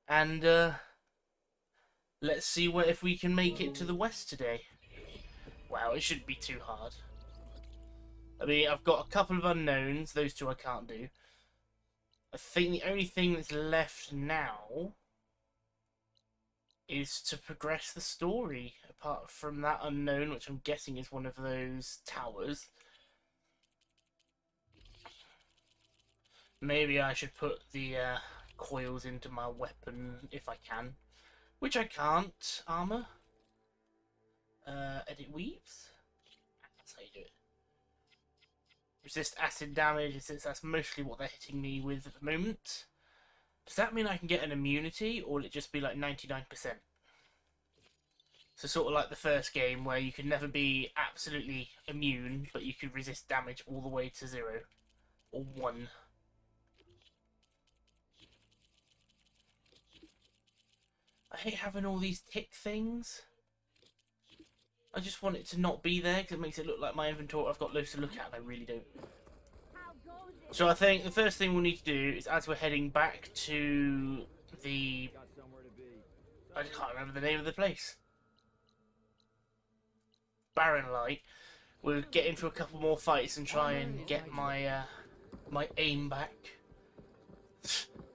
And let's see if we can make it to the west today. Wow, it shouldn't be too hard. I mean, I've got a couple of unknowns. Those two I can't do. I think the only thing that's left now is to progress the story. Apart from that unknown, which I'm guessing is one of those towers. Maybe I should put the coils into my weapon if I can. Which I can't. Armor. Edit weaves. That's how you do it. Resist acid damage, since that's mostly what they're hitting me with at the moment. Does that mean I can get an immunity, or will it just be like 99%? So sort of like the first game, where you could never be absolutely immune, but you could resist damage all the way to 0. Or 1. I hate having all these tick things. I just want it to not be there, because it makes it look like my inventory, I've got loads to look at, and I really don't. So I think the first thing we'll need to do is, as we're heading back to the... I just can't remember the name of the place. Barren Light. We'll get into a couple more fights and try and get my my aim back.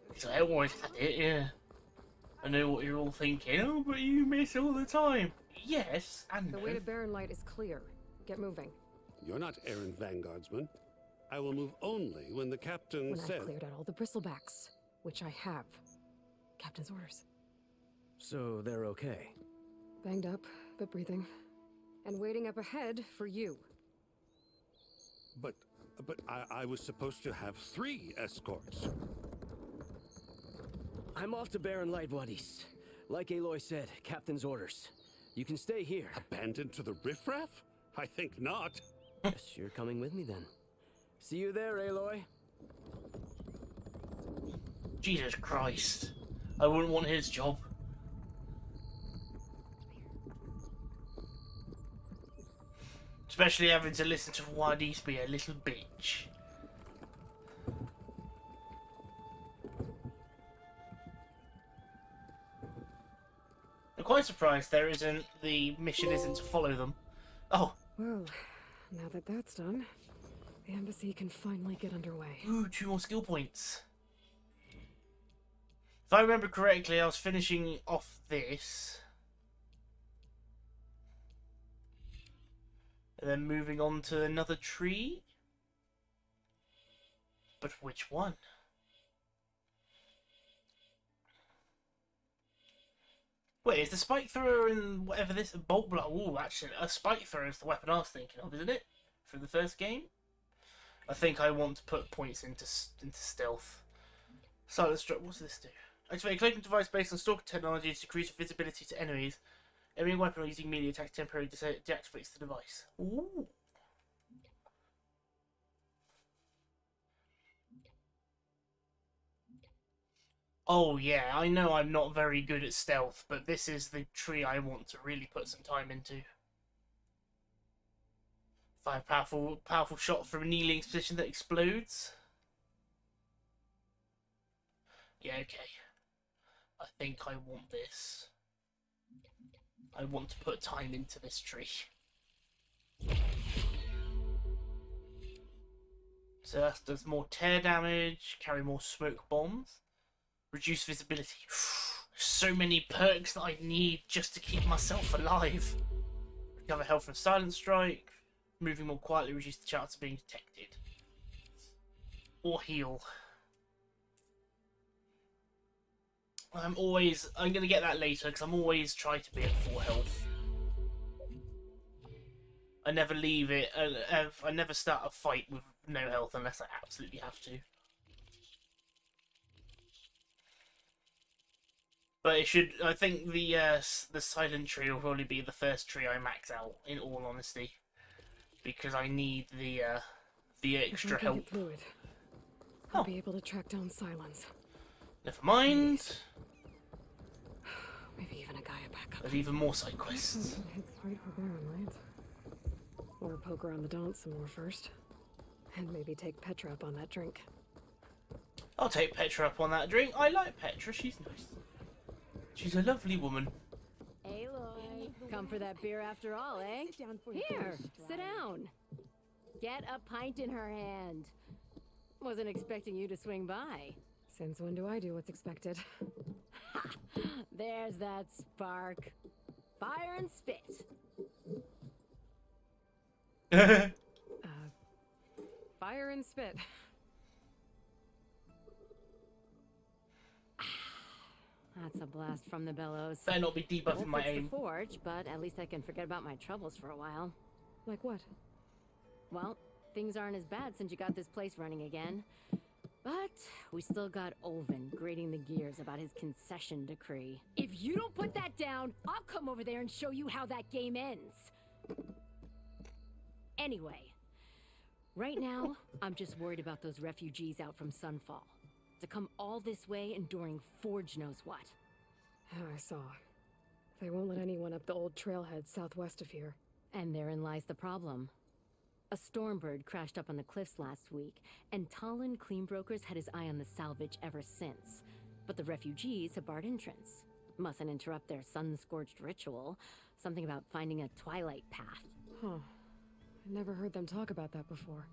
Because I always had it, yeah. I know what you're all thinking. Oh, but you miss all the time. Yes, and the way to Barren Light is clear. Get moving. You're not errant vanguardsman. I will move only when the captain When says... I've cleared out all the bristlebacks, which I have. Captain's orders. So they're okay? Banged up, but breathing. And waiting up ahead for you. But I was supposed to have 3 escorts. I'm off to Barren Light, buddies. Like Aloy said, Captain's orders. You can stay here. Abandoned to the riffraff? I think not. Guess you're coming with me then. See you there, Aloy. Jesus Christ. I wouldn't want his job. Especially having to listen to Wadis be a little bitch. I'm quite surprised the mission isn't to follow them. Oh. Well, now that that's done, the embassy can finally get underway. Ooh, 2 more skill points. If I remember correctly, I was finishing off this. And then moving on to another tree. But which one? Wait, is the spike thrower in whatever this bolt block? Ooh, actually, a spike thrower is the weapon I was thinking of, isn't it? From the first game. I think I want to put points into stealth. Silent strike. What's this do? Activate a cloaking device based on stalker technology to decrease visibility to enemies. Every weapon using melee attacks temporarily deactivates the device. Ooh. Oh yeah, I know I'm not very good at stealth, but this is the tree I want to really put some time into. 5 powerful shot from a kneeling position that explodes. Yeah, okay. I think I want this. I want to put time into this tree. So that does more tear damage, carry more smoke bombs, reduce visibility. So many perks that I need just to keep myself alive. Recover health from silent strike. Moving more quietly reduce the chance of being detected. Or heal. I'm going to get that later because I'm always trying to be at full health. I never leave it, I never start a fight with no health unless I absolutely have to. But it should, I think the silent tree will probably be the first tree I max out, in all honesty. Because I need the extra If I can help. get through it, I'll be able to track down Silence. Never mind. Maybe even a Gaia backup. There's even more side quests. Head straight for Barren Light. Or poke around the dance some more first. And maybe take Petra up on that drink. I'll take Petra up on that drink. I like Petra, she's nice. She's a lovely woman. Aloy, come for that beer after all, eh? Here, sit down. Get a pint in her hand. Wasn't expecting you to swing by. Since when do I do what's expected? Ha! There's that spark. Fire and spit. Fire and spit. That's a blast from the bellows. Better not be debuffing Won't my fix aim. the forge, but at least I can forget about my troubles for a while. Like what? Well, things aren't as bad since you got this place running again. But we still got Olvin grating the gears about his concession decree. If you don't put that down, I'll come over there and show you how that game ends. Anyway, right now, I'm just worried about those refugees out from Sunfall. To come all this way enduring Forge knows what. Oh, I saw. They won't let anyone up the old trailhead southwest of here. And therein lies the problem. A Stormbird crashed up on the cliffs last week, and Talon Cleanbrokers had his eye on the salvage ever since. But the refugees have barred entrance. Mustn't interrupt their sun-scorched ritual. Something about finding a twilight path. Huh. I never heard them talk about that before.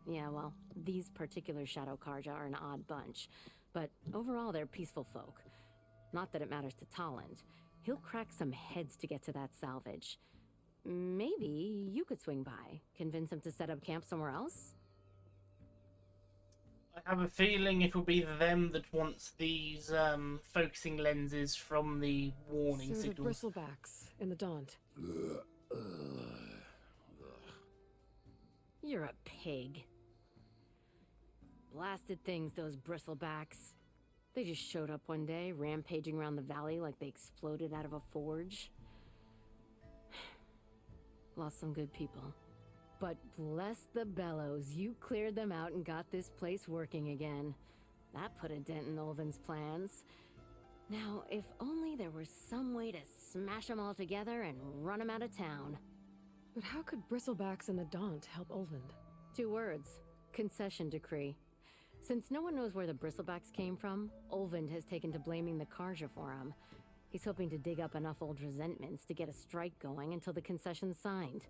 Yeah, well, these particular Shadow Karja are an odd bunch. But overall, they're peaceful folk. Not that it matters to Talon. He'll crack some heads to get to that salvage. Maybe you could swing by, convince him to set up camp somewhere else? I have a feeling it'll be them that wants these focusing lenses from the warning So the signals. bristlebacks in the Daunt. You're a pig. Blasted things, those bristlebacks. They just showed up one day, rampaging around the valley like they exploded out of a forge. Lost some good people. But bless the bellows, you cleared them out and got this place working again. That put a dent in Olvin's plans. Now, if only there were some way to smash them all together and run them out of town. But how could bristlebacks in the Daunt help Olvind? 2 words. Concession decree. Since no one knows where the bristlebacks came from, Olvind has taken to blaming the Karja for him. He's hoping to dig up enough old resentments to get a strike going until the concession's signed.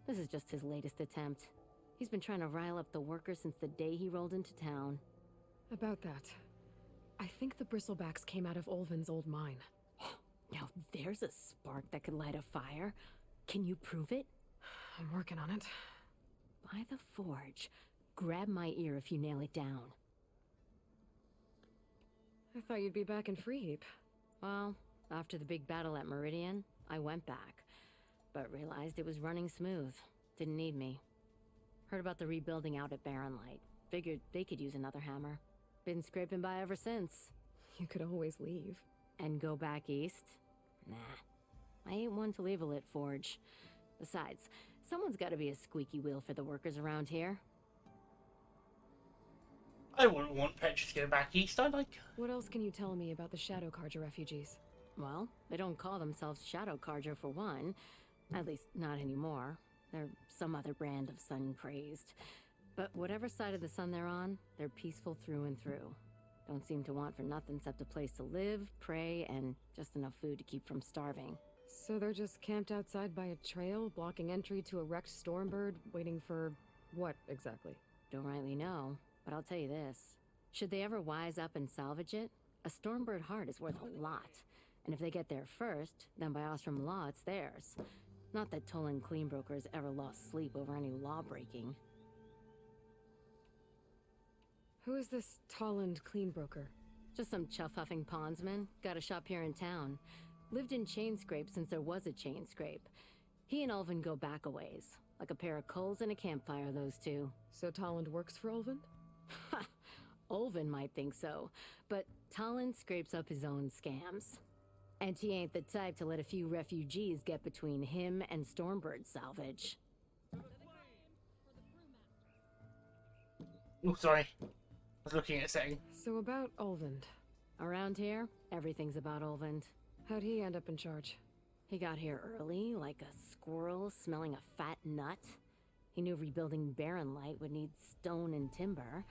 This is just his latest attempt. He's been trying to rile up the workers since the day he rolled into town. About that, I think the bristlebacks came out of Olvin's old mine. Now there's a spark that could light a fire. Can you prove it? I'm working on it. By the forge. Grab my ear if you nail it down. I thought you'd be back in Freeheap. Well, after the big battle at Meridian, I went back. But realized it was running smooth. Didn't need me. Heard about the rebuilding out at Barren Light. Figured they could use another hammer. Been scraping by ever since. You could always leave. And go back east? Nah. I ain't one to leave a lit forge. Besides, someone's gotta be a squeaky wheel for the workers around here. I wouldn't want Petra to go back east. I like her. What else can you tell me about the Shadow Karja refugees? Well, they don't call themselves Shadow Karja for one. At least, not anymore. They're some other brand of sun-crazed. But whatever side of the sun they're on, they're peaceful through and through. Don't seem to want for nothing except a place to live, pray, and just enough food to keep from starving. So they're just camped outside by a trail, blocking entry to a wrecked Stormbird, waiting for what exactly? Don't rightly know, but I'll tell you this. Should they ever wise up and salvage it, a Stormbird heart is worth a lot. And if they get there first, then by Ostrom law, it's theirs. Not that Tolan Cleanbrokers ever lost sleep over any law-breaking. Who is this Tolland Cleanbroker? Just some chuff-huffing pondsman. Got a shop here in town. Lived in Chainscrape since there was a Chainscrape. He and Ulvin go back a ways. Like a pair of coals and a campfire, those two. So Tolland works for Olvind? Ha! Ulvin might think so, but Talon scrapes up his own scams. And he ain't the type to let a few refugees get between him and Stormbird salvage. Oh, sorry. I was looking at a setting. So about Olvind. Around here, everything's about Ulvin. How'd he end up in charge? He got here early, like a squirrel smelling a fat nut. He knew rebuilding Barren Light would need stone and timber,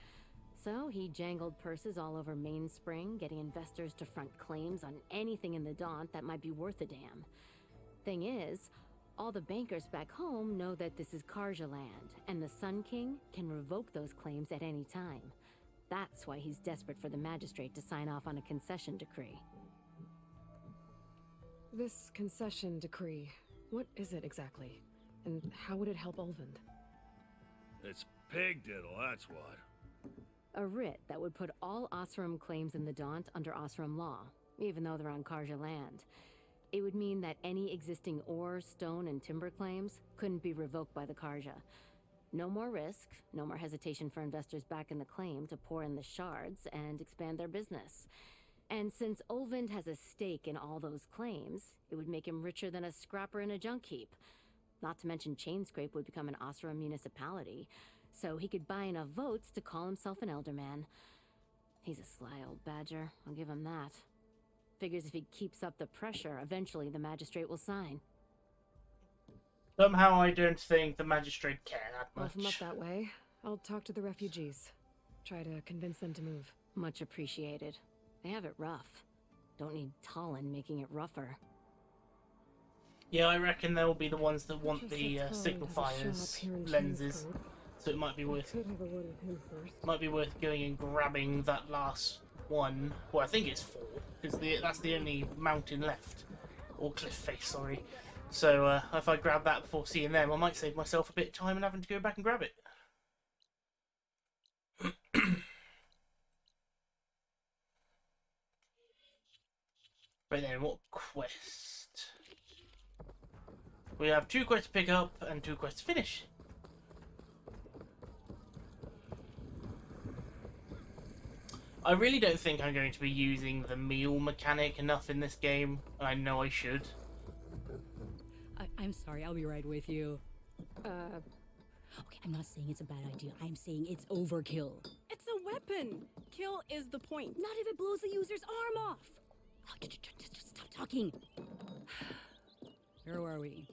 So he jangled purses all over Mainspring, getting investors to front claims on anything in the Daunt that might be worth a damn. Thing is, all the bankers back home know that this is Karja land, and the Sun King can revoke those claims at any time. That's why he's desperate for the magistrate to sign off on a concession decree. This concession decree, what is it exactly? And how would it help Ulvund? It's pig diddle, that's what. A writ that would put all Osram claims in the Daunt under Osram law, even though they're on Karja land. It would mean that any existing ore, stone, and timber claims couldn't be revoked by the Karja. No more risk, no more hesitation for investors back in the claim to pour in the shards and expand their business. And since Ulvund has a stake in all those claims, it would make him richer than a scrapper in a junk heap. Not to mention Chainscrape would become an Osram municipality, so he could buy enough votes to call himself an elderman. He's a sly old badger, I'll give him that. Figures if he keeps up the pressure, eventually the magistrate will sign. Somehow I don't think the magistrate care that Well, if I'm up much. that way, I'll talk to the refugees. Try to convince them to move. Much appreciated. They have it rough. Don't need Talon making it rougher. Yeah, I reckon they'll be the ones that want Just the said Talon signifiers has a shop here in lenses. Chainscrape. So it might be worth Could have a word with him first. going and grabbing that last one. Well, I think it's 4 because that's the only mountain left, or cliff face. Sorry. So if I grab that before seeing them, I might save myself a bit of time and having to go back and grab it. Right then, what quest? We have 2 quests to pick up and 2 quests to finish. I really don't think I'm going to be using the meal mechanic enough in this game. I know I should. I'm sorry, I'll be right with you. Uh, Okay, I'm not saying it's a bad idea. I'm saying it's overkill. It's a weapon. Kill is the point. Not if it blows the user's arm off. Oh, just stop talking. Where were we?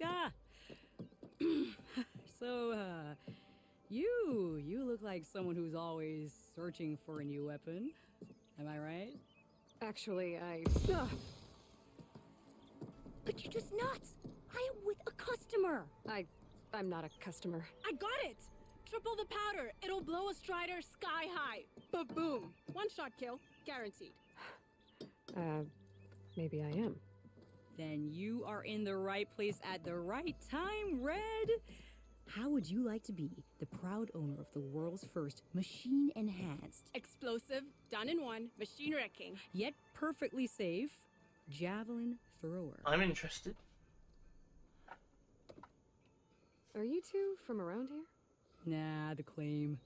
Ah. So, you look like someone who's always searching for a new weapon. Am I right? actually, But you're just nuts. I am with a customer. I'm not a customer. I got it. Triple the powder. It'll blow a Strider sky high. Ba-boom. One-shot kill. Guaranteed. Maybe I am. Then you are in the right place at the right time, Red. How would you like to be the proud owner of the world's first machine-enhanced, Explosive. Done in one. Machine wrecking. yet perfectly safe, javelin thrower? I'm interested. Are you two from around here? Nah, the claim.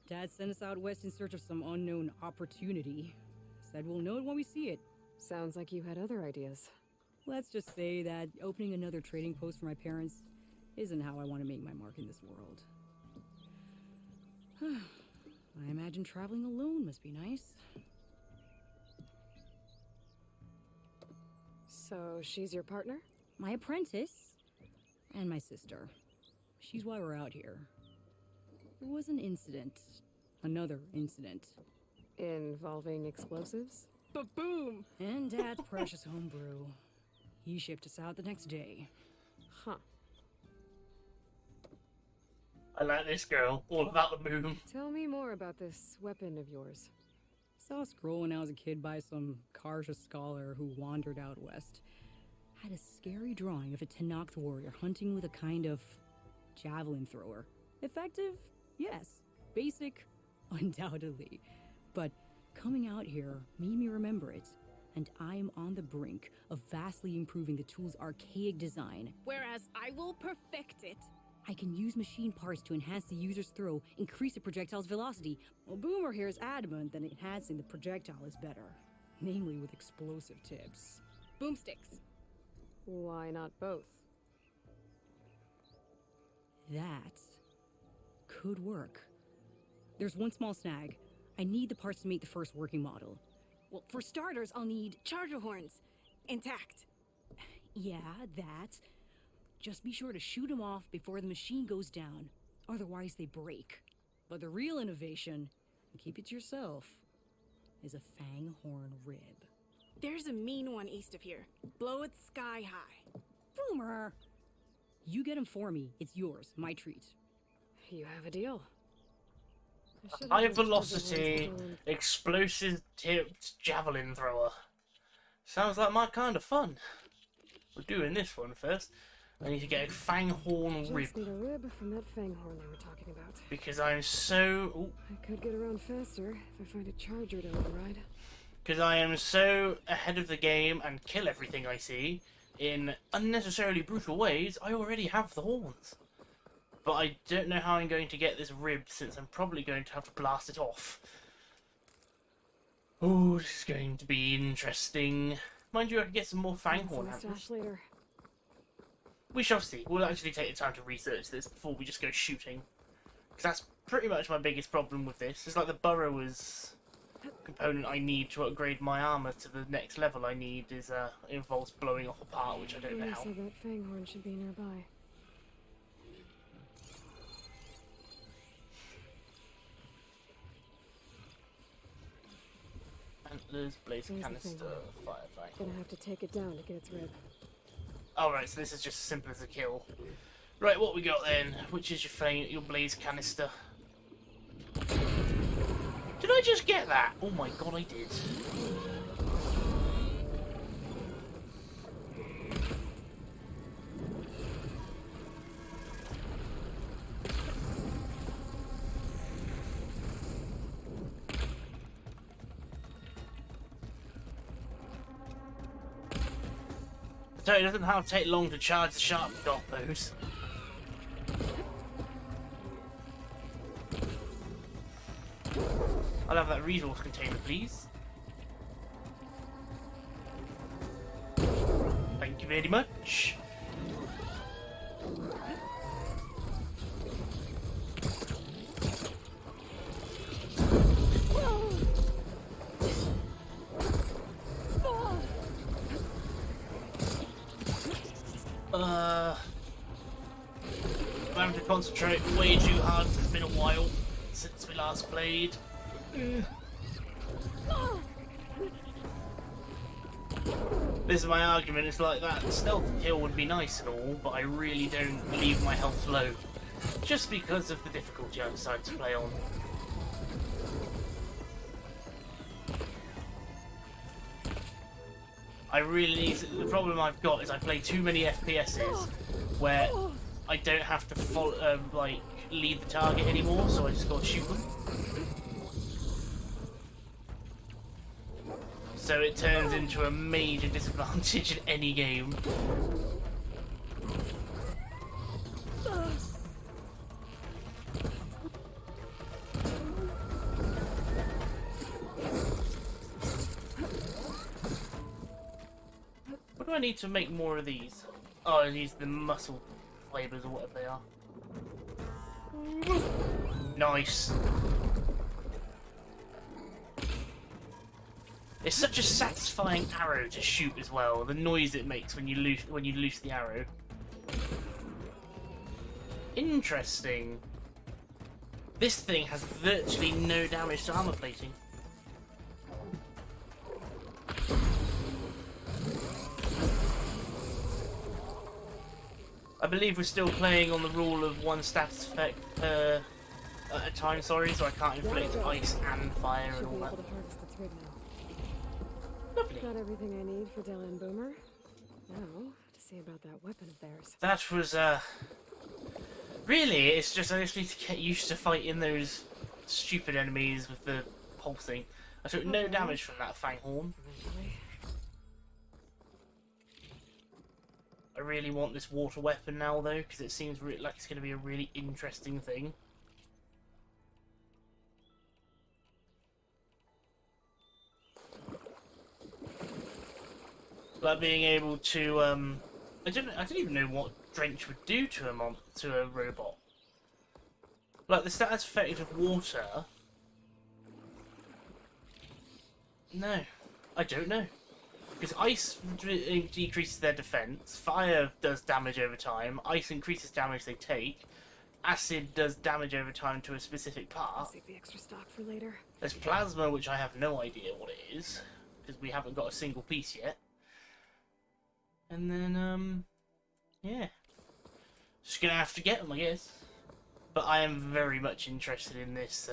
Dad sent us out west in search of some unknown opportunity. Said we'll know it when we see it. Sounds like you had other ideas. Let's just say that opening another trading post for my parents isn't how I want to make my mark in this world. I imagine traveling alone must be nice. So she's your partner? My apprentice and my sister. She's why we're out here. There was an incident. Another incident. Involving explosives? Ba-boom. And Dad's precious homebrew. He shipped us out the next day. Huh. I like this girl. All about the moon. Tell me more about this weapon of yours. Saw a scroll when I was a kid by some Karja scholar who wandered out west. Had a scary drawing of a Tenakth warrior hunting with a kind of javelin thrower. Effective? Yes. Basic? Undoubtedly. But coming out here made me remember it, and I'm on the brink of vastly improving the tool's archaic design. Whereas I will perfect it. I can use machine parts to enhance the user's throw, increase the projectile's velocity. Well, Boomer here is adamant that enhancing the projectile is better, namely with explosive tips. Boomsticks. Why not both? That could work. There's one small snag. I need the parts to make the first working model. Well, for starters, I'll need charger horns. Intact. Yeah, that. Just be sure to shoot them off before the machine goes down. Otherwise, they break. But the real innovation, and keep it to yourself, is a fanghorn rib. There's a mean one east of here. Blow it sky high. Boomer! You get him for me. It's yours. My treat. You have a deal. I should have High those double velocity, ones going. explosive tipped javelin thrower. Sounds like my kind of fun. We're doing this one first. I need to get a fanghorn rib. Just need a rib from that fanghorn they were talking about. Because I'm so... Ooh, I could get around faster if I find a charger to override. because I am so ahead of the game and kill everything I see in unnecessarily brutal ways, I already have the horns. But I don't know how I'm going to get this rib, since I'm probably going to have to blast it off. Oh, this is going to be interesting. Mind you, I can get some more fanghorn Some antlers. stash later. We shall see. We'll actually take the time to research this before we just go shooting. Because that's pretty much my biggest problem with this. It's like the burrowers component I need to upgrade my armor to the next level I need is involves blowing off a part, which I don't know Yeah, how. so that fanghorn should be nearby. Antlers, blaze There's the canister, thing. firefight. Gonna have to take it down to get its rib. Alright, so this is just as simple as a kill. Right, what we got then? Which is your blaze canister? Did I just get that? Oh my god, I did. So it doesn't have to take long to charge the sharp dot bows. I'll have that resource container, please. Thank you very much. I'm having to concentrate way too hard. It's been a while since we last played. This is my argument. It's like that stealth kill would be nice and all, but I really don't leave my health low, just because of the difficulty I decided to play on. I really need to, the problem I've got is I play too many FPSs where I don't have to follow, like, lead the target anymore, so I just gotta shoot them. So it turns into a major disadvantage in any game. What do I need to make more of these? Oh, I need the muscle fibers or whatever they are. Nice. It's such a satisfying arrow to shoot as well. The noise it makes when you loose the arrow. Interesting. This thing has virtually no damage to armor plating. I believe we're still playing on the rule of one status effect at a time, sorry, so I can't inflict ice and fire and Should all be that. able to harvest its rib now. Lovely. Got everything I need for Della and Boomer. Now, to see about that weapon of theirs. That was, really, it's just I just need to get used to fighting those stupid enemies with the pulsing. I took no Okay. damage from that fanghorn. Eventually. I really want this water weapon now, though, because it seems like it's going to be a really interesting thing. Like being able to, I don't even know what Drench would do to a robot. Like the status effect of water. No, I don't know. Because ice decreases their defense, fire does damage over time, ice increases damage they take, acid does damage over time to a specific I'll part. save the extra stock for later. There's plasma, which I have no idea what it is, because we haven't got a single piece yet. And then, yeah. Just gonna have to get them, I guess. But I am very much interested in this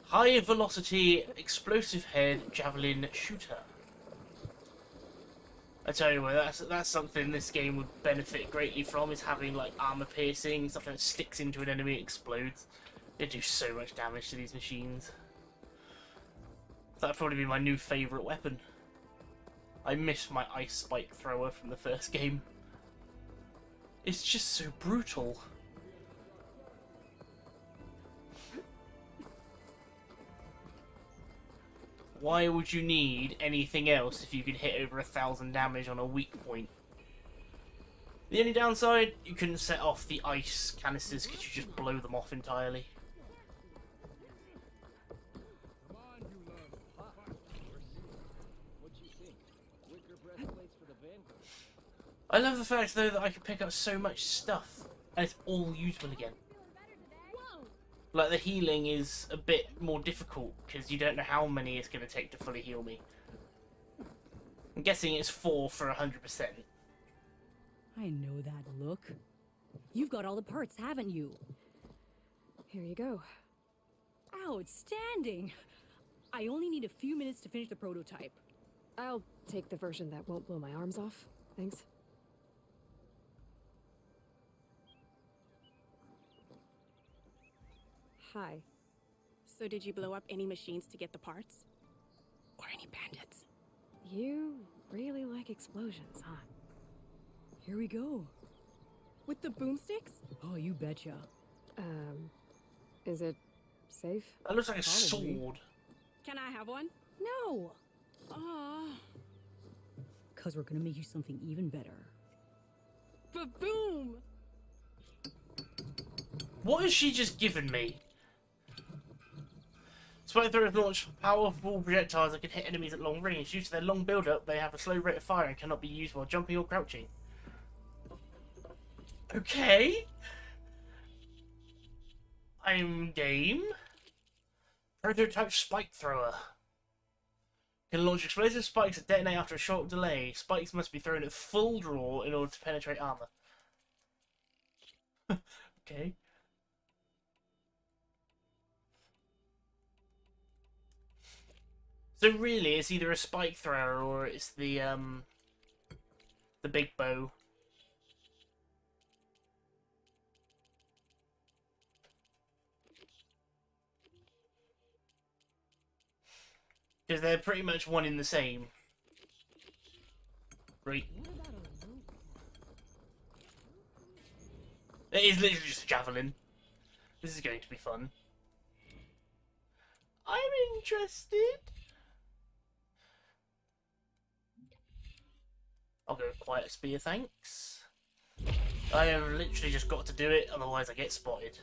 high velocity explosive head javelin shooter. I tell you what, that's something this game would benefit greatly from, is having like armor piercing, something that sticks into an enemy and explodes. They do so much damage to these machines. That'd probably be my new favourite weapon. I miss my ice spike thrower from the first game. It's just so brutal. Why would you need anything else if you can hit over 1,000 damage on a weak point? The only downside, you couldn't set off the ice canisters because you just blow them off entirely. I love the fact though that I can pick up so much stuff and it's all usable again. Like the healing is a bit more difficult because you don't know how many it's going to take to fully heal me. I'm guessing it's 4 for 100%. I know that look. You've got all the parts, haven't you? Here you go. Outstanding! I only need a few minutes to finish the prototype. I'll take the version that won't blow my arms off. Thanks. Hi. So did you blow up any machines to get the parts? Or any bandits? You really like explosions, huh? Here we go. With the boomsticks? Oh, you betcha. Is it safe? That looks like a Probably. sword. Can I have one? No! Ah, Cause we're gonna make you something even better. ba-boom! What has she just given me? Spike throwers launch powerful projectiles that can hit enemies at long range. Due to their long build-up, they have a slow rate of fire and cannot be used while jumping or crouching. Okay. I'm game. Prototype spike thrower. Can launch explosive spikes that detonate after a short delay. Spikes must be thrown at full draw in order to penetrate armor. Okay. So really, it's either a spike thrower or it's the big bow. Because they're pretty much one in the same. Right. It is literally just a javelin. This is going to be fun. I'm interested. I'll go with quiet spear, thanks. I have literally just got to do it, otherwise I get spotted.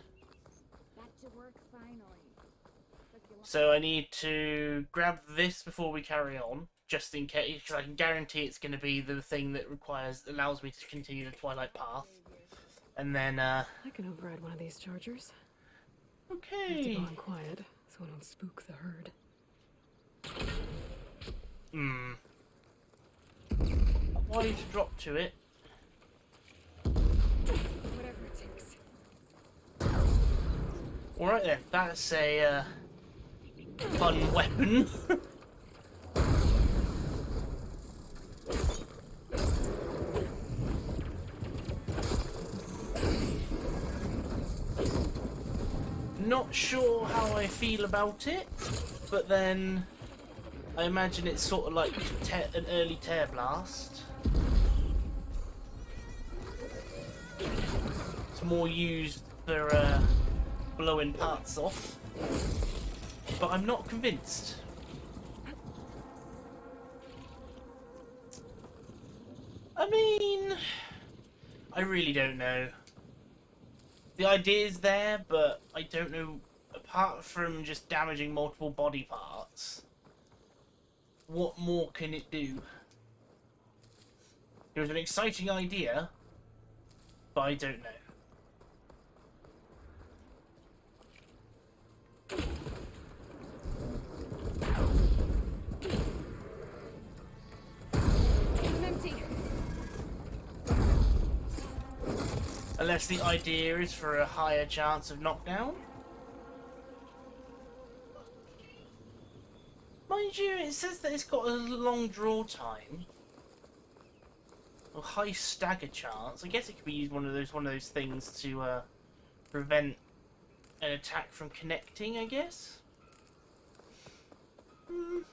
Back to work finally. So I need to grab this before we carry on, just in case, because I can guarantee it's going to be the thing that allows me to continue the Twilight Path. And then, I can override one of these chargers. I have to okay. go on quiet, so I don't spook the herd. Why drop to it? Whatever it takes. Alright then, that's a fun weapon. Not sure how I feel about it, but then I imagine it's sort of like an early tear blast. It's more used for blowing parts off, but I'm not convinced. I mean, I really don't know. The idea's there, but I don't know, apart from just damaging multiple body parts, what more can it do? It was an exciting idea, but I don't know. Unless the idea is for a higher chance of knockdown. Mind you, it says that it's got a long draw time. A high stagger chance. I guess it could be used one of those things to prevent an attack from connecting, I guess.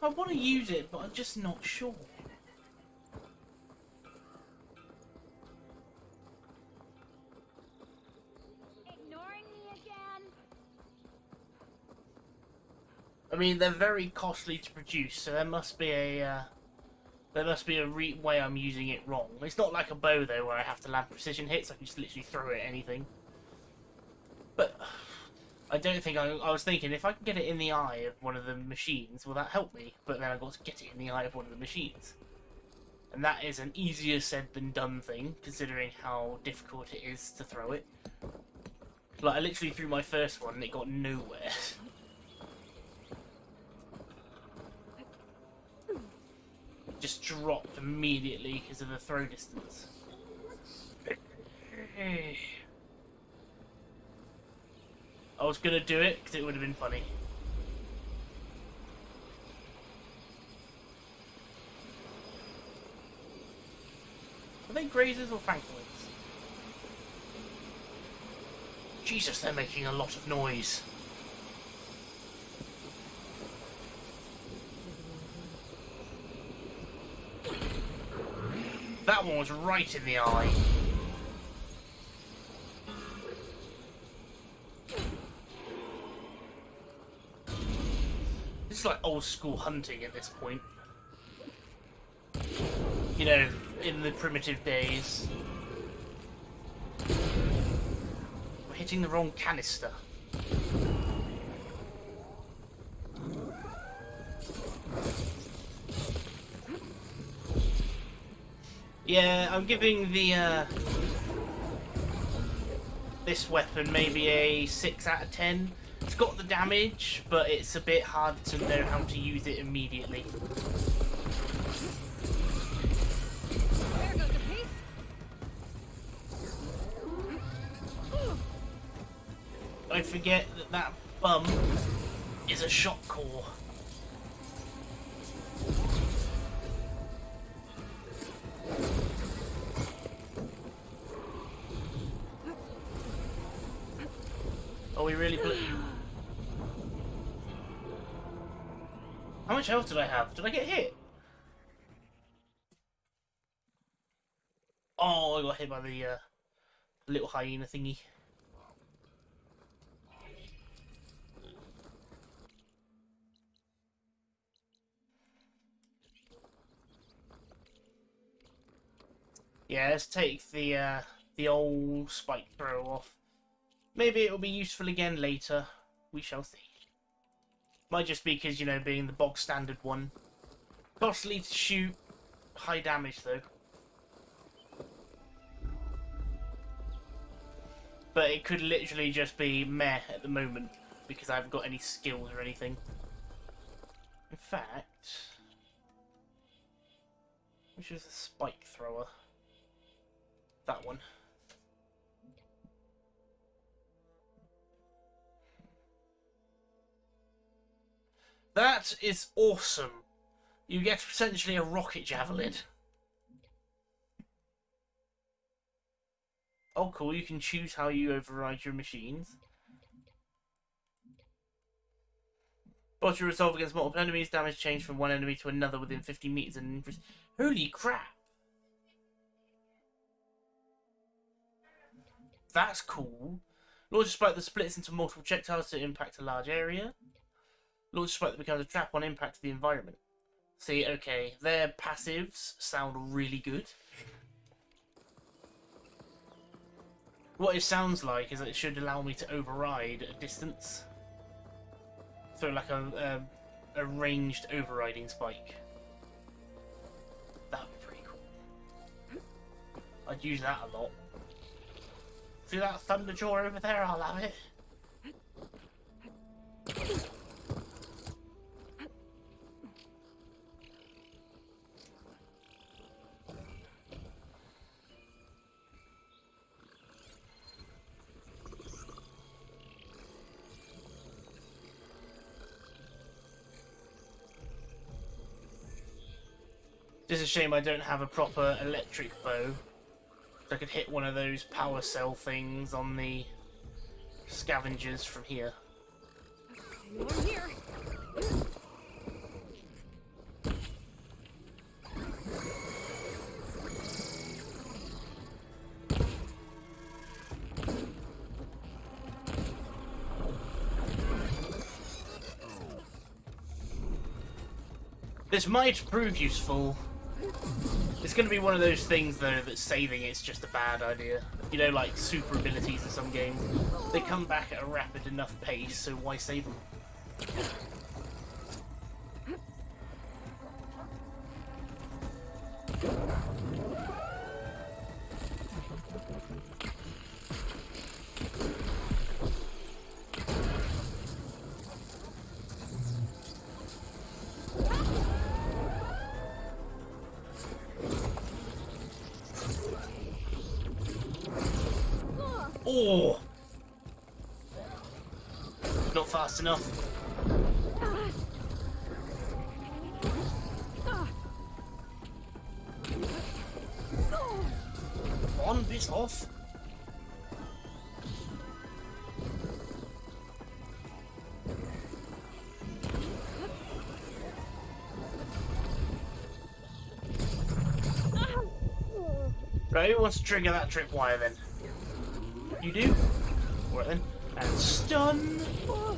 I want to use it, but I'm just not sure. Ignoring me again? I mean, they're very costly to produce, so there must be a way I'm using it wrong. It's not like a bow though, where I have to land precision hits. I can just literally throw it at anything. But I don't think I was thinking if I can get it in the eye of one of the machines, will that help me? But then I got to get it in the eye of one of the machines, and that is an easier said than done thing, considering how difficult it is to throw it. Like I literally threw my first one and it got nowhere. Just dropped immediately because of the throw distance. I was gonna do it because it would have been funny. Are they grazers or francolins? Jesus, they're making a lot of noise. That one was right in the eye. This is like old school hunting at this point. You know, in the primitive days. We're hitting the wrong canister. Yeah, I'm giving the this weapon maybe a 6 out of 10. It's got the damage, but it's a bit hard to know how to use it immediately. There goes the piece. I forget that bum is a shock core. Are we really How much health did I have? Did I get hit? Oh, I got hit by the little hyena thingy. Yeah, let's take the old spike throw off. Maybe it will be useful again later. We shall see. Might just be because, you know, being the bog standard one. Costly to shoot, high damage though. But it could literally just be meh at the moment because I haven't got any skills or anything. In fact, which is a spike thrower? That one. That is awesome. You get essentially a rocket javelin. Oh cool, you can choose how you override your machines. Boss you resolve against multiple enemies, damage change from one enemy to another within 50 meters and increase. Holy crap! That's cool. Launch a spike that splits into multiple projectiles to impact a large area. Launch a spike that becomes a trap on impact to the environment. See, okay, their passives sound really good. What it sounds like is that it should allow me to override a distance. So like a ranged overriding spike. That would be pretty cool. I'd use that a lot. See that Thunderjaw over there? I'll have it. Just a shame I don't have a proper electric bow. I could hit one of those power cell things on the scavengers from here. Anyone here? This might prove useful. It's going to be one of those things, though, that saving it's just a bad idea. You know, like super abilities in some games. They come back at a rapid enough pace, so why save them? Oh! Not fast enough. On, piss off. Right, who wants to trigger that tripwire then? You do? Alright then. And stun! Oh.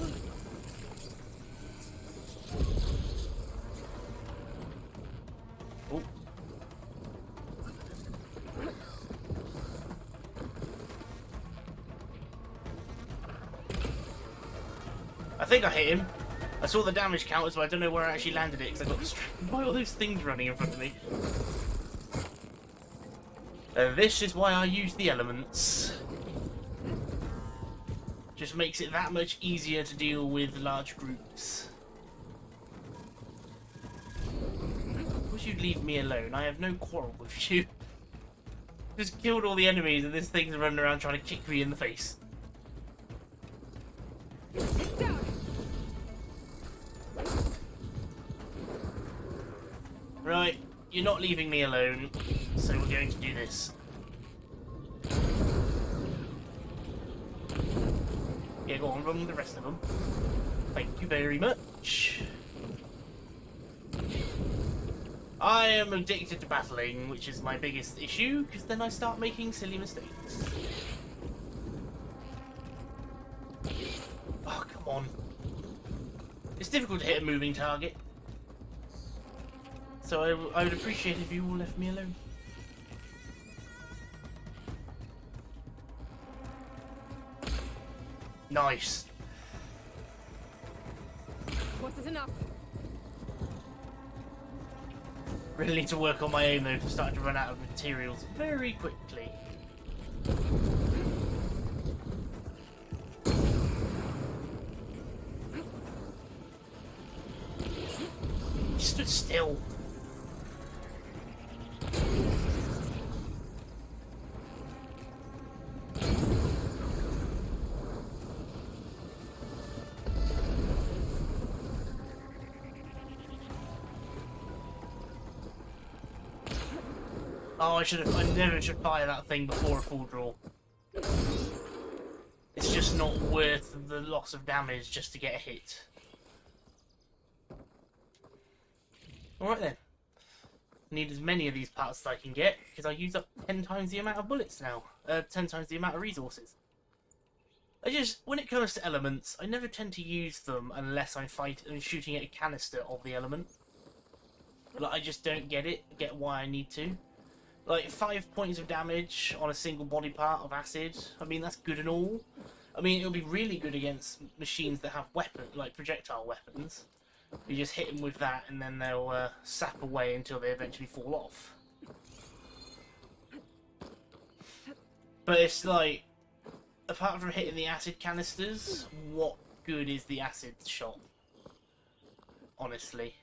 I think I hit him. I saw the damage counters, but I don't know where I actually landed it because I got distracted by all those things running in front of me. This is why I use the elements. Just makes it that much easier to deal with large groups. Wish you'd leave me alone. I have no quarrel with you. Just killed all the enemies and this thing's running around trying to kick me in the face. Right, you're not leaving me alone, so we're going to do this. Yeah, go on, run with the rest of them. Thank you very much. I am addicted to battling, which is my biggest issue, because then I start making silly mistakes. Oh, come on. It's difficult to hit a moving target. So I would appreciate if you all left me alone. Nice. What's this enough? Really need to work on my aim though, I'm starting to run out of materials very quickly. He stood still. Oh, I never should fire that thing before a full draw. It's just not worth the loss of damage just to get a hit. Alright then. Need as many of these parts as I can get, because I use up 10 times the amount of bullets now. 10 times the amount of resources. When it comes to elements, I never tend to use them unless I'm shooting at a canister of the element. Like, I just don't get why I need to. Like, 5 points of damage on a single body part of acid, I mean, that's good and all. I mean, it'll be really good against machines that have projectile weapons. You just hit them with that and then they'll sap away until they eventually fall off. But it's like, apart from hitting the acid canisters, what good is the acid shot? Honestly.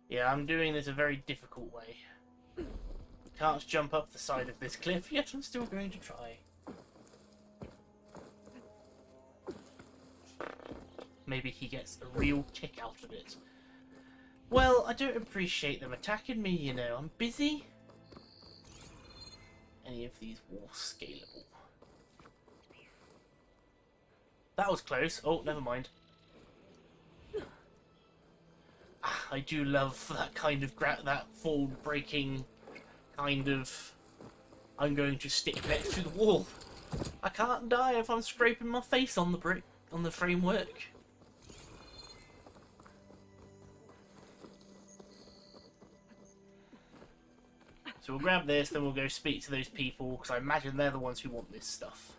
Yeah, I'm doing this a very difficult way. Can't jump up the side of this cliff, yet I'm still going to try. Maybe he gets a real kick out of it. Well, I don't appreciate them attacking me, you know. I'm busy. Any of these walls scalable? That was close. Oh, never mind. Ah, I do love that kind of that fall breaking kind of. I'm going to stick next to the wall. I can't die if I'm scraping my face on the brick on the framework. So we'll grab this, then we'll go speak to those people, because I imagine they're the ones who want this stuff.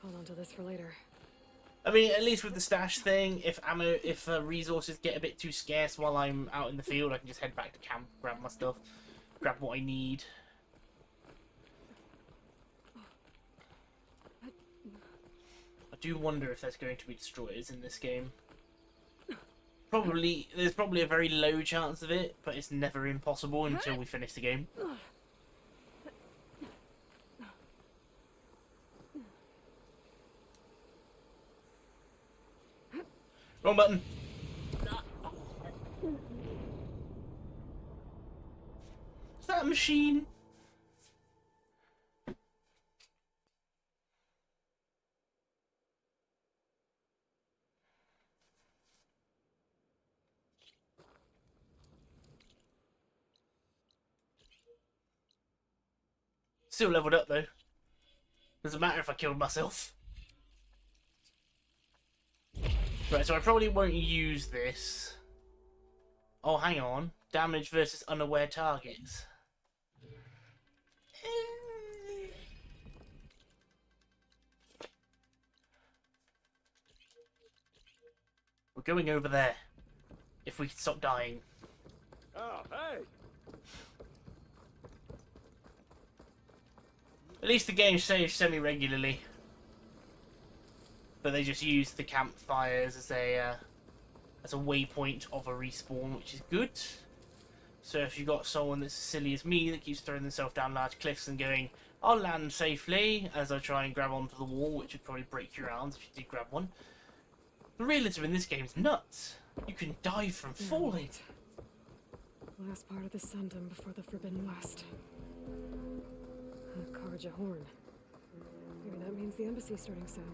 Hold on to this for later. I mean, at least with the stash thing, if resources get a bit too scarce while I'm out in the field, I can just head back to camp, grab my stuff, grab what I need. I do wonder if there's going to be destroyers in this game. There's probably a very low chance of it, but it's never impossible until we finish the game. Wrong button. Is that a machine? Still leveled up though. Doesn't matter if I killed myself. Right, so I probably won't use this. Oh, hang on. Damage versus unaware targets. We're going over there. If we can stop dying. Oh, hey! At least the game saves semi-regularly. But they just use the campfires as a waypoint of a respawn, which is good. So if you've got someone that's as silly as me that keeps throwing themselves down large cliffs and going, I'll land safely as I try and grab onto the wall, which would probably break your arms if you did grab one. The realism in this game is nuts. You can die from falling. Last part of the Sundom before the Forbidden West. Karja Horn. Maybe that means the embassy's starting soon.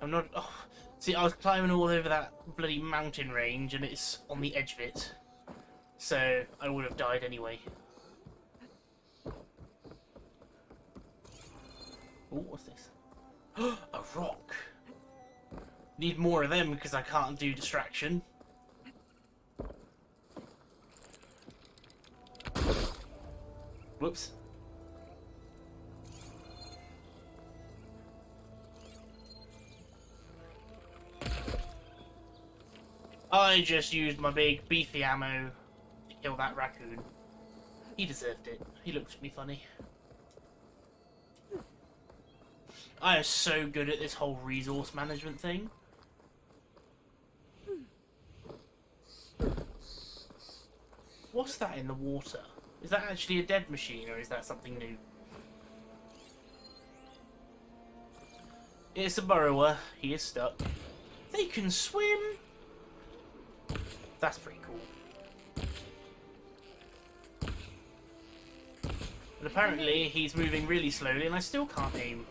I'm not... Oh, see, I was climbing all over that bloody mountain range and it's on the edge of it. So, I would have died anyway. Oh, what's this? A rock! Need more of them because I can't do distraction. Whoops. I just used my big beefy ammo to kill that raccoon. He deserved it. He looked at me funny. I am so good at this whole resource management thing. What's that in the water? Is that actually a dead machine or is that something new? It's a burrower. He is stuck. They can swim! That's pretty cool. But apparently he's moving really slowly and I still can't aim.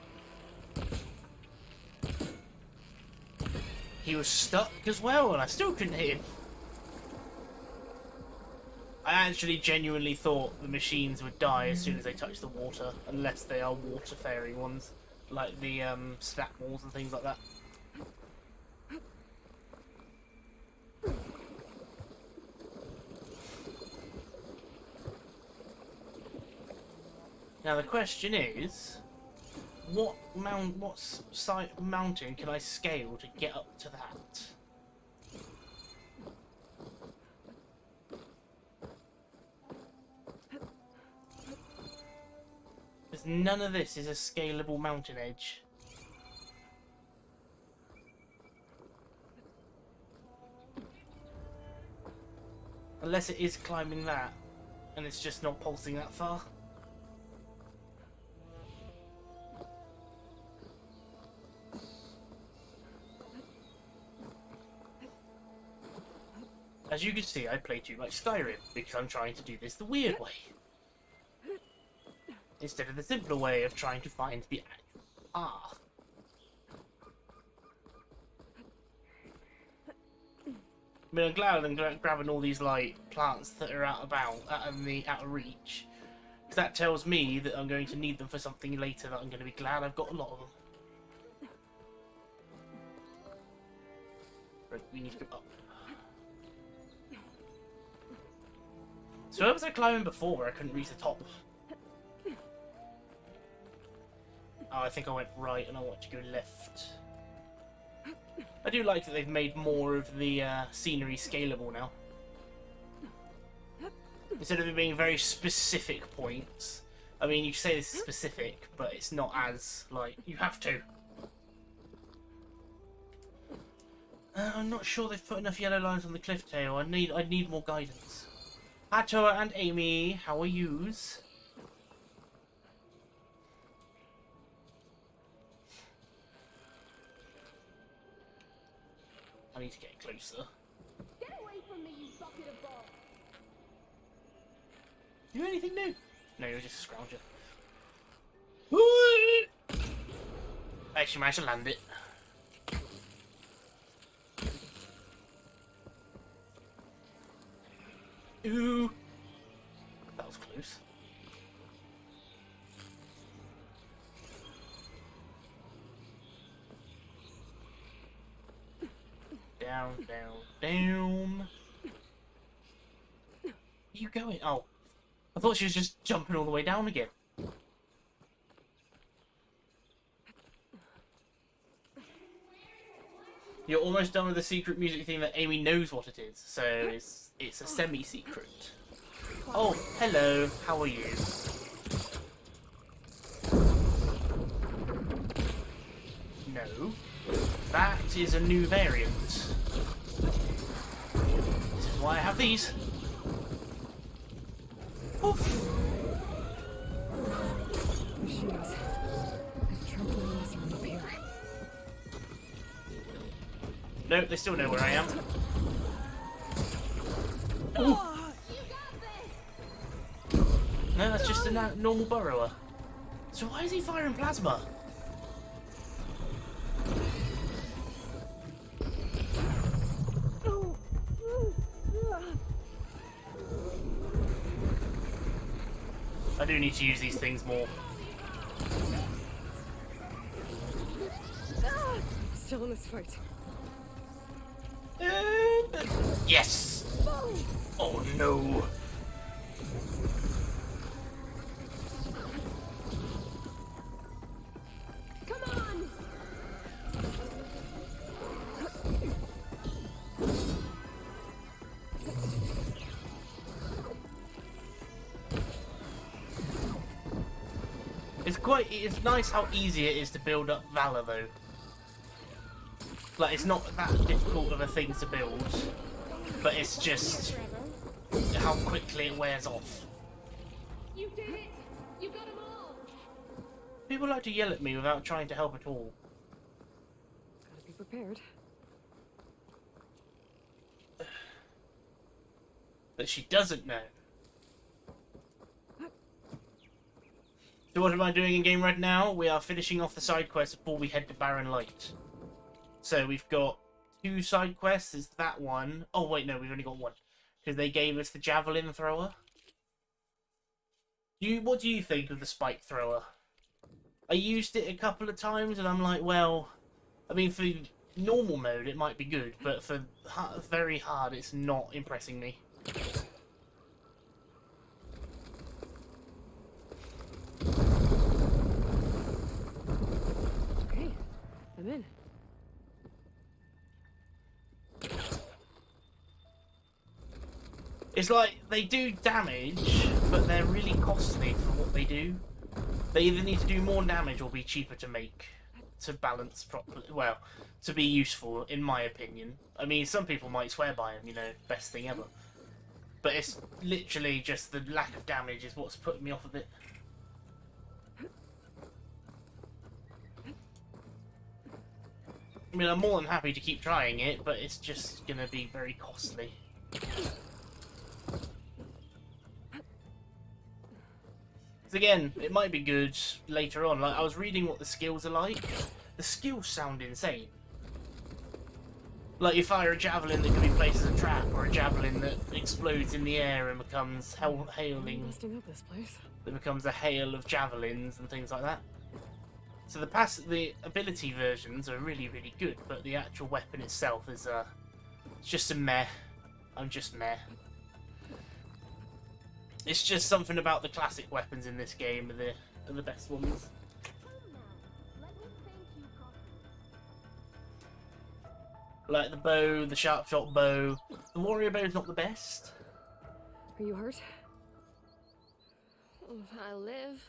He was stuck as well and I still couldn't hit him. I actually genuinely thought the machines would die as soon as they touch the water, unless they are water-faring ones, like the snap walls and things like that. Now the question is, what mountain can I scale to get up to that? Because none of this is a scalable mountain edge. Unless it is climbing that, and it's just not pulsing that far. As you can see, I play too much Skyrim because I'm trying to do this the weird way. Instead of the simpler way of trying to find the actual path. I mean, I'm glad I'm grabbing all these, like, plants that are out of reach. Because that tells me that I'm going to need them for something later that I'm going to be glad I've got a lot of them. Right, we need to go up. So where was I climbing before where I couldn't reach the top? Oh, I think I went right and I want to go left. I do like that they've made more of the scenery scalable now. Instead of it being very specific points. I mean, you say this is specific, but it's not as, like, you have to. I'm not sure they've put enough yellow lines on the cliff tail. I need more guidance. Hi, Toa and Amy. How are yous? I need to get closer. Get away from me, you bucket of balls! You do anything new? No, you're just a scrounger. I actually managed to land it. Ooh! That was close. Down, down, down. Where are you going? Oh. I thought she was just jumping all the way down again. You're almost done with the secret music thing that Amy knows what it is, so it's a semi-secret. Oh, hello. How are you? No. That is a new variant. This is why I have these. Oof. There she is. I've trampoline this room up here. Nope, they still know where I am. Ooh. No, that's just a normal burrower. So why is he firing plasma? I do need to use these things more. Still in this fight. Yes! Oh no! Come on! It's nice how easy it is to build up Valor though. Like, it's not that difficult of a thing to build, but it's just how quickly it wears off. You did it! You got them all! People like to yell at me without trying to help at all. Gotta be prepared. But she doesn't know. So what am I doing in game right now? We are finishing off the side quest before we head to Barren Light. So we've got 2 side quests. It's that one. Oh wait, no, we've only got 1. Because they gave us the javelin thrower. What do you think of the spike thrower? I used it a couple of times and I'm like, well, I mean, for normal mode it might be good, but for very hard it's not impressing me. Okay, I'm in. It's like, they do damage, but they're really costly for what they do. They either need to do more damage or be cheaper to make, to balance properly, well, to be useful, in my opinion. I mean, some people might swear by them, you know, best thing ever. But it's literally just the lack of damage is what's putting me off of it. I mean, I'm more than happy to keep trying it, but it's just gonna be very costly. again, it might be good later on. Like, I was reading what the skills are like. The skills sound insane. Like, you fire a javelin that can be placed as a trap, or a javelin that explodes in the air and becomes hailing. Busting up this place. That becomes a hail of javelins and things like that. So the ability versions are really, really good, but the actual weapon itself is it's just a meh. I'm just meh. It's just something about the classic weapons in this game are the best ones. Like the bow, the sharp shot bow. The warrior bow is not the best. Are you hurt? I live.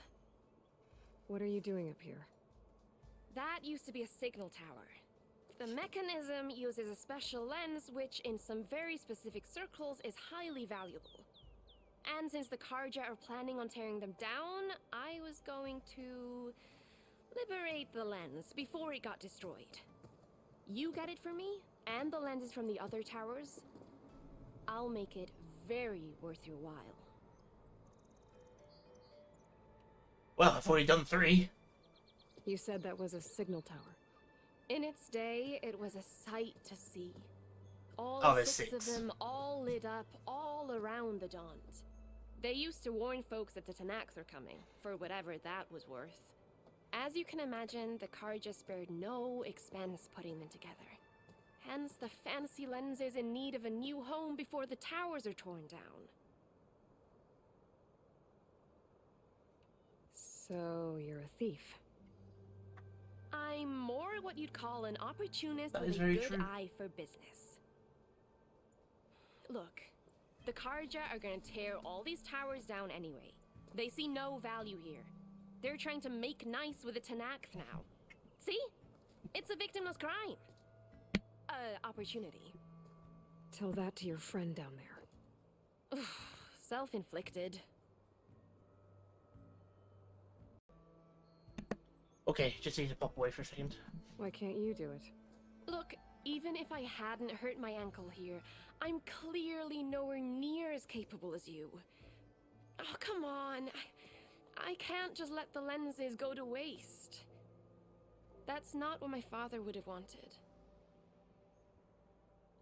What are you doing up here? That used to be a signal tower. The mechanism uses a special lens which, in some very specific circles, is highly valuable. And since the Karja are planning on tearing them down, I was going to liberate the lens before it got destroyed. You get it for me, and the lenses from the other towers. I'll make it very worth your while. Well, I've already done 3. You said that was a signal tower. In its day, it was a sight to see. All Oh, there's 6 of 6. them, all lit up, all around the Daunt. They used to warn folks that the Tanakhs were coming, for whatever that was worth. As you can imagine, the Karja spared no expense putting them together. Hence the fancy lenses in need of a new home before the towers are torn down. So, you're a thief. I'm more what you'd call an opportunist That with is a very good true. eye for business. Look, the Karja are gonna tear all these towers down anyway. They see no value here. They're trying to make nice with the Tanakh now. See? It's a victimless crime. Opportunity. Tell that to your friend down there. Self-inflicted. Okay, just need to pop away for a second. Why can't you do it? Look, even if I hadn't hurt my ankle here, I'm clearly nowhere near as capable as you. Oh, come on. I can't just let the lenses go to waste. That's not what my father would have wanted.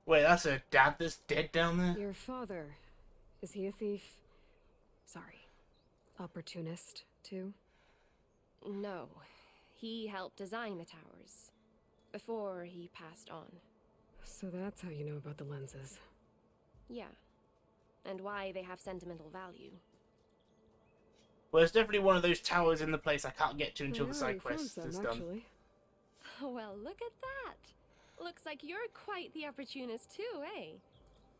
Wait, that's a dad that's dead down there? Your father, is he a thief? Sorry. Opportunist, too? No. He helped design the towers. Before he passed on. So that's how you know about the lenses. Yeah. And why they have sentimental value. Well, there's definitely one of those towers in the place I can't get to until the Yeah, side you found quest some, is done. actually. Well, look at that. Looks like you're quite the opportunist too, eh?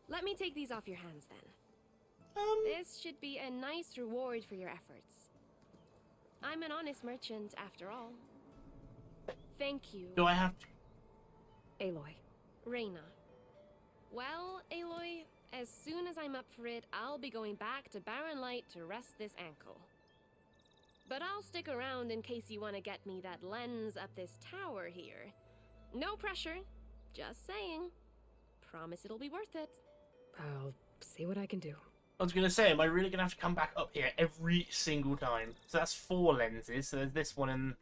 Let me take these off your hands then. This should be a nice reward for your efforts. I'm an honest merchant after all. Thank you, Do I have to? Aloy. Reyna. Well, Aloy, as soon as I'm up for it, I'll be going back to Barren Light to rest this ankle. But I'll stick around in case you want to get me that lens up this tower here. No pressure. Just saying. Promise it'll be worth it. I'll see what I can do. I was going to say, am I really going to have to come back up here every single time? So that's 4 lenses. So there's this one, and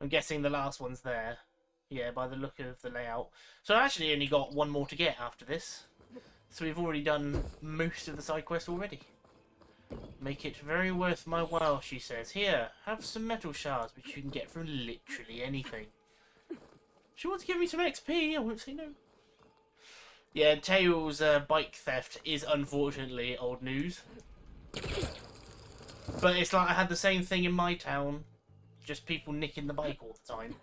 I'm guessing the last one's there. Yeah, by the look of the layout. So I actually only got 1 more to get after this. So we've already done most of the side quest already. Make it very worth my while, she says. Here, have some metal shards, which you can get from literally anything. She wants to give me some XP, I won't say no. Yeah, Tails' bike theft is unfortunately old news. But it's like I had the same thing in my town. Just people nicking the bike all the time.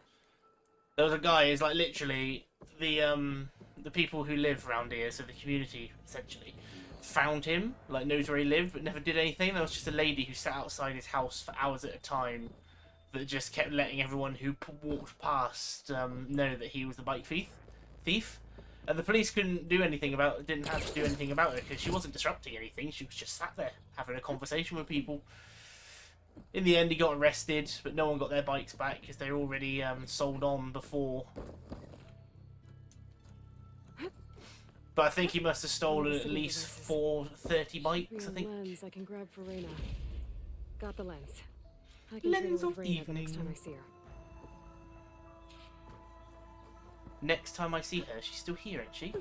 There was a guy, it's like literally the people who live around here, so the community essentially, found him, like knows where he lived, but never did anything. There was just a lady who sat outside his house for hours at a time that just kept letting everyone who walked past know that he was the bike thief. And the police couldn't do anything didn't have to do anything about it because she wasn't disrupting anything. She was just sat there having a conversation with people. In the end, he got arrested, but no one got their bikes back because they were already sold on before. But I think he must have stolen at least 30 bikes, I think. Lens I can grab for Reyna. Got the lens. I can trade Lens her with of Rita the next time evening. I see her. Next time I see her, she's still here, isn't she?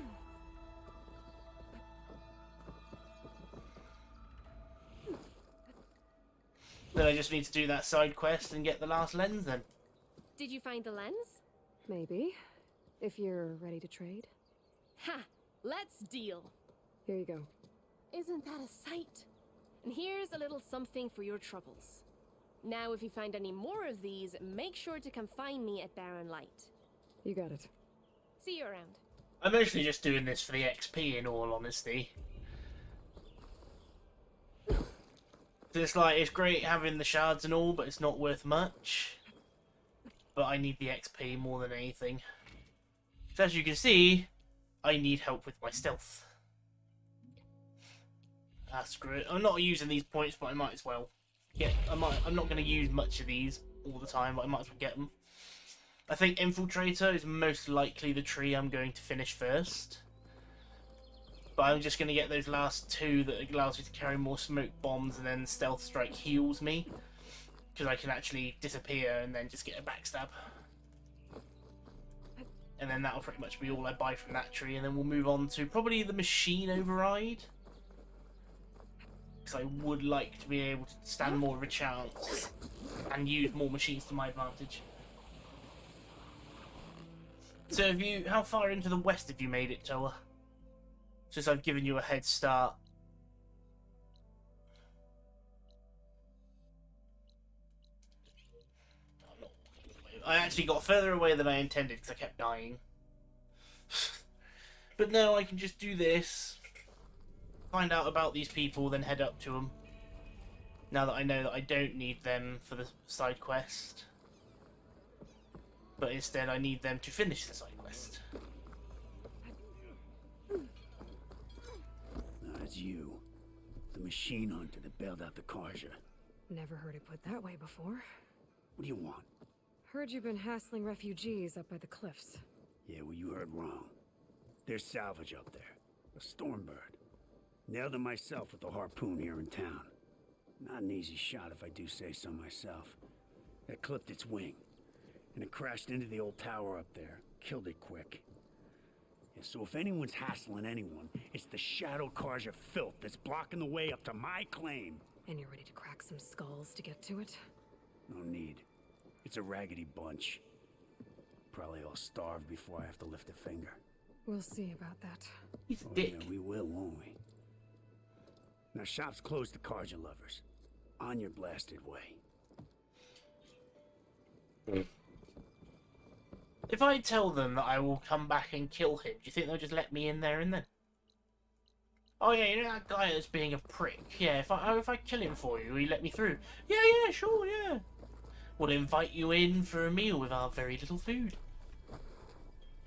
Then I just need to do that side quest and get the last lens then. Did you find the lens? Maybe. If you're ready to trade. Ha! Let's deal. Here you go. Isn't that a sight? And here's a little something for your troubles. Now, if you find any more of these, make sure to come find me at Barren Light. You got it. See you around. I'm mostly just doing this for the XP in all honesty. It's like, it's great having the shards and all, but it's not worth much. But I need the XP more than anything. So as you can see, I need help with my stealth. Ah, screw it. I'm not using these points, but I might as well. I'm not going to use much of these all the time, but I might as well get them. I think Infiltrator is most likely the tree I'm going to finish first. But I'm just going to get those last two that allows me to carry more smoke bombs, and then Stealth Strike heals me. Because I can actually disappear and then just get a backstab. And then that'll pretty much be all I buy from that tree, and then we'll move on to probably the Machine Override. Because I would like to be able to stand more of a chance and use more machines to my advantage. So have you, how far into the west have you made it, Toa? Since I've given you a head start. I actually got further away than I intended because I kept dying. But now I can just do this. Find out about these people, then head up to them. Now that I know that I don't need them for the side quest. But instead I need them to finish the side quest. That's you. The machine hunter that bailed out the Karja. Never heard it put that way before. What do you want? Heard you've been hassling refugees up by the cliffs. Yeah, well, you heard wrong. There's salvage up there. A Stormbird. Nailed him myself with a harpoon here in town. Not an easy shot if I do say so myself. It clipped its wing. And it crashed into the old tower up there. Killed it quick. Yeah, so if anyone's hassling anyone, it's the Shadow Karja filth that's blocking the way up to my claim. And you're ready to crack some skulls to get to it? No need. It's a raggedy bunch. Probably all starved before I have to lift a finger. We'll see about that. He's a Oh, dick. yeah, we will, won't we? Now, shop's closed to Karja lovers. On your blasted way. If I tell them that I will come back and kill him, do you think they'll just let me in there and then? Oh yeah, you know that guy that's being a prick? Yeah, if I kill him for you, will you let me through? Yeah, sure, yeah. We'll invite you in for a meal with our very little food.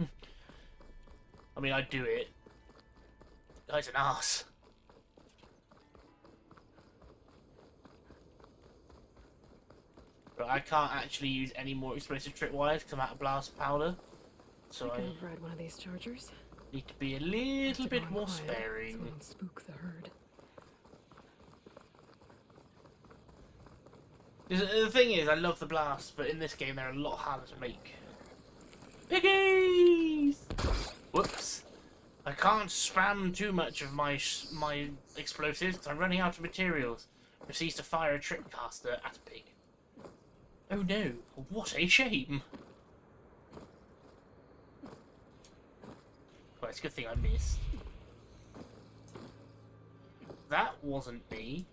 I mean, I'd do it. Guy's an arse. But I can't actually use any more explosive tripwires because I'm out of blast powder. So I I can override one of these chargers. need to be a little bit more So sparing. I don't spook the herd. The thing is, I love the blast, but in this game they're a lot harder to make. Piggies! Whoops. I can't spam too much of my explosives because I'm running out of materials. Proceeds to fire a tripcaster at a pig. Oh no, what a shame. Well, it's a good thing I missed. That wasn't me.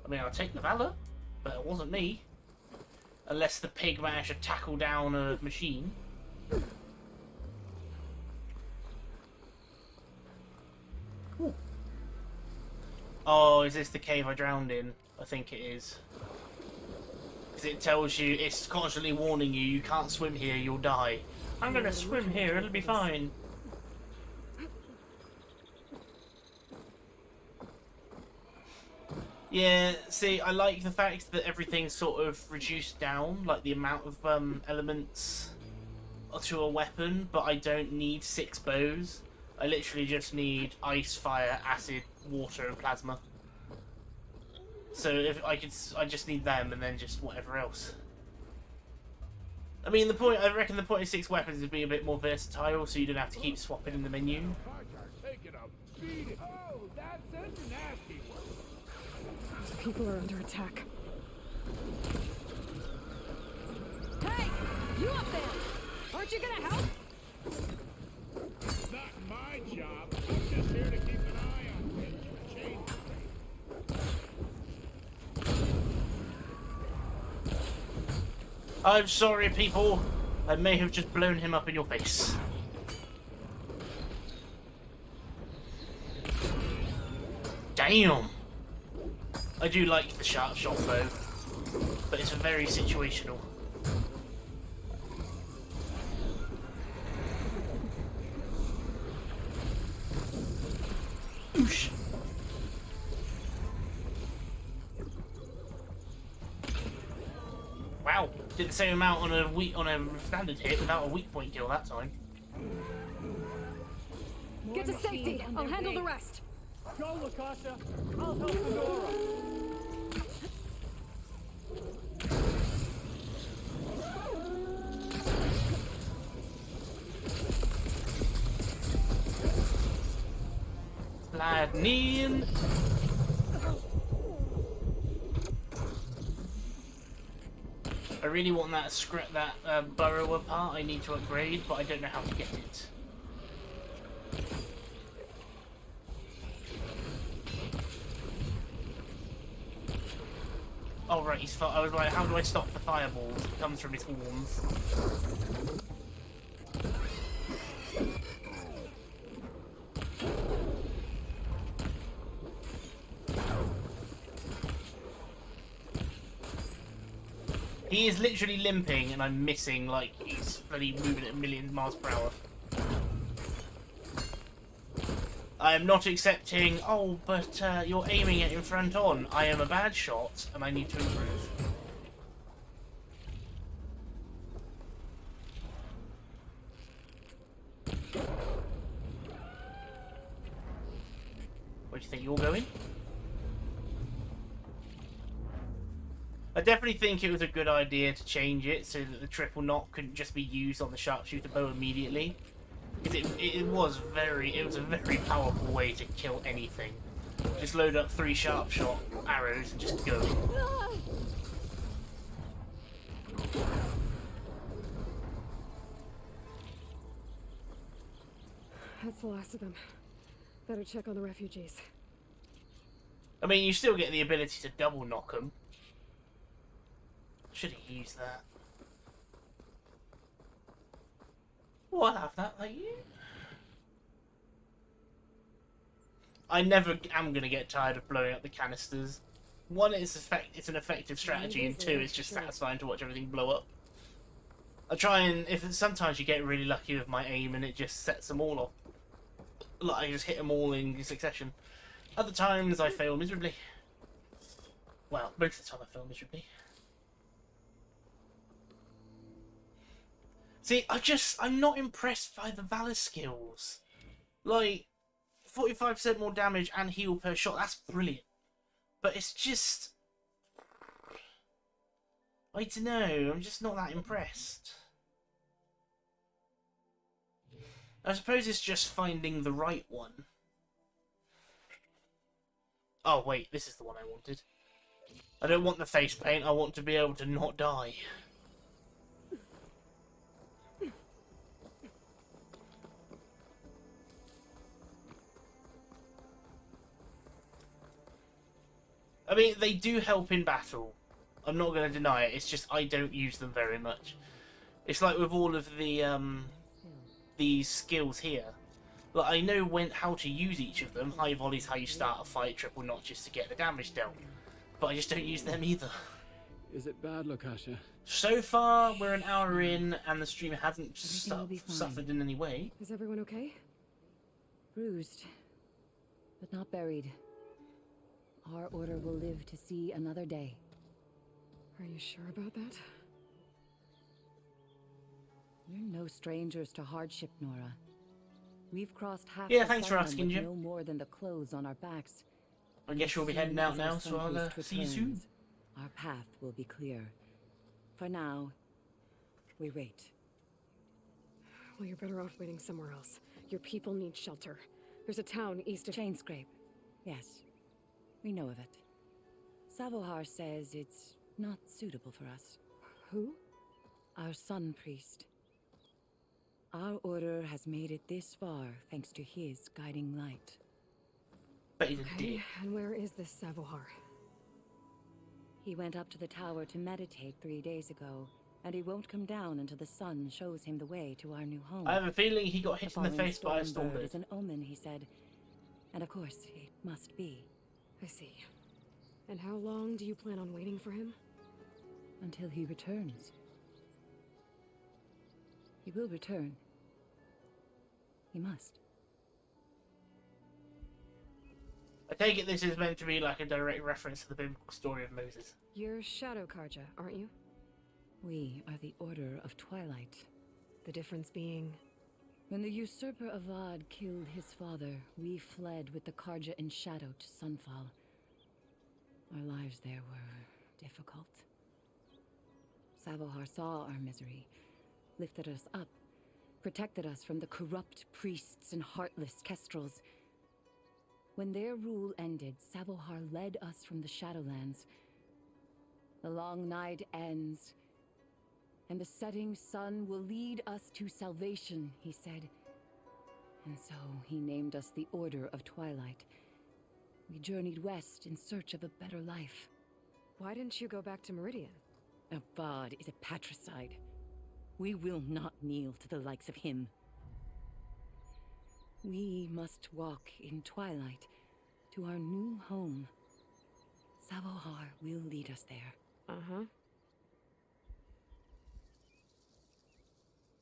I mean, I'll take the valor, but it wasn't me. Unless the pig managed to tackle down a machine. Ooh. Oh, is this the cave I drowned in? I think it is. Because it tells you, it's constantly warning you, you can't swim here, you'll die. I'm gonna swim here, it'll be fine. Yeah, see, I like the fact that everything's sort of reduced down, like the amount of elements to a weapon, but I don't need 6 bows. I literally just need ice, fire, acid, water, and plasma. So if I could, I just need them and then just whatever else. I mean, I reckon the point of 6 weapons is being a bit more versatile, so you don't have to keep swapping in the menu. Oh, that's a nasty one. Those people are under attack. Hey! You up there! Aren't you gonna help? Not my job. I'm just here to keep an eye on things and change things. I'm sorry, people. I may have just blown him up in your face. Damn! I do like the sharp shot though, but it's very situational. Oosh. Wow, did the same amount on a standard hit without a weak point kill that time. Get to safety. I'll handle the rest. Go, Lakasha. I'll help Fedora. Lightning. I really want that burrower part. I need to upgrade, but I don't know how to get it. Oh right, I was like, how do I stop the fireballs? It comes from his horns. He is literally limping and I'm missing, like, he's bloody moving at a million miles per hour. I am not accepting, oh, but you're aiming it in front on. I am a bad shot and I need to improve. Where do you think you're going? I definitely think it was a good idea to change it so that the triple knock couldn't just be used on the sharpshooter bow immediately. Because it was a very powerful way to kill anything. Just load up 3 sharp shot arrows and just go. That's the last of them. Better check on the refugees. I mean, you still get the ability to double knock them. Should have used that. Oh, I'll have that, like you. I never am going to get tired of blowing up the canisters. One, it's an effective strategy, and 2, it's just satisfying to watch everything blow up. I try and, sometimes you get really lucky with my aim and it just sets them all off. Like, I just hit them all in succession. Other times I fail miserably. Well, most of the time I fail miserably. See, I'm not impressed by the Valor skills. Like, 45% more damage and heal per shot, that's brilliant. But it's just... I don't know, I'm just not that impressed. I suppose it's just finding the right one. Oh wait, this is the one I wanted. I don't want the face paint, I want to be able to not die. I mean, they do help in battle. I'm not going to deny it. It's just I don't use them very much. It's like with all of the these skills here. Like, I know how to use each of them. High volley's how you start a fight. Triple notches to get the damage dealt. But I just don't use them either. Is it bad, Lakasha? So far, we're an hour in, and the stream hasn't suffered in any way. Is everyone okay? Bruised, but not buried. Our order will live to see another day. Are you sure about that? You're no strangers to hardship, Nora. We've crossed half Yeah, the thanks for settlement asking, with Jim. no more than the clothes on our backs. I guess you'll be As heading soon out as our now, so I'll sun priest see you soon. returns, our path will be clear. For now, we wait. Well, you're better off waiting somewhere else. Your people need shelter. There's a town east of... Chainscrape. Yes, we know of it. Savohar says it's not suitable for us. Who? Our sun priest. Our order has made it this far thanks to his guiding light. But he's a Okay, dick. and where is this Savohar? He went up to the tower to meditate 3 days ago, and he won't come down until the sun shows him the way to our new home. I have a feeling he got hit in the falling face by a stormbird stormbird. is an omen, he said. And of course, it must be. I see. And how long do you plan on waiting for him? Until he returns. He will return. He must. I take it this is meant to be like a direct reference to the biblical story of Moses. You're Shadow Karja, aren't you? We are the Order of Twilight. The difference being... When the usurper Avad killed his father, we fled with the Karja in shadow to Sunfall. Our lives there were difficult. Savohar saw our misery, lifted us up, protected us from the corrupt priests and heartless kestrels. When their rule ended, Savohar led us from the Shadowlands. The long night ends, and the setting sun will lead us to salvation, he said. And so he named us the Order of Twilight. We journeyed west in search of a better life. Why didn't you go back to Meridian? Avad is a patricide. We will not kneel to the likes of him. We must walk in twilight to our new home. Savohar will lead us there. Uh-huh.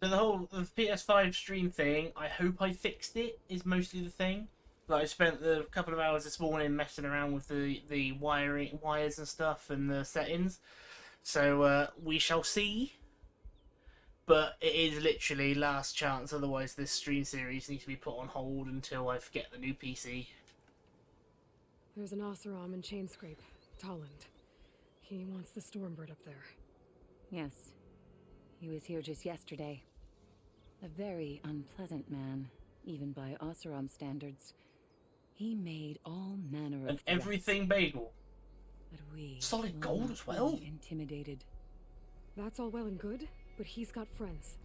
So the PS5 stream thing, I hope I fixed it, is mostly the thing. Like I spent a couple of hours this morning messing around with the wires and stuff and the settings. So we shall see. But it is literally last chance, otherwise this stream series needs to be put on hold until I get the new PC. There's an Oseram in Chainscrape, Tolland. He wants the Stormbird up there. Yes. He was here just yesterday. A very unpleasant man, even by Oseram standards. He made all manner of And threats, everything bagel. but we Solid will gold not as well? be intimidated. That's all well and good, but he's got friends.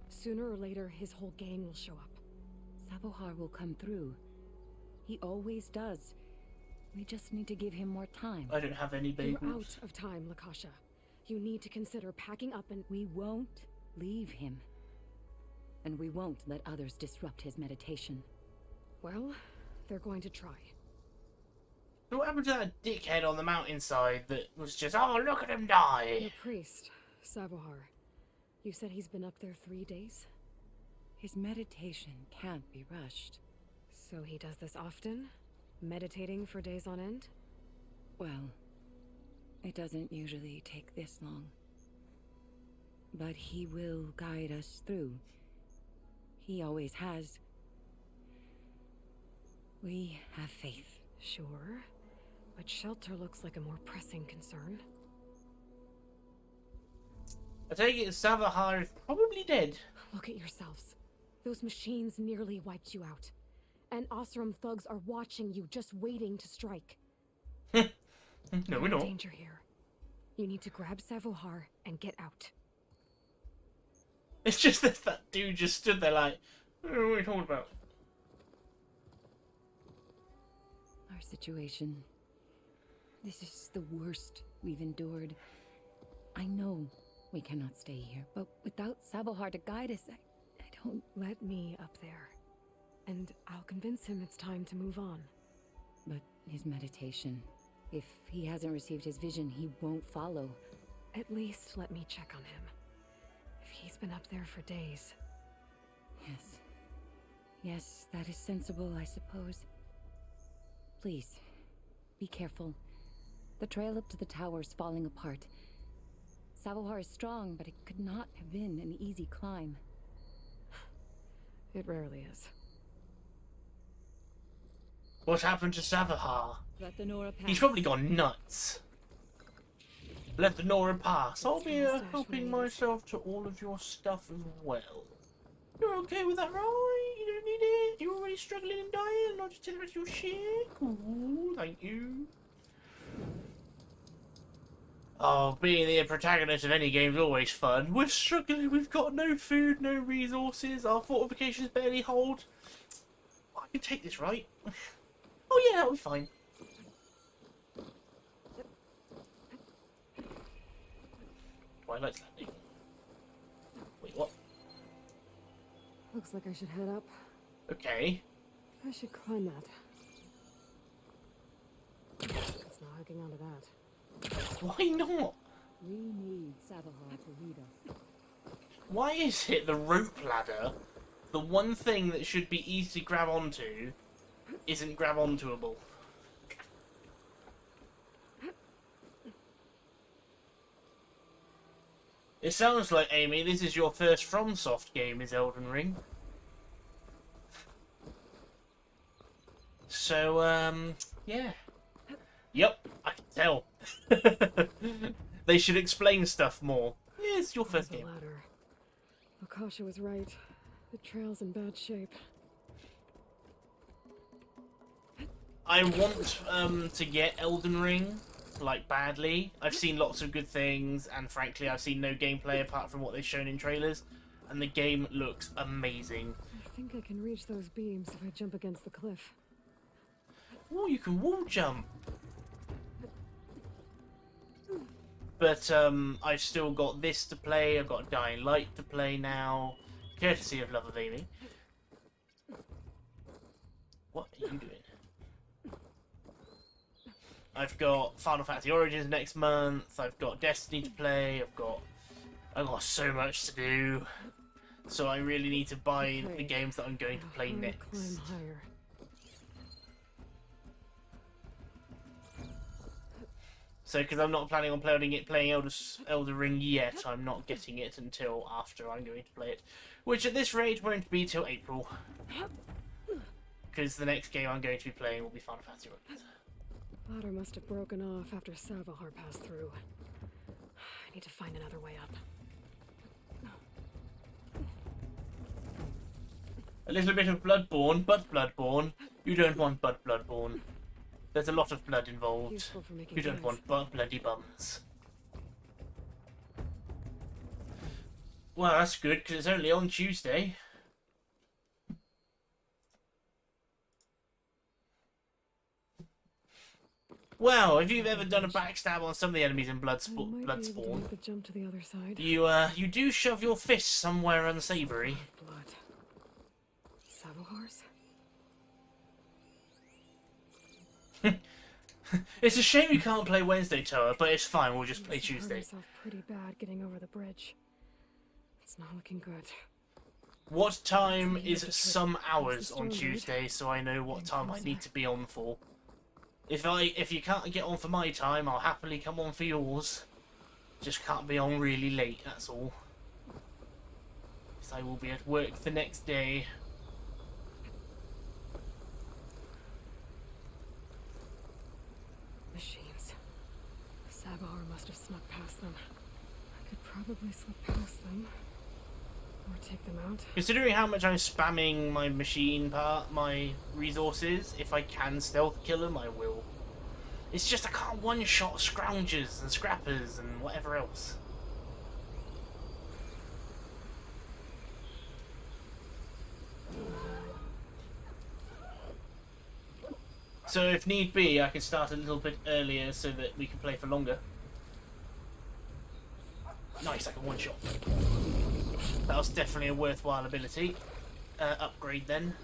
Sooner or later, his whole gang will show up. Savohar will come through. He always does. We just need to give him more time. I don't have any bagels. You're out of time, Lakasha. You need to consider packing up and... We won't leave him. And we won't let others disrupt his meditation. Well, they're going to try. So what happened to that dickhead on the mountainside that was just, oh, look at him die? Your priest, Savohar. You said he's been up there 3 days? His meditation can't be rushed. So he does this often? Meditating for days on end? Well, it doesn't usually take this long. But he will guide us through. He always has. We have faith. Sure. But shelter looks like a more pressing concern. I take it Savahar is probably dead. Look at yourselves. Those machines nearly wiped you out. And Oseram thugs are watching you, just waiting to strike. No, You're we're in not. danger here. You need to grab Savohar and get out. It's just that dude just stood there like, what are you talking about? Our situation. This is the worst we've endured. I know we cannot stay here, but without Savohar to guide us, I don't... Let me up there. And I'll convince him it's time to move on. But his meditation... If he hasn't received his vision, he won't follow. At least let me check on him. If he's been up there for days. Yes. Yes, that is sensible, I suppose. Please, be careful. The trail up to the tower is falling apart. Savohar is strong, but it could not have been an easy climb. It rarely is. What happened to Savahar? Let the Nora pass. He's probably gone nuts. Let the Nora pass. I'll be Stash helping made. myself to all of your stuff as well. You're okay with that, right? You don't need it. You're already struggling and dying. I'll just take the rest of your shit. Cool, thank you. Oh, being the protagonist of any game is always fun. We're struggling. We've got no food, no resources. Our fortifications barely hold. I can take this, right? Oh yeah, that'll be fine. Twilight's Landing. Wait, what? Looks like I should head up. Okay. I should climb that. It's not hooking onto that. Why not? We need Savahar to lead us. Why is it the rope ladder, the one thing that should be easy to grab onto, isn't grab ontoable? It sounds like, Amy, this is your first FromSoft game, is Elden Ring. So, yeah. Yep, I can tell. They should explain stuff more. Yeah, it's your first The game. ladder. Akasha was right. The trail's in bad shape. I want to get Elden Ring, like, badly. I've seen lots of good things, and frankly, I've seen no gameplay apart from what they've shown in trailers, and the game looks amazing. I think I can reach those beams if I jump against the cliff. Oh, you can wall jump. But I've still got this to play. I've got Dying Light to play now, courtesy of Love of Amy. What are you doing? I've got Final Fantasy Origins next month. I've got Destiny to play. I've got so much to do. So I really need to buy the games that I'm going to play Climb next. higher. So, because I'm not planning on playing Elder Ring yet, I'm not getting it until after I'm going to play it. Which at this rate won't be till April. Because the next game I'm going to be playing will be Final Fantasy Origins. Ladder must have broken off after Savahar passed through. I need to find another way up. A little bit of Bloodborne, but Bloodborne. You don't want but Bloodborne. There's a lot of blood involved. Useful for making You don't gas. want but bloody bums. Well, that's good, because it's only on Tuesday. Wow, if you've ever done a backstab on some of the enemies in I might be able to Bloodspawn, make the jump to the other side. you do shove your fists somewhere unsavoury. Blood. Savahar's? It's a shame you can't play Wednesday, Toa, but it's fine, we'll just play Must have hurt Tuesday. myself pretty bad getting over the bridge. It's not looking good. What time So you is have to some trip hours the on storm, right? Tuesday so I know what Getting time I closer. need to be on for? If you can't get on for my time, I'll happily come on for yours. Just can't be on really late, that's all. 'Cause I will be at work the next day. Machines. Savahar must have snuck past them. I could probably slip past them. Or take them out. Considering how much I'm spamming my machine part, my resources, if I can stealth kill them, I will. It's just I can't one-shot scroungers and scrappers and whatever else. So if need be, I can start a little bit earlier so that we can play for longer. Nice, I can one-shot. That was definitely a worthwhile ability. Upgrade then.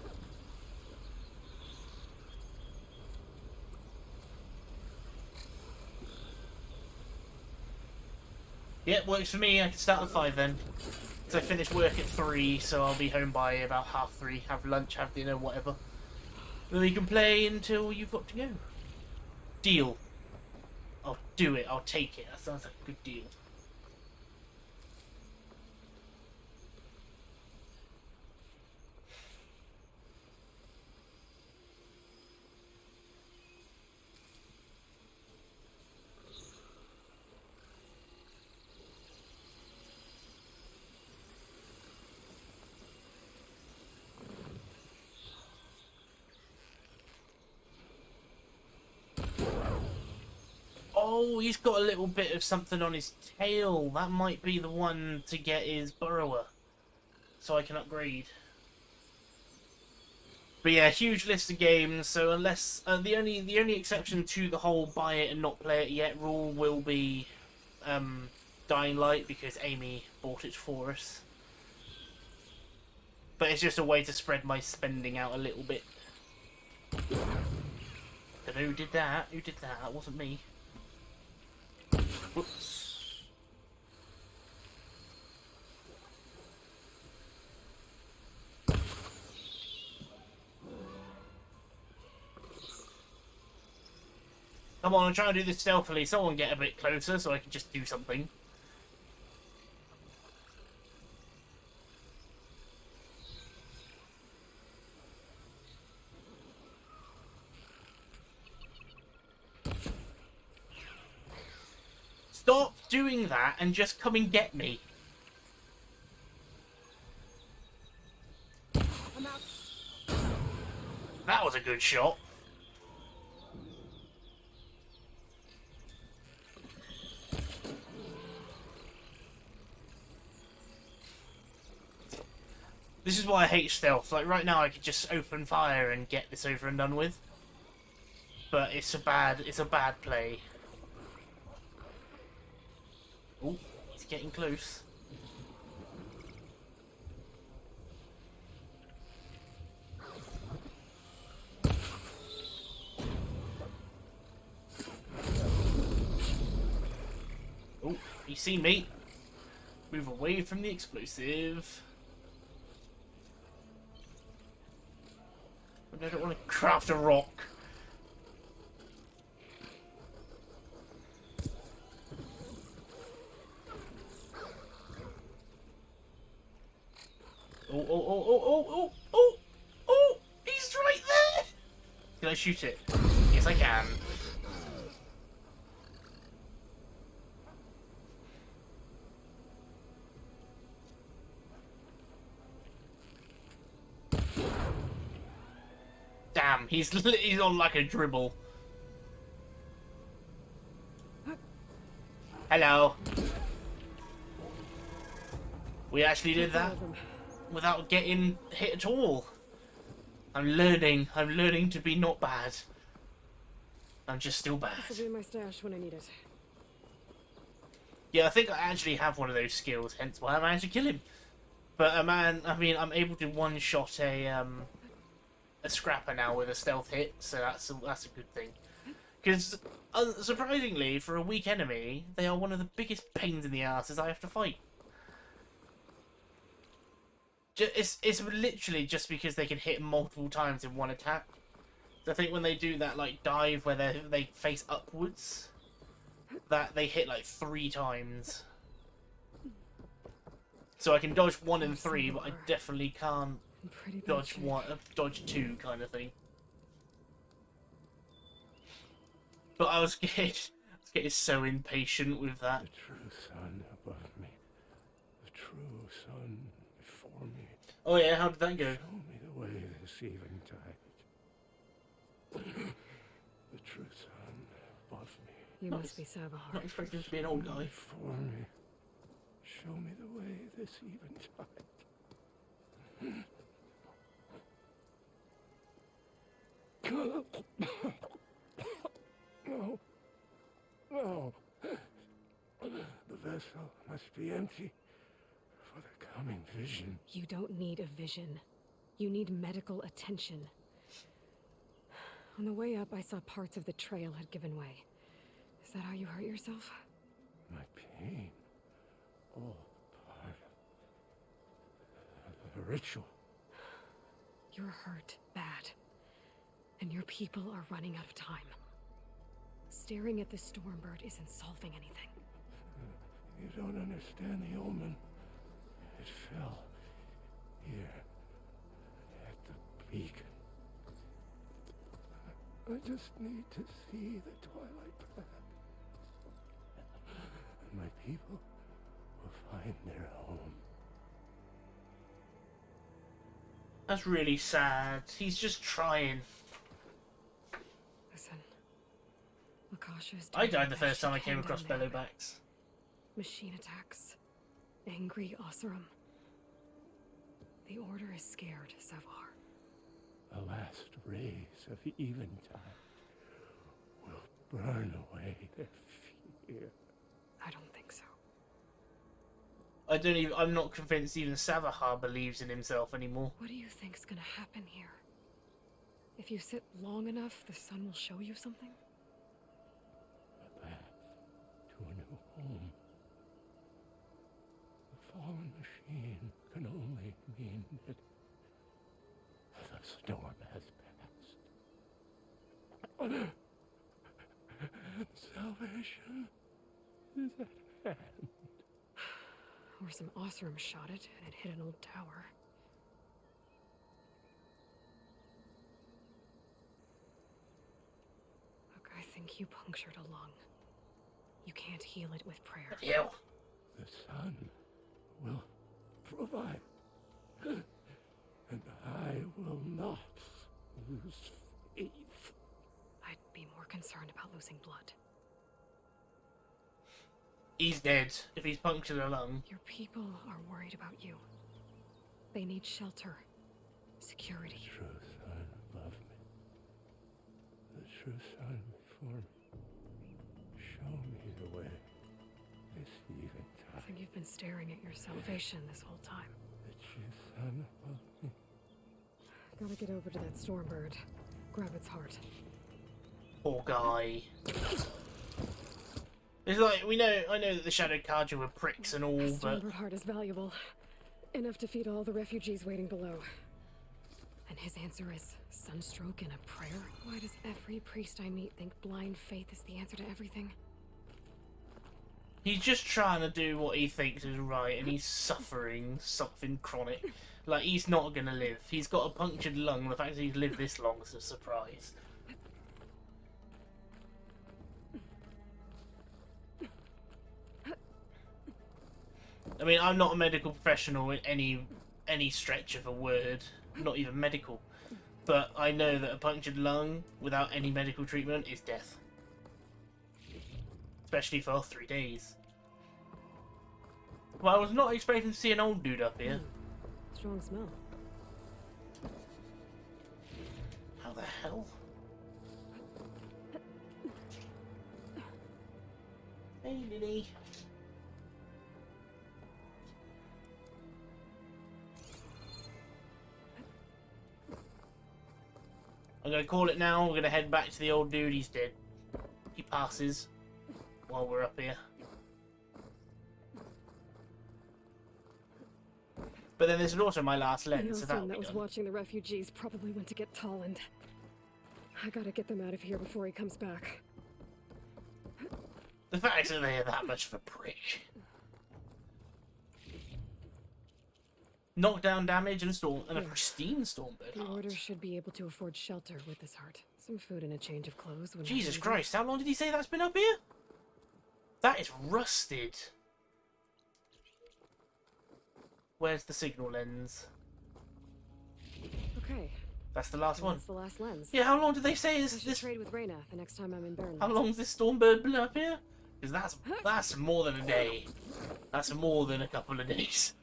Yeah, works for me. I can start at 5 then. So I finish work at 3, so I'll be home by about 3:30. Have lunch, have dinner, whatever. Then we can play until you've got to go. Deal. I'll do it. I'll take it. That sounds like a good deal. Oh, he's got a little bit of something on his tail. That might be the one to get his burrower, so I can upgrade. But yeah, huge list of games. So unless the only exception to the whole buy it and not play it yet rule will be Dying Light, because Amy bought it for us. But it's just a way to spread my spending out a little bit. But who did that? Who did that? That wasn't me. Whoops. Come on, I'm trying to do this stealthily. Someone get a bit closer so I can just do something. Stop doing that and just come and get me. I'm out. That was a good shot. This is why I hate stealth. Like right now I could just open fire and get this over and done with. But it's a bad play. Oh, he's getting close. Oh, he's seen me. Move away from the explosive. I don't want to craft a rock. Oh, he's right there! Can I shoot it? Yes, I can. Damn, he's on like a dribble. Hello. We actually did that without getting hit at all. I'm learning to be not bad. I'm just still bad. This will be my stash when I need it. Yeah, I think I actually have one of those skills, hence why I managed to kill him. But man, I mean, I'm able to one-shot a scrapper now with a stealth hit, so that's a good thing. Because surprisingly, for a weak enemy, they are one of the biggest pains in the asses I have to fight. It's literally just because they can hit multiple times in one attack. So I think when they do that like dive where they face upwards, that they hit like 3 times. So I can dodge 1 and 3, but I definitely can't dodge 2 kind of thing. But I was getting so impatient with that. The true sun above me. The true sun before me. Oh yeah, how did that go? Show me the way this eventide. The true sun above me. You must be Sabahar. Not expecting to be an old guy. Before me. Show me the way this eventide. No. No. The vessel must be empty for the coming vision. You don't need a vision. You need medical attention. On the way up, I saw parts of the trail had given way. Is that how you hurt yourself? My pain. All part of the ritual. You're hurt bad. And your people are running out of time. Staring at the Stormbird isn't solving anything. You don't understand the omen. It fell here at the beacon. I just need to see the twilight path. And my people will find their home. That's really sad. He's just trying. Listen. Lucasia Lakasha's I doing died the best first she time I can came across down there. Bellowbacks. Machine attacks. Angry Oseram. The Order is scared, Savar. The last rays of eventide will burn away their fear. I don't think so. I'm not convinced even Savahar believes in himself anymore. What do you think's gonna happen here? If you sit long enough, the sun will show you something? A path to a new home. The fallen machine can only mean that the storm has passed. Salvation is at hand. Or some Oseram shot it and it hit an old tower. Look, I think you punctured a lung. You can't heal it with prayer. Ew. The sun will provide. And I will not lose faith. I'd be more concerned about losing blood. He's dead if he's punctured a lung. Your people are worried about you. They need shelter. Security. The true son above me. The true son before me. Show me the way. This eventide. I think you've been staring at your salvation this whole time. The true son above me. Gotta get over to that Stormbird. Grab its heart. Poor guy. It's like, I know that the Shadow Karja were pricks and all, but... Stormbird heart is valuable. Enough to feed all the refugees waiting below. And his answer is sunstroke and a prayer? Why does every priest I meet think blind faith is the answer to everything? He's just trying to do what he thinks is right, and he's suffering something chronic. Like, he's not gonna live. He's got a punctured lung. The fact that he's lived this long is a surprise. I mean, I'm not a medical professional in any stretch of a word, not even medical. But I know that a punctured lung without any medical treatment is death. Especially for 3 days. Well, I was not expecting to see an old dude up here. Strong smell. How the hell? Hey, Lily. I'm gonna call it now. We're gonna head back to the old dude. He's dead. He passes while we're up here. But then this is also my last The lens, so that'll Oseram be that was done. watching the refugees probably went to get Tolland. I gotta get them out of here before he comes back. The fact that they are that much of a prick. Knockdown damage and a pristine Stormbird The Order heart. should be able to afford shelter with this heart. Some food and a change of clothes. When Jesus needed. Christ, how long did he say that's been up here? That is rusted. Where's the signal lens? Okay. That's the last one. That's the last lens. Yeah, how long did they say I is should this? trade with Reyna the next time I'm in Bern. How long's this Stormbird been up here? Because that's more than a day. That's more than a couple of days.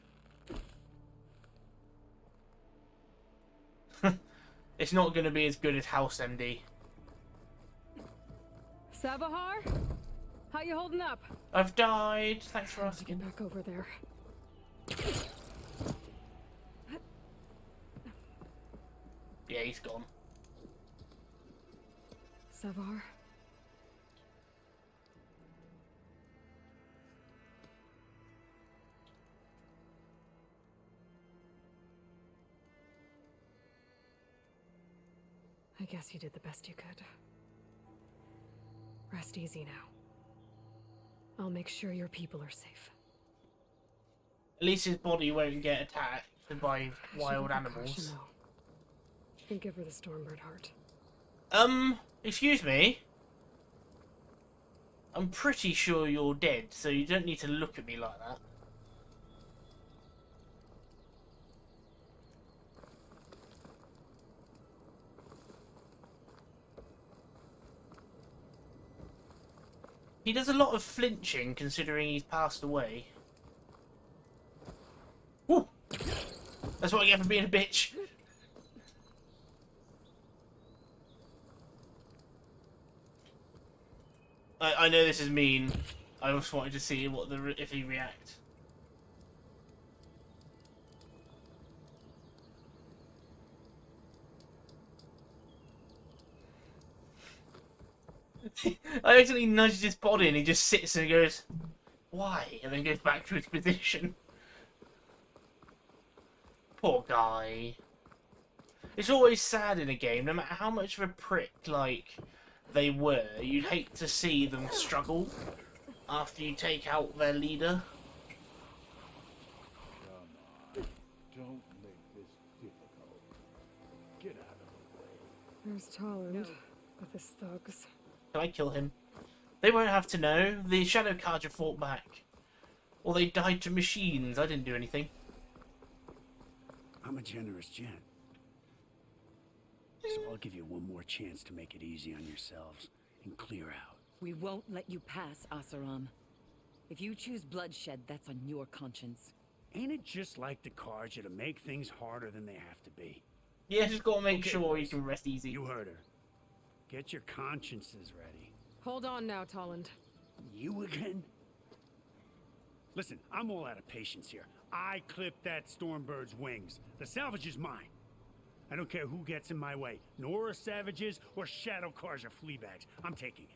It's not going to be as good as House MD. Savahar? How you holding up? I've died. Thanks for I have to asking. get back over there. Yeah, he's gone. Savar? I guess you did the best you could. Rest easy now. I'll make sure your people are safe. At least his body won't get attacked by I should wild look at animals. Karsha, though. And give her the Stormbird heart. Excuse me? I'm pretty sure you're dead, so you don't need to look at me like that. He does a lot of flinching considering he's passed away. Woo! That's what I get for being a bitch. I know this is mean. I just wanted to see what if he react. I accidentally nudged his body and he just sits and goes, "Why?" and then goes back to his position. Poor guy. It's always sad in a game, no matter how much of a prick, like, they were, you'd hate to see them struggle after you take out their leader. Come on. Don't make this difficult. Get out of the way. There's Tolland with his thugs. Can I kill him? They won't have to know. The Shadow Carja fought back. Or they died to machines. I didn't do anything. I'm a generous gent. So I'll give you one more chance to make it easy on yourselves and clear out. We won't let you pass, Asaram. If you choose bloodshed, that's on your conscience. Ain't it just like the Carja to make things harder than they have to be? Yeah, just gotta make sure boys, you can rest easy. You heard her. Get your consciences ready. Hold on now, Tolland. You again? Listen, I'm all out of patience here. I clipped that Stormbird's wings. The salvage is mine. I don't care who gets in my way. Nora savages or Shadow Carja fleabags. I'm taking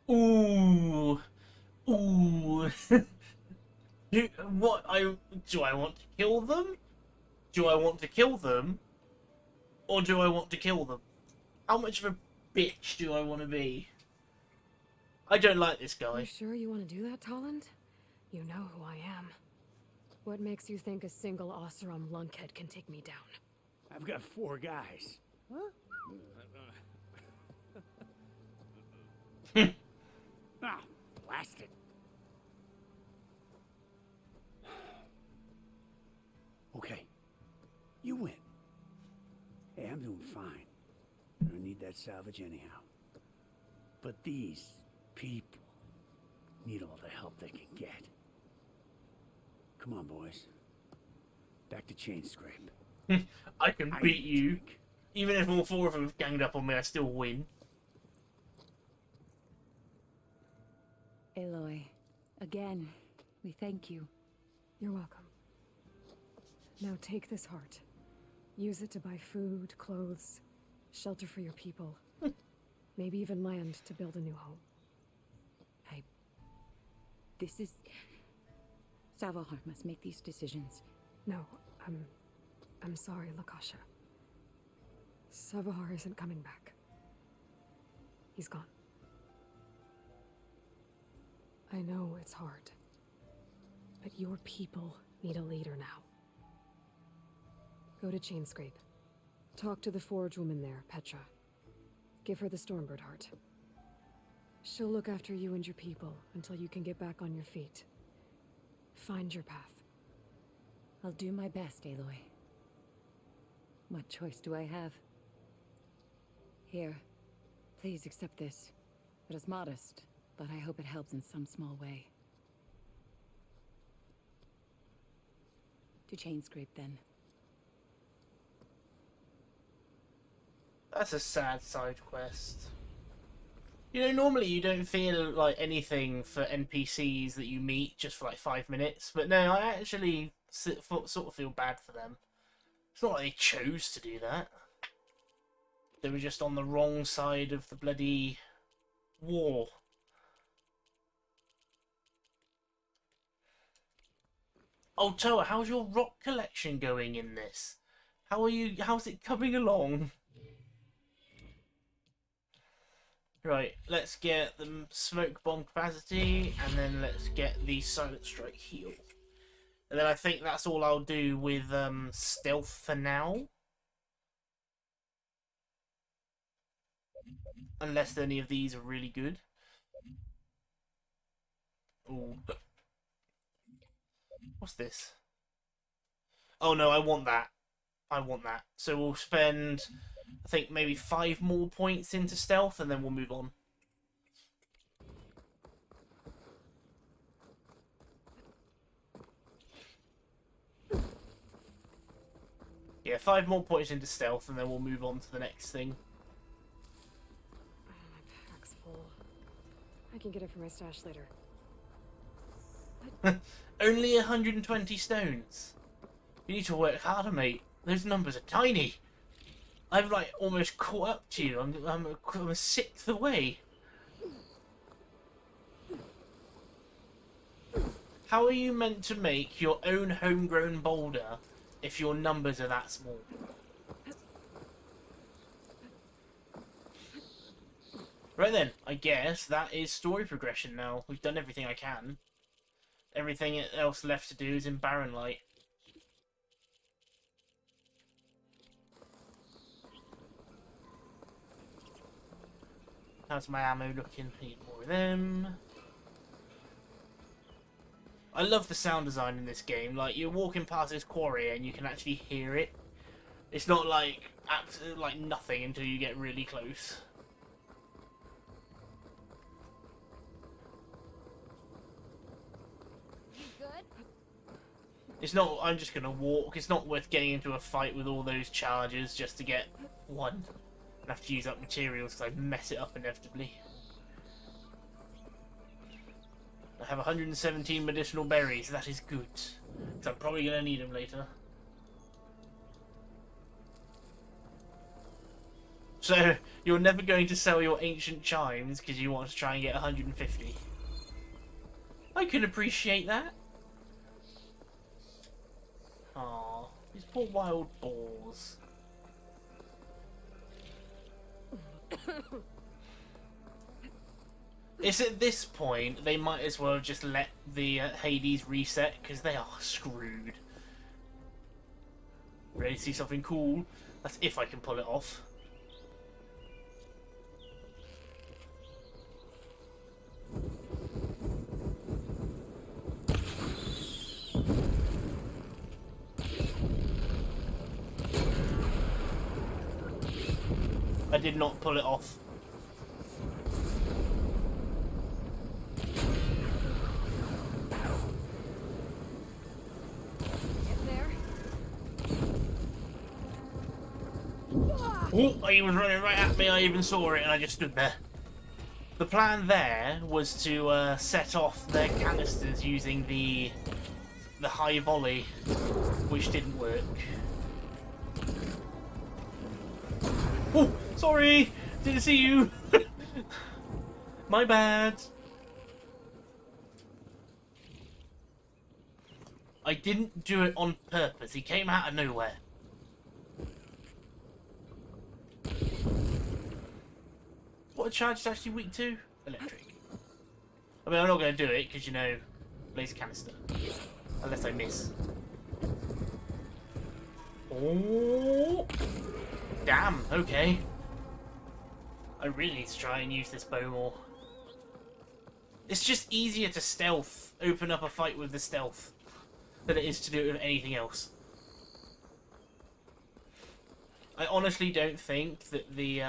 it. Ooh. Ooh. Do I want to kill them? Do I want to kill them? Or do I want to kill them? How much of a bitch do I want to be? I don't like this guy. You sure you want to do that, Tolland? You know who I am. What makes you think a single Oseram lunkhead can take me down? I've got 4 guys. Ah, blast it. Okay, you win. Hey, I'm doing fine. I don't need that salvage anyhow. But these people need all the help they can get. Come on, boys. Back to chain scrape. I can beat you. Even if all 4 of them have ganged up on me, I still win. Aloy, again, we thank you. You're welcome. Now take this heart. Use it to buy food, clothes, shelter for your people. Maybe even land to build a new home. This is... Savahar must make these decisions. No, I'm sorry, Lakasha. Savahar isn't coming back. He's gone. I know it's hard, but your people need a leader now. Go to Chainscrape. Talk to the forge woman there, Petra. Give her the Stormbird heart. She'll look after you and your people until you can get back on your feet. Find your path. I'll do my best, Aloy. What choice do I have? Here, please accept this. It is modest, but I hope it helps in some small way. To Chainscrape, then. That's a sad side quest. You know, normally you don't feel like anything for NPCs that you meet just for like 5 minutes, but no, I actually sort of feel bad for them. It's not like they chose to do that. They were just on the wrong side of the bloody war. Oh, Toa, how's your rock collection going in this? How's it coming along? Right, let's get the smoke bomb capacity, and then let's get the silent strike heal. And then I think that's all I'll do with stealth for now. Unless any of these are really good. Ooh. What's this? Oh no, I want that. I want that. So we'll spend I think maybe 5 more points into stealth, and then we'll move on. Yeah, 5 more points into stealth, and then we'll move on to the next thing. Oh, my pack's full. I can get it from my stash later. Only 120 stones. You need to work harder, mate. Those numbers are tiny. I've like almost caught up to you. I'm a sixth away. How are you meant to make your own homegrown boulder if your numbers are that small? Right then, I guess that is story progression now. We've done everything I can. Everything else left to do is in Barren Light. How's my ammo looking? Need more of them. I love the sound design in this game. Like, you're walking past this quarry and you can actually hear it. It's not like absolutely like nothing until you get really close. It's not, I'm just gonna walk. It's not worth getting into a fight with all those charges just to get one. I have to use up materials because I mess it up inevitably. I have 117 medicinal berries. That is good. Because I'm probably gonna need them later. So, you're never going to sell your ancient chimes because you want to try and get 150. I can appreciate that. Aww, these poor wild boars. It's at this point they might as well just let the Hades reset because they are screwed. Ready to see something cool? That's if I can pull it off. I did not pull it off. Get there. Oh, he was running right at me. I even saw it and I just stood there. The plan there was to set off their canisters using the high volley, which didn't work. Oh, sorry! Didn't see you! My bad. I didn't do it on purpose. He came out of nowhere. What a charge is actually weak to? Electric. I mean, I'm not going to do it because, you know, laser canister. Unless I miss. Oh! Damn, okay. I really need to try and use this bow more. It's just easier to stealth, open up a fight with the stealth, than it is to do it with anything else. I honestly don't think that the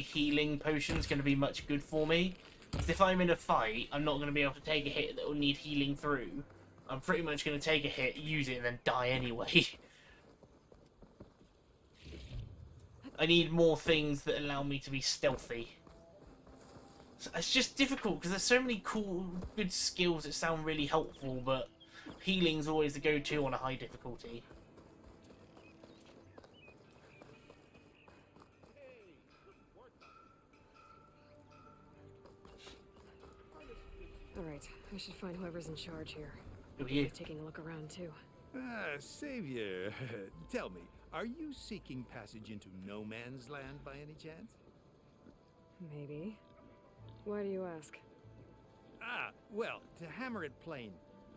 healing potion's going to be much good for me. Because if I'm in a fight, I'm not going to be able to take a hit that will need healing through. I'm pretty much going to take a hit, use it, and then die anyway. I need more things that allow me to be stealthy. So it's just difficult, because there's so many cool, good skills that sound really helpful, but healing's always the go-to on a high difficulty. Alright, I should find whoever's in charge here. Who are you? Taking a look around too. Savior, tell me, are you seeking passage into no man's land by any chance? Maybe. Why do you ask? Ah, well, to hammer it plain,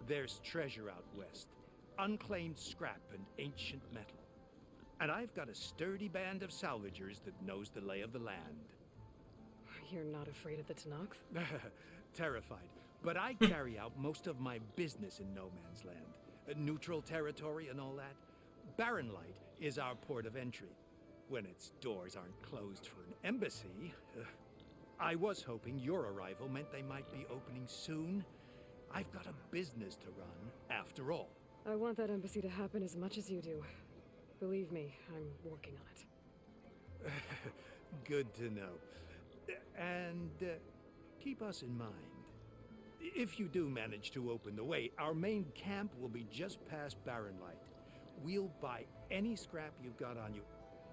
there's treasure out west. Unclaimed scrap and ancient metal. And I've got a sturdy band of salvagers that knows the lay of the land. You're not afraid of the Tenakth? Terrified. But I carry out most of my business in no man's land. neutral territory and all that. Barren Light is our port of entry. When its doors aren't closed for an embassy. I was hoping your arrival meant they might be opening soon. I've got a business to run, after all. I want that embassy to happen as much as you do. Believe me, I'm working on it. Good to know. And keep us in mind. If you do manage to open the way, our main camp will be just past Barren Light. We'll buy any scrap you've got on you.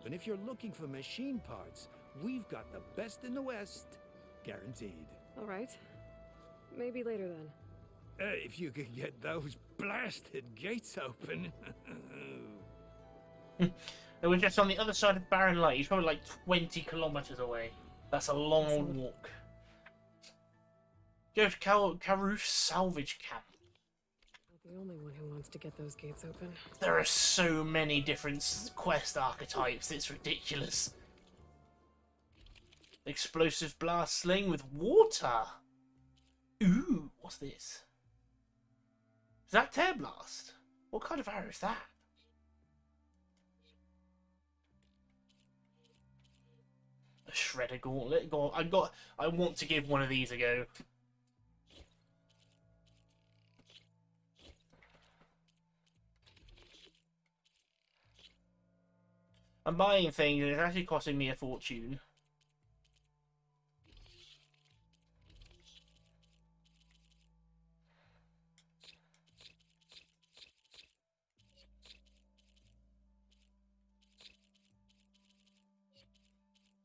And if you're looking for machine parts, we've got the best in the West. Guaranteed. All right. Maybe later then. If you could get those blasted gates open. We're just on the other side of Barren Light. He's probably like 20 kilometers away. That's a long old walk. Go to Carouche Salvage Camp. Not the only one who wants to get those gates open. There are so many different quest archetypes, it's ridiculous. Explosive blast sling with water. Ooh, what's this? Is that tear blast? What kind of arrow is that? A shredder gauntlet. Go on, I want to give one of these a go. I'm buying things and it's actually costing me a fortune.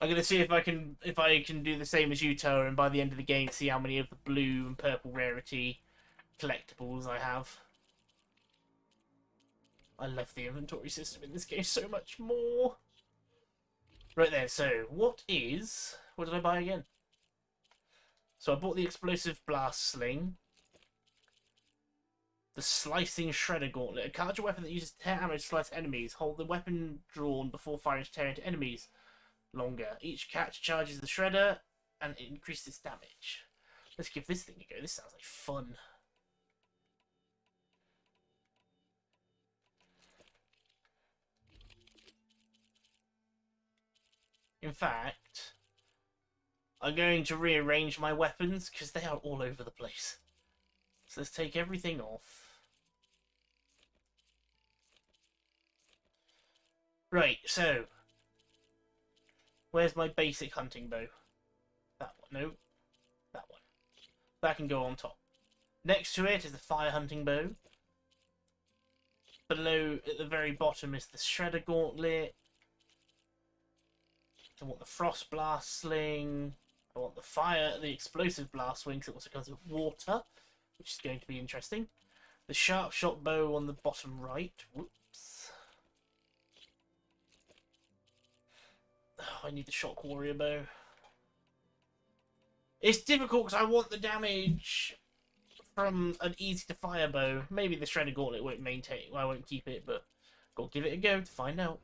I'm gonna see if I can do the same as you, Toa, and by the end of the game see how many of the blue and purple rarity collectibles I have. I love the inventory system in this game so much more. Right there, so what did I buy again? So I bought the explosive blast sling. The slicing shredder gauntlet. A charge weapon that uses tear ammo to slice enemies. Hold the weapon drawn before firing to tear into enemies longer. Each catch charges the shredder and it increases its damage. Let's give this thing a go. This sounds like fun. In fact, I'm going to rearrange my weapons because they are all over the place. So let's take everything off. Right, so where's my basic hunting bow? That one, no, that one. That can go on top. Next to it is the fire hunting bow. Below, at the very bottom, is the shredder gauntlet. I want the frost blast sling. I want the explosive blast swing, because it also comes with water, which is going to be interesting. The sharp shot bow on the bottom right. Whoops. Oh, I need the shock warrior bow. It's difficult because I want the damage from an easy to fire bow. Maybe the shredder gauntlet won't maintain. Well, I won't keep it, but gotta give it a go to find out.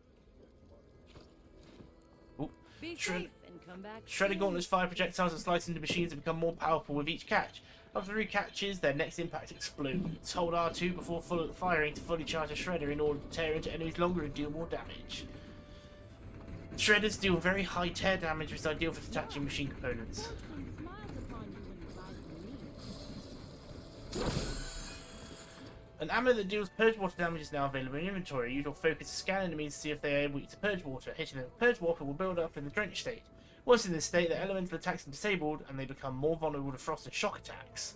Be safe and come back. Shredder gauntlets fire projectiles and slice into machines and become more powerful with each catch. After 3 catches, their next impact explodes. Hold R2 before firing to fully charge a shredder in order to tear into enemies longer and deal more damage. Shredders deal very high tear damage, which is ideal for detaching machine components. An ammo that deals purge water damage is now available in inventory. Use your focus to scan enemies to see if they are weak to purge water. Hitting them with purge water will build up in the drenched state. Once in this state, their elemental attacks are disabled and they become more vulnerable to frost and shock attacks.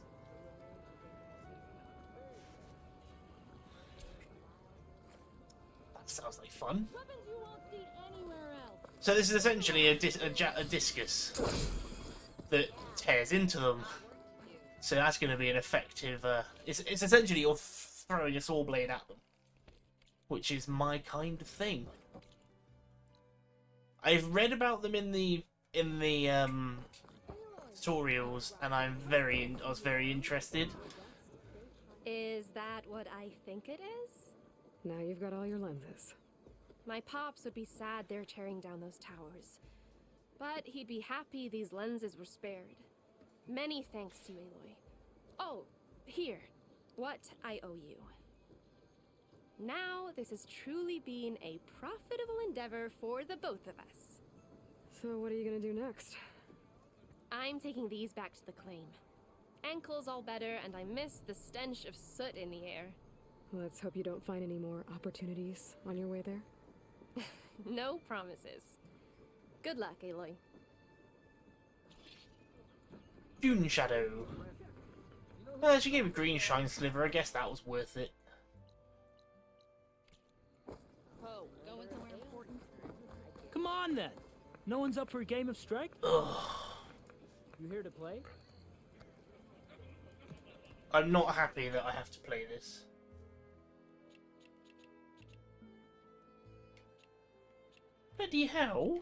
That sounds like fun. So this is essentially a discus that tears into them. So that's going to be an effective... It's essentially you're throwing a saw blade at them, which is my kind of thing. I've read about them in the tutorials, and I was very interested. Is that what I think it is? Now you've got all your lenses. My pops would be sad they're tearing down those towers. But he'd be happy these lenses were spared. Many thanks to you, Aloy. Oh, here. What I owe you. Now, this has truly been a profitable endeavor for the both of us. So what are you gonna do next? I'm taking these back to the claim. Ankle's all better, and I miss the stench of soot in the air. Let's hope you don't find any more opportunities on your way there. No promises. Good luck, Aloy. Dune Shadow. She gave a green shine sliver. I guess that was worth it. Oh, going somewhere important? Come on then. No one's up for a game of strike? Ugh. You here to play? I'm not happy that I have to play this. Bloody hell.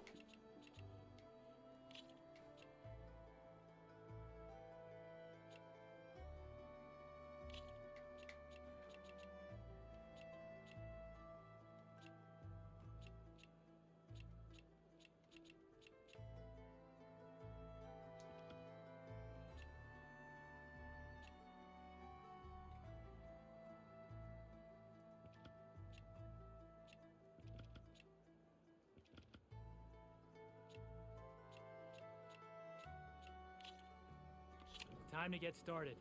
Time to get started.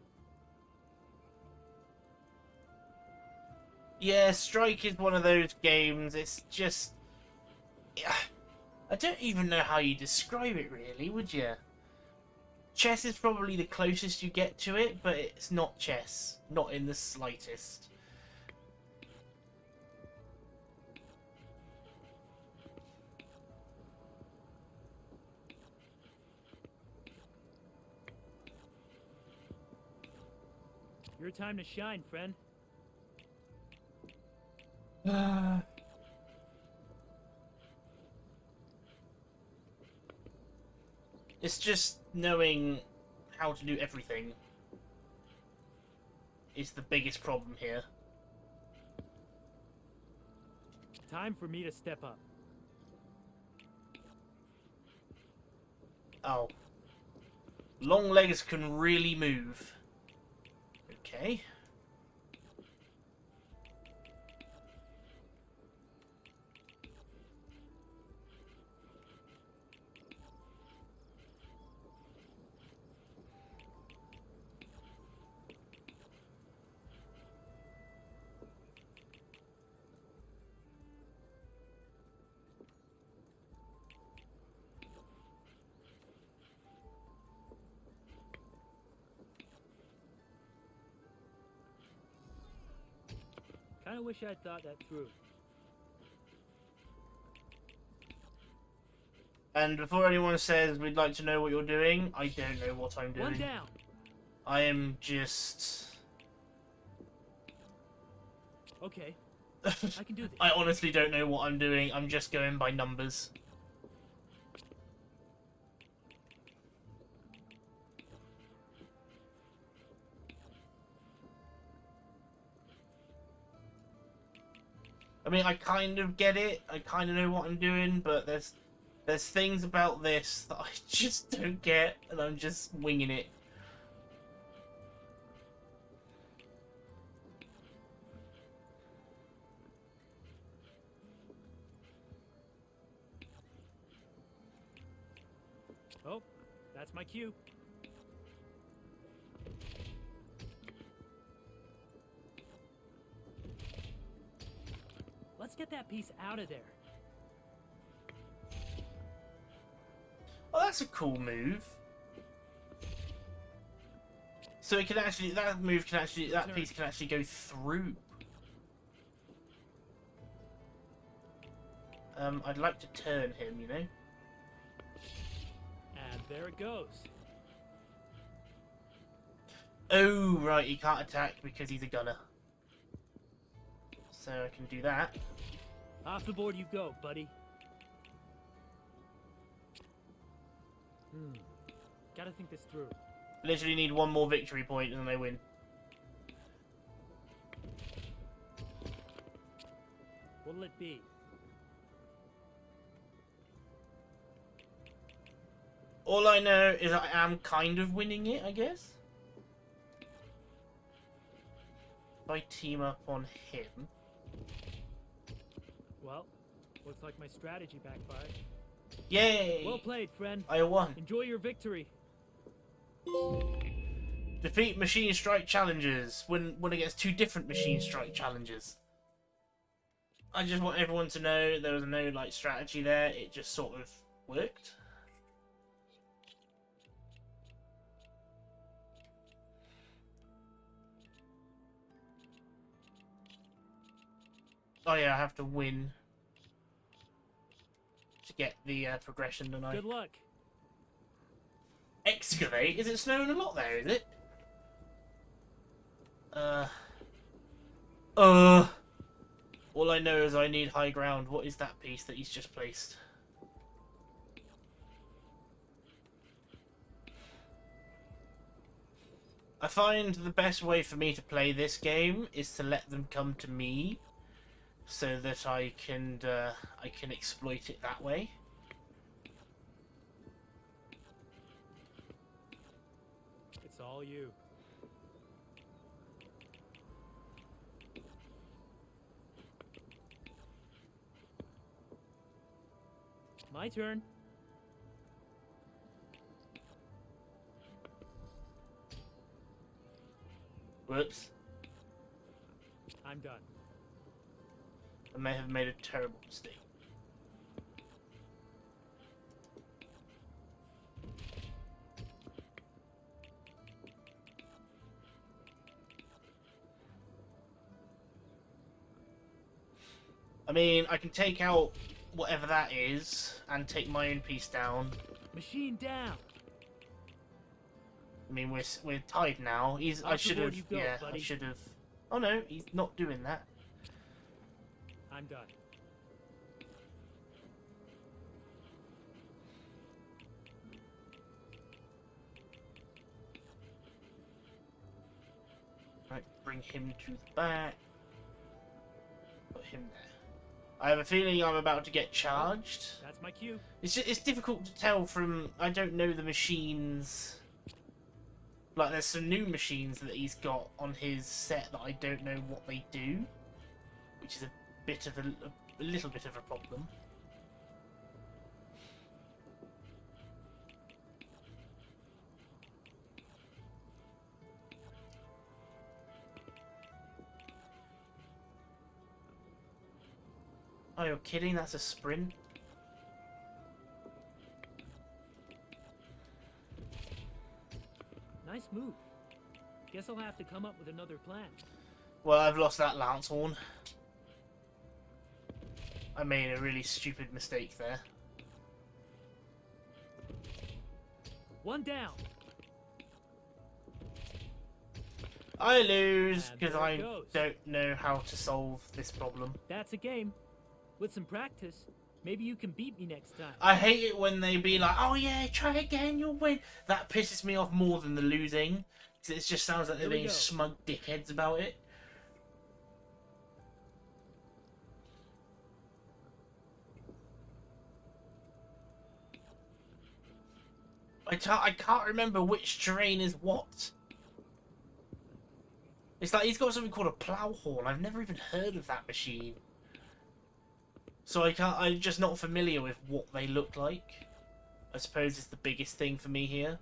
Yeah, Strike is one of those games, it's just... Yeah, I don't even know how you describe it really, would you? Chess is probably the closest you get to it, but it's not chess. Not in the slightest. Your time to shine, friend. It's just knowing how to do everything is the biggest problem here. Time for me to step up. Oh. Long legs can really move. Okay. Kinda wish I'd thought that through. And before anyone says we'd like to know what you're doing, I don't know what I'm doing. One down. I am just... Okay. I can do this. I honestly don't know what I'm doing. I'm just going by numbers. I mean, I kind of get it. I kind of know what I'm doing, but there's things about this that I just don't get, and I'm just winging it. Oh, that's my cue. Let's get that piece out of there. Oh, that's a cool move. So it can actually, that piece can actually go through. I'd like to turn him, you know. And there it goes. Oh, right, he can't attack because he's a gunner. So I can do that. Off the board you go, buddy. Gotta think this through. Literally need one more victory point and then they win. What'll it be? All I know is I am kind of winning it, I guess. If I team up on him. Well, looks like my strategy backfired. Yay! Well played, friend. I won. Enjoy your victory. Defeat machine strike challenges when against 2 different machine strike challenges. I just want everyone to know there was no like strategy there. It just sort of worked. Oh yeah, I have to win to get the progression, don't I? Good luck. Excavate? Is it snowing a lot there, is it? All I know is I need high ground. What is that piece that he's just placed? I find the best way for me to play this game is to let them come to me, so that I can exploit it that way. It's all you. My turn. Whoops. I'm done. I may have made a terrible mistake. I mean, I can take out whatever that is and take my own piece down. Machine down. I mean, we're tied now. I should have. Yeah, I should have. Oh no, he's not doing that. I'm done. Right, bring him to the back. Put him there. I have a feeling I'm about to get charged. That's my cue. It's difficult to tell from... I don't know the machines. Like, there's some new machines that he's got on his set that I don't know what they do. Which is a little bit of a problem. Oh, you're kidding? That's a sprint? Nice move. Guess I'll have to come up with another plan. Well, I've lost that lance horn. I made a really stupid mistake there. One down. I lose And because there I it goes. don't know how to solve this problem. That's a game. With some practice, maybe you can beat me next time. I hate it when they be like, oh yeah, try again, you'll win. That pisses me off more than the losing. 'Cause it just sounds like they're Here we being go. smug dickheads about it. I can't remember which terrain is what. It's like he's got something called a plough horn. I've never even heard of that machine. So I'm just not familiar with what they look like. I suppose it's the biggest thing for me here.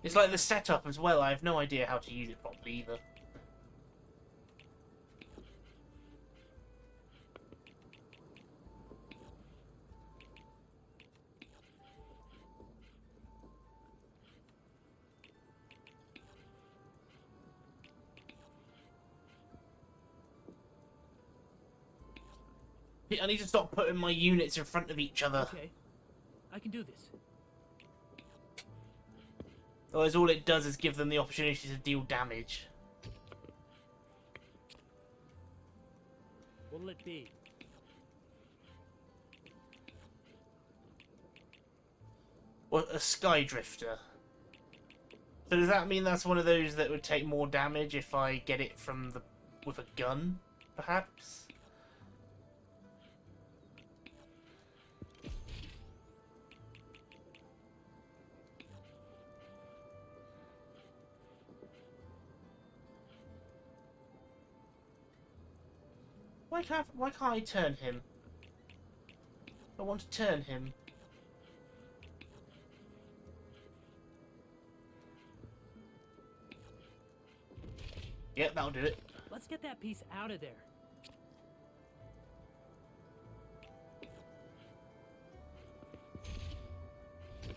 It's like the setup as well. I have no idea how to use it properly either. I need to stop putting my units in front of each other. Okay, I can do this. Otherwise all it does is give them the opportunity to deal damage. What'll it be? Or a sky drifter. So does that mean that's one of those that would take more damage if I get it from with a gun, perhaps? Why can't I turn him? I want to turn him. Yep, that'll do it. Let's get that piece out of there.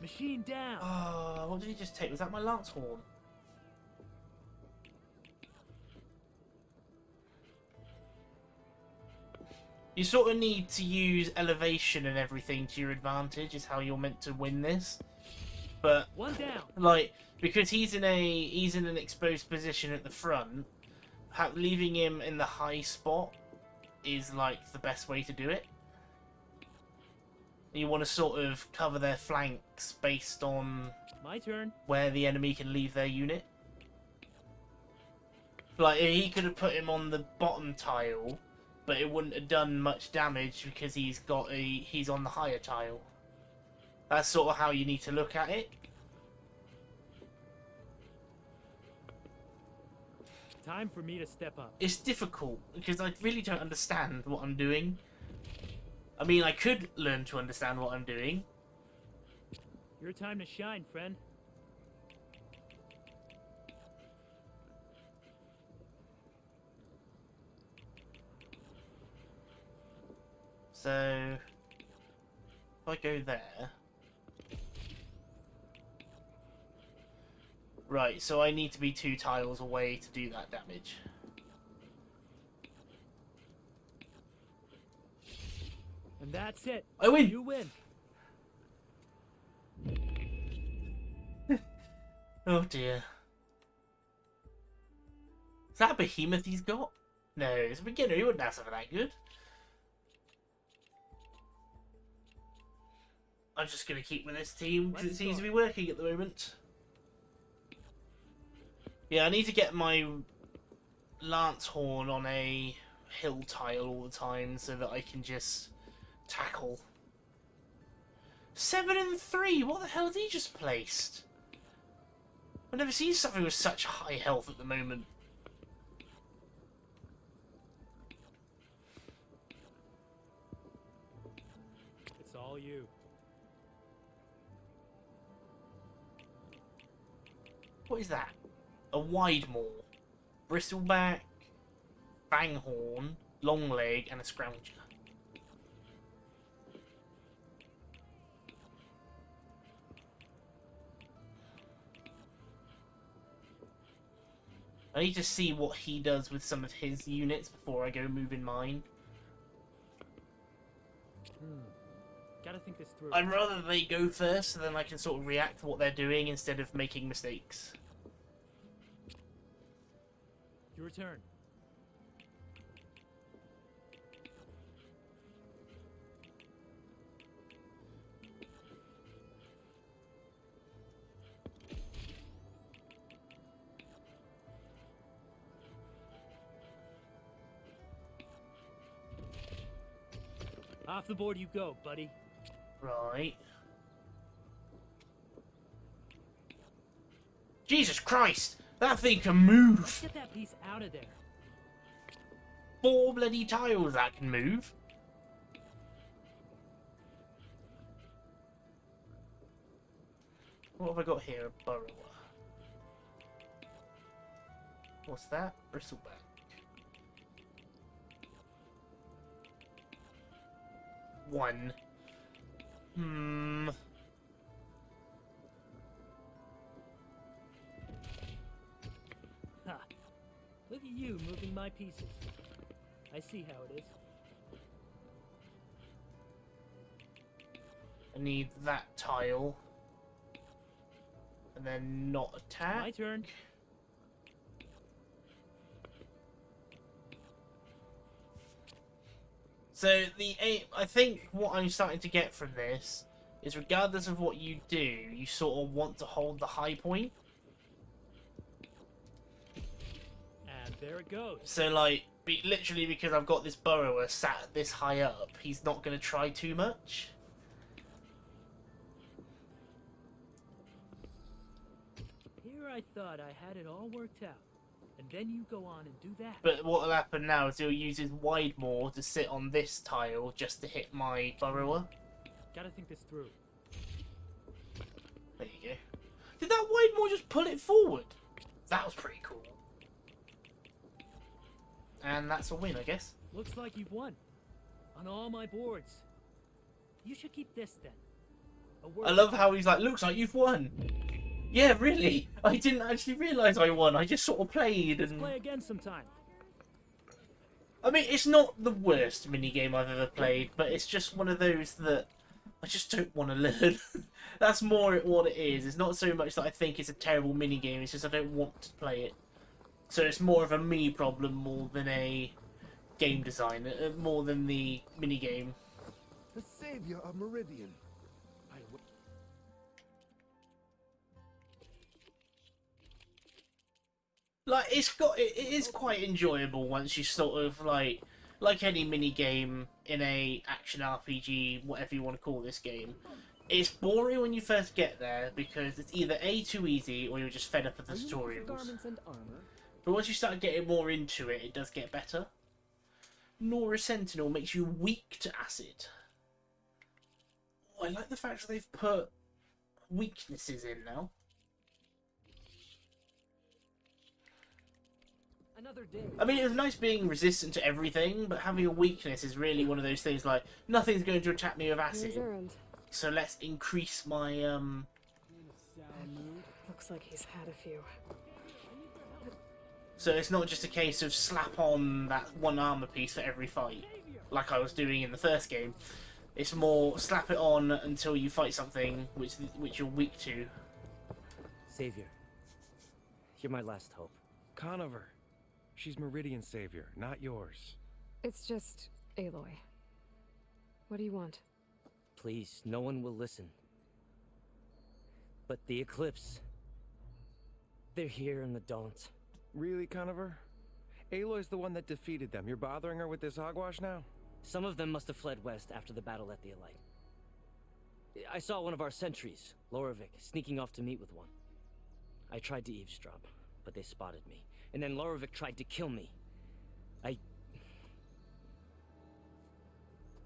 Machine down. Oh, what did he just take? Was that my lance horn? You sort of need to use elevation and everything to your advantage, is how you're meant to win this. But one down. Like, because he's in an exposed position at the front, leaving him in the high spot is like the best way to do it. You want to sort of cover their flanks based on my turn. Where the enemy can leave their unit. Like, he could have put him on the bottom tile, but it wouldn't have done much damage because he's on the higher tile. That's sort of how you need to look at it. Time for me to step up. It's difficult because I really don't understand what I'm doing. I mean, I could learn to understand what I'm doing. Your time to shine, friend. So, if I go there... Right, so I need to be 2 tiles away to do that damage. And that's it. I win! You win. Oh dear. Is that a behemoth he's got? No, it's a beginner, he wouldn't have something that good. I'm just going to keep with this team because it seems to be working at the moment. Yeah, I need to get my lance horn on a hill tile all the time so that I can just tackle. 7 and 3. What the hell did he just placed? I've never seen something with such high health at the moment. It's all you. What is that? A wide maw, bristleback, banghorn, long leg, and a scrounger. I need to see what he does with some of his units before I go moving mine. Gotta think this through. I'd rather they go first so then I can sort of react to what they're doing instead of making mistakes. Your turn. Off the board you go, buddy. Right. Jesus Christ! That thing can move! Get that piece out of there. 4 bloody tiles that can move. What have I got here? A burrower. What's that? Bristleback. One. Ha! Look at you moving my pieces. I see how it is. I need that tile. And then not attack. My turn. So the aim, I think what I'm starting to get from this is regardless of what you do, you sort of want to hold the high point. And there it goes. So like, literally because I've got this burrower sat this high up, he's not going to try too much. Here I thought I had it all worked out. and then you go on and do that. But what will happen now is he'll use his Widemore to sit on this tile just to hit my burrower. Gotta think this through. There you go. Did that Widemore just pull it forward? That was pretty cool. And that's a win, I guess. Looks like you've won. On all my boards. You should keep this then. I love how he's like, looks like you've won. Yeah, really? I didn't actually realise I won. I just sort of played and... Let's play again sometime. I mean, it's not the worst minigame I've ever played, but it's just one of those that I just don't want to learn. That's more what it is. It's not so much that I think it's a terrible minigame, it's just I don't want to play it. So it's more of a me problem more than a game design, more than the minigame. The savior of Meridian. Like, it is quite enjoyable once you sort of, like any mini-game in a action RPG, whatever you want to call this game. It's boring when you first get there, because it's either A, too easy, or you're just fed up with the tutorials. But once you start getting more into it, it does get better. Nora Sentinel makes you weak to acid. Oh, I like the fact that they've put weaknesses in now. I mean, it was nice being resistant to everything, but having a weakness is really one of those things like, nothing's going to attack me with acid, so let's increase my, Looks like he's had a few. So it's not just a case of slap on that one armor piece for every fight, like I was doing in the first game. It's more slap it on until you fight something which you're weak to. Savior, you're my last hope. Conover. She's Meridian's savior, not yours. It's just Aloy. What do you want? Please, no one will listen. But the Eclipse... they're here and the don't. Really, Conover? Aloy's the one that defeated them. You're bothering her with this hogwash now? Some of them must have fled west after the battle at the Elite. I saw one of our sentries, Loravik, sneaking off to meet with one. I tried to eavesdrop, but they spotted me. And then Loravik tried to kill me. I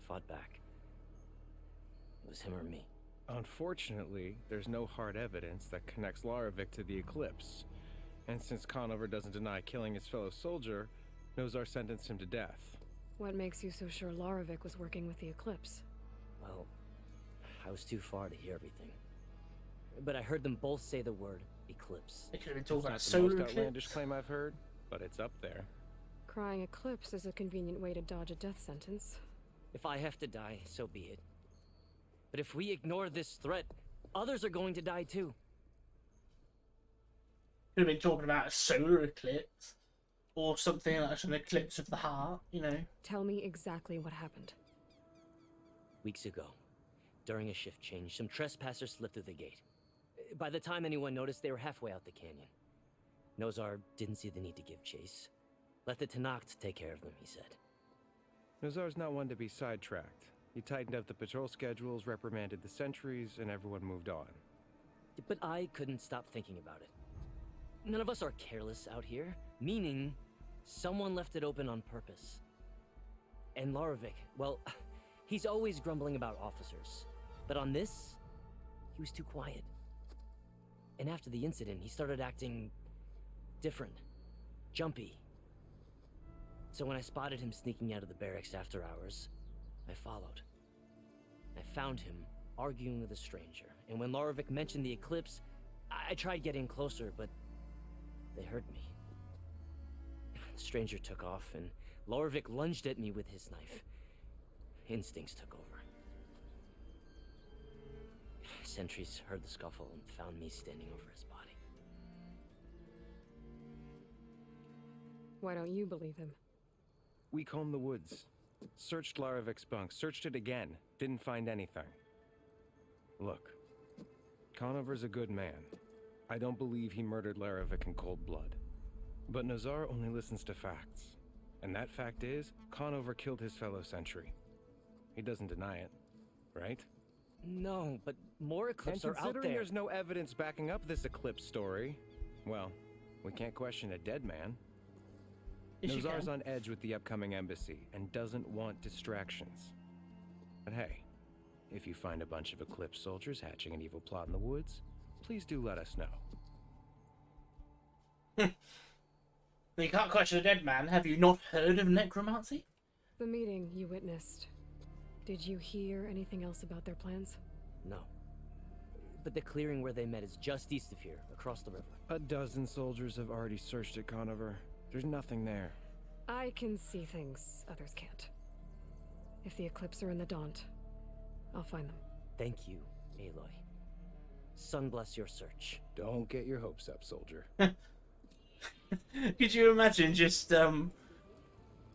fought back. It was him or me. Unfortunately, there's no hard evidence that connects Loravik to the Eclipse. And since Conover doesn't deny killing his fellow soldier, Nozar sentenced him to death. What makes you so sure Loravik was working with the Eclipse? Well, I was too far to hear everything. But I heard them both say the word Eclipse. They could have been talking about the solar most outlandish eclipse. claim I've heard, but it's up there. Crying Eclipse is a convenient way to dodge a death sentence. If I have to die, so be it. But if we ignore this threat, others are going to die too. Could have been talking about a solar eclipse. Or something like an eclipse of the heart, you know. Tell me exactly what happened. Weeks ago, during a shift change, some trespassers slipped through the gate. By the time anyone noticed, they were halfway out the canyon. Nozar didn't see the need to give chase. Let the Tenakth take care of them, he said. Nozar's not one to be sidetracked. He tightened up the patrol schedules, reprimanded the sentries, and everyone moved on. But I couldn't stop thinking about it. None of us are careless out here, meaning someone left it open on purpose. And Loravik, well, he's always grumbling about officers. But on this, he was too quiet. And after the incident, he started acting different, jumpy. So when I spotted him sneaking out of the barracks after hours, I followed. I found him arguing with a stranger, and when Loravik mentioned the Eclipse, I tried getting closer, but they heard me. The stranger took off, and Loravik lunged at me with his knife. Instincts took over. Sentries heard the scuffle and found me standing over his body. Why don't you believe him? We combed the woods. Searched Laravik's bunk, searched it again, didn't find anything. Look, Conover's a good man. I don't believe he murdered Laravik in cold blood. But Nozar only listens to facts. And that fact is, Conover killed his fellow sentry. He doesn't deny it, right? No, but more Eclipse And are out considering there. there's no evidence backing up this Eclipse story, well, We can't question a dead man. Yes, you Nozar's can. on edge with the upcoming embassy and doesn't want distractions. But hey, if you find a bunch of Eclipse soldiers hatching an evil plot in the woods, please do let us know. You can't question a dead man. Have you not heard of necromancy? The meeting you witnessed. Did you hear anything else about their plans? No. But the clearing where they met is just east of here, across the river. A dozen soldiers have already searched it, Conover. There's nothing there. I can see things others can't. If the Eclipse are in the Daunt, I'll find them. Thank you, Aloy. Sun bless your search. Don't get your hopes up, soldier. Could you imagine just being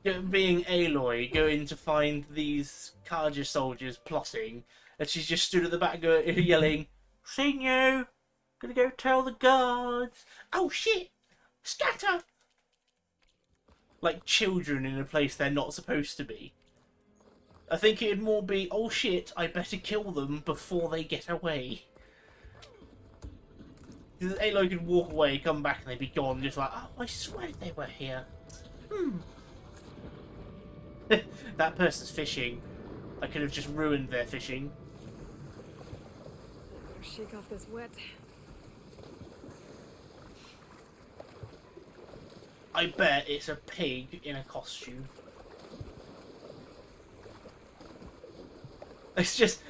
Aloy, going to find these Karja soldiers plotting, and she's just stood at the back yelling, "Seen you! Gonna go tell the guards! Oh shit! Scatter!" Like children in a place they're not supposed to be. I think it'd more be, "Oh shit, I better kill them before they get away." Because Aloy could walk away, come back, and they'd be gone, just like, "Oh, I swear they were here." That person's fishing. I could have just ruined their fishing. Better shake off this wet. I bet it's a pig in a costume. It's just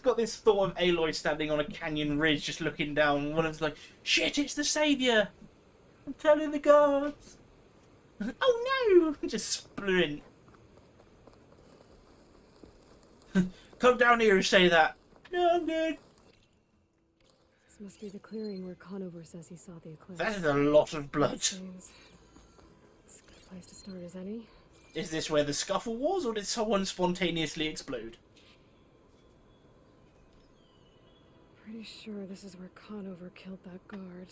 got this thought of Aloy standing on a canyon ridge, just looking down. One of them's like, "Shit, it's the Saviour! I'm telling the guards!" Oh no! Just sprint. Come down here and say that. No, I'm good. This must be the clearing where Conover says he saw the Eclipse. That is a lot of blood. Seems as good a place to start as any. Is this where the scuffle was, or did someone spontaneously explode? Pretty sure this is where Conover killed that guard.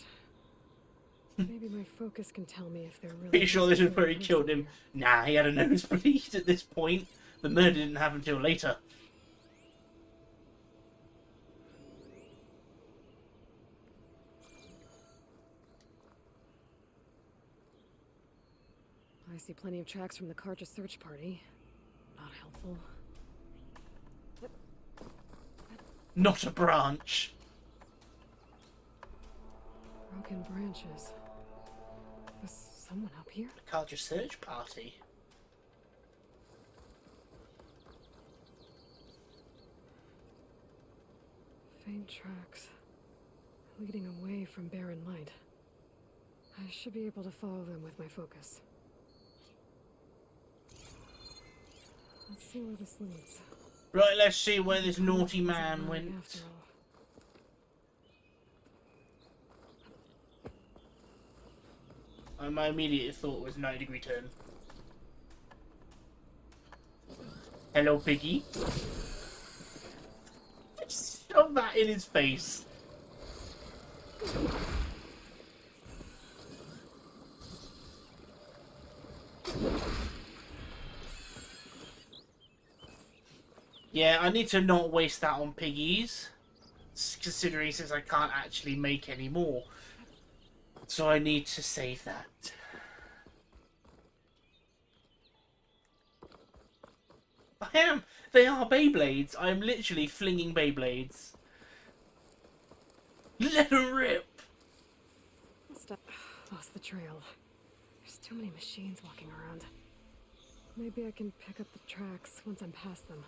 Maybe my focus can tell me if they're really... Pretty sure this is where he killed him. Nah, he had a nosebleed at this point. The murder didn't happen until later. I see plenty of tracks from the Karja search party. Not helpful. Not a branch. Broken branches. Was someone up here? The Karja search party. Faint tracks. Leading away from barren light. I should be able to follow them with my focus. Let's see where this leads. Right, let's see where this naughty man went. After all. My immediate thought was 90-degree turn. Hello, piggy. Shove that in his face. Yeah, I need to not waste that on piggies, considering since I can't actually make any more. So I need to save that. I am! They are Beyblades! I'm literally flinging Beyblades. Let them rip! Lost the trail. There's too many machines walking around. Maybe I can pick up the tracks once I'm past them.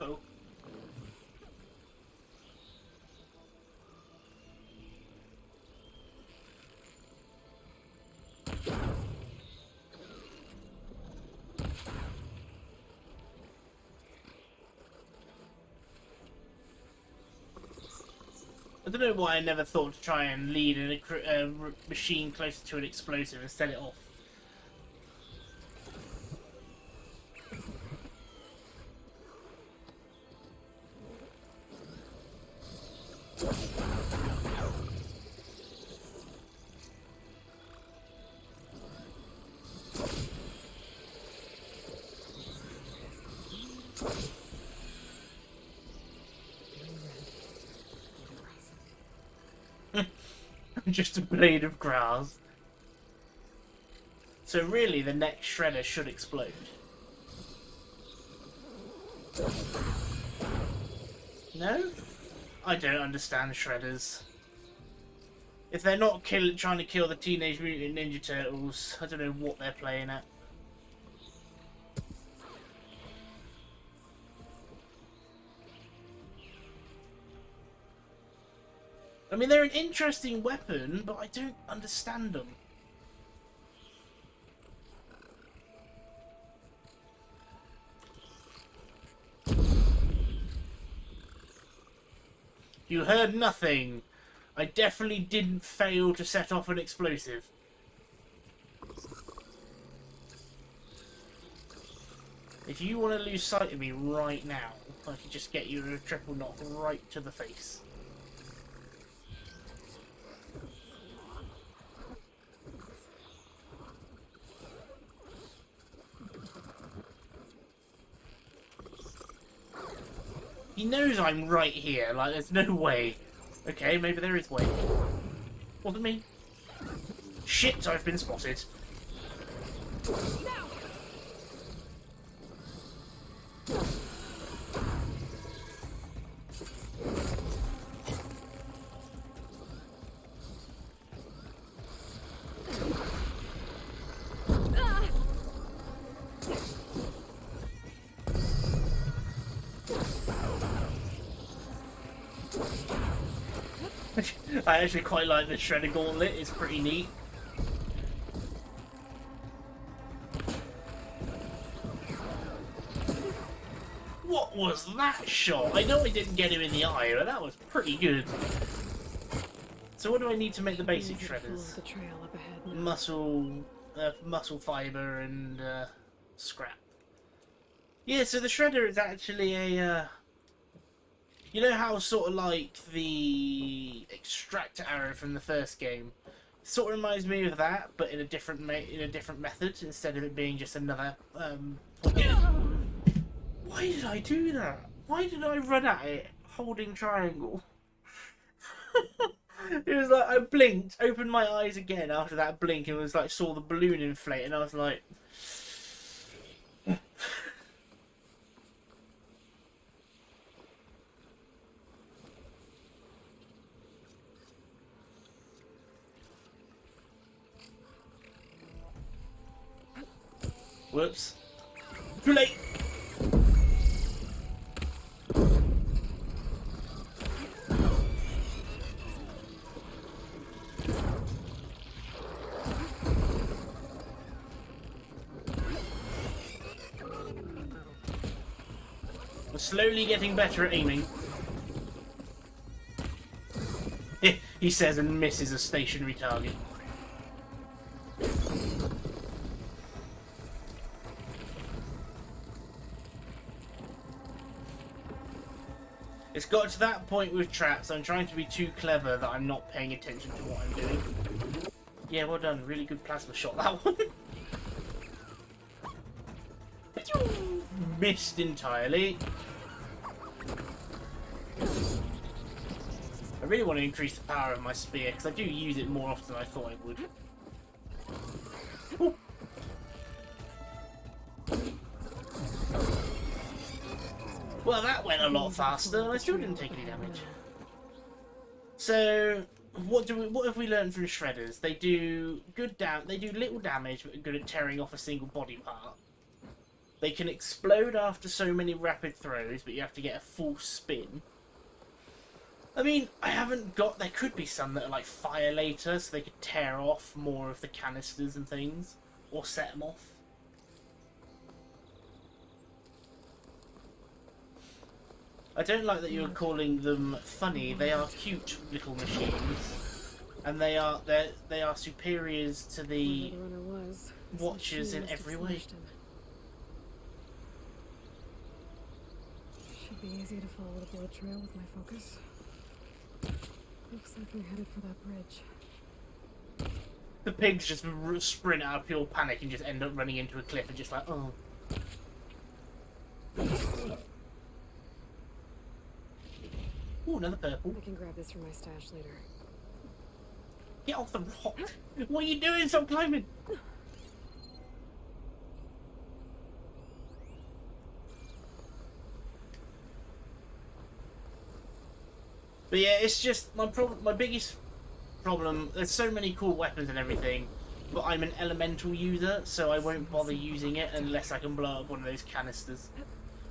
Oh. I don't know why I never thought to try and lead a machine closer to an explosive and set it off. just a blade of grass. So really, the next shredder should explode. No? I don't understand shredders. If they're not trying to kill the Teenage Mutant Ninja Turtles, I don't know what they're playing at. I mean, they're an interesting weapon, but I don't understand them. You heard nothing. I definitely didn't fail to set off an explosive. If you want to lose sight of me right now, I could just get you a triple knock right to the face. He knows I'm right here, like there's no way. Okay, maybe there is way. Wasn't me. Shit, I've been spotted. I actually quite like the Shredder Gauntlet, it's pretty neat. What was that shot? I know I didn't get him in the eye, but that was pretty good. So what do I need to make the basic shredders? The trail up ahead now. Muscle fiber and scrap. Yeah, so the shredder is actually a you know how sort of like the extractor arrow from the first game sort of reminds me of that, but in a different method instead of it being just another. Why did I do that? Why did I run at it holding triangle? It was like I blinked, opened my eyes again after that blink, and was like saw the balloon inflate, and I was like. Whoops. Too late! We're slowly getting better at aiming. He says and misses a stationary target. It's got to that point with traps, I'm trying to be too clever that I'm not paying attention to what I'm doing. Yeah, well done. Really good plasma shot, that one. Missed entirely. I really want to increase the power of my spear, because I do use it more often than I thought I would. Ooh. Well, that went a lot faster, and I still didn't take any damage. So, what have we learned from shredders? They do they do little damage, but are good at tearing off a single body part. They can explode after so many rapid throws, but you have to get a full spin. I mean, there could be some that are like fire later, so they could tear off more of the canisters and things, or set them off. I don't like that you're calling them funny. They are cute little machines, and they are superiors to the Watchers in every way. Should be easy to follow the blood trail with my focus. Looks like we're headed for that bridge. The pigs just sprint out of pure panic and just end up running into a cliff and just like, oh. Ooh, another purple. I can grab this for my stash later. Get off the rock! What are you doing? Stop climbing! But yeah, it's just my problem. My biggest problem. There's so many cool weapons and everything, but I'm an elemental user, so I won't bother using it unless I can blow up one of those canisters.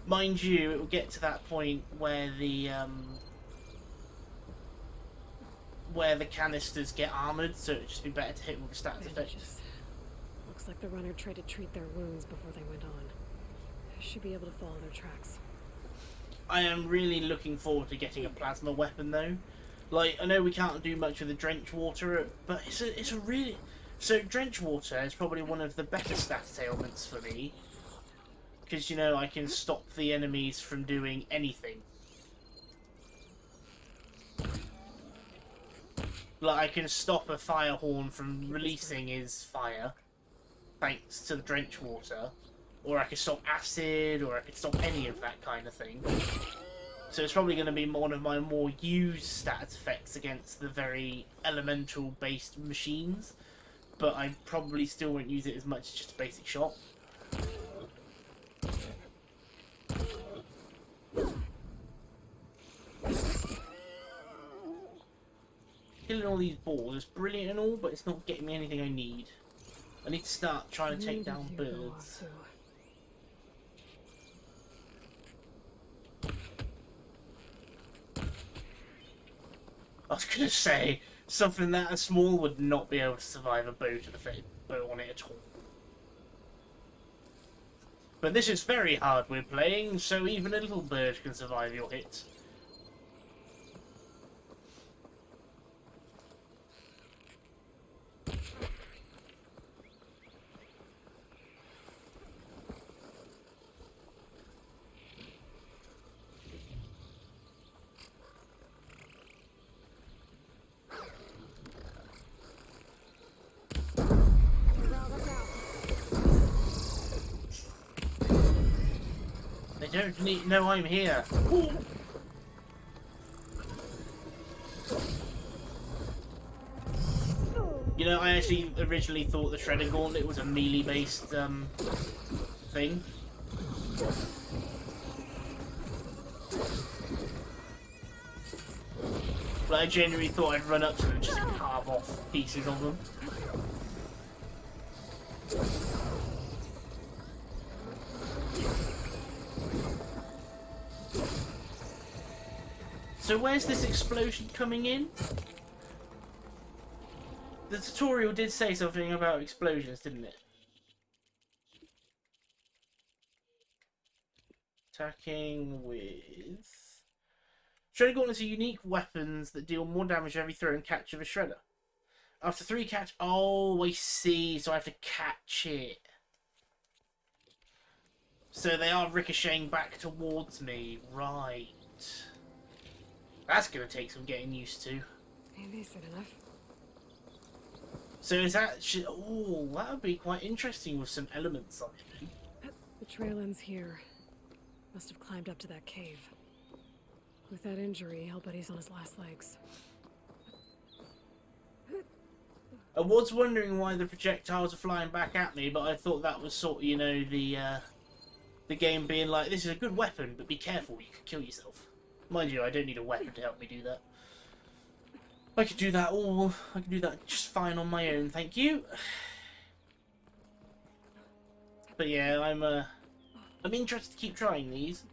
Mind you, it will get to that point where the canisters get armored, so it'd just be better to hit with the stats effect. Looks like the runner tried to treat their wounds before they went on. I should be able to follow their tracks. I am really looking forward to getting a plasma weapon though. Like, I know we can't do much with the drench water, but it's a really... So drench water is probably one of the better status ailments for me. Because, you know, I can stop the enemies from doing anything. Like, I can stop a fire horn from releasing his fire, thanks to the drench water. Or I could stop acid, or I could stop any of that kind of thing. So it's probably going to be one of my more used stats effects against the very elemental-based machines. But I probably still won't use it as much as just a basic shot. Killing all these balls is brilliant and all, but it's not getting me anything I need. I need to start trying to take down birds. I was gonna say, something that small would not be able to survive a bow on it at all. But this is very hard we're playing, so even a little bird can survive your hits. They don't need know I'm here. Ooh. You know, I actually originally thought the Shredder Gauntlet was a melee-based thing. But I genuinely thought I'd run up to them and just carve off pieces of them. So where's this explosion coming in? The tutorial did say something about explosions, didn't it? Attacking with... Shredder Gauntlets are unique weapons that deal more damage every throw and catch of a Shredder. After 3 catch... Oh, I see. So I have to catch it. So they are ricocheting back towards me. Right. That's going to take some getting used to. Maybe it's enough. So is that... Oh, that would be quite interesting with some elements on it. The trail ends here. Must have climbed up to that cave. With that injury, I'll bet he's on his last legs. I was wondering why the projectiles are flying back at me, but I thought that was sort of, you know, the game being like, this is a good weapon, but be careful, you could kill yourself. Mind you, I don't need a weapon to help me do that. I could do that I could do that just fine on my own, thank you. But yeah, I'm interested to keep trying these.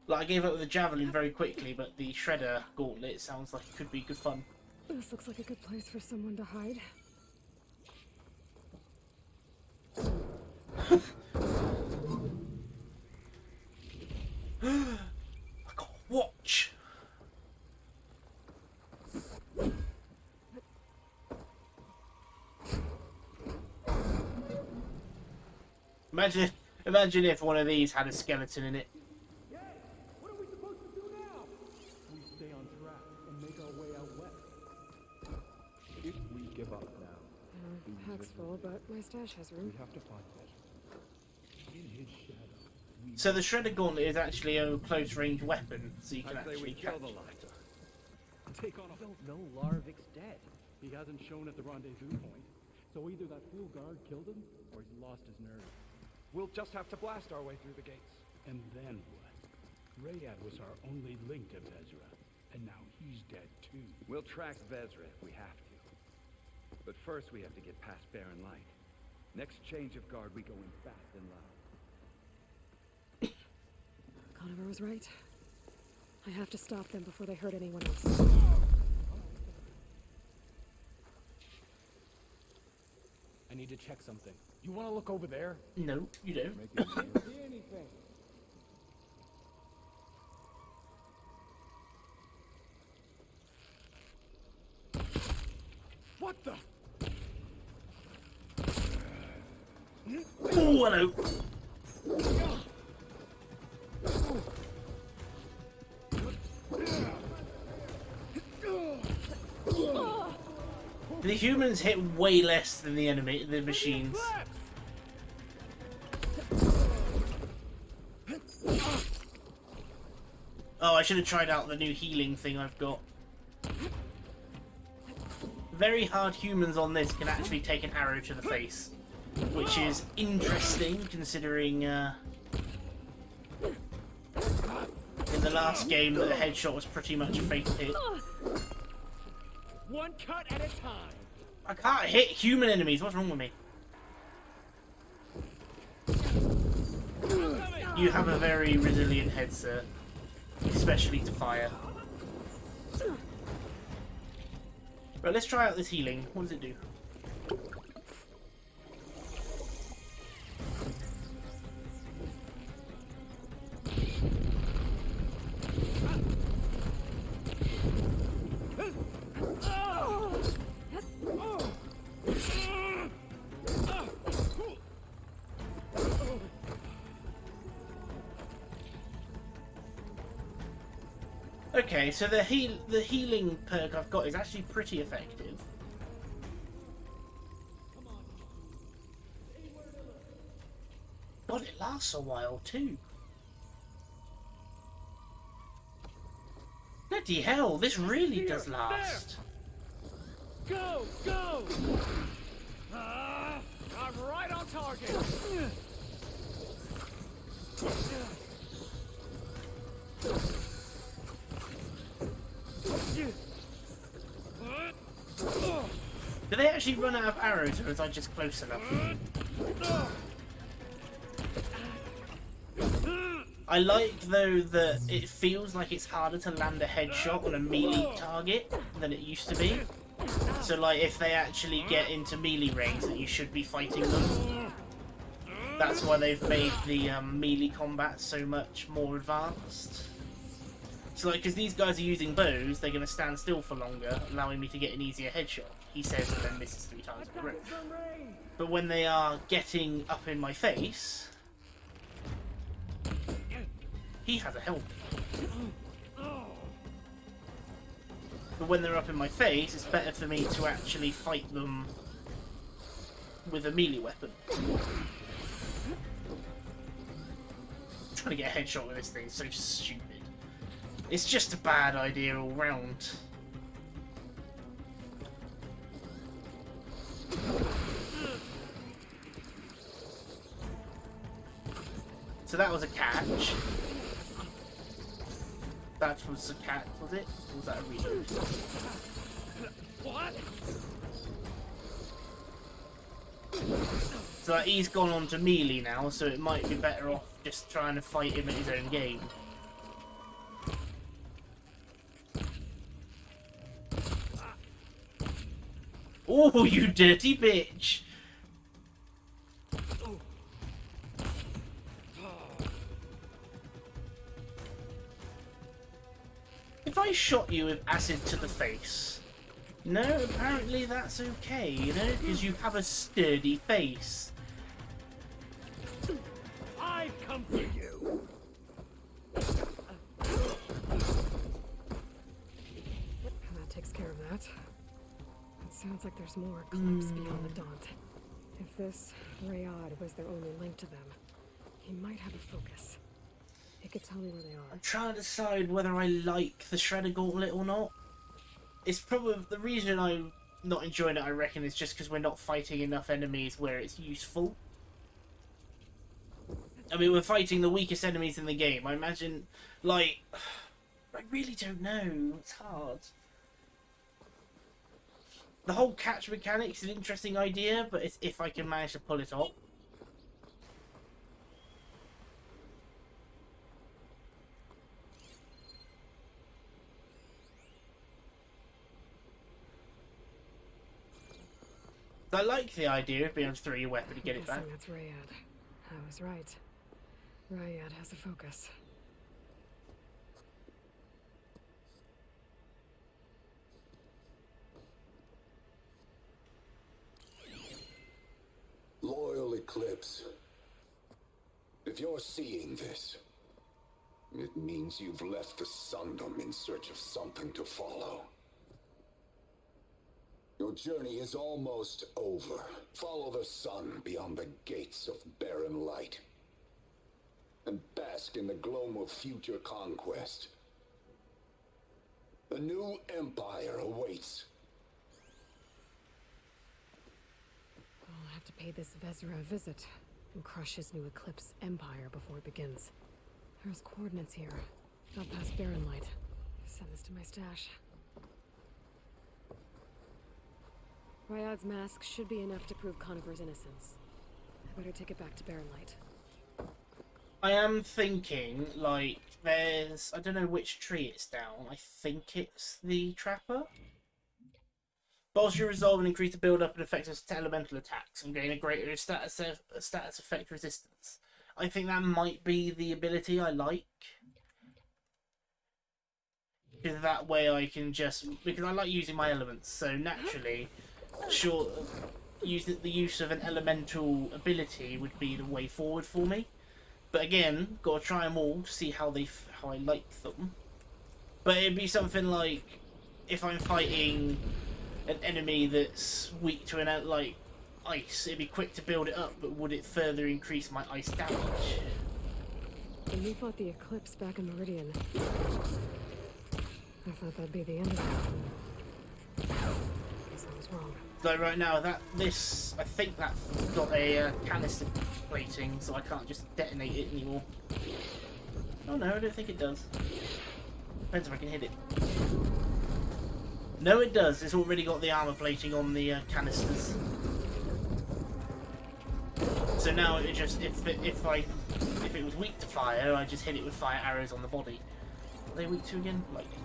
Like, I gave up with the javelin very quickly, but the Shredder Gauntlet sounds like it could be good fun. This looks like a good place for someone to hide. I got a watch! Imagine if one of these had a skeleton in it. What are we supposed to do now? We stay on track and make our way out west. If we give up now, Pack's full, but my stash has room. we have to find it. In his shadow. So the Shredder Gauntlet is actually a close-range weapon, so you can I say actually we kill catch. the lighter. Take on a... don't know Larvik's dead. He hasn't shown at the rendezvous point, so either that fool guard killed him, or he's lost his nerve. We'll just have to blast our way through the gates. And then what? Rayad was our only link to Vezra, and now he's dead too. We'll track Vezra if we have to. But first we have to get past Barren Light. Next change of guard, we go in fast and loud. Conover was right. I have to stop them before they hurt anyone else. I need to check something. You want to look over there? No, you don't. See anything? What the? Oh, hello. The humans hit way less than the machines. Oh, I should have tried out the new healing thing I've got. Very hard humans on this can actually take an arrow to the face, which is interesting considering in the last game the headshot was pretty much a fake hit. One cut at a time. I can't hit human enemies. What's wrong with me? You have a very resilient head, sir. Especially to fire. Right, let's try out this healing. What does it do? Okay, so the healing perk I've got is actually pretty effective. God, it lasts a while too. Bloody hell, this really does last. Go, go! I'm right on target. Do they actually run out of arrows, or is I just close enough? I like, though, that it feels like it's harder to land a headshot on a melee target than it used to be. So, like, if they actually get into melee range, that you should be fighting them. That's why they've made the melee combat so much more advanced. So, like, because these guys are using bows, they're going to stand still for longer, allowing me to get an easier headshot. He says and then misses 3 times in a row. But when they are getting up in my face, he has a helmet. But when they're up in my face, it's better for me to actually fight them with a melee weapon. Trying to get a headshot with this thing is so stupid. It's just a bad idea all round. So that was a catch. That was a catch, was it? Or was that a reload? What? So he's gone on to melee now, so it might be better off just trying to fight him at his own game. Oh, you dirty bitch! If I shot you with acid to the face, no, apparently that's okay, you know, because you have a sturdy face. I've come for you. That takes care of that. It sounds like there's more glimpse beyond the Daunt. If this Rayad was their only link to them, he might have a focus. He could tell me where they are. I'm trying to decide whether I like the Shredder Gauntlet or not. It's probably the reason I not enjoying it, I reckon, is just because we're not fighting enough enemies where it's useful. I mean, we're fighting the weakest enemies in the game. I imagine, like, I really don't know. It's hard. The whole catch mechanic's an interesting idea, but it's if I can manage to pull it off. I like the idea of being able to throw your weapon and get it back. That's Rayad. I was right. Rayad has a focus. Loyal Eclipse. If you're seeing this, it means you've left the Sundom in search of something to follow. Your journey is almost over. Follow the sun beyond the gates of barren light, and bask in the gloam of future conquest. The new empire awaits. I'll have to pay this Vezra a visit and crush his new Eclipse empire before it begins. There's coordinates here. Out past Barren Light. Send this to my stash. Ryad's mask should be enough to prove Conover's innocence. I better take it back to Barren Light. I am thinking, like, there's... I don't know which tree it's down. I think it's the Trapper. Bolster your resolve and increase the build-up and effectiveness to elemental attacks and gain a greater status effect resistance. I think that might be the ability I like. Because that way I can just... Because I like using my elements, so naturally... Sure, the use of an elemental ability would be the way forward for me. But again, gotta try them all to see how I like them. But it'd be something like if I'm fighting an enemy that's weak to an like ice, it'd be quick to build it up. But would it further increase my ice damage? When we fought the Eclipse back in Meridian, I thought that'd be the end of it. Guess I was wrong. So right now, I think that's got a canister plating, so I can't just detonate it anymore. Oh no, I don't think it does. Depends if I can hit it. No, it does. It's already got the armor plating on the canisters. So now it just if it was weak to fire, I just hit it with fire arrows on the body. Are they weak to again? Lightning.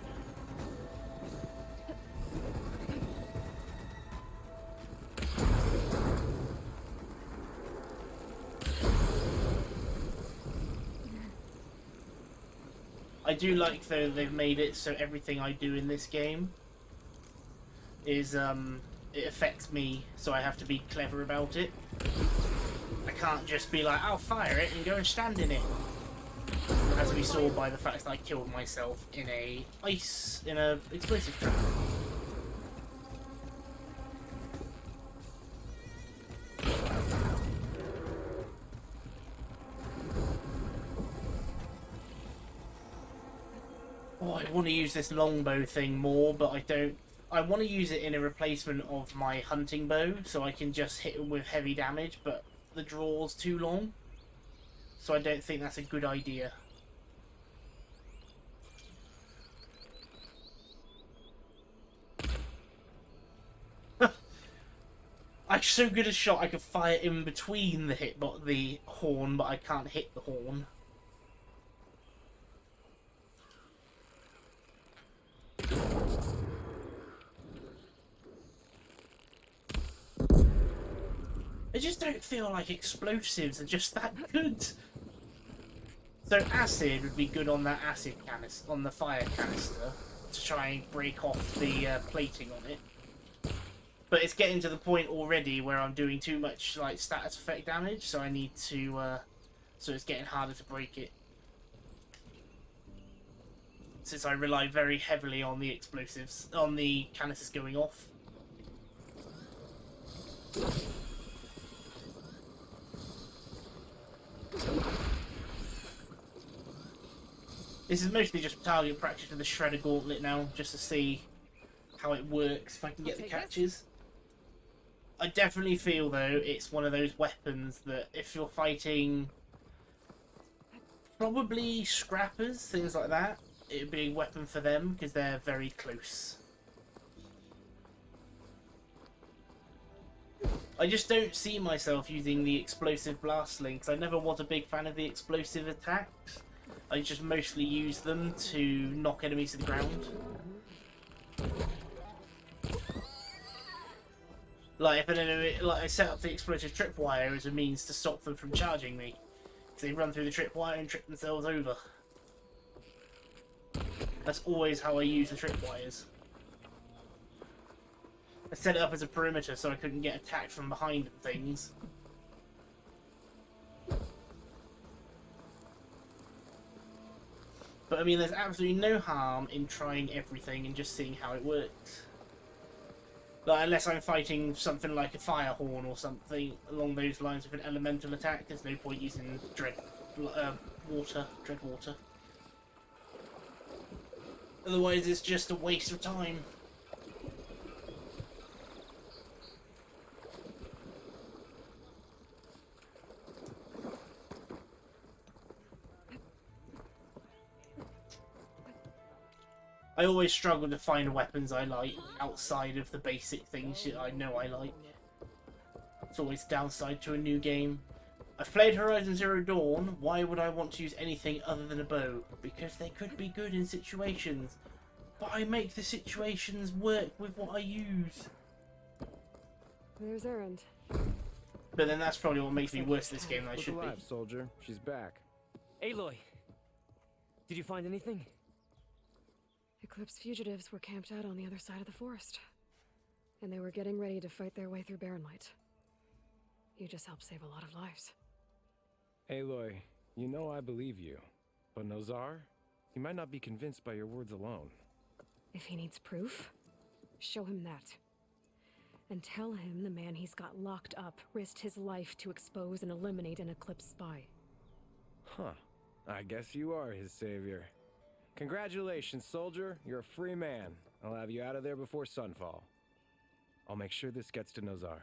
I do like though they've made it so everything I do in this game is it affects me, so I have to be clever about it. I can't just be like, I'll fire it and go and stand in it. As we saw by the fact that I killed myself in a explosive trap. Oh, I want to use this longbow thing more, but I don't. I want to use it in a replacement of my hunting bow, so I can just hit them with heavy damage, but the draw's too long. So I don't think that's a good idea. I'm so good a shot I can fire in between the horn, but I can't hit the horn. I just don't feel like explosives are just that good. So acid would be good on that acid canister, on the fire canister, to try and break off the plating on it. But it's getting to the point already where I'm doing too much like status effect damage, so I need to. So it's getting harder to break it. Since I rely very heavily on the explosives, on the canisters going off. This is mostly just target practice with the Shredder Gauntlet now, just to see how it works if I can get the take this. catches. I definitely feel though it's one of those weapons that if you're fighting probably scrappers, things like that, it would be a weapon for them because they're very close. I just don't see myself using the explosive blast links. I never was a big fan of the explosive attacks. I just mostly use them to knock enemies to the ground. Like if an enemy, like I set up the explosive tripwire as a means to stop them from charging me. So they run through the tripwire and trip themselves over. That's always how I use the tripwires. I set it up as a perimeter so I couldn't get attacked from behind and things. But I mean, there's absolutely no harm in trying everything and just seeing how it works. Like, unless I'm fighting something like a fire horn or something along those lines with an elemental attack, there's no point using dread water. Otherwise, it's just a waste of time. I always struggle to find weapons I like outside of the basic things that I know I like. It's always a downside to a new game. I've played Horizon Zero Dawn. Why would I want to use anything other than a bow? Because they could be good in situations. But I make the situations work with what I use. There's Erend. But then that's probably what makes me worse this game than I should be. Alive, soldier. She's back. Aloy, did you find anything? Eclipse fugitives were camped out on the other side of the forest. And they were getting ready to fight their way through Barren Light. You just helped save a lot of lives. Aloy, you know I believe you. But Nozar? He might not be convinced by your words alone. If he needs proof, show him that. And tell him the man he's got locked up risked his life to expose and eliminate an Eclipse spy. Huh. I guess you are his savior. Congratulations, soldier. You're a free man. I'll have you out of there before sunfall. I'll make sure this gets to Nozar.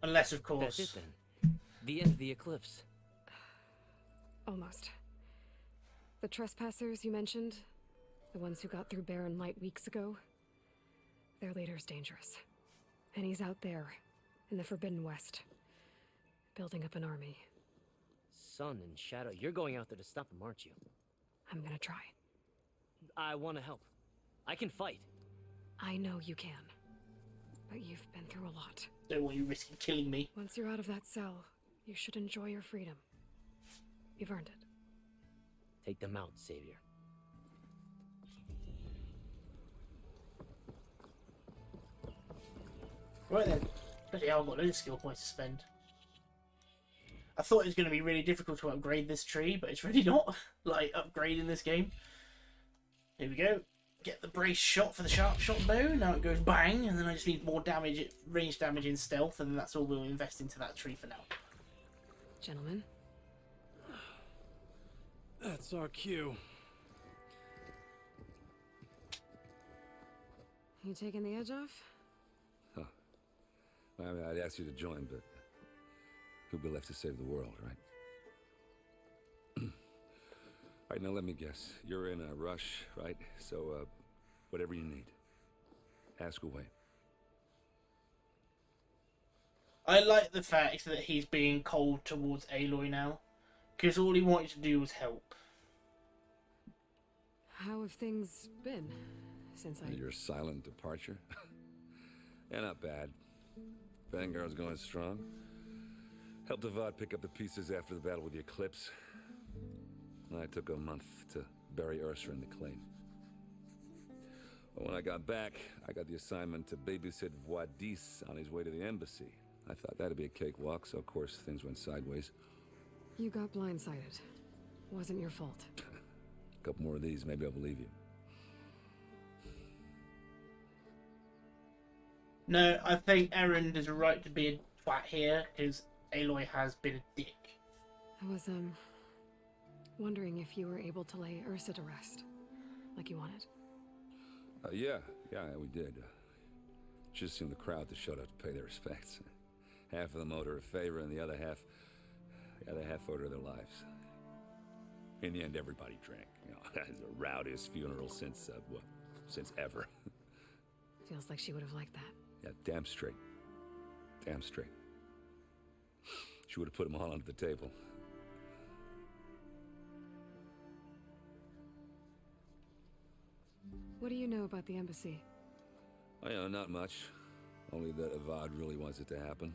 Unless, of course... That's it then. The end of the eclipse. Almost. The trespassers you mentioned, the ones who got through Barren Light weeks ago, their leader's dangerous. And he's out there, in the Forbidden West, building up an army. Sun and Shadow, you're going out there to stop him, aren't you? I'm gonna try. I want to help. I can fight. I know you can. But you've been through a lot. Don't want you risking killing me. Once you're out of that cell, you should enjoy your freedom. You've earned it. Take them out, Savior. Right then. Bloody hell, I've got loads of skill points to spend. I thought it was going to be really difficult to upgrade this tree, but it's really not. Like, upgrading this game. Here we go. Get the brace shot for the sharp shot bow. Now it goes bang, and then I just need more damage, range damage in stealth, and that's all we'll invest into that tree for now. Gentlemen. That's our cue. You taking the edge off? Huh. Well, I mean, I'd ask you to join, but who'll be left to save the world, right? All right, now let me guess. You're in a rush, right? So, whatever you need, ask away. I like the fact that he's being cold towards Aloy now, because all he wanted to do was help. How have things been since Your silent departure? Yeah, not bad. Vanguard's going strong. Helped Avad pick up the pieces after the battle with the Eclipse. I took a month to bury Ursa in the claim. But when I got back, I got the assignment to babysit Voidis on his way to the embassy. I thought that'd be a cakewalk, so of course things went sideways. You got blindsided. Wasn't your fault. A couple more of these, maybe I'll believe you. No, I think Erend is right to be a twat here, because Aloy has been a dick. I was, wondering if you were able to lay Ursa to rest, like you wanted. Yeah, we did. Just seemed the crowd that showed up to pay their respects. Half of them owed her a favor, and the other half owed her their lives. In the end, everybody drank. You know, it's the rowdiest funeral since ever. Feels like she would have liked that. Yeah, damn straight. Damn straight. She would have put them all under the table. What do you know about the embassy? Not much. Only that Avad really wants it to happen.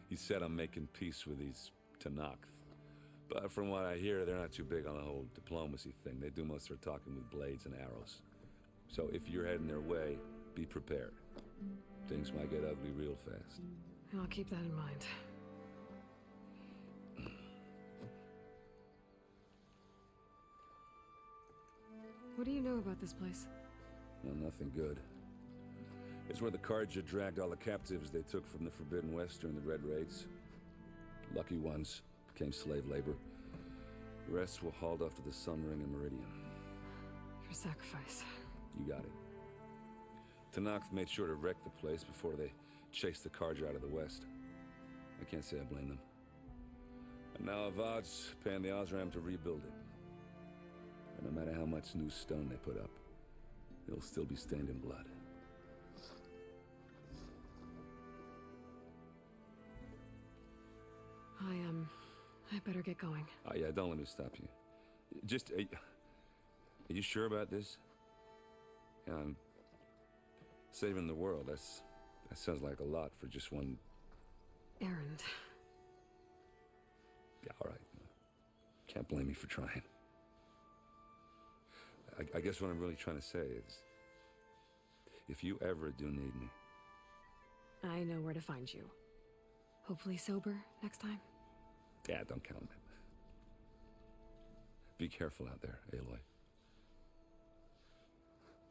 He said I'm making peace with these Tanakh. But from what I hear, they're not too big on the whole diplomacy thing. They do most of their talking with blades and arrows. So if you're heading their way, be prepared. Things might get ugly real fast. I'll keep that in mind. What do you know about this place? Well, nothing good. It's where the Carja dragged all the captives they took from the Forbidden West during the Red Raids. Lucky ones became slave labor. The rest were hauled off to the Sun Ring and Meridian. For sacrifice. You got it. Tanakh made sure to wreck the place before they chased the Carja out of the West. I can't say I blame them. And now Avad's paying the Osram to rebuild it. And no matter how much new stone they put up, it'll still be stained in blood. I better get going. Oh yeah, don't let me stop you. Just, are you sure about this? Yeah, I'm saving the world. That sounds like a lot for just one errand. Yeah, all right. Can't blame me for trying. I guess what I'm really trying to say is, if you ever do need me, I know where to find you. Hopefully sober next time. Yeah, don't count on it. Be careful out there, Aloy.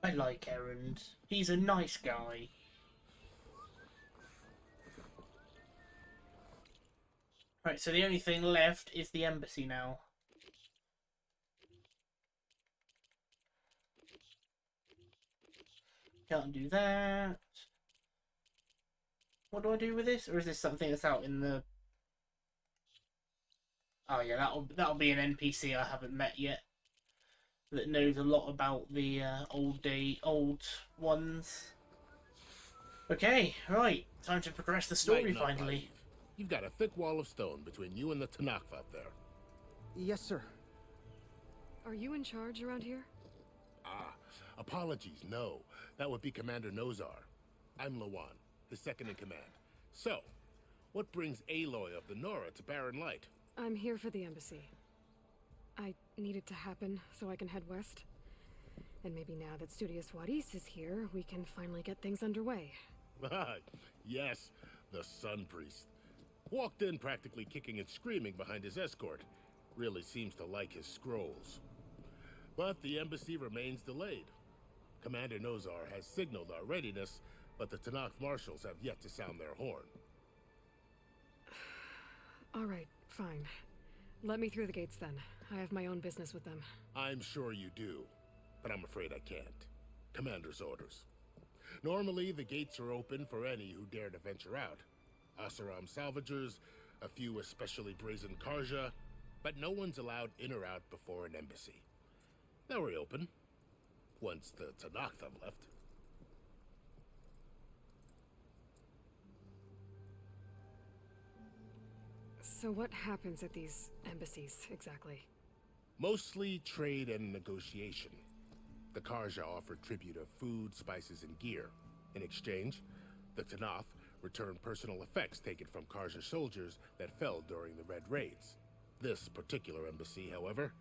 I like Errand. He's a nice guy. Right, so the only thing left is the embassy now. Can't do that. What do I do with this? Or is this something that's out in the... Oh yeah, that'll be an NPC I haven't met yet. That knows a lot about the old ones. Okay, right. Time to progress the story Lighten up, finally. Eve. You've got a thick wall of stone between you and the Tanakh out there. Yes, sir. Are you in charge around here? Ah, apologies, no. That would be Commander Nozar. I'm Lawan, his second in command. So, what brings Aloy of the Nora to Barren Light? I'm here for the embassy. I need it to happen so I can head west. And maybe now that Studious Wadis is here, we can finally get things underway. Yes, the Sun Priest. Walked in practically kicking and screaming behind his escort. Really seems to like his scrolls. But the embassy remains delayed. Commander Nozar has signaled our readiness, but the Tanakh marshals have yet to sound their horn. All right, fine. Let me through the gates then. I have my own business with them. I'm sure you do, but I'm afraid I can't. Commander's orders. Normally, the gates are open for any who dare to venture out. Asaram salvagers, a few especially brazen Karja, but no one's allowed in or out before an embassy. They'll reopen, once the Tanakh have left. So what happens at these embassies, exactly? Mostly trade and negotiation. The Karja offer tribute of food, spices, and gear. In exchange, the Tanakh return personal effects taken from Karja soldiers that fell during the Red Raids. This particular embassy, however,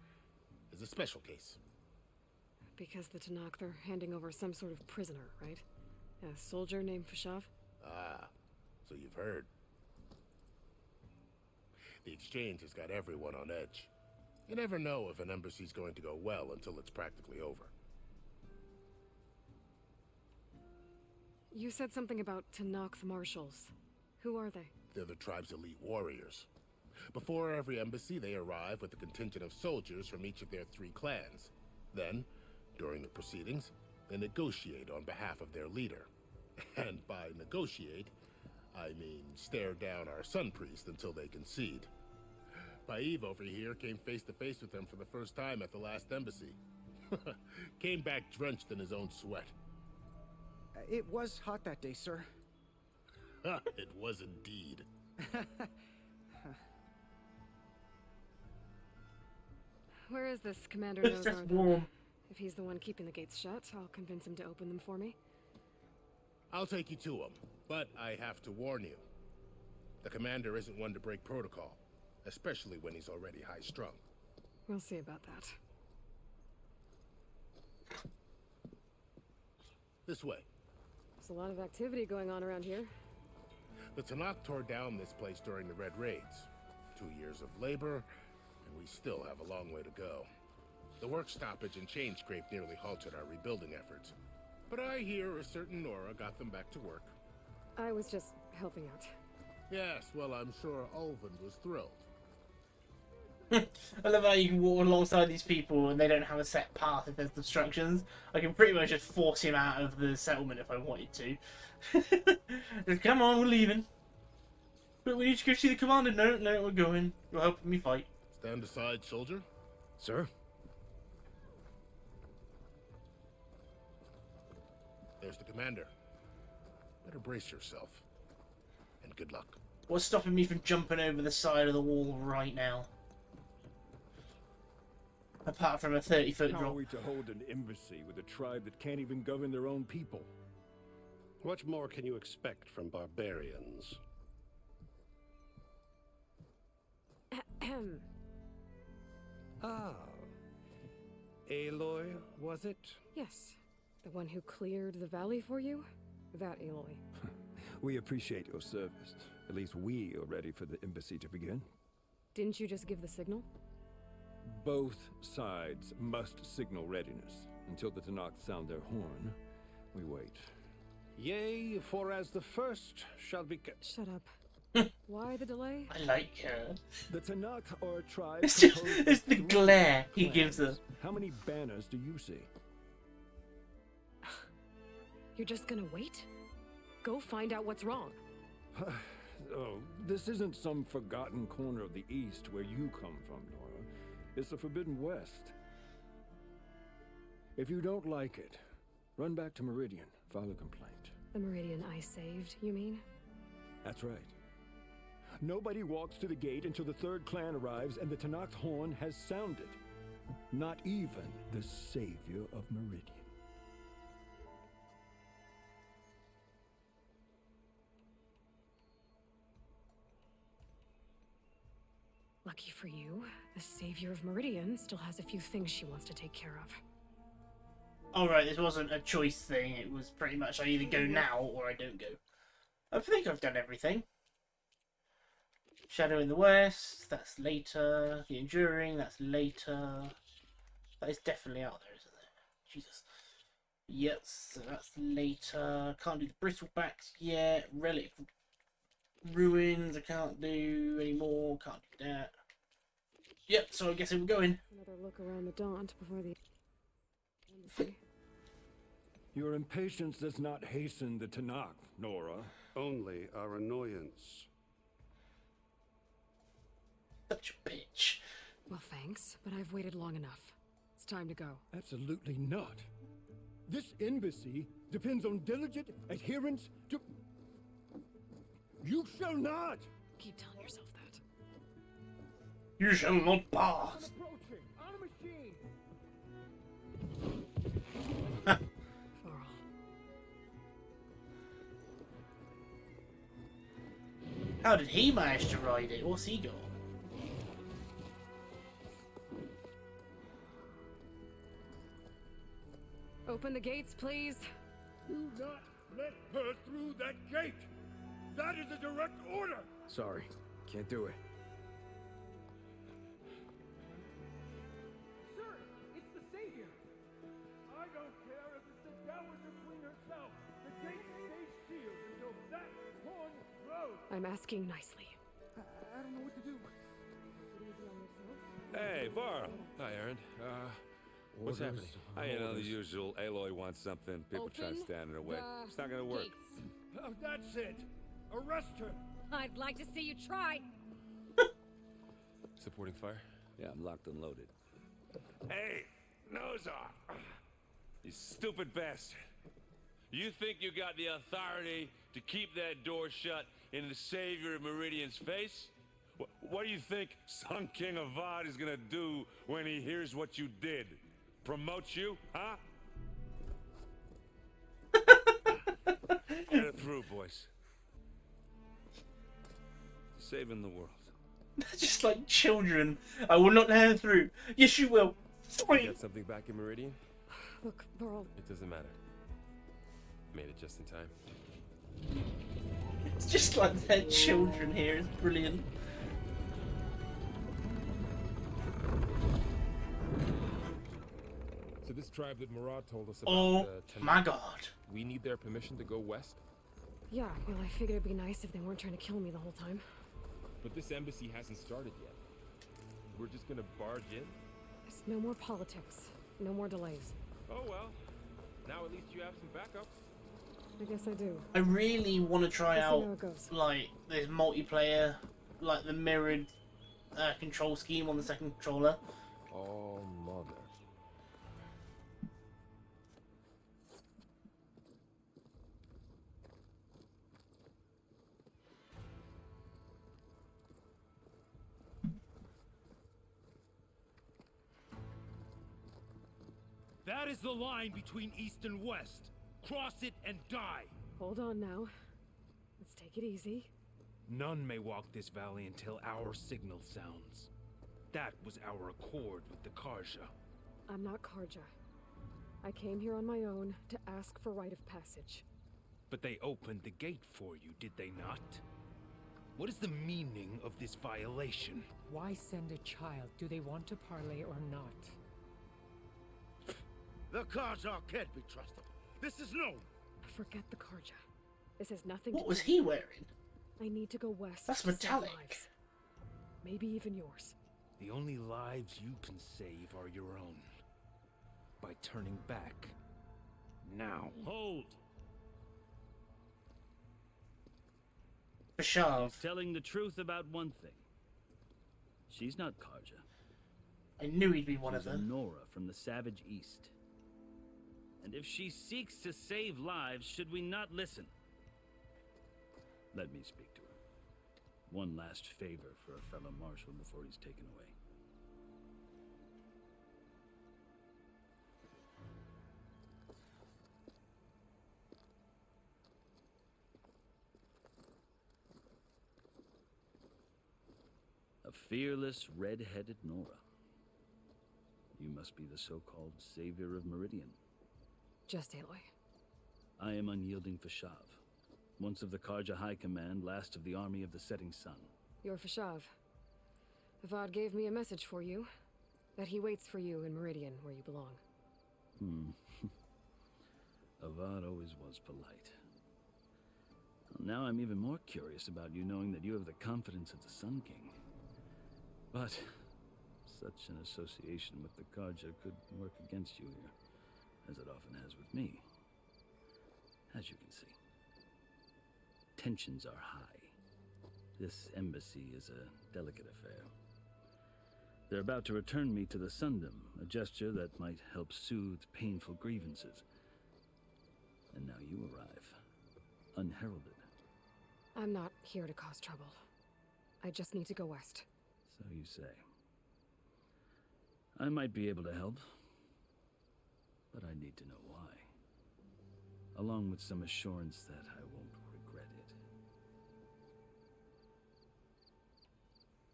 is a special case. Because the Tanakh are handing over some sort of prisoner, right? A soldier named Fashav? Ah, so you've heard. The exchange has got everyone on edge. You never know if an embassy's going to go well until it's practically over. You said something about Tanakh marshals. Who are they? They're the tribe's elite warriors. Before every embassy, they arrive with a contingent of soldiers from each of their 3 clans. Then, during the proceedings, and negotiate on behalf of their leader. And by negotiate, I mean stare down our Sun Priest until they concede. Paeve over here came face to face with them for the first time at the last embassy. Came back drenched in his own sweat. It was hot that day, sir. It was indeed. Where is this Commander It's just Nozar, then? warm. If he's the one keeping the gates shut, I'll convince him to open them for me. I'll take you to him, but I have to warn you. The commander isn't one to break protocol, especially when he's already high-strung. We'll see about that. This way. There's a lot of activity going on around here. The Tanakh tore down this place during the Red Raids. 2 years of labor, and we still have a long way to go. The work stoppage and chain scrape nearly halted our rebuilding efforts. But I hear a certain Nora got them back to work. I was just helping out. Yes, well, I'm sure Ulvund was thrilled. I love how you can walk alongside these people and they don't have a set path if there's obstructions. I can pretty much just force him out of the settlement if I wanted to. Just, come on, we're leaving. But we need to go see the commander. No, no, we're going. You're helping me fight. Stand aside, soldier. Sir? There's the commander. Better brace yourself. And good luck. What's stopping me from jumping over the side of the wall right now? Apart from a 30-foot How drop. are we to hold an embassy with a tribe that can't even govern their own people? What more can you expect from barbarians? Ah. Aloy, was it? Yes. The one who cleared the valley for you? That Aloy. We appreciate your service. At least we are ready for the embassy to begin. Didn't you just give the signal? Both sides must signal readiness. Until the Tanakh sound their horn, we wait. Yea, for as the first shall be... Shut up. Why the delay? I like her. The Tanakh are a tribe... It's just, it's the glare he gives her. How many banners do you see? You're just gonna wait? Go find out what's wrong. Oh, this isn't some forgotten corner of the East where you come from, Nora. It's the Forbidden West. If you don't like it, run back to Meridian, file a complaint. The Meridian I saved, you mean? That's right. Nobody walks to the gate until the third clan arrives and the Tanakh's horn has sounded. Not even the savior of Meridian. Lucky for you, the savior of Meridian still has a few things she wants to take care of. Alright, this wasn't a choice thing. It was pretty much I either go now or I don't go. I think I've done everything. Shadow in the West, that's later. The Enduring, that's later. That is definitely out there, isn't it? Jesus. Yes, so that's later. Can't do the Bristlebacks yet. Relic Ruins, I can't do anymore. Can't do that. Yep, so I guess we're going. Another look around the Daunt before the embassy. Your impatience does not hasten the Tanakh, Nora. Only our annoyance. Such a bitch. Well, thanks, but I've waited long enough. It's time to go. Absolutely not. This embassy depends on diligent adherence to... You shall not! Keep telling yourself that. You shall not pass. Approaching! On a machine! How did he manage to ride it? What's he got? Open the gates, please. Do not let her through that gate! That is a direct order! Sorry, can't do it. Sir, it's the Savior! I don't care if it's the Dowager Queen herself. The gate stays sealed until that horn blows. I'm asking nicely. I don't know what to do. Hey, Varl. Hi, Aaron. What's happening? You know, the usual. Aloy wants something. People try to stand in her way. It's not gonna work. Oh, that's it. Arrest her. I'd like to see you try. Supporting fire? Yeah, I'm locked and loaded. Hey, nose off! You stupid bastard. You think you got the authority to keep that door shut in the savior of Meridian's face? What do you think Sun King Avad is gonna do when he hears what you did? Promote you, huh? Get it through, boys. Saving the world. Just like children. I will not let her through. Yes, you will. You got something back in Meridian? Look, Varl. It doesn't matter. Made it just in time. It's just like they're children here. It's brilliant. So this tribe that Murad told us about. Oh my god. We need their permission to go west? Yeah, well, I figured it'd be nice if they weren't trying to kill me the whole time. But this embassy hasn't started yet. We're just gonna barge in? There's no more politics. No more delays. Oh well. Now at least you have some backup. I guess I do. I really want to try Let's see out how it goes. like this multiplayer, like the mirrored control scheme on the second controller. Oh mother. That is the line between east and west. Cross it and die. Hold on now. Let's take it easy. None may walk this valley until our signal sounds. That was our accord with the Karja. I'm not Karja. I came here on my own to ask for rite of passage. But they opened the gate for you, did they not? What is the meaning of this violation? Why send a child? Do they want to parley or not? The Karja can't be trusted. This is known. Forget the Karja. This has nothing What to was do he wearing? I need to go west. That's to save metallic. lives. Maybe even yours. The only lives you can save are your own. By turning back. Now. Hold. Bashav. She's telling the truth about one thing. She's not Karja. I knew he'd be one of She's them. Nora from the Savage East. And if she seeks to save lives, should we not listen? Let me speak to her. One last favor for a fellow marshal before he's taken away. A fearless, red-headed Nora. You must be the so-called savior of Meridian. Just Aloy. I am unyielding Fashav. Once of the Karja High Command, last of the army of the setting sun. You're Fashav. Avad gave me a message for you. That he waits for you in Meridian, where you belong. Avad always was polite. Well, now I'm even more curious about you knowing that you have the confidence of the Sun King. But such an association with the Karja could work against you here, as it often has with me. As you can see, tensions are high. This embassy is a delicate affair. They're about to return me to the Sundom, a gesture that might help soothe painful grievances. And now you arrive, unheralded. I'm not here to cause trouble. I just need to go west. So you say. I might be able to help, but I need to know why. Along with some assurance that I won't regret it.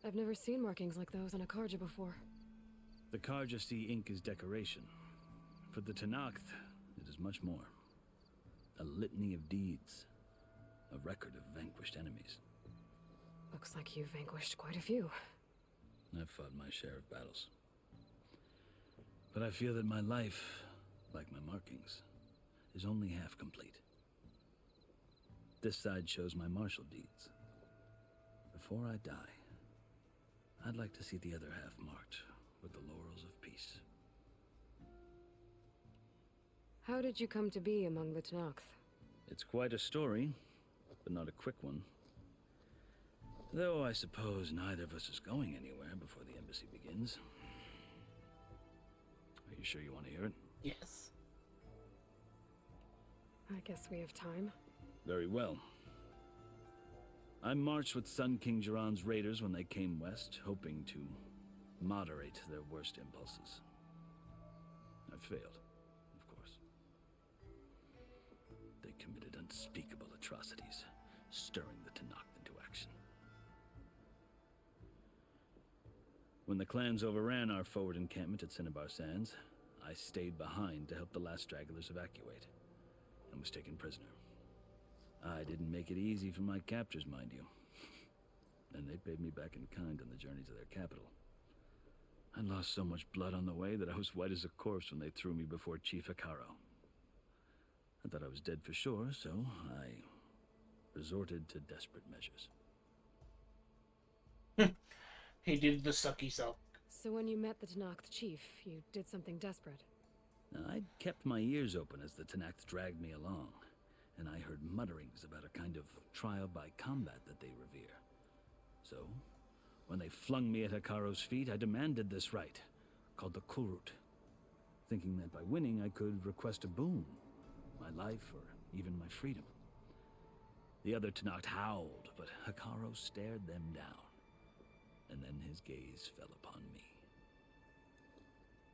I've never seen markings like those on a Karja before. The Karja see ink as decoration. For the Tenakth, it is much more. A litany of deeds. A record of vanquished enemies. Looks like you've vanquished quite a few. I've fought my share of battles. But I feel that my life, like my markings, is only half complete. This side shows my martial deeds. Before I die, I'd like to see the other half marked with the laurels of peace. How did you come to be among the Tanakh? It's quite a story, but not a quick one. Though I suppose neither of us is going anywhere before the embassy begins. Are you sure you want to hear it? Yes. I guess we have time. Very well. I marched with Sun King Jiran's raiders when they came west, hoping to moderate their worst impulses. I failed, of course. They committed unspeakable atrocities, stirring the Tanakh into action. When the clans overran our forward encampment at Cinnabar Sands, I stayed behind to help the last stragglers evacuate, and was taken prisoner. I didn't make it easy for my captors, mind you. And they paid me back in kind on the journey to their capital. I lost so much blood on the way that I was white as a corpse when they threw me before Chief Hikaro. I thought I was dead for sure, so I resorted to desperate measures. He did the sucky suck. So when you met the Tanakh chief, you did something desperate. I'd kept my ears open as the Tanakh dragged me along, and I heard mutterings about a kind of trial by combat that they revere. So, when they flung me at Hikaro's feet, I demanded this right, called the Kulrut, thinking that by winning I could request a boon, my life or even my freedom. The other Tanakh howled, but Hikaro stared them down, and then his gaze fell upon me.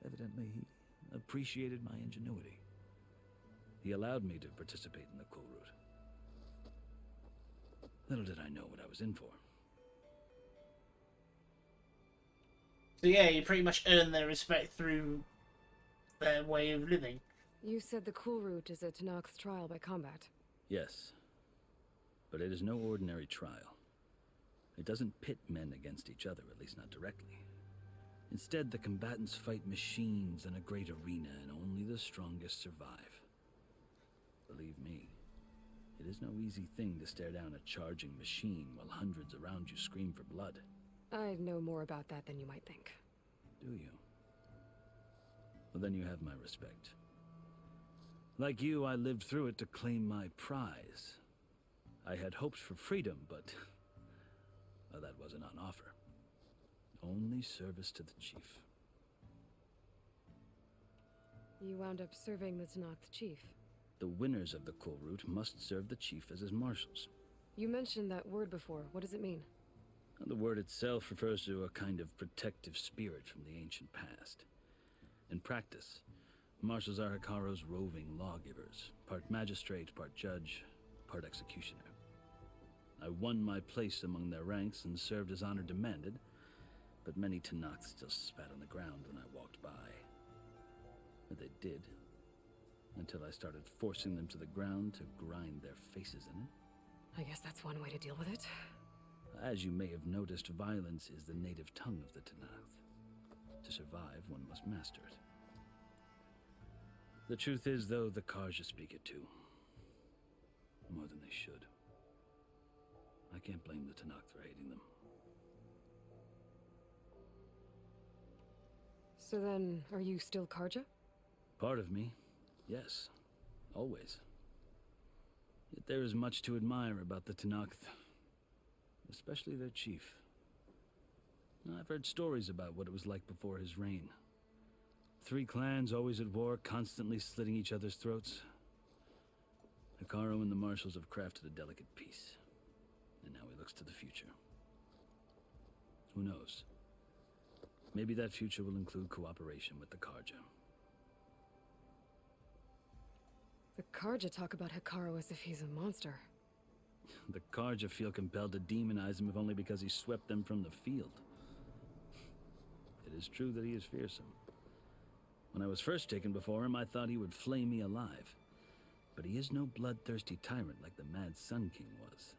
Evidently, he appreciated my ingenuity. He allowed me to participate in the Kulrut. Little did I know what I was in for. So yeah, you pretty much earn their respect through their way of living. You said the Kulrut is a Tanakh's trial by combat. Yes, but it is no ordinary trial. It doesn't pit men against each other, at least not directly. Instead, the combatants fight machines in a great arena, and only the strongest survive. Believe me, it is no easy thing to stare down a charging machine while hundreds around you scream for blood. I know more about that than you might think. Do you? Well, then you have my respect. Like you, I lived through it to claim my prize. I had hoped for freedom, but well, that wasn't on offer. Only service to the chief. You wound up serving the Tanakh chief. The winners of the Kulrut must serve the chief as his marshals. You mentioned that word before. What does it mean? The word itself refers to a kind of protective spirit from the ancient past. In practice, marshals are Hikaro's roving lawgivers, part magistrate, part judge, part executioner. I won my place among their ranks and served as honor demanded, but many Tanakh still spat on the ground when I walked by. But they did, until I started forcing them to the ground to grind their faces in it. I guess that's one way to deal with it. As you may have noticed, violence is the native tongue of the Tanakh. To survive, one must master it. The truth is, though, the Karja speak it too. More than they should. I can't blame the Tanakh for hating them. So then, are you still Karja? Part of me, yes. Always. Yet there is much to admire about the Tanakh, especially their chief. I've heard stories about what it was like before his reign. 3 clans always at war, constantly slitting each other's throats. Hikaro and the marshals have crafted a delicate peace, and now he looks to the future. Who knows? Maybe that future will include cooperation with the Karja. The Karja talk about Hikaro as if he's a monster. The Karja feel compelled to demonize him if only because he swept them from the field. It is true that he is fearsome. When I was first taken before him, I thought he would flay me alive. But he is no bloodthirsty tyrant like the Mad Sun King was.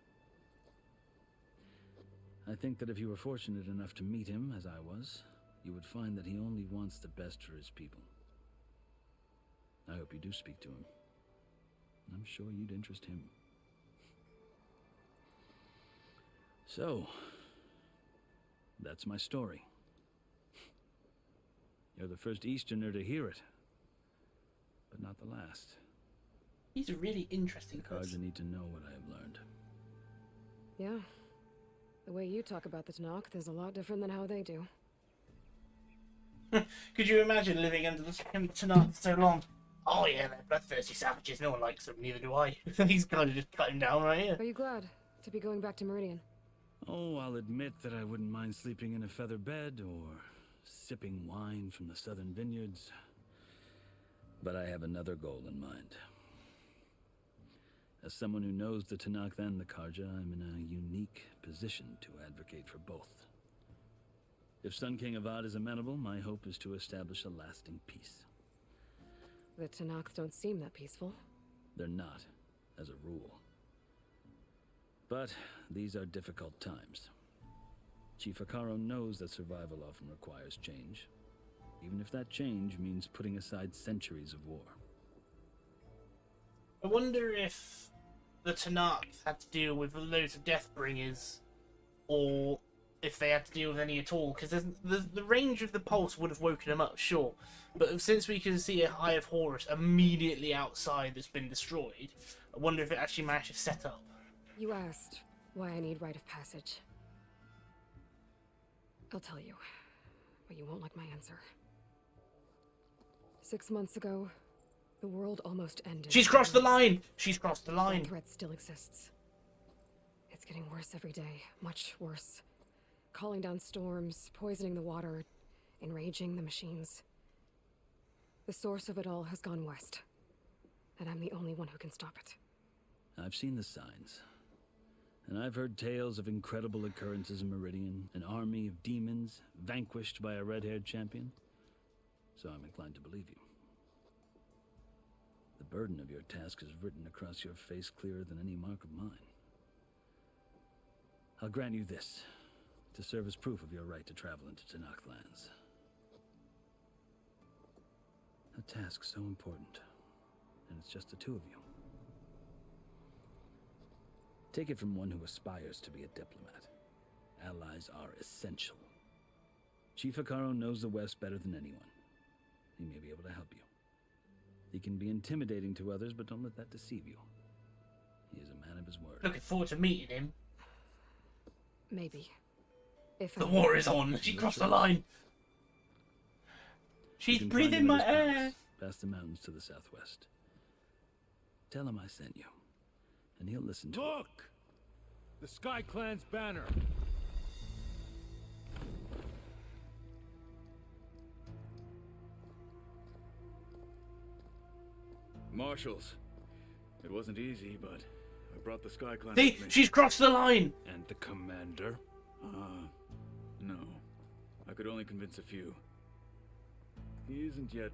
I think that if you were fortunate enough to meet him, as I was, you would find that he only wants the best for his people. I hope you do speak to him. I'm sure you'd interest him. So, that's my story. You're the first Easterner to hear it. But not the last. He's a really interesting The Karja person. need to know what I have learned. Yeah. The way you talk about the Tanakh is a lot different than how they do. Could you imagine living under the Tanakh for so long? Oh yeah, they're bloodthirsty savages. No one likes them. Neither do I. He's kind of just cutting down right here. Are you glad to be going back to Meridian? Oh, I'll admit that I wouldn't mind sleeping in a feather bed or sipping wine from the southern vineyards. But I have another goal in mind. As someone who knows the Tanakh and the Karja, I'm in a unique position to advocate for both. If Sun King Avad is amenable, my hope is to establish a lasting peace. The Tanakh don't seem that peaceful. They're not, as a rule. But these are difficult times. Chief Akaro knows that survival often requires change, even if that change means putting aside centuries of war. I wonder if the Tanakh had to deal with loads of Deathbringers, or if they had to deal with any at all, because the range of the pulse would have woken them up, sure. But since we can see a Eye of Horus immediately outside that's been destroyed, I wonder if it actually managed to set up. You asked why I need rite of passage. I'll tell you, but you won't like my answer. 6 months ago, the world almost ended. She's crossed the line! She's crossed the line! The threat still exists. It's getting worse every day, much worse. Calling down storms, poisoning the water, enraging the machines. The source of it all has gone west, and I'm the only one who can stop it. I've seen the signs. And I've heard tales of incredible occurrences in Meridian, an army of demons vanquished by a red-haired champion. So I'm inclined to believe you. The burden of your task is written across your face clearer than any mark of mine. I'll grant you this, to serve as proof of your right to travel into Tanakh lands. A task so important, and it's just the two of you. Take it from one who aspires to be a diplomat. Allies are essential. Chief Akaro knows the West better than anyone. He may be able to help you. He can be intimidating to others, but don't let that deceive you. He is a man of his word. Looking forward to meeting him. Maybe. If the war is on. She crossed the line. She's breathing my air. Past the mountains to the southwest. Tell him I sent you, and he'll listen to Look! The Sky Clan's banner. Marshals. It wasn't easy, but I brought the Sky Clan See, with me. she's crossed the line! And the commander? No. I could only convince a few. He isn't yet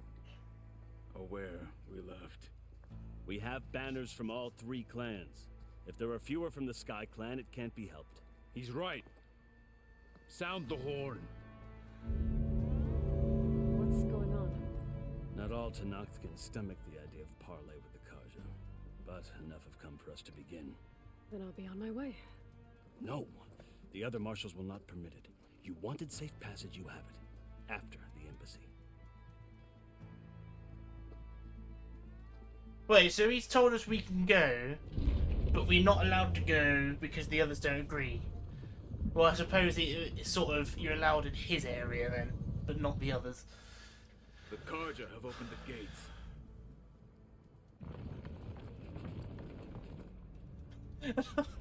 aware we left. We have banners from all three clans. If there are fewer from the Sky Clan, it can't be helped. He's right. Sound the horn. What's going on? Not all Tanakh can stomach the idea of parley with the Karja, but enough have come for us to begin. Then I'll be on my way. No, the other marshals will not permit it. You wanted safe passage, you have it. After the embassy. Wait, so he's told us we can go, but we're not allowed to go because the others don't agree. Well, I suppose it's sort of, you're allowed in his area then, but not the others. The Karja have opened the gates.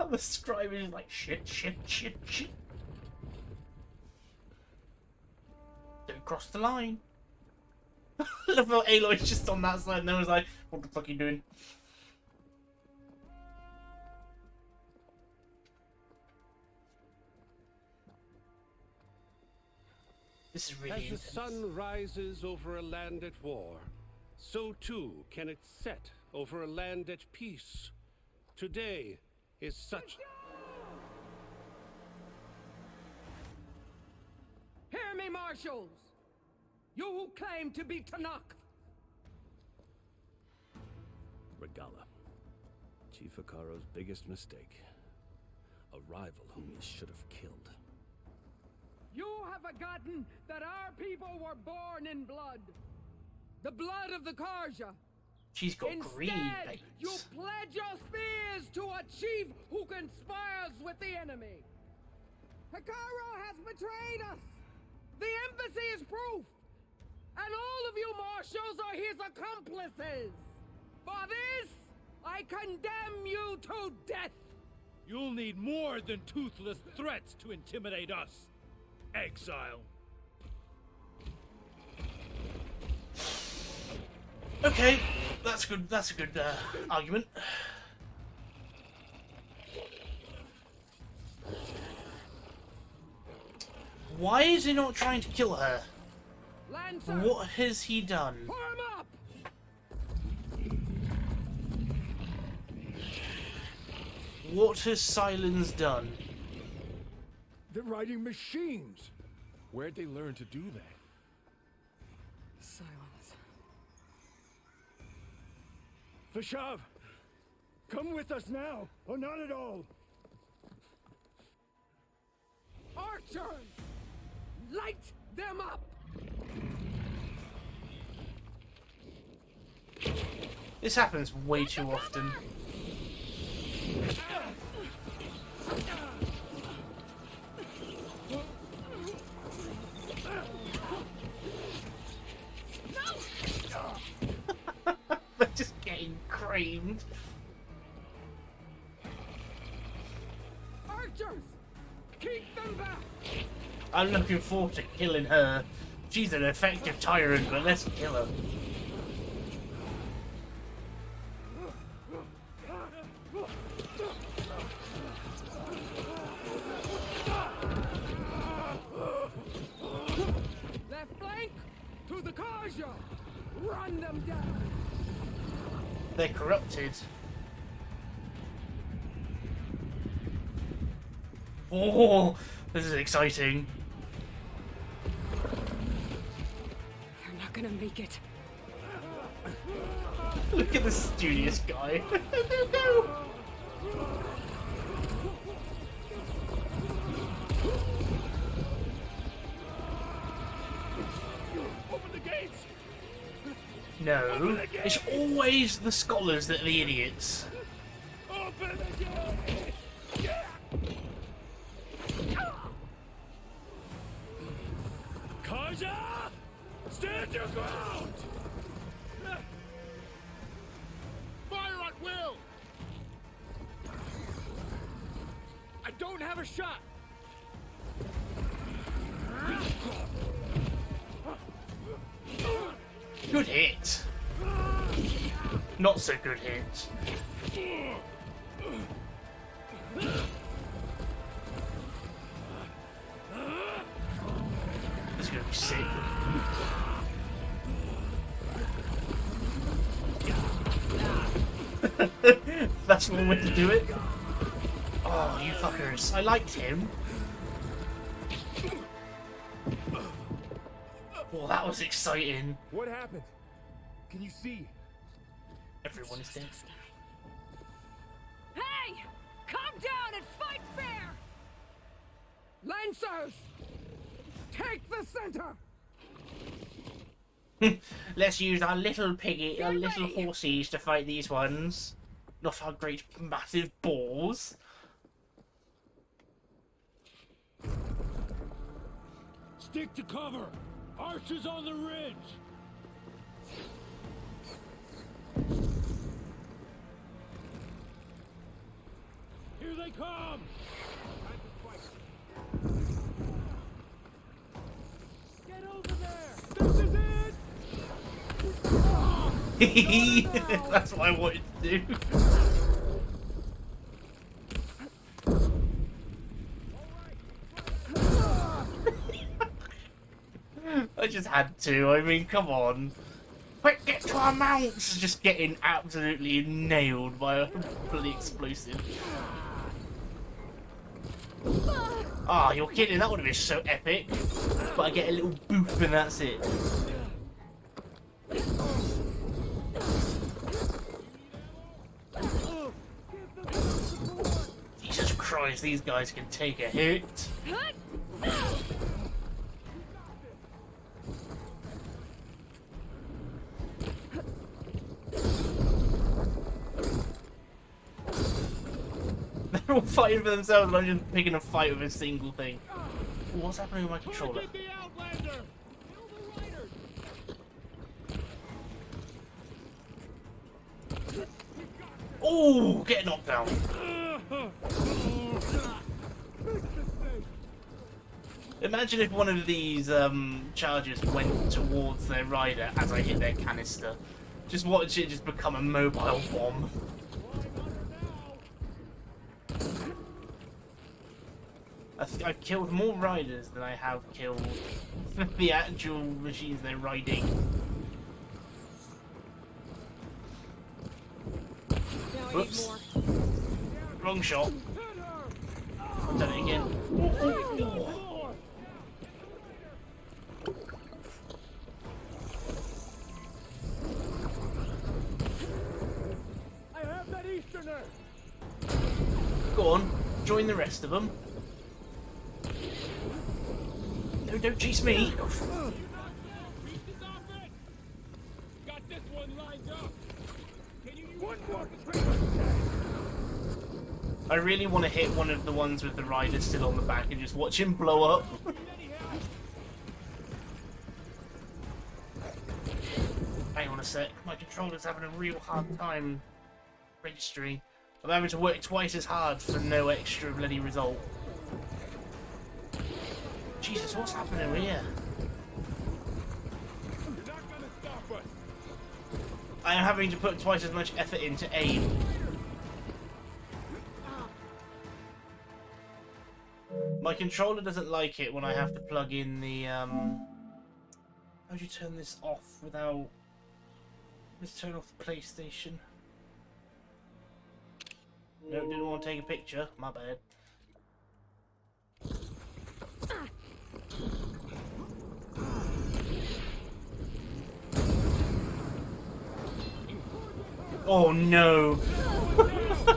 The scribe is like, shit. Don't cross the line. I love how Aloy's just on that side and no one's like, what the fuck are you doing? This is really As the intense. sun rises over a land at war, so too can it set over a land at peace. Today is such... Hear me, marshals! You who claim to be Tanakh! Regala. Chief Akaro's biggest mistake. A rival whom he should have killed. You have forgotten that our people were born in blood. The blood of the Karja. She's got green Instead, veins. you pledge your spears to a chief who conspires with the enemy. Hikaru has betrayed us. The embassy is proof. And all of you marshals are his accomplices. For this, I condemn you to death. You'll need more than toothless threats to intimidate us. Exile. Okay, that's good. That's a good argument. Why is he not trying to kill her? Lancer, What has he done? form up. What has Silence done? They're riding machines. Where'd they learn to do that? Silence. Vashav, come with us now, or not at all. Archers, light them up. This happens way too often. They're just getting creamed. Archers, keep them back. I'm looking forward to killing her. She's an effective tyrant, but let's kill her. Left flank to the Kaja. Run them down. They're corrupted. Oh, this is exciting. They're not gonna make it. Look at the studious guy. No. Open the gates! No, it's always the scholars that are the idiots. Open the gates! Kaja! Stand your ground! Fire at will! I don't have a shot! Good hit. Not so good hit. This is gonna be sick. That's one way to do it. Oh, you fuckers. I liked him. Well, that was exciting. What happened? Can you see? Everyone is dead. Hey! Calm down and fight fair! Lancers! Take the center! Let's use our little piggy, our little horsies to fight these ones. Not our great massive balls. Stick to cover! Archers on the ridge! Here they come! Get over there! This is it! That's what I wanted to do. I just had to. I mean, come on. Quick, get to our mounts! Just getting absolutely nailed by a bloody explosive. Ah, you're kidding. That would have been so epic. But I get a little boop and that's it. Jesus Christ, these guys can take a hit. They're all fighting for themselves and I'm just picking a fight with a single thing. Ooh, what's happening with my controller? Oh, get knocked down. Imagine if one of these charges went towards their rider as I hit their canister. Just watch it just become a mobile bomb. I've killed more riders than I have killed the actual machines they're riding. Whoops. Wrong shot. I've done it again. I have that Easterner. Go on, join the rest of them. No, don't chase me. Got this one lined up. Can you use one more? I really want to hit one of the ones with the rider still on the back and just watch him blow up. Hang on a sec, my controller's having a real hard time registering. I'm having to work twice as hard for no extra bloody result. Jesus, what's happening here? I am having to put twice as much effort into aim. My controller doesn't like it when I have to plug in the, how do you turn this off without... Let's turn off the PlayStation. No, didn't want to take a picture. My bad. Oh no!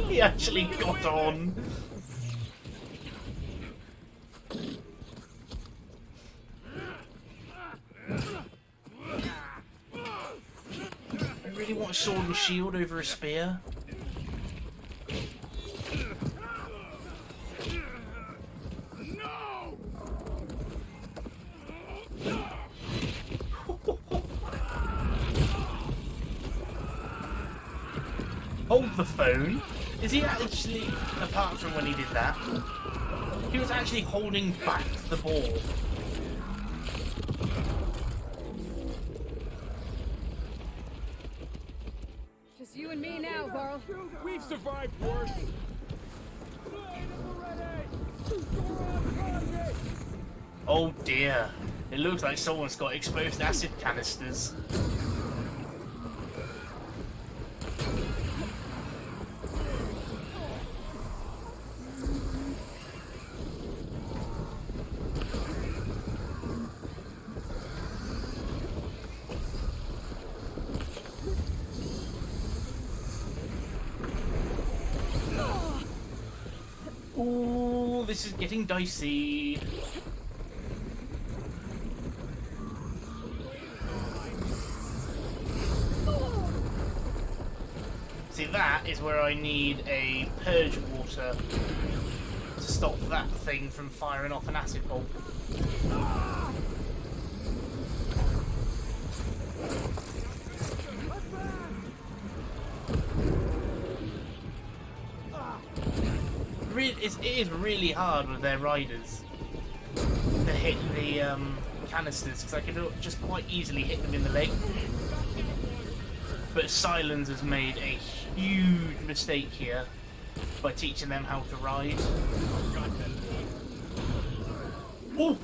He actually got on. I really want a sword and shield over a spear. Hold the phone? Is he actually, apart from when he did that, he was actually holding back the ball? Just you and me now, Varl. We've survived worse. Oh dear. It looks like someone's got exposed acid canisters. Ooh, this is getting dicey. See, that is where I need a purge water to stop that thing from firing off an acid bolt. It is really hard with their riders to hit the canisters, because I can just quite easily hit them in the leg. But Silence has made a huge mistake here by teaching them how to ride. Oh!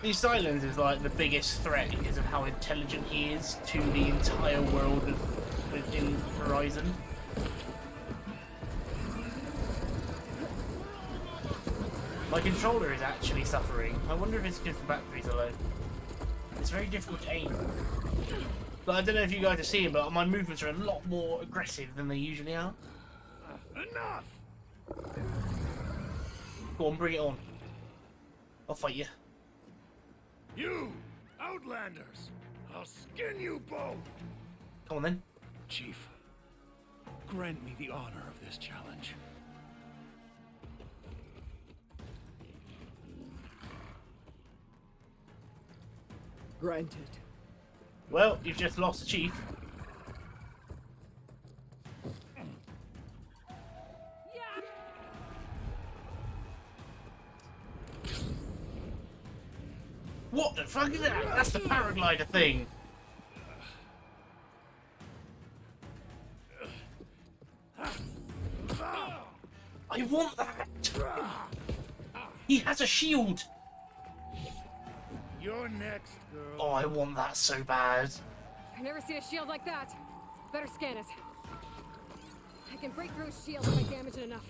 The Silence is like the biggest threat because of how intelligent he is to the entire world within Horizon. My controller is actually suffering. I wonder if it's because the batteries are low. It's very difficult to aim. But I don't know if you guys are seeing, but my movements are a lot more aggressive than they usually are. Enough! Go on, bring it on. I'll fight you. You, Outlanders! I'll skin you both! Come on then. Chief, grant me the honor of this challenge. Granted. Well, you've just lost the chief. What the fuck is that? That's the paraglider thing. I want that. He has a shield. You're next, girl. Oh, I want that so bad. I've never seen a shield like that. Better scan it. I can break through his shield if I damage it enough.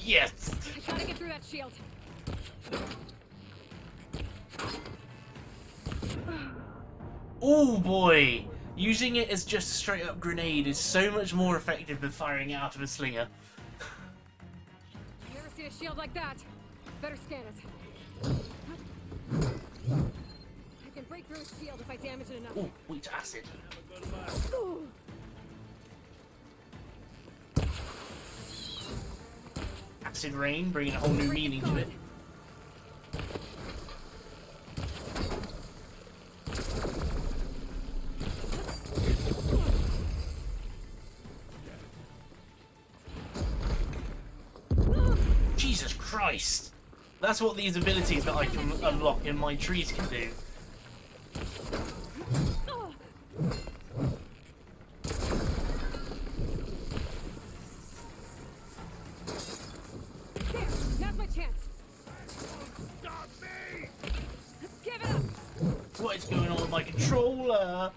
Yes! I gotta get through that shield. Oh boy! Using it as just a straight up grenade is so much more effective than firing it out of a slinger. I've never seen a shield like that. Better scan it. I can break through his shield if I damage it enough. Oh, weak to acid. Ooh. Acid rain, bringing a whole new meaning to it. Jesus Christ! That's what these abilities that I can unlock in my trees can do. There, now's my chance. Stop me! Give it up. What is going on with my controller?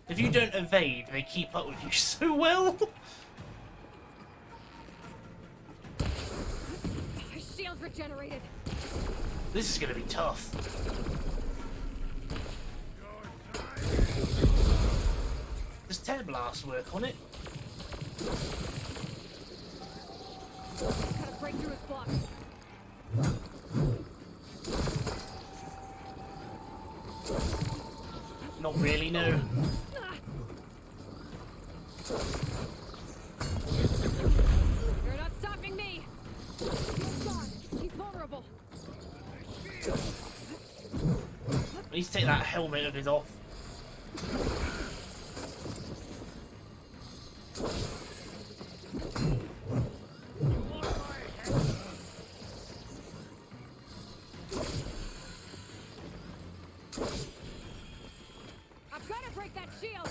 If you don't evade, they keep up with you so well. His shield's regenerated. This is going to be tough. Does Tear Blast work on it? Gotta break through his block. Not really, no. You're not stopping me. He's gone. He's vulnerable. I need to take that helmet of his off. I've gotta break that shield.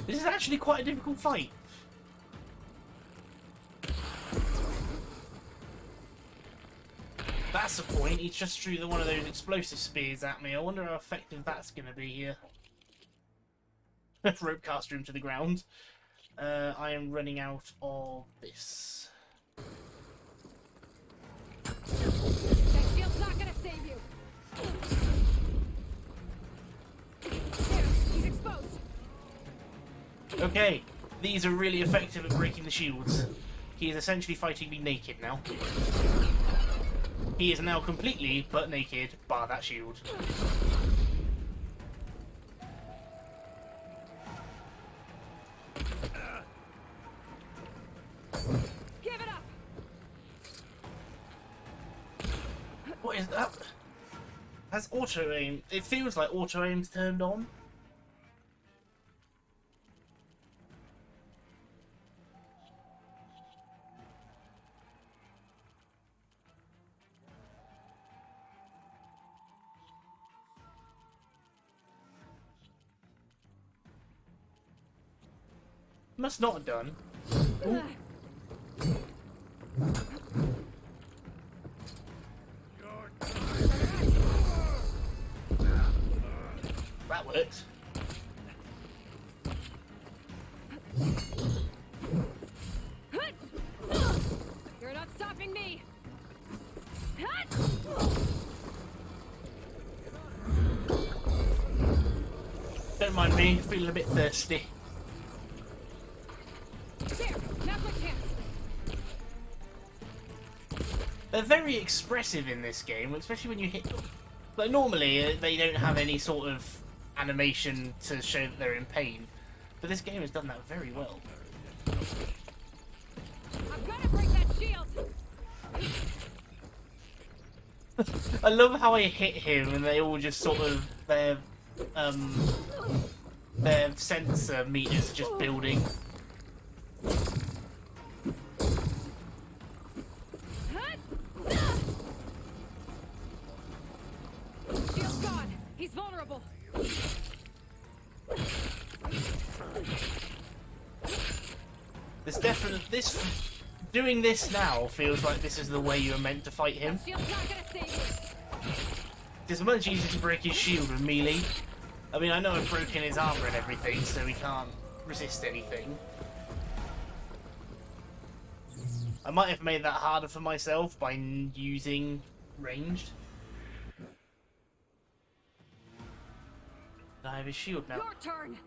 This is actually quite a difficult fight. That's the point. He just threw one of those explosive spears at me. I wonder how effective that's going to be here. Rope caster him to the ground. I am running out of this. That shield's not gonna save you. There, he's exposed. Okay, these are really effective at breaking the shields. He is essentially fighting me naked now. He is now completely butt naked, bar that shield. Give it up. What is that? Has auto aim? It feels like auto aim's turned on. Must not have done. That works. You're not stopping me. Don't mind me, feeling a bit thirsty. There, now's my chance. They're very expressive in this game, especially when you hit them. But normally, they don't have any sort of animation to show that they're in pain. But this game has done that very well. I've got to break that shield. I love how I hit him and they all just sort of their sensor meters are just building. Shield's gone. He's vulnerable. There's definitely doing this now feels like this is the way you were meant to fight him. Shield's not gonna save you. It's much easier to break his shield with melee. I mean, I know I've broken his armor and everything, so he can't resist anything. I might have made that harder for myself by using ranged. I have his shield now. Your turn.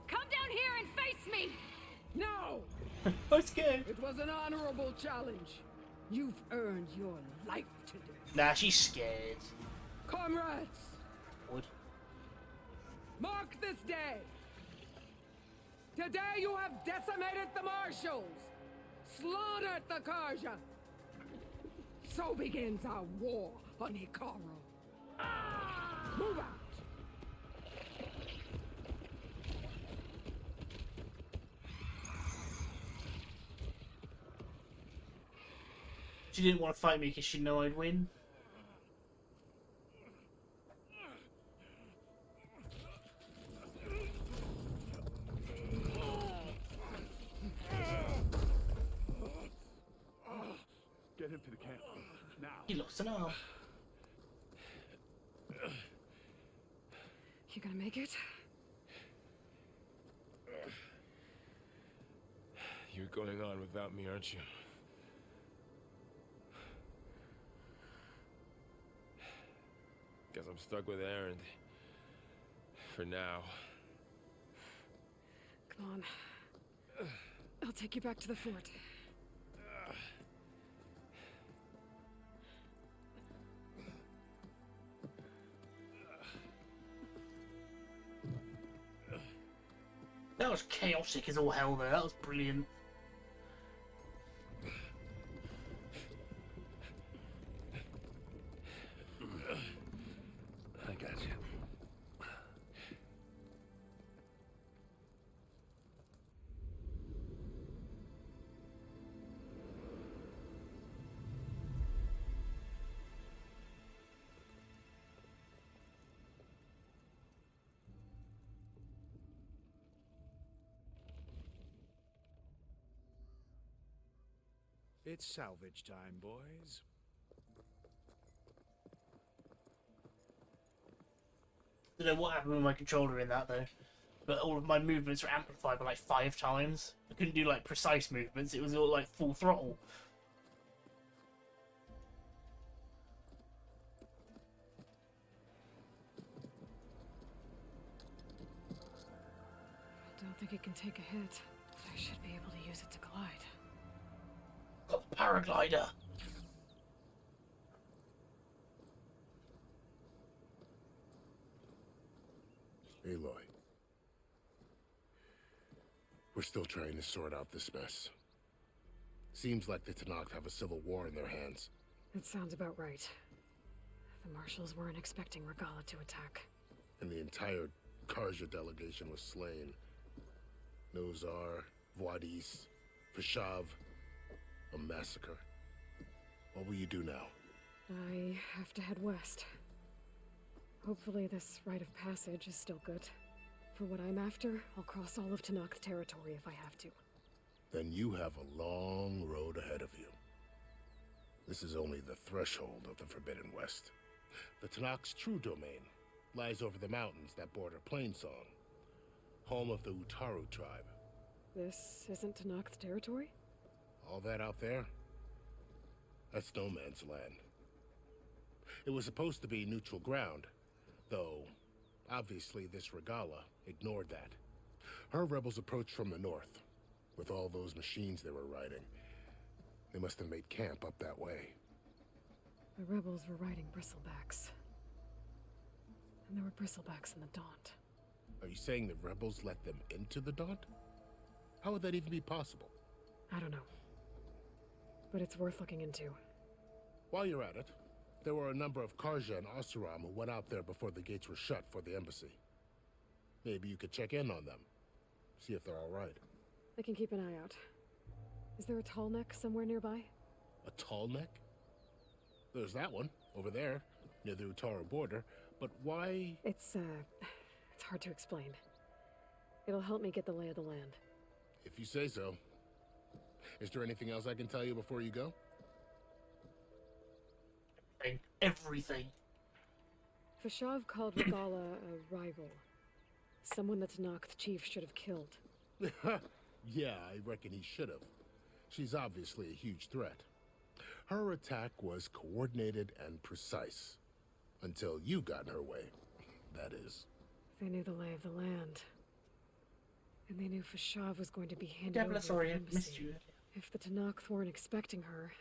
Come down here and face me. No! I'm scared. It was an honorable challenge. You've earned your life today. Nah, she's scared. Comrades, Would. mark this day. Today you have decimated the marshals, slaughtered the Karja. So begins our war on Hikaru. Move out. She didn't want to fight me because she knew I'd win. Get him to the camp now. He lost an arm. You gonna make it? You're going on without me, aren't you? Guess I'm stuck with Aaron. For now. Come on. I'll take you back to the fort. That was chaotic as all hell though, that was brilliant. I got you. It's salvage time, boys. I don't know what happened with my controller in that though, but all of my movements were amplified by like 5 times. I couldn't do like precise movements, it was all like full throttle. I don't think it can take a hit, but I should be able to use it to glide. Got the paraglider. Aloy. We're still trying to sort out this mess. Seems like the Tenakth have a civil war in their hands. That sounds about right. The marshals weren't expecting Regala to attack. And the entire Karja delegation was slain. Nozar, Voidis, Vashav. A massacre. What will you do now? I have to head west. Hopefully this rite of passage is still good. For what I'm after, I'll cross all of Tenakth territory if I have to. then you have a long road ahead of you. This is only the threshold of the Forbidden West. The Tenakth's true domain lies over the mountains that border Plainsong, home of the Utaru tribe. This isn't Tenakth territory? All that out there? That's no man's land. It was supposed to be neutral ground, though obviously this Regala ignored that. Her rebels approached from the north. With all those machines they were riding, they must have made camp up that way. The rebels were riding bristlebacks. And there were bristlebacks in the Daunt. Are you saying the rebels let them into the Daunt? How would that even be possible? I don't know. But it's worth looking into. While you're at it, there were a number of Karja and Oseram who went out there before the gates were shut for the embassy. Maybe you could check in on them. See if they're all right. I can keep an eye out. Is there a tall neck somewhere nearby? A tall neck? There's that one, over there, near the Utaru border, but why... It's hard to explain. It'll help me get the lay of the land. If you say so. Is there anything else I can tell you before you go? Everything. Fashav called Regala a rival. Someone the Tenakth chief should have killed. Yeah, I reckon he should have. She's obviously a huge threat. Her attack was coordinated and precise. Until you got in her way, that is. They knew the lay of the land. And they knew Fashav was going to be handed over to sorry, the I embassy. missed you. If the Tenakth weren't expecting her,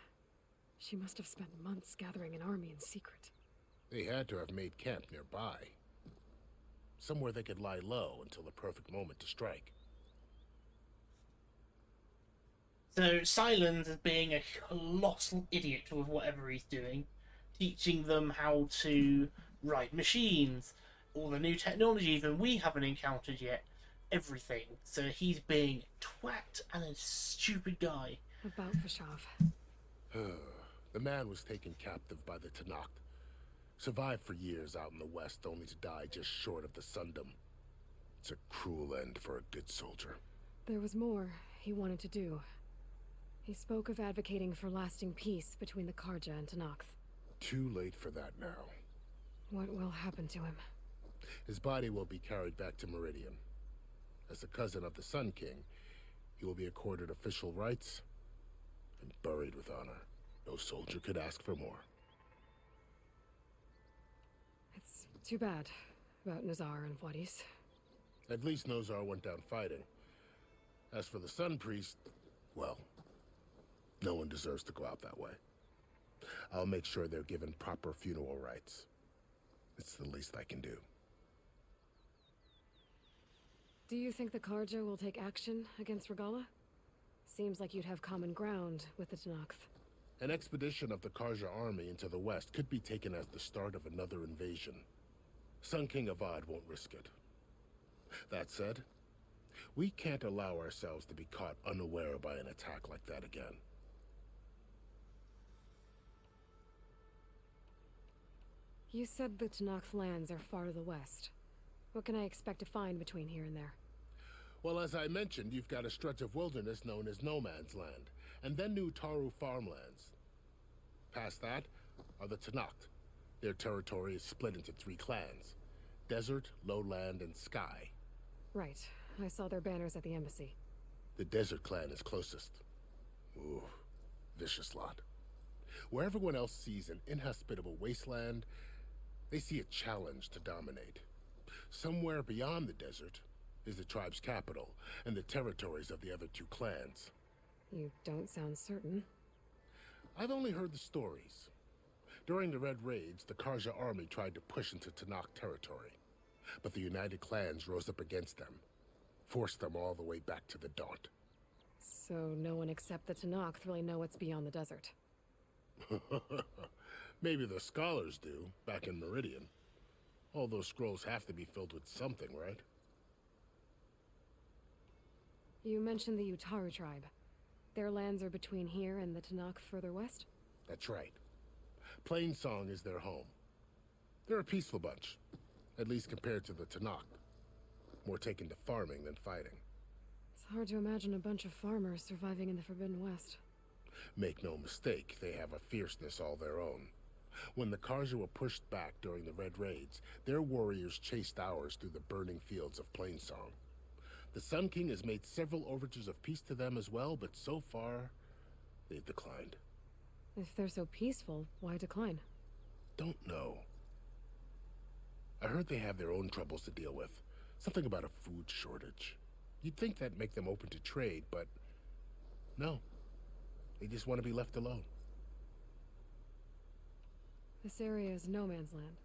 she must have spent months gathering an army in secret. They had to have made camp nearby. Somewhere they could lie low until the perfect moment to strike. So Silence is being a colossal idiot with whatever he's doing, teaching them how to ride machines, all the new technology that we haven't encountered yet, everything. So he's being twat and a stupid guy. About Fashav. The man was taken captive by the Tenakth. Survived for years out in the west, only to die just short of the Sundom. It's a cruel end for a good soldier. There was more he wanted to do. He spoke of advocating for lasting peace between the Karja and Tenakth. Too late for that now. What will happen to him? His body will be carried back to Meridian. As a cousin of the Sun King, he will be accorded official rights and buried with honor. No soldier could ask for more. It's too bad about Nazar and Wadis. At least Nozar went down fighting. As for the Sun Priest, well, no one deserves to go out that way. I'll make sure they're given proper funeral rites. It's the least I can do. Do you think the Karja will take action against Regala? Seems like you'd have common ground with the Tenakth. An expedition of the Karja army into the west could be taken as the start of another invasion. Sun King Avad won't risk it. That said, we can't allow ourselves to be caught unaware by an attack like that again. You said the Tenakth lands are far to the west. What can I expect to find between here and there? Well, as I mentioned, you've got a stretch of wilderness known as No Man's Land, and then New Taru farmlands. Past that are the Tenakth. Their territory is split into 3 clans: Desert, Lowland, and Sky. Right. I saw their banners at the embassy. The Desert clan is closest. Ooh, vicious lot. Where everyone else sees an inhospitable wasteland, they see a challenge to dominate. Somewhere beyond the desert is the tribe's capital and the territories of the other 2 clans. You don't sound certain. I've only heard the stories. During the Red Raids, the Karja army tried to push into Tenakth territory, but the United Clans rose up against them, forced them all the way back to the Daunt. So no one except the Tenakth really know what's beyond the desert. Maybe the scholars do, back in Meridian. All those scrolls have to be filled with something, right? You mentioned the Utaru tribe. Their lands are between here and the Tenakth further west? That's right. Plainsong is their home. They're a peaceful bunch, at least compared to the Tenakth. More taken to farming than fighting. It's hard to imagine a bunch of farmers surviving in the Forbidden West. Make no mistake, they have a fierceness all their own. When the Karja were pushed back during the Red Raids, their warriors chased ours through the burning fields of Plainsong. The Sun King has made several overtures of peace to them as well, but so far, they've declined. If they're so peaceful, why decline? Don't know. I heard they have their own troubles to deal with. Something about a food shortage. You'd think that'd make them open to trade, but no. They just want to be left alone. This area is no man's land.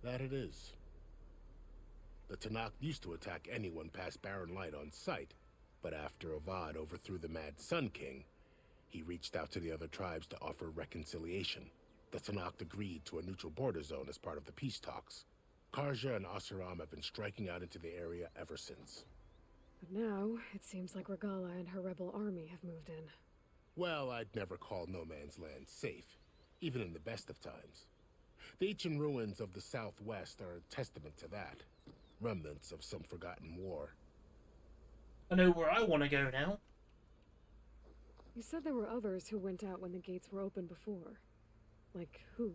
That it is. The Tanakh used to attack anyone past Barren Light on sight, but after Avad overthrew the Mad Sun King, he reached out to the other tribes to offer reconciliation. The Tanakh agreed to a neutral border zone as part of the peace talks. Karja and Asuram have been striking out into the area ever since. But now, it seems like Regala and her rebel army have moved in. Well, I'd never call no man's land safe, even in the best of times. The ancient ruins of the Southwest are a testament to that. Remnants of some forgotten war. I know where I want to go now. You said there were others who went out when the gates were open before. Like who?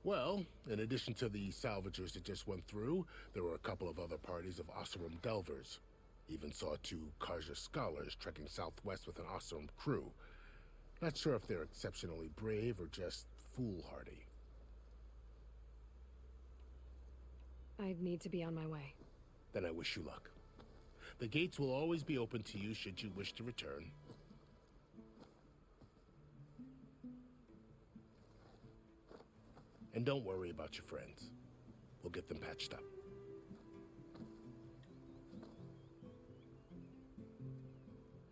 Well, in addition to the salvagers that just went through, there were a couple of other parties of Oseram Delvers. Even saw 2 Karja scholars trekking southwest with an Oseram crew. Not sure if they're exceptionally brave or just foolhardy. I'd need to be on my way. Then I wish you luck. The gates will always be open to you should you wish to return. And don't worry about your friends. We'll get them patched up.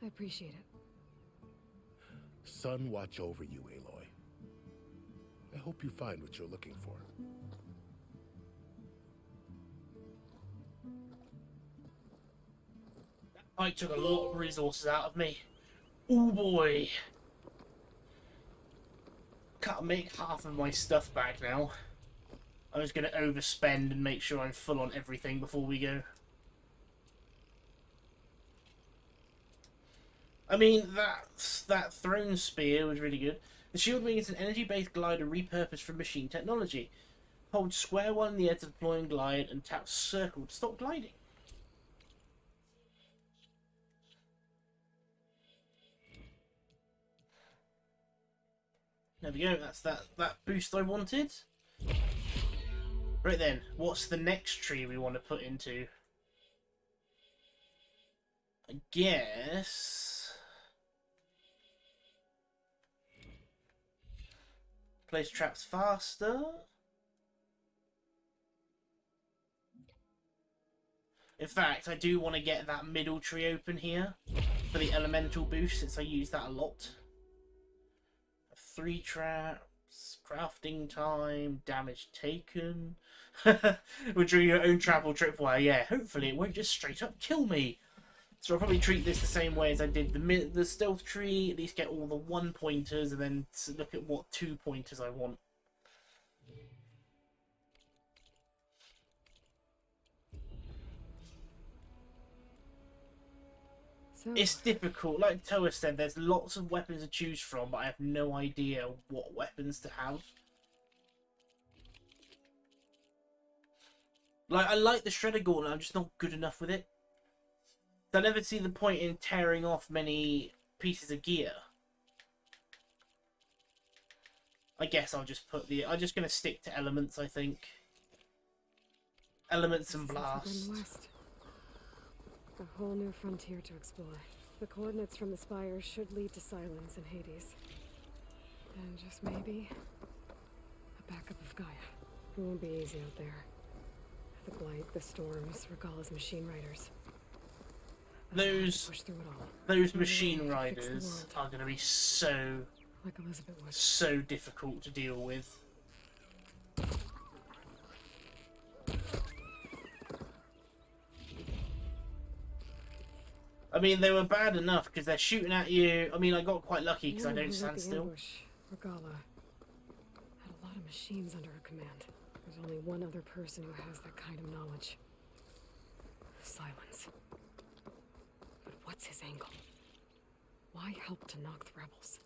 I appreciate it. Sun watch over you, Aloy. I hope you find what you're looking for. I took a lot of resources out of me. Oh boy. Can't make half of my stuff back now. I was going to overspend and make sure I'm full on everything before we go. I mean, that throne spear was really good. The shield wing is an energy-based glider repurposed from machine technology. Hold square one in the air to deploy and glide, and tap circle to stop gliding. There we go, that's that boost I wanted. Right then, what's the next tree we want to put into? I guess... place traps faster? In fact, I do want to get that middle tree open here for the elemental boost, since I use that a lot. 3 traps, crafting time, damage taken. We're doing your own travel tripwire. Yeah, hopefully it won't just straight up kill me. So I'll probably treat this the same way as I did the stealth tree, at least get all the 1-pointers and then look at what 2-pointers I want. So, it's difficult. Like Toa said, there's lots of weapons to choose from, but I have no idea what weapons to have. Like, I like the Shredder Gauntlet, I'm just not good enough with it. I never see the point in tearing off many pieces of gear. I guess I'll just put the... I'm just going to stick to elements, I think. Elements and blast. West. A whole new frontier to explore. The coordinates from the spires should lead to Silence and Hades. And just maybe... a backup of Gaia. It won't be easy out there. The Blight, the Storms, Regala's machine riders. Those machine riders are going to be so, like Elizabeth was. So difficult to deal with. I mean, they were bad enough because they're shooting at you. I mean, I got quite lucky because I don't stand still. Regala had a lot of machines under her command. There's only one other person who has that kind of knowledge. Silence. But I helped to knock the rebels.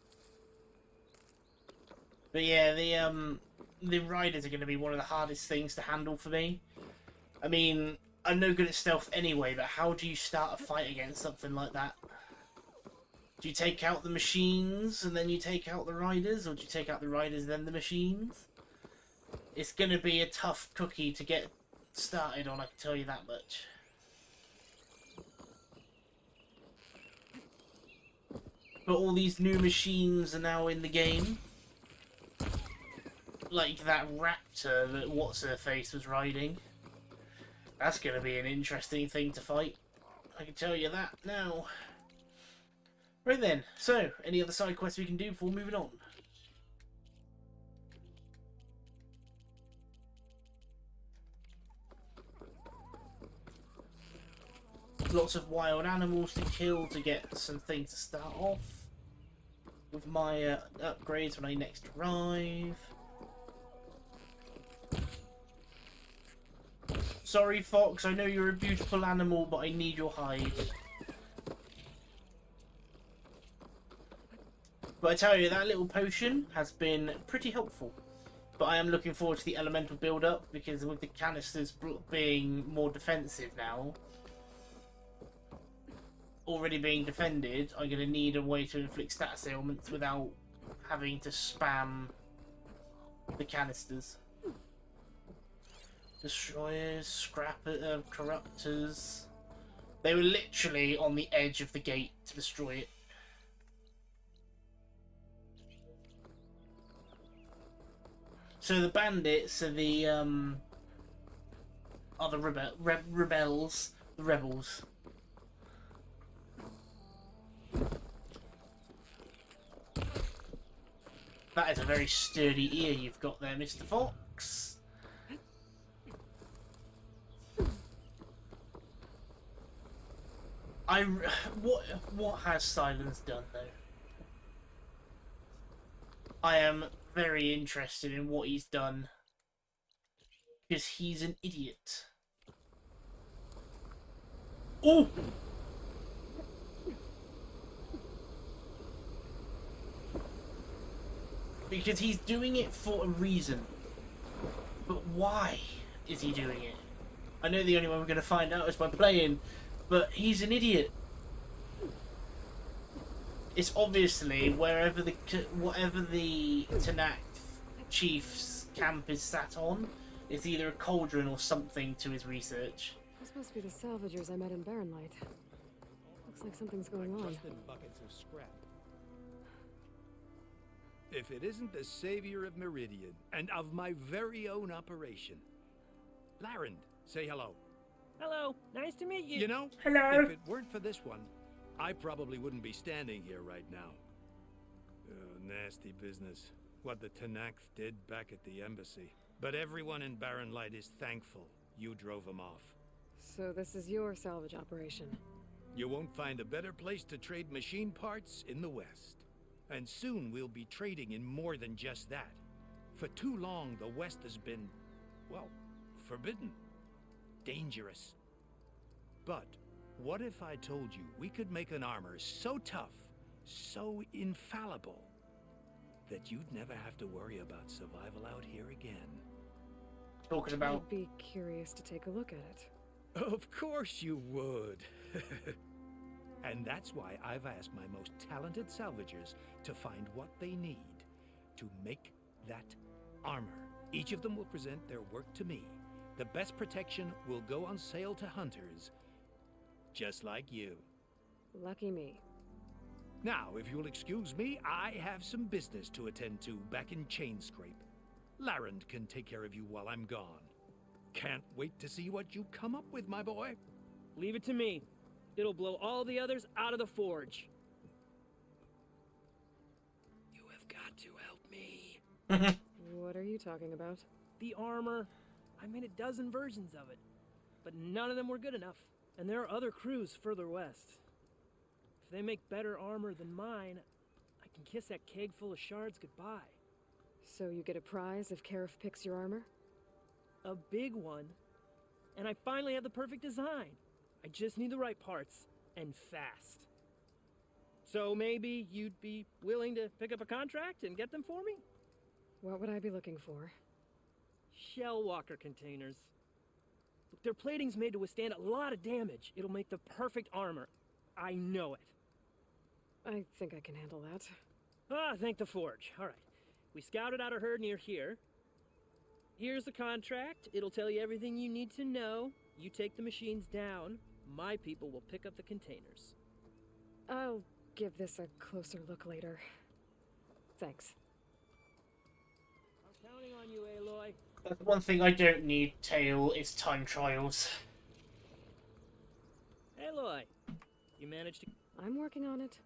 But yeah, the riders are going to be one of the hardest things to handle for me. I mean, I'm no good at stealth anyway, but how do you start a fight against something like that? Do you take out the machines and then you take out the riders, or do you take out the riders then the machines? It's going to be a tough cookie to get started on, I can tell you that much. But all these new machines are now in the game. Like that raptor that What's-Her-Face was riding. That's going to be an interesting thing to fight. I can tell you that now. Right then, so, any other side quests we can do before moving on? Lots of wild animals to kill to get some things to start off with my upgrades when I next arrive. Sorry, Fox, I know you're a beautiful animal, but I need your hide. But I tell you, that little potion has been pretty helpful. But I am looking forward to the elemental build-up, because with the canisters being more defensive now, already being defended, I'm going to need a way to inflict status ailments without having to spam the canisters. Destroyers, corruptors. They were literally on the edge of the gate to destroy it. So the bandits are the rebels, the rebels. That is a very sturdy ear you've got there, Mr. Fox. What has Silence done though? I am very interested in what he's done, because he's an idiot. Oh! Because he's doing it for a reason. But why is he doing it? I know the only way we're going to find out is by playing, but he's an idiot. It's obviously whatever the Tanakh chief's camp is sat on, it's either a cauldron or something to his research. This must be the salvagers I met in Barrenlight. Looks like something's going on. Buckets of scrap. If it isn't the savior of Meridian and of my very own operation. Larend, say hello. Hello, nice to meet you. You know, hello. If it weren't for this one, I probably wouldn't be standing here right now. Nasty business. What the Tanakh did back at the embassy. But everyone in Barrenlight is thankful you drove them off. So this is your salvage operation. You won't find a better place to trade machine parts in the West. And soon we'll be trading in more than just that. For too long, the West has been, well, forbidden. Dangerous. But what if I told you we could make an armor so tough, so infallible, that you'd never have to worry about survival out here again? Talking about... I'd be curious to take a look at it. Of course you would. And that's why I've asked my most talented salvagers to find what they need to make that armor. Each of them will present their work to me. The best protection will go on sale to hunters, just like you. Lucky me. Now, if you'll excuse me, I have some business to attend to back in Chainscrape. Larend can take care of you while I'm gone. Can't wait to see what you come up with, my boy. Leave it to me. It'll blow all the others out of the forge. You have got to help me. What are you talking about? The armor. I made a dozen versions of it, but none of them were good enough. And there are other crews further west. If they make better armor than mine, I can kiss that keg full of shards goodbye. So you get a prize if Karif picks your armor? A big one. And I finally have the perfect design. I just need the right parts, and fast. So maybe you'd be willing to pick up a contract and get them for me? What would I be looking for? Shell walker containers. Look, their plating's made to withstand a lot of damage. It'll make the perfect armor. I know it. I think I can handle that. Ah, thank the Forge. All right. We scouted out a herd near here. Here's the contract. It'll tell you everything you need to know. You take the machines down. My people will pick up the containers. I'll give this a closer look later. Thanks. I'm counting on you, Aloy. That's one thing I don't need, Tail, is time trials. Aloy, you managed to... I'm working on it.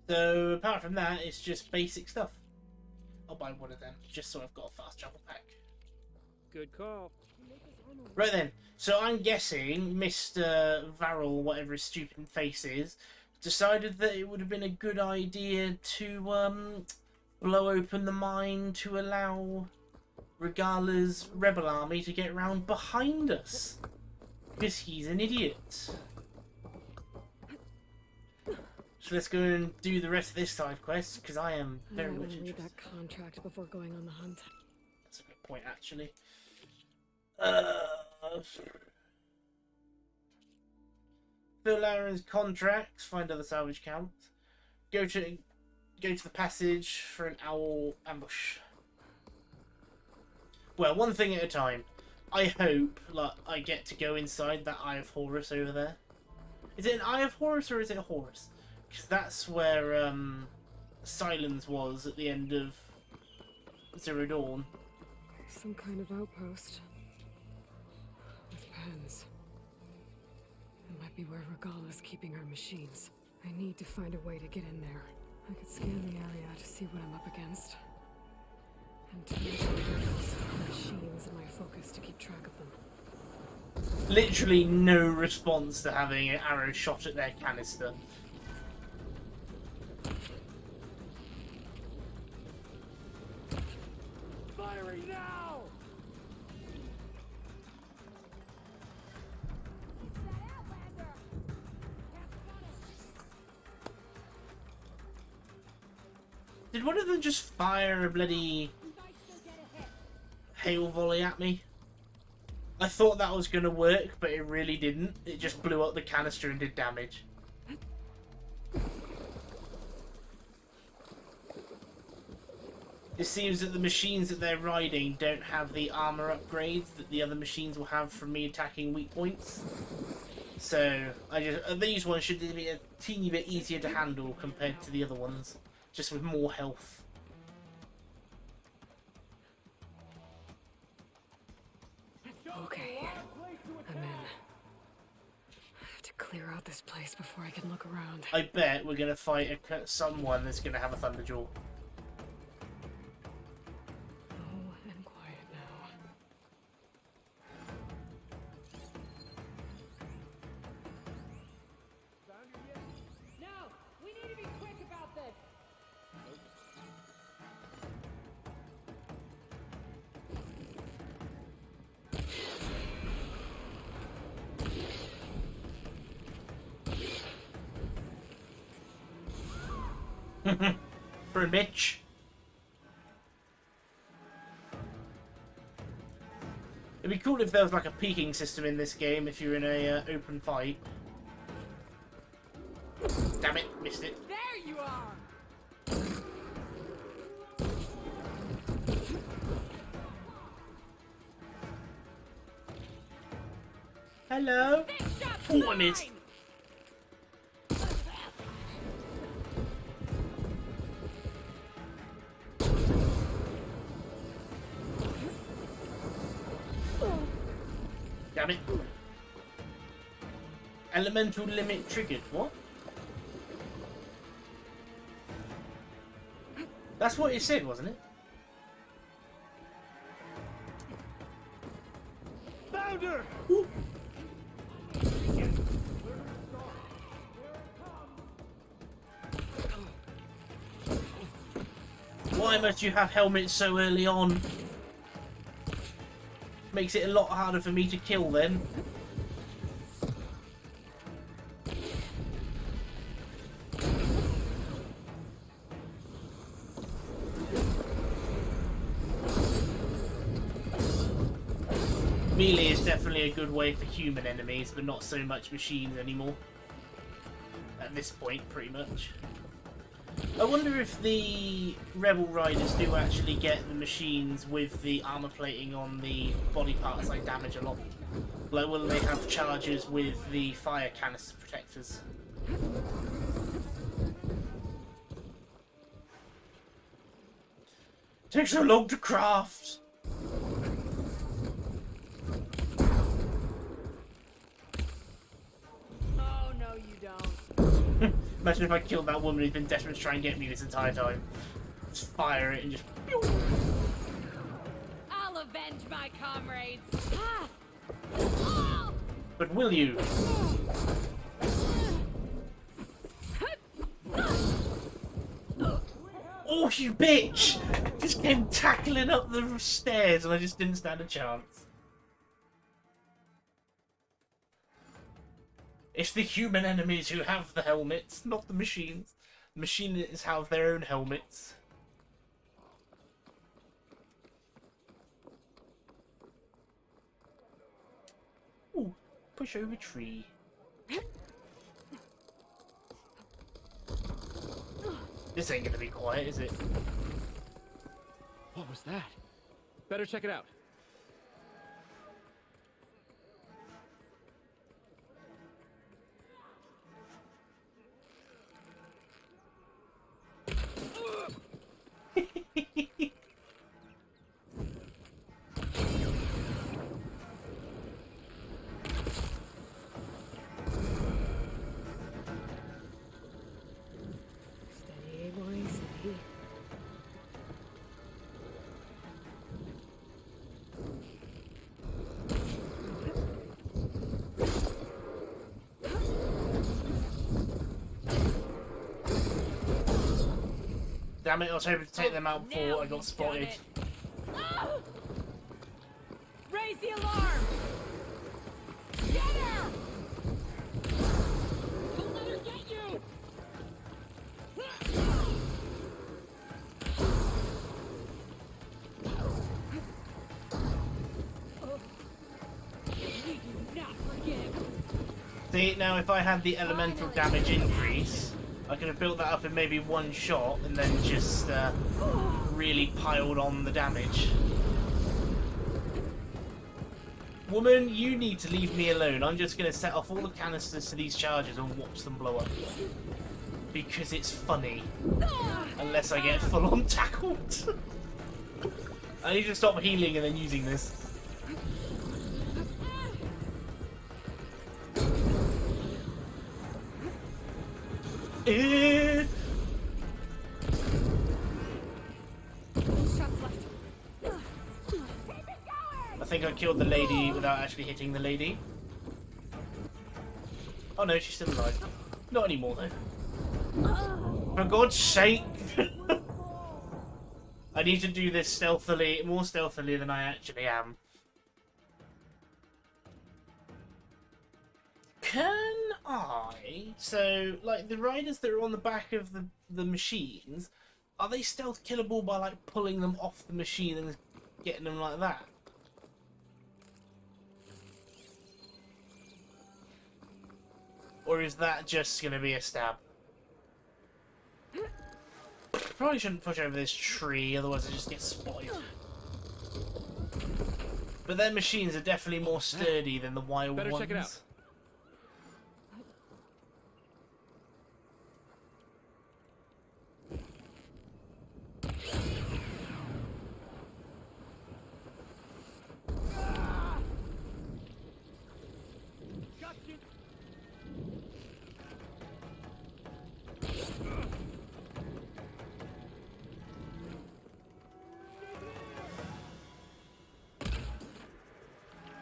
So, apart from that, it's just basic stuff. I'll buy one of them, just so I've got a fast travel pack. Good call. Right then, so I'm guessing Mr. Varrel, whatever his stupid face is, decided that it would have been a good idea to blow open the mine to allow Regala's rebel army to get round behind us. Because he's an idiot. So let's go and do the rest of this side quest, because I am very much read interested. that contract before going on the hunt. That's a good point, actually. Fill Aaron's contracts, find other salvage counts. Go to the passage for an owl ambush. Well, one thing at a time. I hope I get to go inside that Eye of Horus over there. Is it an Eye of Horus or is it a Horus? Because that's where Silence was at the end of Zero Dawn. Some kind of outpost. With pens. It might be where Regala's keeping her machines. I need to find a way to get in there. I could scan the area to see what I'm up against. And to make machines in my focus to keep track of them. Literally no response to having an arrow shot at their canister. Firing now! Did one of them just fire a bloody hail volley at me? I thought that was going to work, but it really didn't. It just blew up the canister and did damage. It seems that the machines that they're riding don't have the armor upgrades that the other machines will have from me attacking weak points. So, these ones should be a teeny bit easier to handle compared to the other ones. Just with more health. Okay, I'm in. I have to clear out this place before I can look around. I bet we're going to fight someone that's going to have a Thunderjaw. Oh, and quiet now. No, we need to be quick about this. For a bitch. It'd be cool if there was like a peeking system in this game if you're in a open fight. Damn it, missed it. There you are. Hello? Oh, I missed. Damn it. Elemental limit triggered. What? That's what it said, wasn't it? Found her! Why must you have helmets so early on? Makes it a lot harder for me to kill then. Melee is definitely a good way for human enemies, but not so much machines anymore. At this point, pretty much. I wonder if the Rebel Riders do actually get the machines with the armor plating on the body parts like damage a lot. Like, will they have charges with the fire canister protectors? Takes so long to craft! Oh, no, you don't. Imagine if I killed that woman who's been desperate to try and get me this entire time. Just fire it and just... I'll avenge my comrades. But will you? Oh, you bitch! Just came tackling up the stairs and I just didn't stand a chance. It's the human enemies who have the helmets, not the machines. The machines have their own helmets. Ooh, push over tree. This ain't gonna be quiet, is it? What was that? Better check it out. Steady, boy, steady. Damn it, I was hoping to take them out before I got spotted. Raise the alarm! Get her! Don't let her get you! We do not forgive. See, now if I had the elemental damage increase, I could have built that up in maybe one shot and then just really piled on the damage. Woman, you need to leave me alone. I'm just going to set off all the canisters to these charges and watch them blow up. Because it's funny. Unless I get full on tackled. I need to stop healing and then using this. I think I killed the lady without actually hitting the lady. Oh no, she's still alive. Not anymore though. For God's sake! I need to do this stealthily, more stealthily than I actually am. Can I? So, like, the riders that are on the back of the machines, are they stealth killable by, like, pulling them off the machine and getting them like that? Or is that just going to be a stab? Probably shouldn't push over this tree, otherwise I just get spotted. But their machines are definitely more sturdy than the wild ones. Better check it out.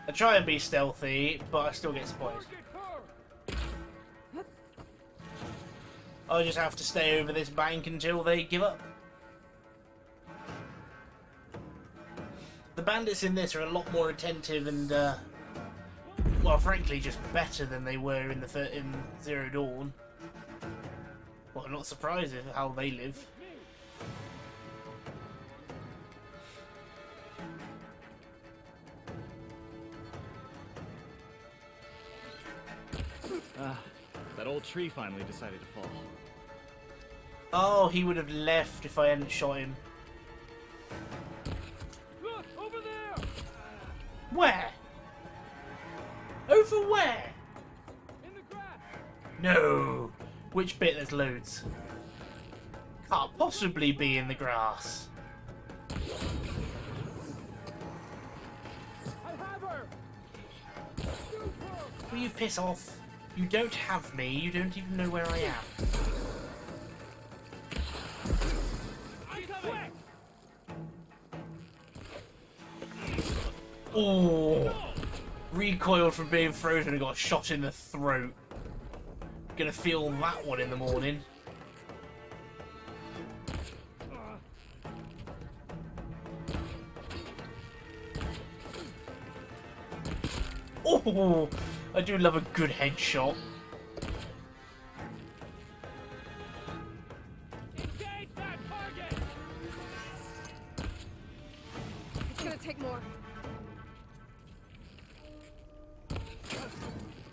I try and be stealthy, but I still get spotted. I'll just have to stay over this bank until they give up. The bandits in this are a lot more attentive and, well, frankly, just better than they were in in Zero Dawn. Well, I'm not surprised at how they live. Ah, that old tree finally decided to fall. Oh, he would have left if I hadn't shot him. Look, over there! Where? Over where? In the grass! No. Which bit? There's loads. Can't possibly be in the grass. I have her! Will you piss off? You don't have me. You don't even know where I am. Oh, recoiled from being frozen and got shot in the throat. Gonna feel that one in the morning. Oh, I do love a good headshot. Engage that target! It's gonna take more.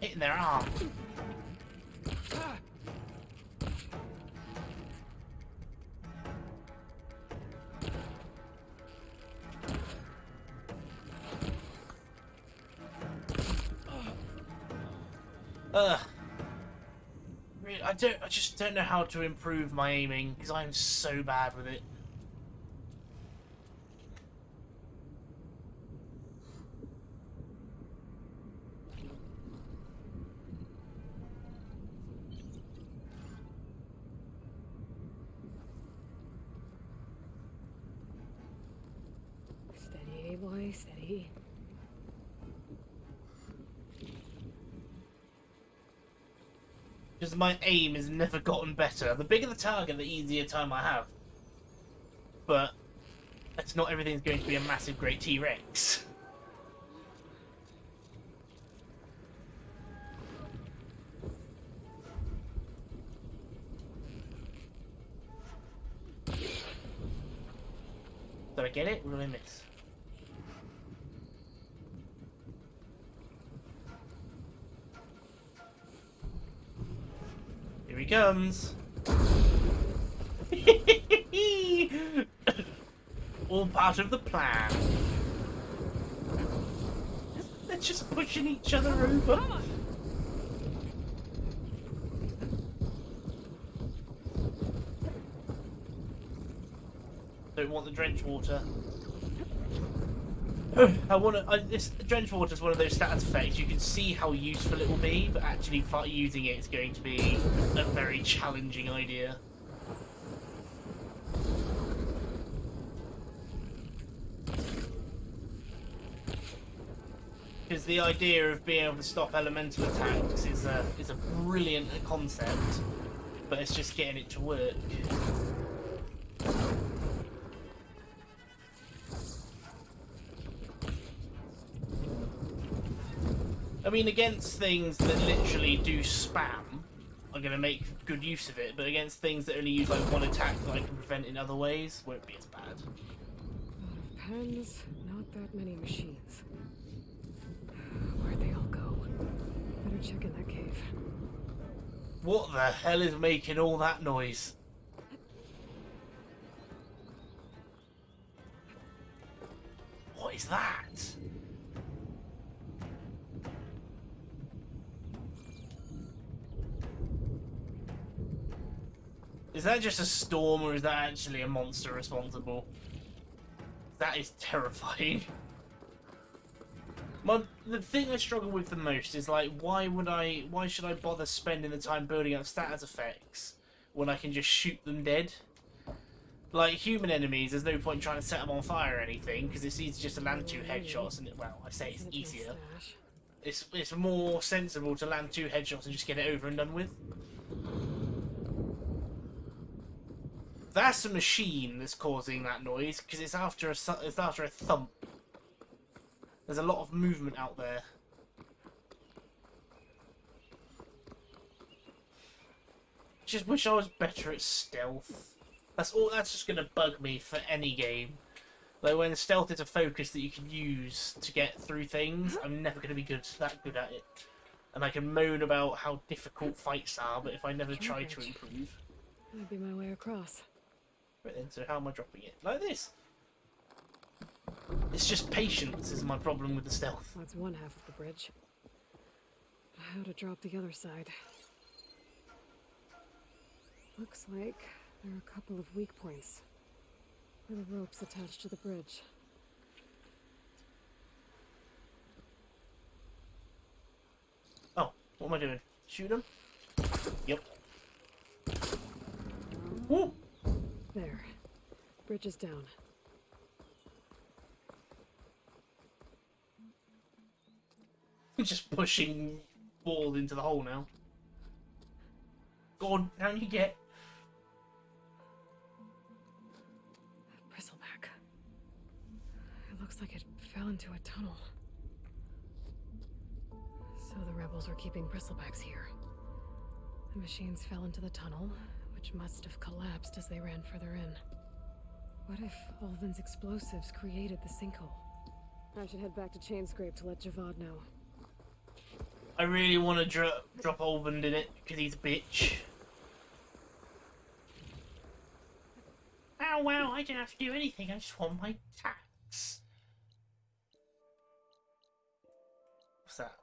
Hitting their arm. I just don't know how to improve my aiming because I'm so bad with it. Steady, boy, steady. Because my aim has never gotten better. The bigger the target, the easier time I have. But it's not everything's going to be a massive great T-Rex. Did I get it? Or did I miss? Here he comes. All part of the plan. They're just pushing each other over. Don't want the drench water. This drench water is one of those status effects. You can see how useful it will be, but actually using it is going to be a very challenging idea. Because the idea of being able to stop elemental attacks is a brilliant concept, but it's just getting it to work. I mean, against things that literally do spam, I'm going to make good use of it, but against things that only use like one attack that I can prevent in other ways, won't be as bad. A lot of pens, not that many machines. Where'd they all go? Better check in that cave. What the hell is making all that noise? What is that? Is that just a storm, or is that actually a monster responsible? That is terrifying. The thing I struggle with the most is like, why should I bother spending the time building up status effects when I can just shoot them dead? Like, human enemies, there's no point trying to set them on fire or anything, because it's easy just to land 2 headshots, and well, I say it's easier. It's more sensible to land 2 headshots and just get it over and done with. That's a machine that's causing that noise, because it's after a thump. There's a lot of movement out there. Just wish I was better at stealth. That's just gonna bug me for any game. Like, when stealth is a focus that you can use to get through things, I'm never gonna be that good at it. And I can moan about how difficult fights are, but if I never try to improve... Might be my way across. Right then, so how am I dropping it? Like this. It's just patience is my problem with the stealth. That's one half of the bridge. How to drop the other side? Looks like there are a couple of weak points. Where the rope's attached to the bridge. Oh, what am I doing? Shoot him? Yep. Woo! There. Bridge is down. Just pushing ball into the hole now. Go on, down you get. Bristleback. It looks like it fell into a tunnel. So the rebels are keeping bristlebacks here. The machines fell into the tunnel, which must have collapsed as they ran further in. What if Ulvin's explosives created the sinkhole? I should head back to Chainscrape to let Javad know. I really want to drop Ulvin in it, because he's a bitch. Oh wow, I didn't have to do anything, I just won my tax. What's that?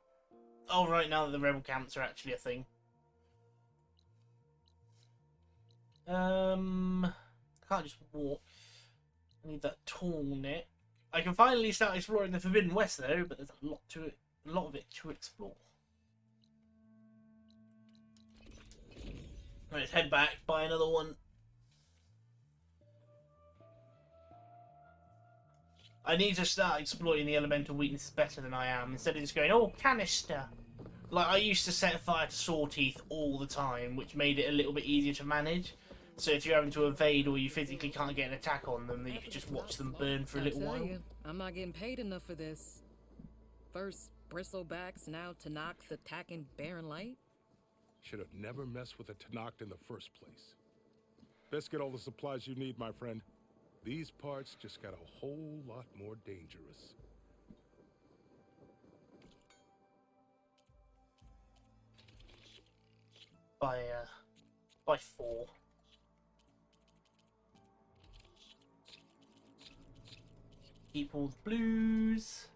Oh right, now that the rebel camps are actually a thing. I can't just walk. I need that tall net. I can finally start exploring the Forbidden West though, but there's a lot to it, a lot of it to explore. Right, let's head back, buy another one. I need to start exploiting the elemental weaknesses better than I am, instead of just going, oh, canister! Like, I used to set fire to Sawteeth all the time, which made it a little bit easier to manage. So if you're having to evade or you physically can't get an attack on them, then you can just watch them burn for a little while. I'm not getting paid enough for this. First bristlebacks, now Tanakh's attacking Barren Light. Should have never messed with a Tanakh in the first place. Best get all the supplies you need, my friend. These parts just got a whole lot more dangerous. By 4. Keep all the blues.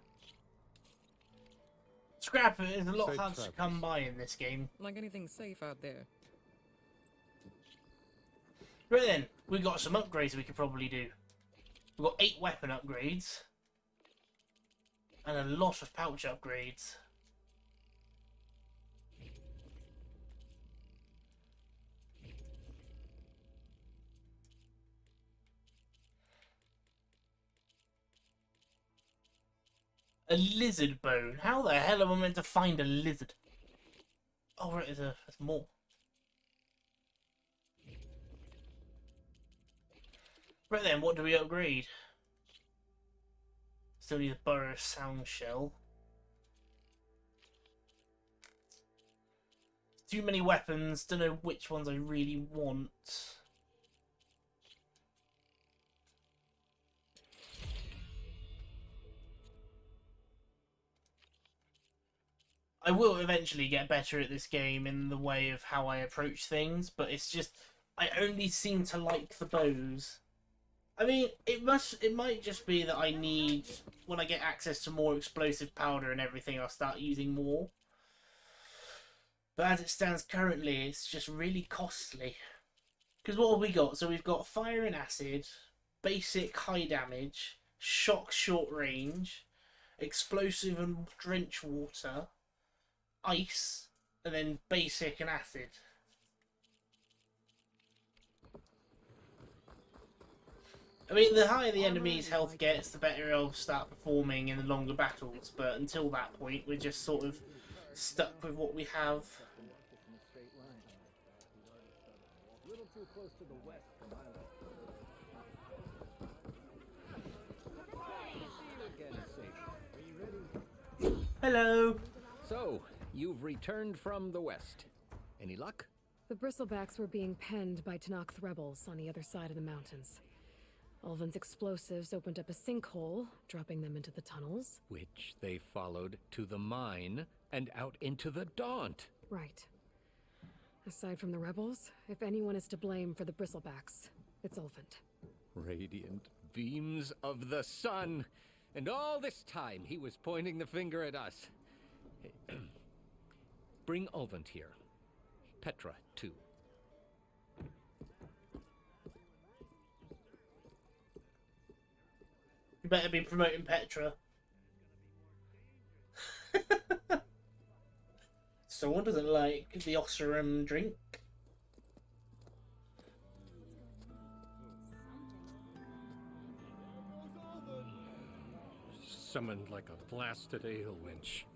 Scrap is a lot hard to come by in this game. Like anything safe out there. Right then, we got some upgrades we could probably do. We've got 8 weapon upgrades. And a lot of pouch upgrades. A lizard bone? How the hell am I meant to find a lizard? Oh right, there's more. Right then, what do we upgrade? Still need a burrow sound shell. Too many weapons, don't know which ones I really want. I will eventually get better at this game in the way of how I approach things, but it's just I only seem to like the bows. I mean, it might just be that I need, when I get access to more explosive powder and everything, I'll start using more. But as it stands currently, it's just really costly. Because what have we got? So we've got fire and acid, basic high damage, shock short range, explosive and drench water, ice, and then basic and acid. I mean, the higher the enemy's health gets, the better I'll start performing in the longer battles, but until that point, we're just sort of stuck with what we have. Hello! So, you've returned from the west. Any luck? The bristlebacks were being penned by Tanakh's rebels on the other side of the mountains. Ulvin's explosives opened up a sinkhole, dropping them into the tunnels. Which they followed to the mine and out into the Daunt. Right. Aside from the rebels, if anyone is to blame for the bristlebacks, it's Ulvin. Radiant beams of the sun. And all this time he was pointing the finger at us. Bring Ulvin here. Petra, too. You better be promoting Petra. Someone doesn't like the Osseram drink. Summoned like a blasted ale winch.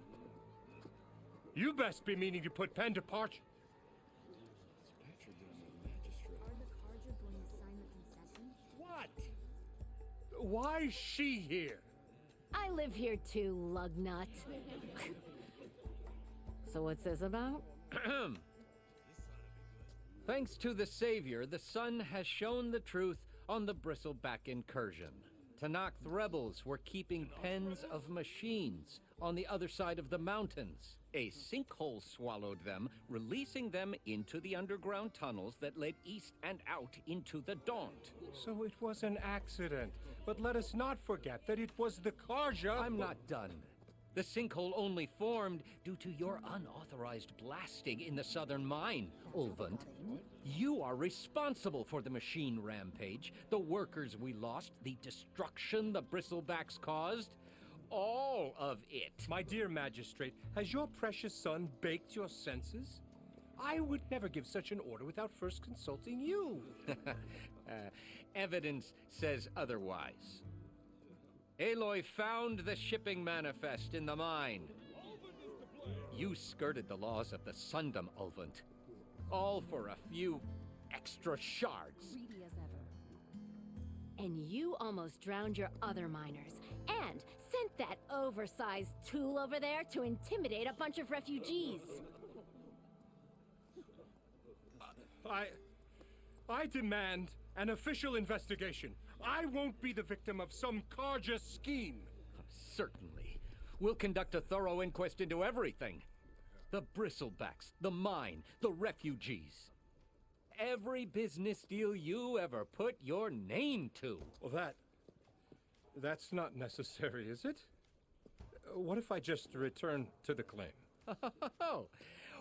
You best be meaning to put pen to parch. What? Why is she here? I live here too, lugnut. So what's this about? Thanks to the Savior, the sun has shown the truth on the Bristleback incursion. Tanakh rebels were keeping pens of machines on the other side of the mountains. A sinkhole swallowed them, releasing them into the underground tunnels that led east and out into the Daunt. So it was an accident. But let us not forget that it was the Karja. I'm not done. The sinkhole only formed due to your unauthorized blasting in the southern mine, Ulvund. You are responsible for the machine rampage, the workers we lost, the destruction the Bristlebacks caused. All of it. My dear magistrate, has your precious son baked your senses? I would never give such an order without first consulting you. Evidence says otherwise. Aloy found the shipping manifest in the mine. You skirted the laws of the Sundom, Ulvund. All for a few extra shards. Greedy as ever. And you almost drowned your other miners. And sent that oversized tool over there to intimidate a bunch of refugees. I demand an official investigation. I won't be the victim of some Karja scheme. Certainly. We'll conduct a thorough inquest into everything. The Bristlebacks, the mine, the refugees. Every business deal you ever put your name to. Well, that's not necessary, is it? What if I just return to the claim? Oh,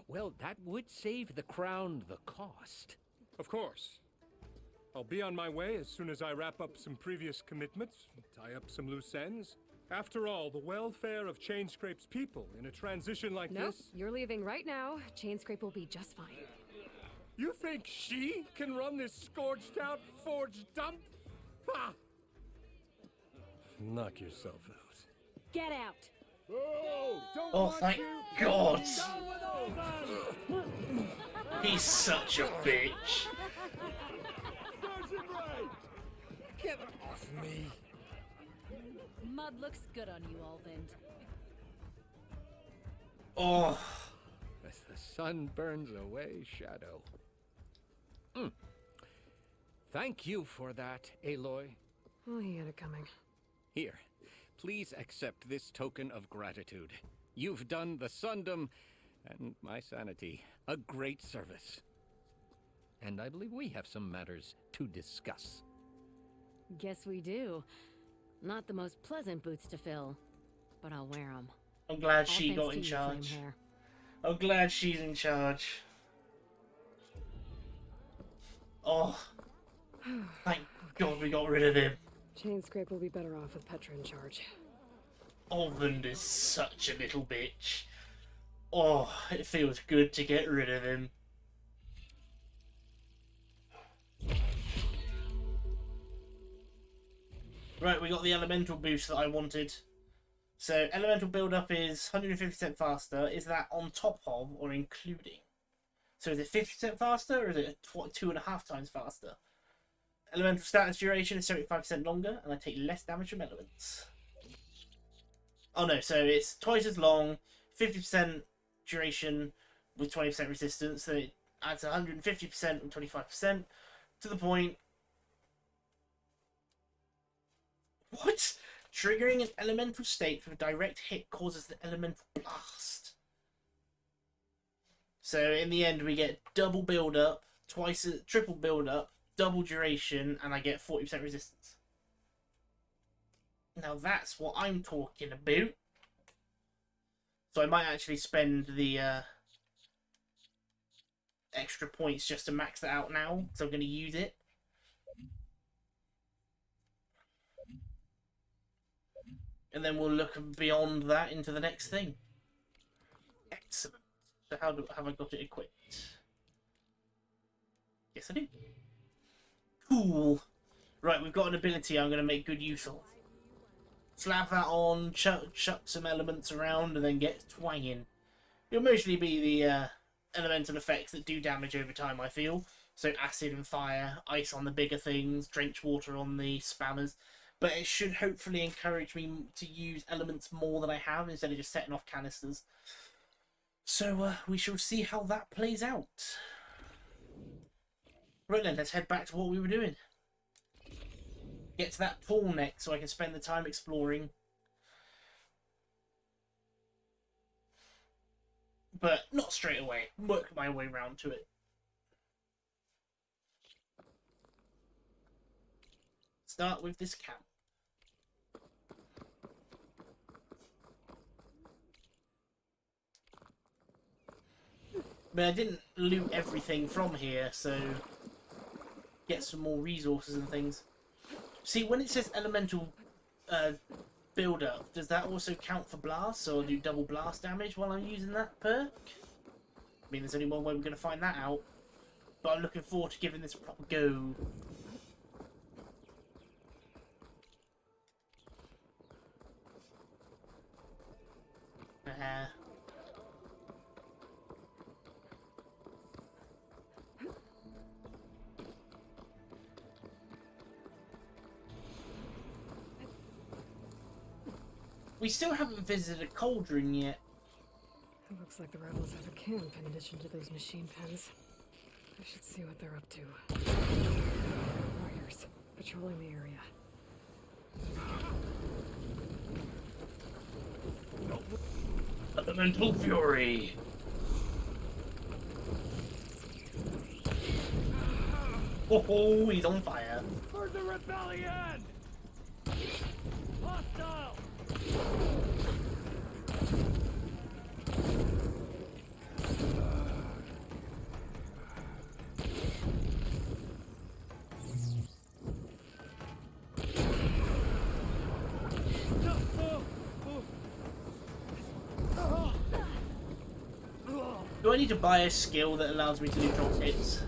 well, that would save the crown the cost. Of course. I'll be on my way as soon as I wrap up some previous commitments, tie up some loose ends. After all, the welfare of Chainscrape's people in a transition like Nope, this... you're leaving right now. Chainscrape will be just fine. You think she can run this scorched-out forge dump? Ha! Knock yourself out. Get out! Oh, thank God! He's such a bitch. Get off me! Mud looks good on you, Ulvin. Oh. As the sun burns away shadow. Thank you for that, Aloy. Oh, he had it coming. Here, please accept this token of gratitude. You've done the Sundom and my sanity a great service. And I believe we have some matters to discuss. Guess we do. Not the most pleasant boots to fill, but I'll wear them. I'm glad she got in charge. I'm glad she's in charge. Oh, thank God we got rid of him. Chainscrape will be better off with Petra in charge. Ulvund is such a little bitch. Oh, it feels good to get rid of him. Right, we got the elemental boost that I wanted. So, elemental build-up is 150% faster. Is that on top of or including? So is it 50% faster or is it 2.5 times faster? Elemental status duration is 75% longer, and I take less damage from elements. Oh no, so it's twice as long, 50% duration with 20% resistance, so it adds 150% with 25%. To the point, What? Triggering an elemental state with a direct hit causes the elemental blast. So in the end, we get double build up, triple build up, double duration, and I get 40% resistance. Now that's what I'm talking about. So I might actually spend the extra points just to max that out now, so I'm going to use it. And then we'll look beyond that into the next thing. Excellent. So have I got it equipped? Yes, I do. Cool. Right, we've got an ability I'm going to make good use of. Slap that on, chuck some elements around, and then get twanging. It'll mostly be the elemental effects that do damage over time, I feel. So acid and fire, ice on the bigger things, drench water on the spammers. But it should hopefully encourage me to use elements more than I have, instead of just setting off canisters. So we shall see how that plays out. Right then, let's head back to what we were doing. Get to that pool next so I can spend the time exploring. But not straight away. Work my way round to it. Start with this camp. But I didn't loot everything from here, so get some more resources and things. See, when it says elemental build-up, does that also count for blasts, or do double blast damage while I'm using that perk? I mean, there's only one way we're going to find that out, but I'm looking forward to giving this a proper go. We still haven't visited a cauldron yet. It looks like the rebels have a camp in addition to those machine pens. I should see what they're up to. Warriors patrolling the area. Elemental fury. Oh, he's on fire. For the rebellion! Hostile! Do I need to buy a skill that allows me to do drop hits?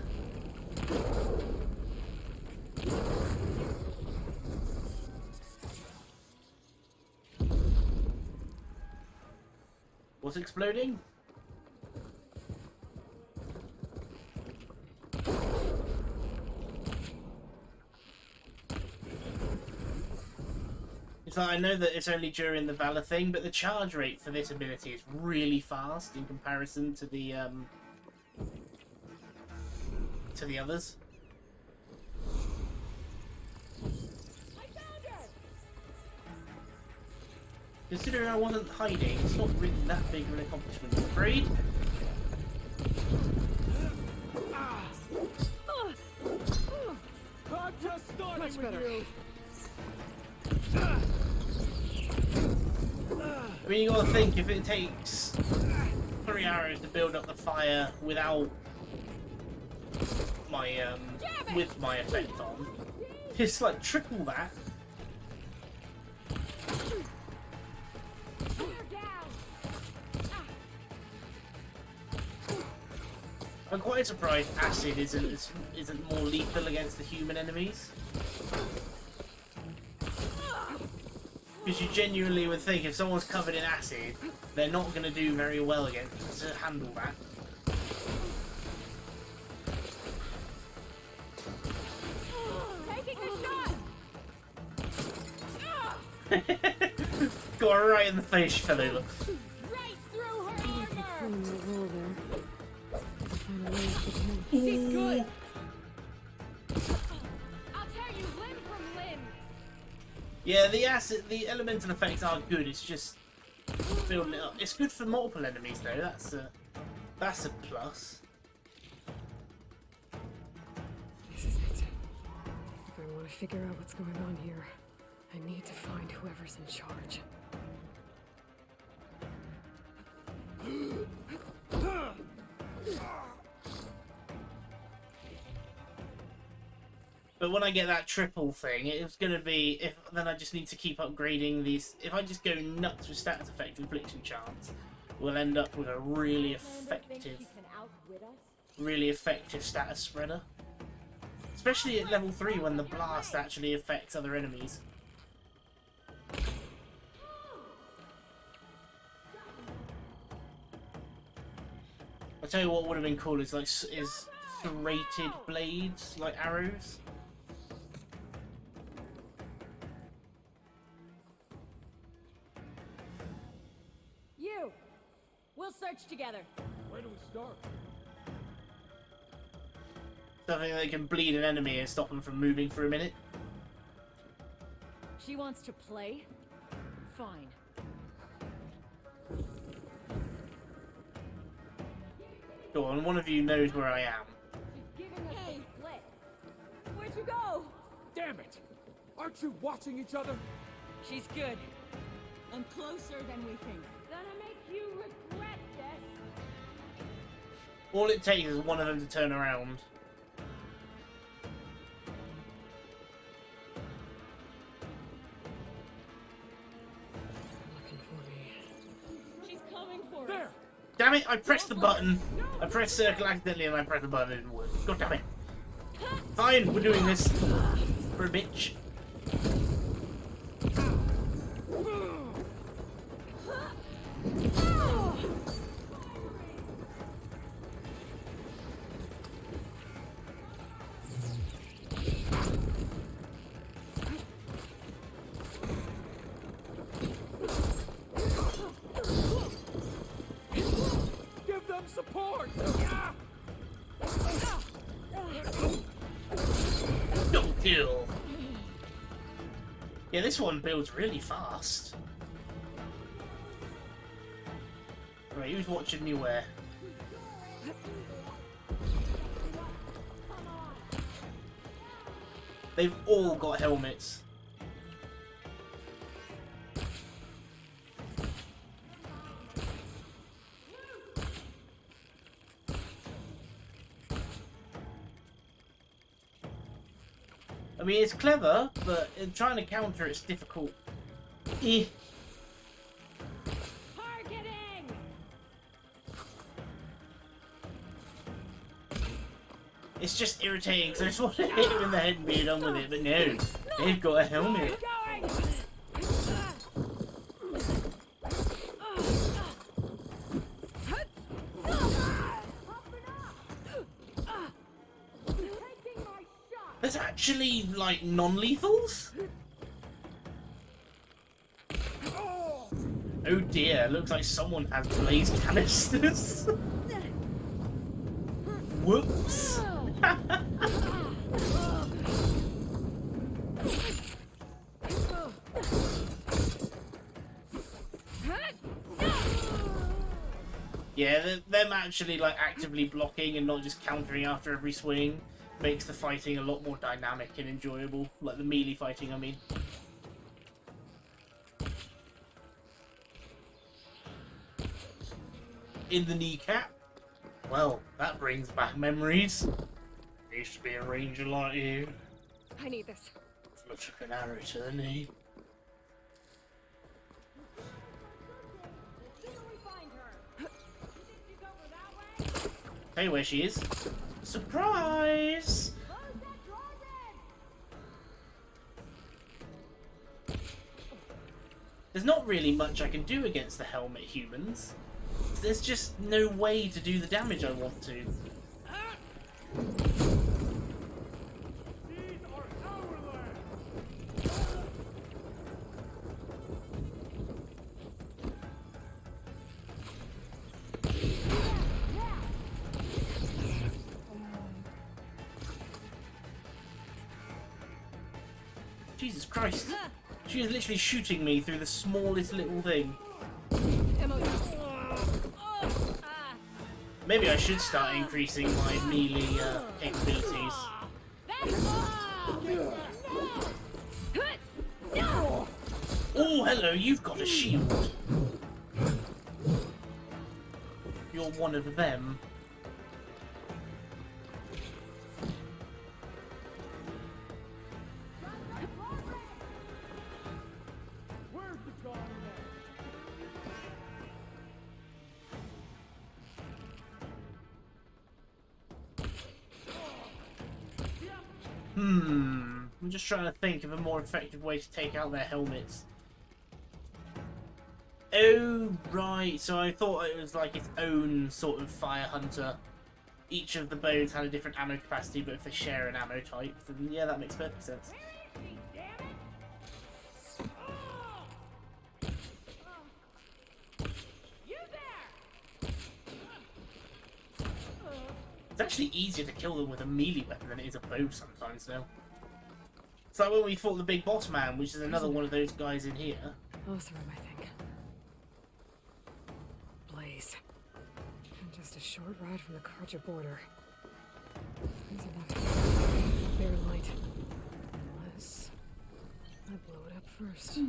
What's exploding? It's like, I know that it's only during the Valor thing, but the charge rate for this ability is really fast in comparison to the others. Considering I wasn't hiding, it's not really that big of an accomplishment, I'm afraid. I'm just starting Much better. with you. I mean, you gotta think, if it takes 3 hours to build up the fire without my, with my effect on, it's like triple that. I'm quite surprised acid isn't more lethal against the human enemies. Because you genuinely would think if someone's covered in acid, they're not going to do very well against to handle that. Taking a shot! Got her right in the face, she fell over. Right through her armor! Playing that role there. Find a way to get him. She's good! I'll tear you limb from limb! Yeah, the elemental effects are good. It's just building it up. It's good for multiple enemies though. That's a plus. This is it. If I want to figure out what's going on here, I need to find whoever's in charge. But when I get that triple thing, it's going to be... then I just need to keep upgrading these... If I just go nuts with status effect infliction chance, we'll end up with a really effective status spreader. Especially at level 3 when the blast actually affects other enemies. I'll tell you what would have been cool is serrated blades, like arrows. You! We'll search together. Where do we start? Something that can bleed an enemy and stop them from moving for a minute. She wants to play? Fine. Go on, one of you knows where I am. She's giving us a split. Where'd you go? Damn it! Aren't you watching each other? She's good. And closer than we think. Gonna make you regret this. All it takes is one of them to turn around. She's coming for There! us. Damn it, I pressed the button. I pressed circle accidentally and I pressed the button and it didn't work. God damn it. Fine, we're doing this. For a bitch. Give them support! Double kill. Yeah, this one builds really fast. Right, who's watching me where? They've all got helmets. I mean, it's clever, but in trying to counter it's difficult. Eh. Targeting! It's just irritating because I just want to hit him in the head and be done with it, but no, they've got a helmet. There's actually, like, non-lethals? Oh dear, looks like someone has blaze canisters. Whoops. Yeah, them actually, like, actively blocking and not just countering after every swing makes the fighting a lot more dynamic and enjoyable. Like the melee fighting, I mean. In the kneecap? Well, that brings back memories. There used to be a ranger like you. I need this. Looks like an arrow to the knee. Tell you where she is. Surprise! There's not really much I can do against the helmet humans. There's just no way to do the damage I want to. Jesus Christ. She is literally shooting me through the smallest little thing. Maybe I should start increasing my melee capabilities. Oh, hello, you've got a shield. You're one of them. I'm just trying to think of a more effective way to take out their helmets. Oh, right. So I thought it was like its own sort of fire hunter. Each of the bows had a different ammo capacity, but if they share an ammo type, then yeah, that makes perfect sense. It's actually easier to kill them with a melee weapon than it is a bow sometimes now. It's like when we fought the big boss man, which is another one of those guys in here. Oseram, I think. Blaze. And just a short ride from the Karja border. There's enough bare light. Unless I blow it up first.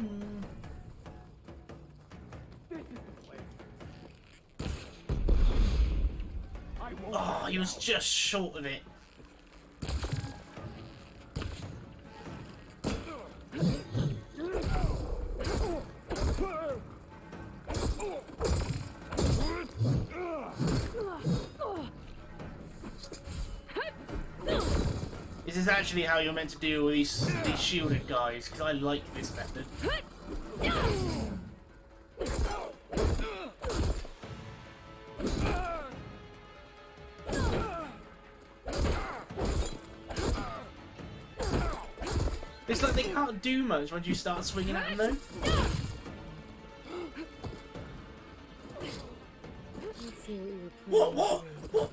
Oh, he was just short of it. This is actually how you're meant to deal with these shielded guys, because I like this method. It's like they can't do much once you start swinging at them, though.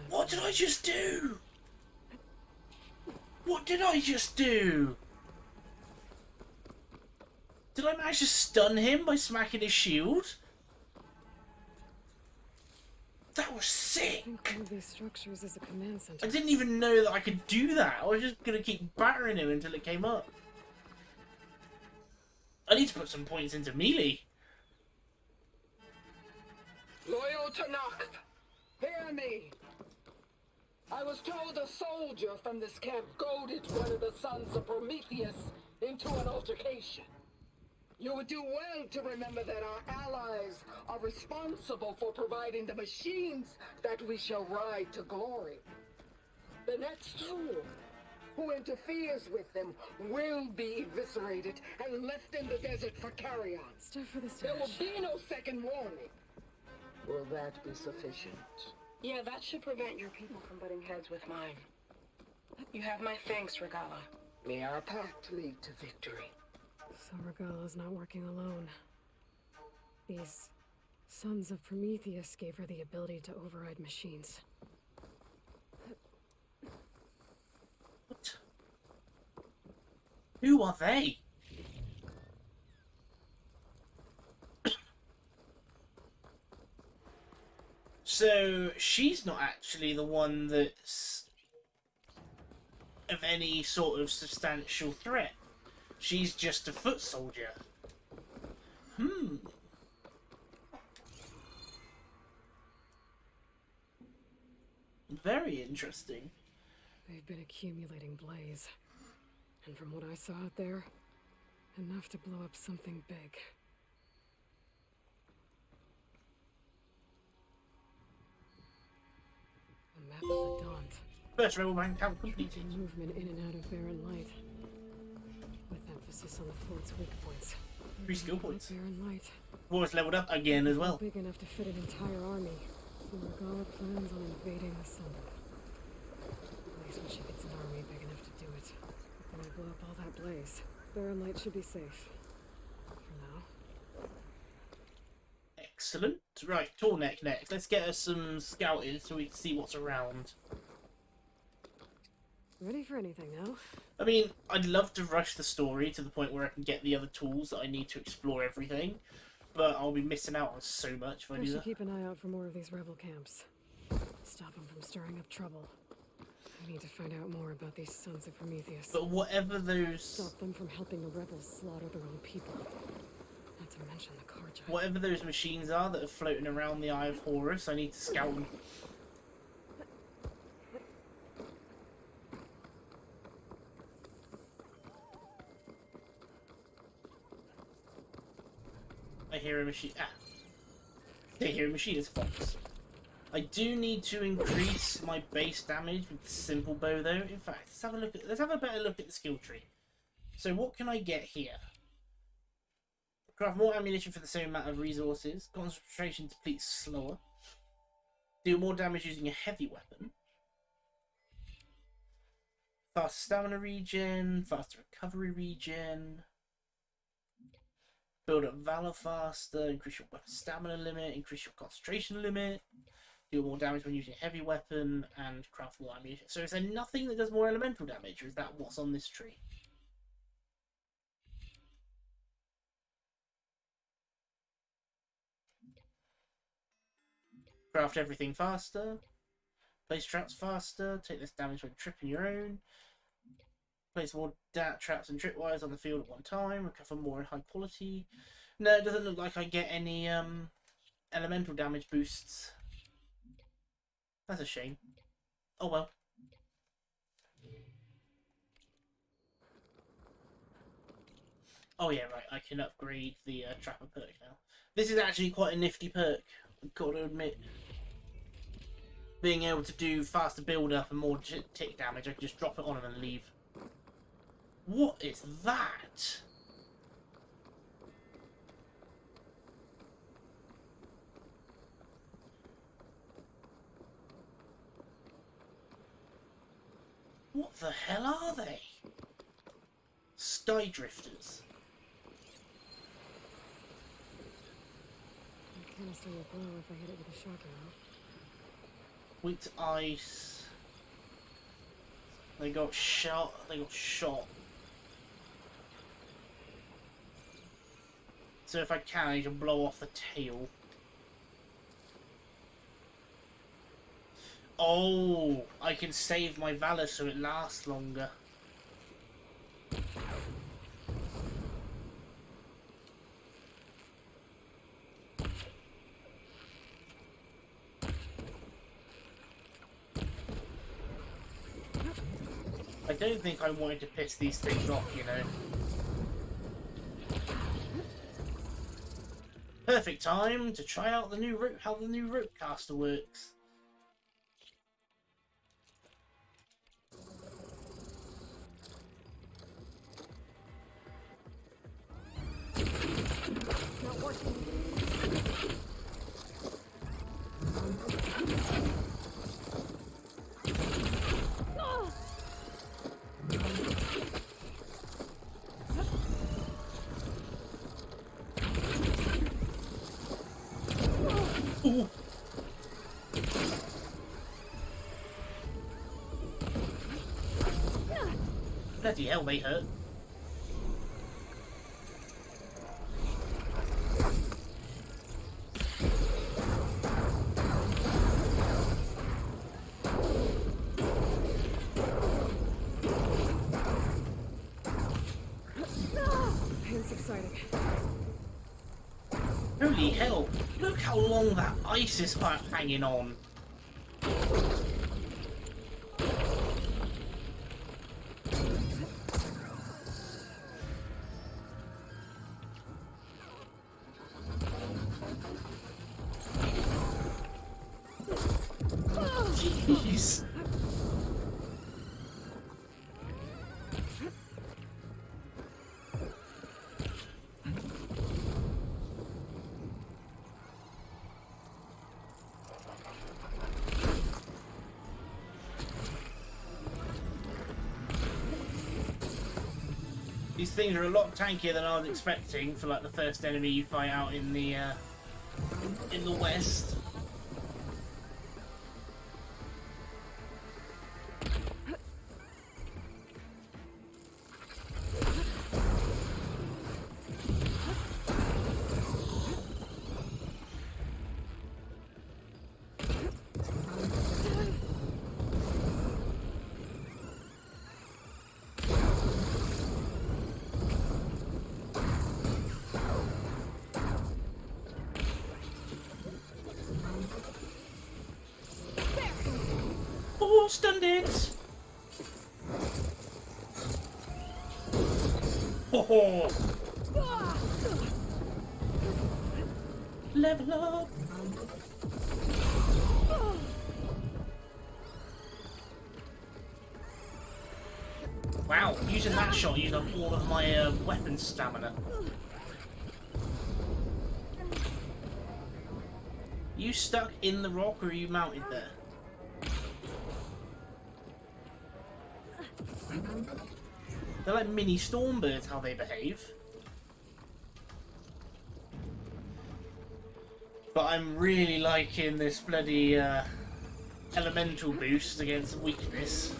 What did I just do? What did I just do? Did I manage to stun him by smacking his shield? That was sick. One of these structures is a command center. I didn't even know that I could do that. I was just gonna keep battering him until it came up. I need to put some points into melee. Loyal to Noct, hear me. I was told a soldier from this camp goaded one of the sons of Prometheus into an altercation. You would do well to remember that our allies are responsible for providing the machines that we shall ride to glory. The next fool who interferes with them will be eviscerated and left in the desert for carrion. Stuff for the There will be no second warning. Will that be sufficient? Yeah, that should prevent your people from butting heads with mine. You have my thanks, Regala. May our pact lead to victory. So Regala's not working alone. These sons of Prometheus gave her the ability to override machines. What? Who are they? So she's not actually the one that's of any sort of substantial threat. She's just a foot soldier. Very interesting. They've been accumulating blaze. And from what I saw out there, enough to blow up something big. A map of the Daunt. First rebel bank count completed. Movement in and out of barren light. With emphasis on the fort's weak points. 3 skill points. Barren light. War's leveled up again as well. Big enough to fit an entire army. So Regala plans on invading the sun. At least when she gets an army big enough to do it. When we blow up all that blaze, barren light should be safe. For now. Excellent. Right, Tornek next. Let's get us some scouting so we can see what's around. Ready for anything now? I mean, I'd love to rush the story to the point where I can get the other tools that I need to explore everything, but I'll be missing out on so much if I I do should that. keep an eye out for more of these rebel camps. Stop them from stirring up trouble. I need to find out more about these sons of Prometheus. But whatever those... Stop them from helping the rebels slaughter their own people. Not to mention the Karja. Whatever those machines are that are floating around the Eye of Horus, I need to scout them. I hear a machine. Ah. I hear a machine. It's a fox. I do need to increase my base damage with the simple bow, though. In fact, let's have a better look at the skill tree. So, what can I get here? Craft more ammunition for the same amount of resources. Concentration depletes slower. Do more damage using a heavy weapon. Faster stamina regen. Faster recovery regen. Build up valor faster, increase your weapon stamina limit, increase your concentration limit, deal more damage when using a heavy weapon, and craft more ammunition. So is there nothing that does more elemental damage, or is that what's on this tree? Craft everything faster, place traps faster, take less damage when tripping your own, place more traps and tripwires on the field at one time, recover more in high quality. No, it doesn't look like I get any elemental damage boosts. That's a shame. Oh well. Oh yeah, right, I can upgrade the Trapper perk now. This is actually quite a nifty perk, I've got to admit. Being able to do faster build up and more tick damage, I can just drop it on him and leave. What is that? What the hell are they? Sky drifters. The canister will blow if I hit it with a shotgun. Weak to ice. They got shot. So if I can, I need to blow off the tail. Oh, I can save my valor so it lasts longer. I don't think I wanted to piss these things off, you know. Perfect time to try out the new how the new rope caster works. It's not working. Ooh. Bloody hell, they hurt. Pain's exciting. Holy hell, look how long that ice is hanging on. Jeez. These things are a lot tankier than I was expecting for like the first enemy you fight out in the west. stunned it! Oh, level up! Wow, using that shot used up all of my weapon stamina. You stuck in the rock or are you mounted there? They're like mini stormbirds, how they behave. But I'm really liking this bloody elemental boost against weakness.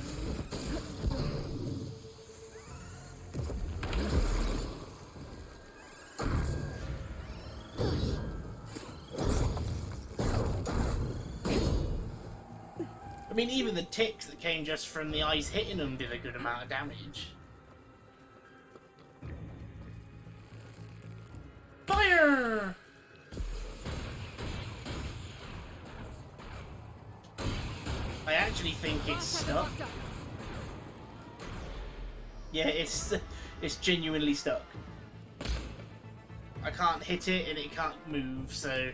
I mean, even the ticks that came just from the ice hitting them did a good amount of damage. Fire! I actually think it's stuck. Yeah, it's genuinely stuck. I can't hit it and it can't move, so...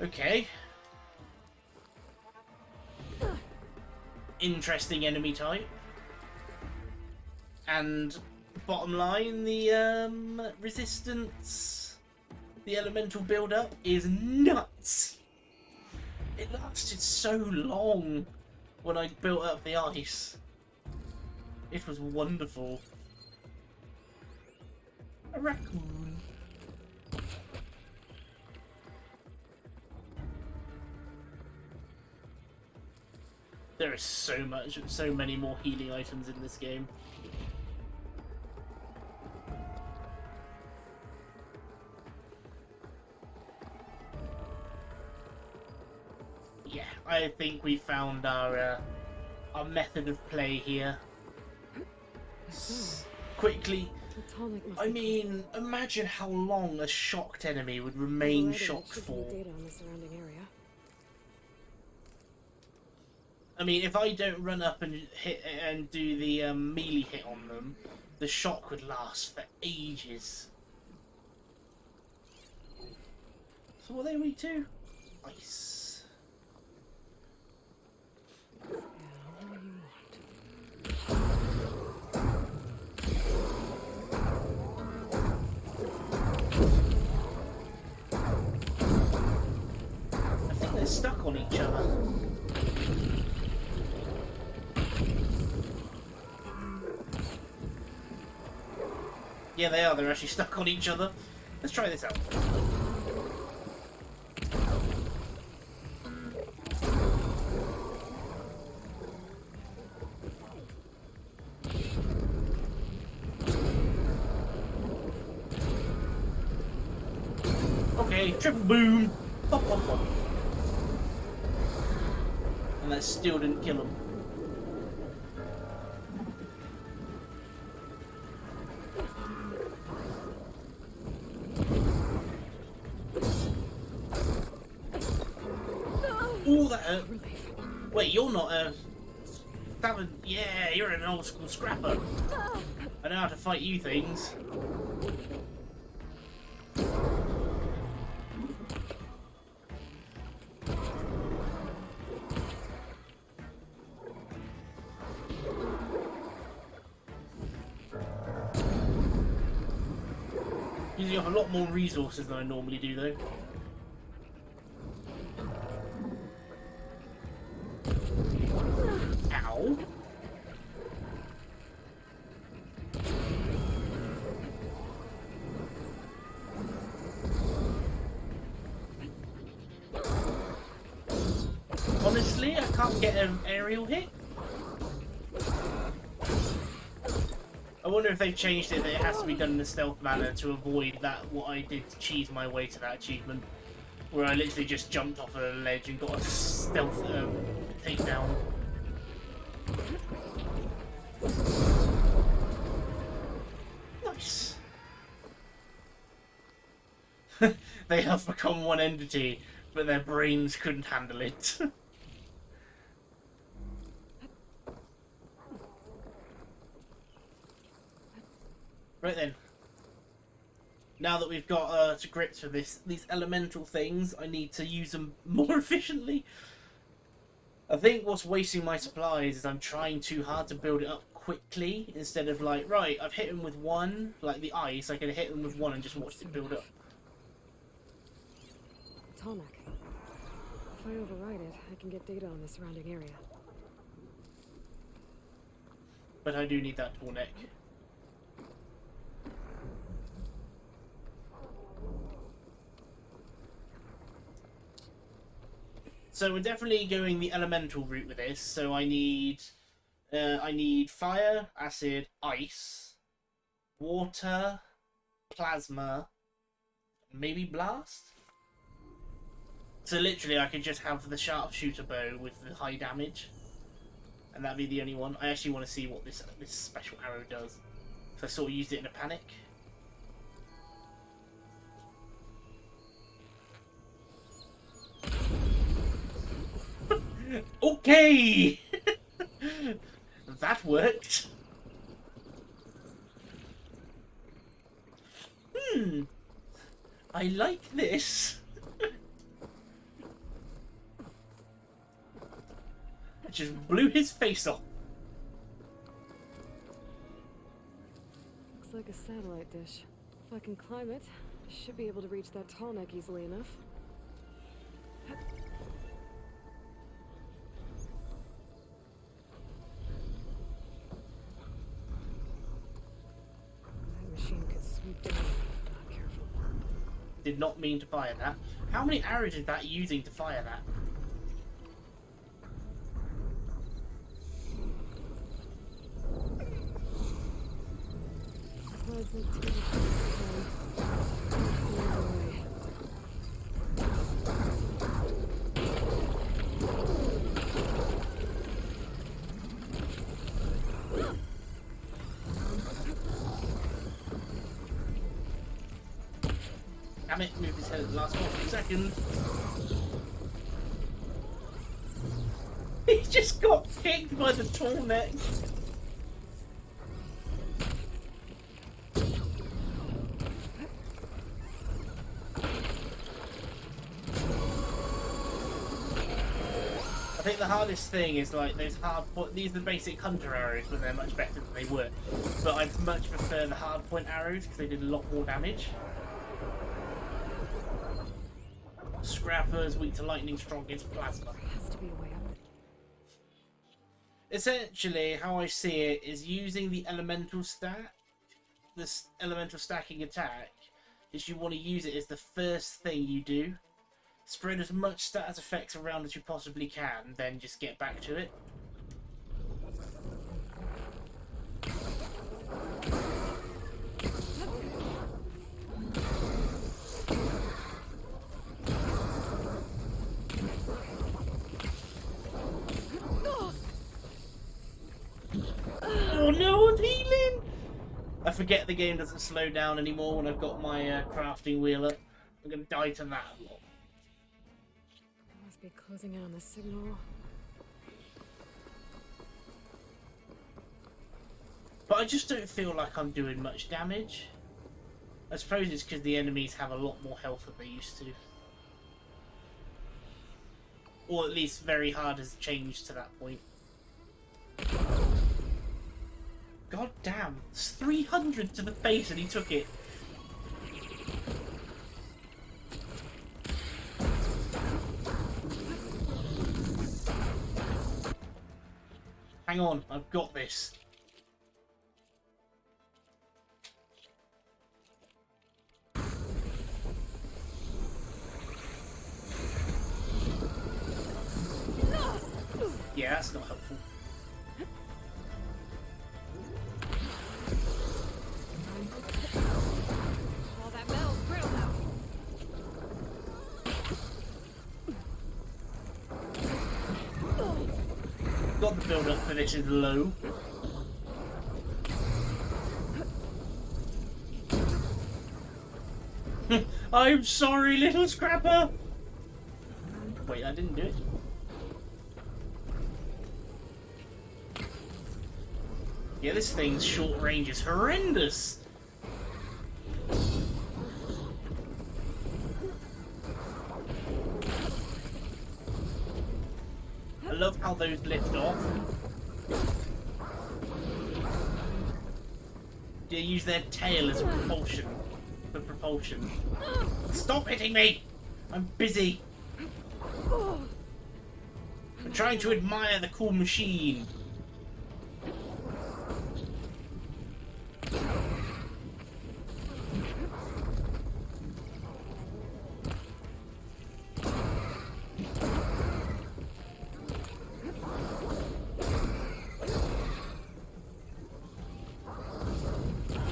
Okay. Interesting enemy type. And bottom line, the resistance, the elemental build-up is nuts. It lasted so long when I built up the ice. It was wonderful. A raccoon. There is so many more healing items in this game. Yeah, I think we found our method of play here. Quickly. I mean, imagine how long a shocked enemy would remain shocked for. I mean, if I don't run up and hit and do the melee hit on them, the shock would last for ages. So what are they weak to? Ice. I think they're stuck on each other. Yeah, they are. They're actually stuck on each other. Let's try this out. Okay, triple boom. Pop, pop, pop. And that still didn't kill him. Ooh, that hurt. Wait, you're not a... Yeah, you're an old school scrapper. I know how to fight you things. Using up a lot more resources than I normally do, though. Ow. Honestly, I can't get an aerial hit. I wonder if they've changed it that it has to be done in a stealth manner to avoid that, what I did to cheese my way to that achievement. Where I literally just jumped off a ledge and got a stealth takedown. Nice. They have become one entity, but their brains couldn't handle it. Right then. Now that we've got to grips with these elemental things, I need to use them more efficiently. I think what's wasting my supplies is I'm trying too hard to build it up quickly instead of like, right, I've hit them with one, like the ice, I can hit them with one and just watch it build up. Tallneck. If I override it, I can get data on the surrounding area. But I do need that tall neck. So we're definitely going the elemental route with this. So I need fire, acid, ice, water, plasma, maybe blast. So literally, I could just have the sharpshooter bow with the high damage, and that'd be the only one. I actually want to see what this special arrow does. So I sort of used it in a panic. Okay! That worked. I like this. It just blew his face off. Looks like a satellite dish. If I can climb it, I should be able to reach that tall neck easily enough. Machine could swoop down if not careful. Did not mean to fire that. How many arrows is that using to fire that? Damn it, moved his head at the last 40 seconds. He just got kicked by the tall neck. I think the hardest thing is like those these are the basic hunter arrows, but they're much better than they were. But I much prefer the hard point arrows because they did a lot more damage. Scrappers, weak to lightning, strong against plasma. Has to be a way up. Essentially, how I see it is using the elemental stack, this elemental stacking attack, is you want to use it as the first thing you do. Spread as much status effects around as you possibly can, then just get back to it. Oh no, I'm healing! I forget the game doesn't slow down anymore when I've got my crafting wheel up. I'm gonna die to that a lot. Must be closing in on the signal. But I just don't feel like I'm doing much damage. I suppose it's because the enemies have a lot more health than they used to. Or at least very hard has changed to that point. God damn, it's 300 to the face and he took it. Hang on, I've got this. Yeah, that's not helpful. All that metal's brittle now. Got the build up for this is low. I'm sorry, little scrapper! Wait, I didn't do it. Yeah, this thing's short range is horrendous. love how those lift off. They use their tail as propulsion. For propulsion. Stop hitting me! I'm busy. I'm trying to admire the cool machine.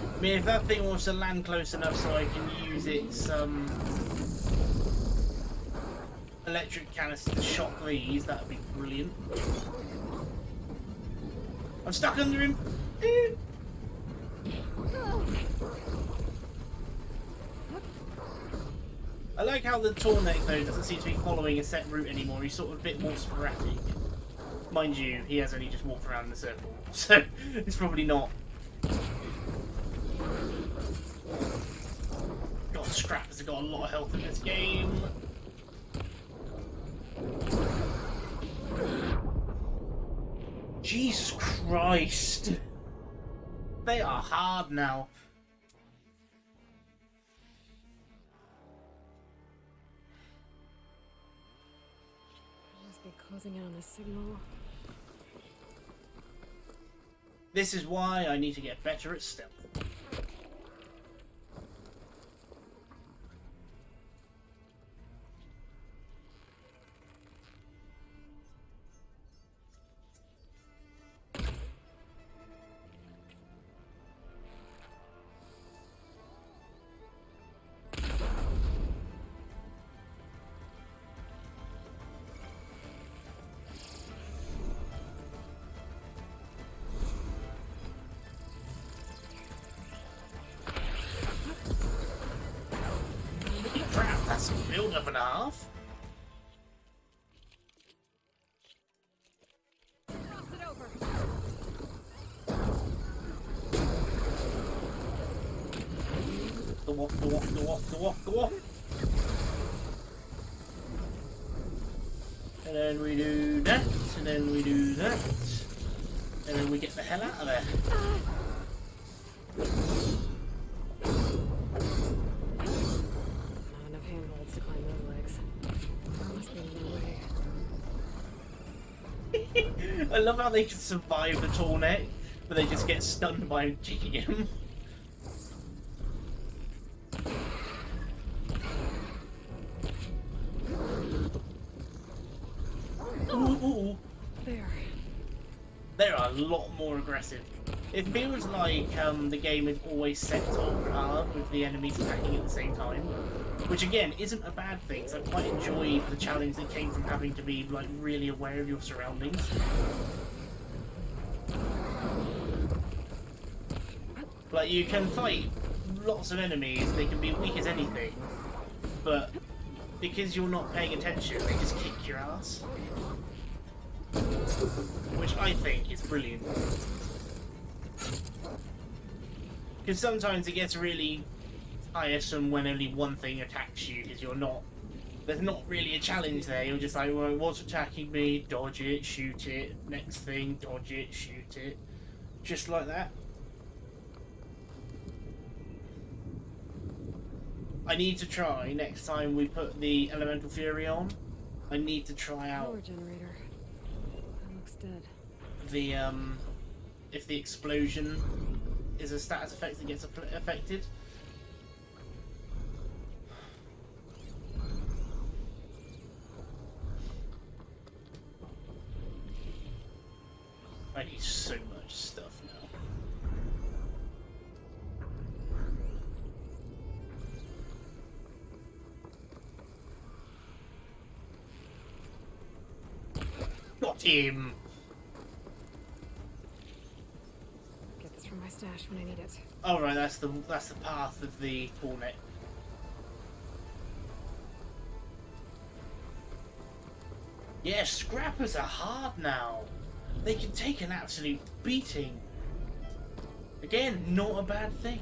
I mean, if that thing wants to land close enough so I can use its electric canister to shock these, that would be brilliant. I'm stuck under him. I like how the Tornek though doesn't seem to be following a set route anymore. He's sort of a bit more sporadic. Mind you, he has only just walked around in a circle, so it's probably not. God, Scrappers have got a lot of health in this game. Jesus Christ. They are hard now. Must be closing in on the signal. This is why I need to get better at stealth. Crap, that's a build up and a half. Go off, go off, go off, go off, go off. And then we do that, and then we do that. And then we get the hell out of there. Not enough handholds to climb those legs. There must be another way. I love how they can survive the Tornek, but they just get stunned by kicking him. Ooh. They're a lot more aggressive. It feels like the game is always set to ultra hard with the enemies attacking at the same time, which again isn't a bad thing. So I quite enjoyed the challenge that came from having to be like really aware of your surroundings. Like you can fight lots of enemies, they can be weak as anything, but because you're not paying attention, they just kick your ass. Which I think is brilliant. Because sometimes it gets really tiresome when only one thing attacks you, because there's not really a challenge there. You're just like, well, what's attacking me? Dodge it, shoot it. Next thing, dodge it, shoot it. Just like that. I need to try, next time we put the Elemental Fury on, I need to try out Power generator. That looks dead. the if the explosion is a status effect that gets affected. I need so much stuff now. Got him! Get this from my stash when I need it. Oh right, that's the path of the Tornek. Yeah, scrappers are hard now. They can take an absolute beating. Again, not a bad thing.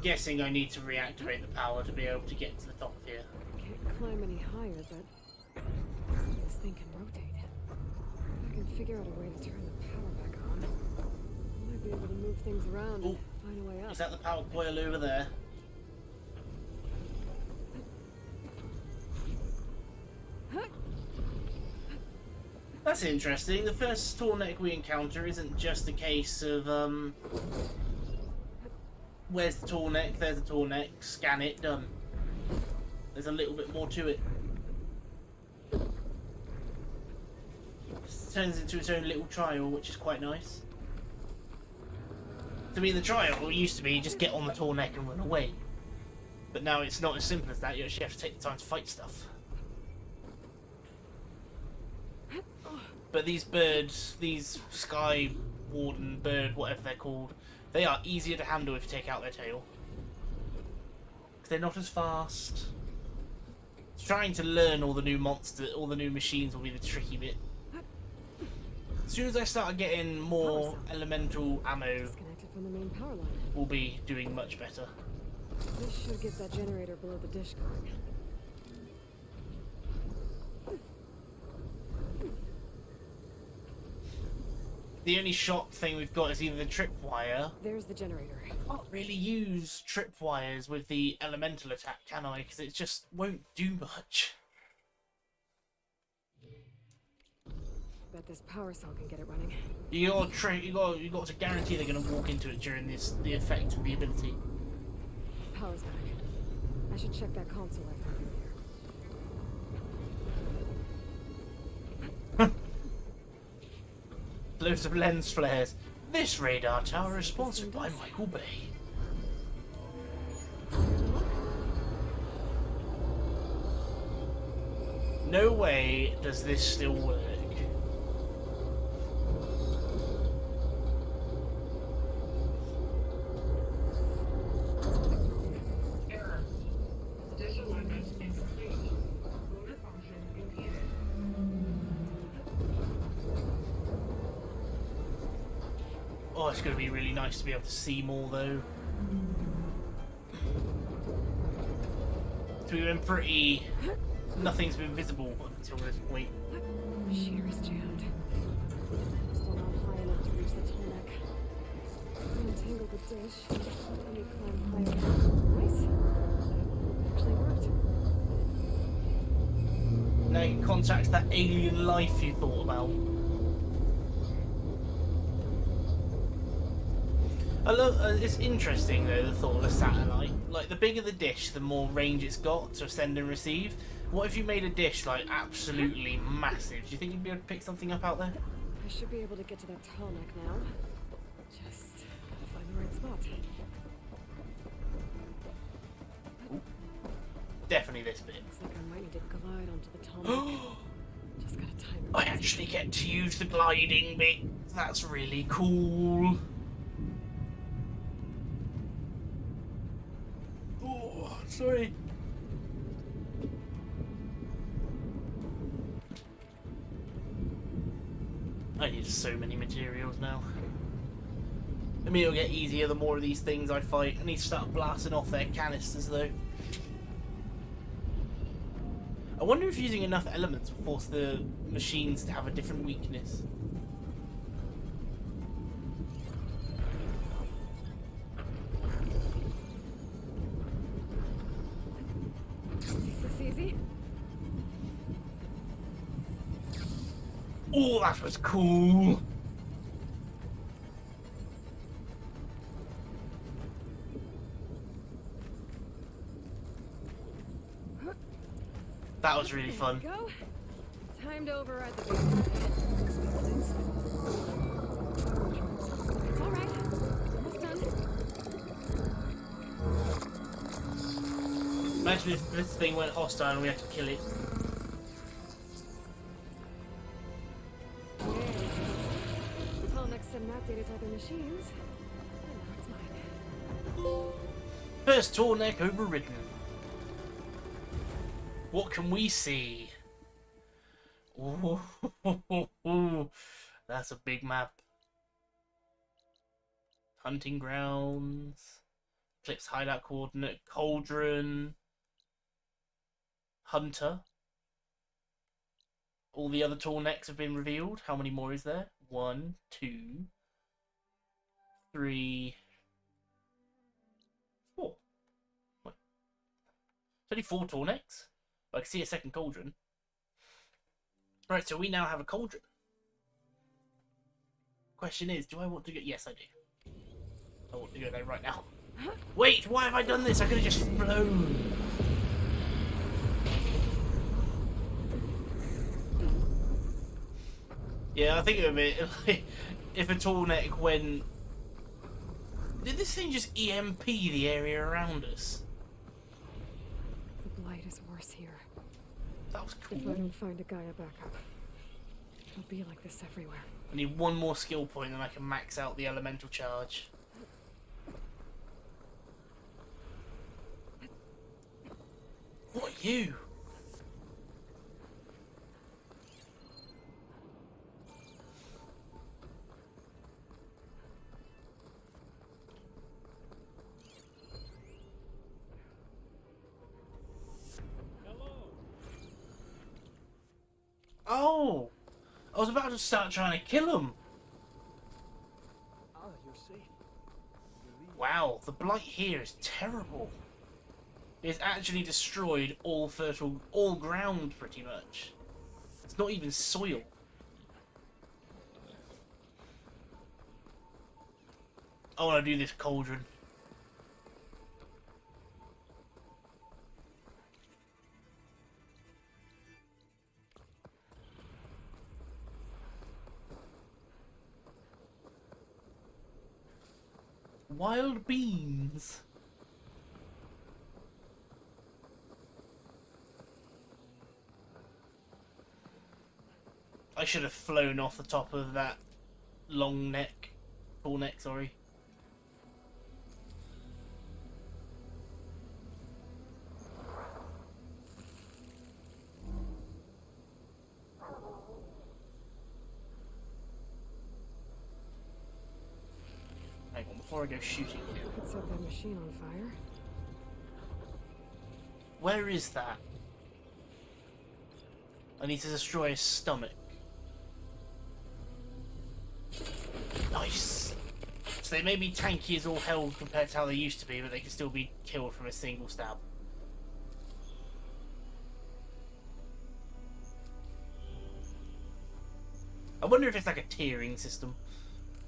guessing I need to reactivate the power to be able to get to the top of here. Can't climb any higher, but this thing can rotate. If I can figure out a way to turn the power back on, I might be able to move things around and find a way up. Is that the power coil over there? That's interesting. The first Tornek we encounter isn't just a case of, where's the Tornek? There's the Tornek. Scan it. Done. There's a little bit more to it. It turns into its own little trial, which is quite nice. To me, the trial used to be just get on the Tornek and run away. But now it's not as simple as that. You actually have to take the time to fight stuff. But these birds, these sky warden bird, whatever they're called, they are easier to handle if you take out their tail. Because they're not as fast. Trying to learn all the new monsters, all the new machines will be the tricky bit. As soon as I start getting more elemental ammo, Disconnected from the main power line. we'll be doing much better. This should get that generator below the dish going. The only shot thing we've got is either the tripwire. There's the generator. I can't really use tripwires with the elemental attack, can I? Because it just won't do much. Bet this power cell can get it running. You got to guarantee they're going to walk into it during the effect of the ability. Power's back. I should check that console I found earlier. Loads of lens flares. This radar tower is sponsored by Michael Bay. No way does this still work. Oh, it's going to be really nice to be able to see more, though. So we've been pretty... Nothing's been visible up until this point. Shear is jammed. Still not high enough to reach the Tornek. Untangle the dish. Let me climb higher. Nice. That actually worked. Now you can contact that alien life you thought about. I love. It's interesting though, the thought of a satellite. Like the bigger the dish, the more range it's got to send and receive. What if you made a dish like absolutely massive? Do you think you'd be able to pick something up out there? I should be able to get to that Tornek now. Just gotta find the right spot. Ooh. Definitely this bit. Looks like I might need to glide onto the Tornek. Just gotta time it. I actually get to use the gliding bit. That's really cool. Oh, sorry. I need so many materials now. I mean, it'll get easier the more of these things I fight. I need to start blasting off their canisters though. I wonder if using enough elements will force the machines to have a different weakness. Is this easy? Oh, that was cool! That was really fun. There we go. Time to override the base of the pit. It's alright. Almost done. Imagine if this thing went hostile and we had to kill it. Tallneck sent that data to other machines. And now it's mine. First Tornek overridden. What can we see? Ooh, that's a big map. Hunting grounds. Eclipse hideout coordinate, Cauldron, Hunter. All the other tall necks have been revealed. How many more is there? 1, 2, 3, 4. What? It's only 4 tall necks. But I can see a second cauldron. Right, so we now have a cauldron. Question is, do I want to go? Yes, I do. I want to go there right now. Wait, why have I done this? I could have just flown. Yeah, I think of it. If a tall neck went... Did this thing just EMP the area around us? The blight is worse here. That was cool. If I don't find a Gaia backup, it'll be like this everywhere. I need one more skill point and I can max out the elemental charge. What are you? Oh! I was about to start trying to kill him. Ah, you're safe. Wow, the blight here is terrible. It's actually destroyed all ground pretty much. It's not even soil. I want to do this cauldron. Wild beans. I should have flown off the top of that long neck. Tall neck, sorry. Hang on, before I go shooting. Could set that machine on fire. Where is that? I need to destroy his stomach. Nice! So they may be tanky as all hell compared to how they used to be, but they can still be killed from a single stab. I wonder if it's like a tiering system.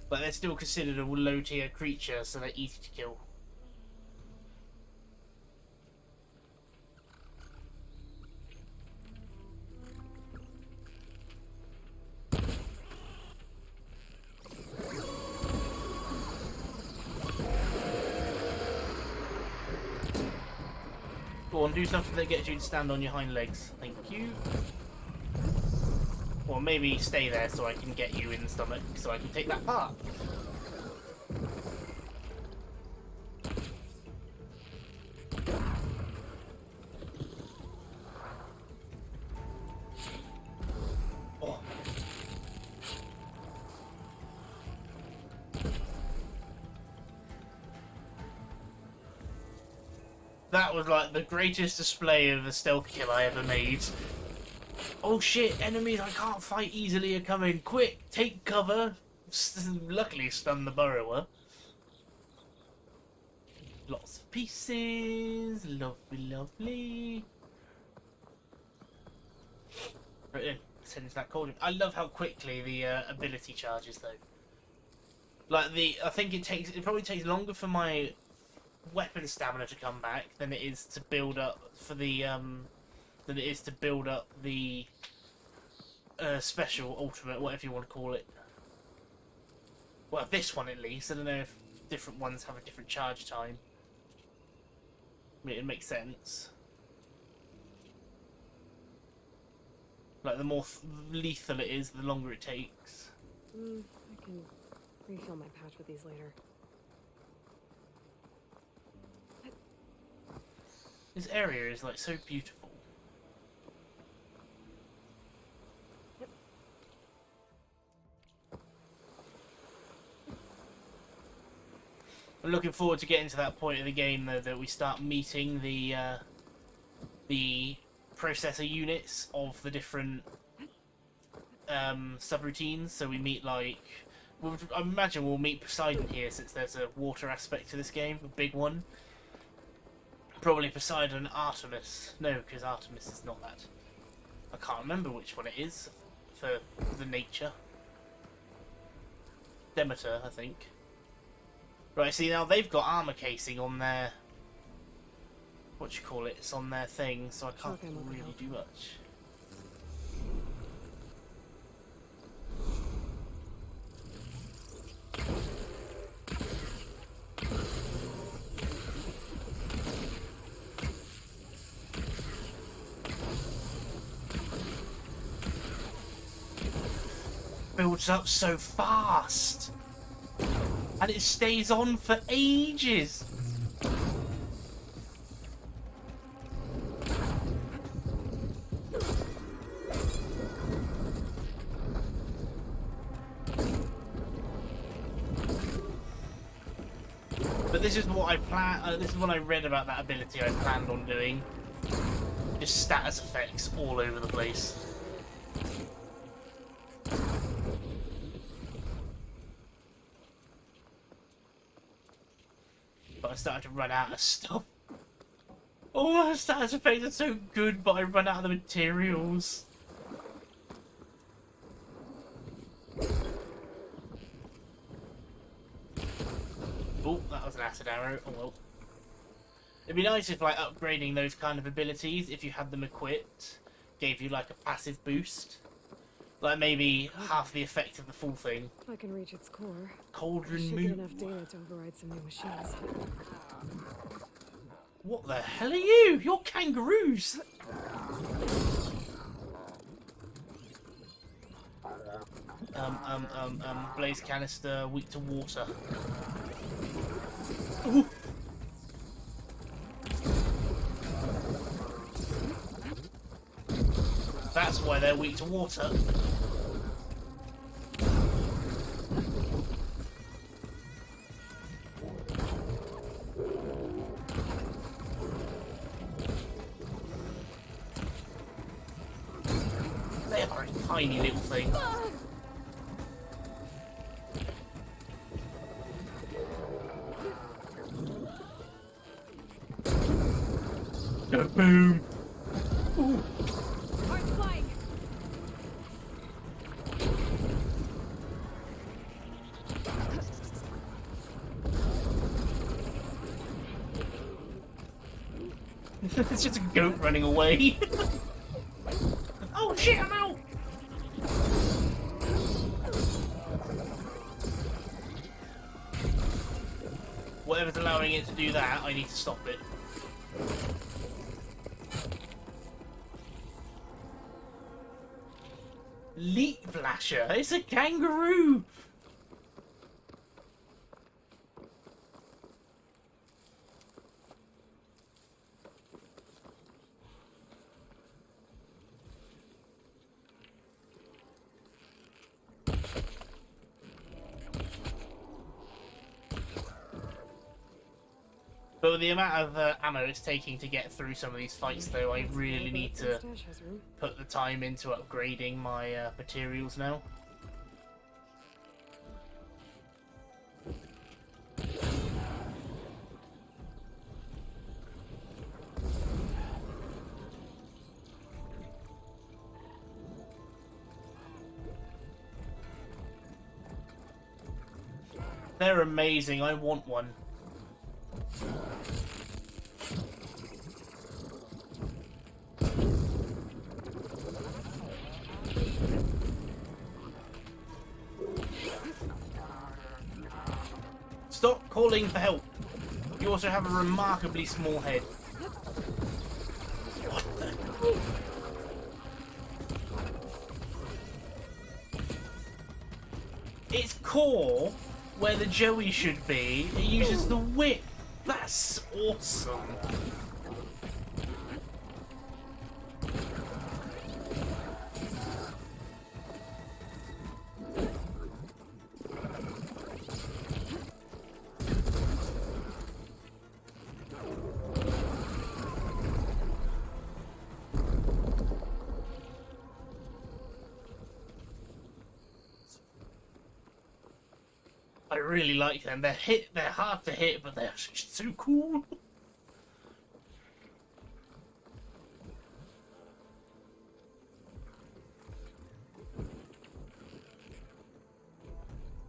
But they're still considered a low tier creature, so they're easy to kill. Go on, do something that gets you to stand on your hind legs. Thank you. Or maybe stay there so I can get you in the stomach, so I can take that part. Oh. That was like the greatest display of a stealth kill I ever made. Oh shit, enemies I can't fight easily are coming. Quick, take cover. Luckily stun the burrower. Lots of pieces. Lovely, lovely. Right then, let's head into that cauldron. I love how quickly the ability charges though. Like I think it probably takes longer for my weapon stamina to come back than it is to build up for the special, ultimate, whatever you want to call it. Well, this one at least. I don't know if different ones have a different charge time. I mean, it makes sense. Like, the more lethal it is, the longer it takes. I can refill my patch with these later. This area is, like, so beautiful. I'm looking forward to getting to that point of the game though that we start meeting the processor units of the different subroutines. So we meet I imagine we'll meet Poseidon here since there's a water aspect to this game, a big one. Probably Poseidon and Artemis. No, because Artemis is not that. I can't remember which one it is for the nature. Demeter, I think. Right, see now they've got armor casing on their... what you call it? It's on their thing, so I can't really do much. Builds up so fast, and it stays on for ages. But this is what I this is what I read about that ability I planned on doing. Just status effects all over the place. But I started to run out of stuff. Oh, the status effects are so good, but I run out of the materials. Oh, that was an acid arrow. Oh well. It'd be nice if, like, upgrading those kind of abilities, if you had them equipped, gave you, like, a passive boost. Like, maybe half the effect of the full thing. I can reach its core. Cauldron Should Moon. get enough data to override some new machines. What the hell are you? You're kangaroos! Blaze canister, weak to water. Ooh. That's why they're weak to water. They are a tiny little thing. Boom! Ooh. Hard flying. It's just a goat running away. Oh shit, I'm out! Whatever's allowing it to do that, I need to stop it. Leak Blasher, it's a kangaroo! But with the amount of ammo it's taking to get through some of these fights, though, I really need to put the time into upgrading my materials now. They're amazing, I want one. Stop calling for help. You also have a remarkably small head. What the? Its core, where the Joey should be, it uses the whip. That's awesome. really like them. They're hard to hit, but they're so cool.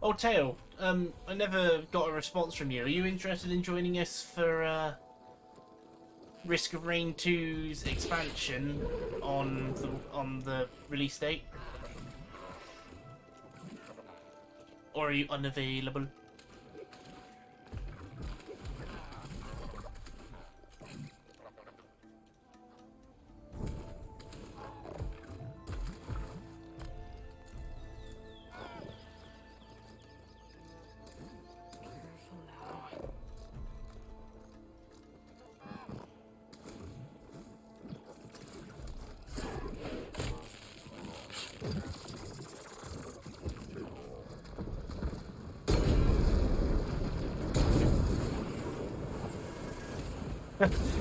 Oh, Tail, I never got a response from you. Are you interested in joining us for Risk of Rain 2's expansion on the release date? Or are you unavailable?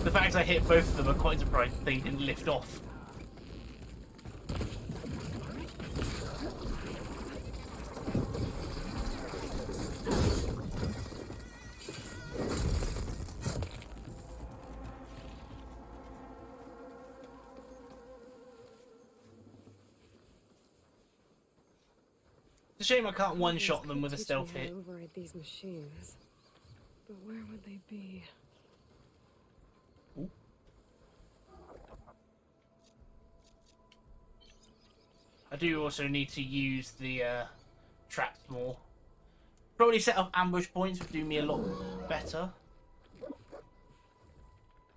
The fact I hit both of them, I'm quite surprised they didn't lift off. It's a shame I can't one-shot them with a stealth hit. Override these machines, but where would they be? Ooh. I do also need to use the traps more. Probably set up ambush points would do me a lot better.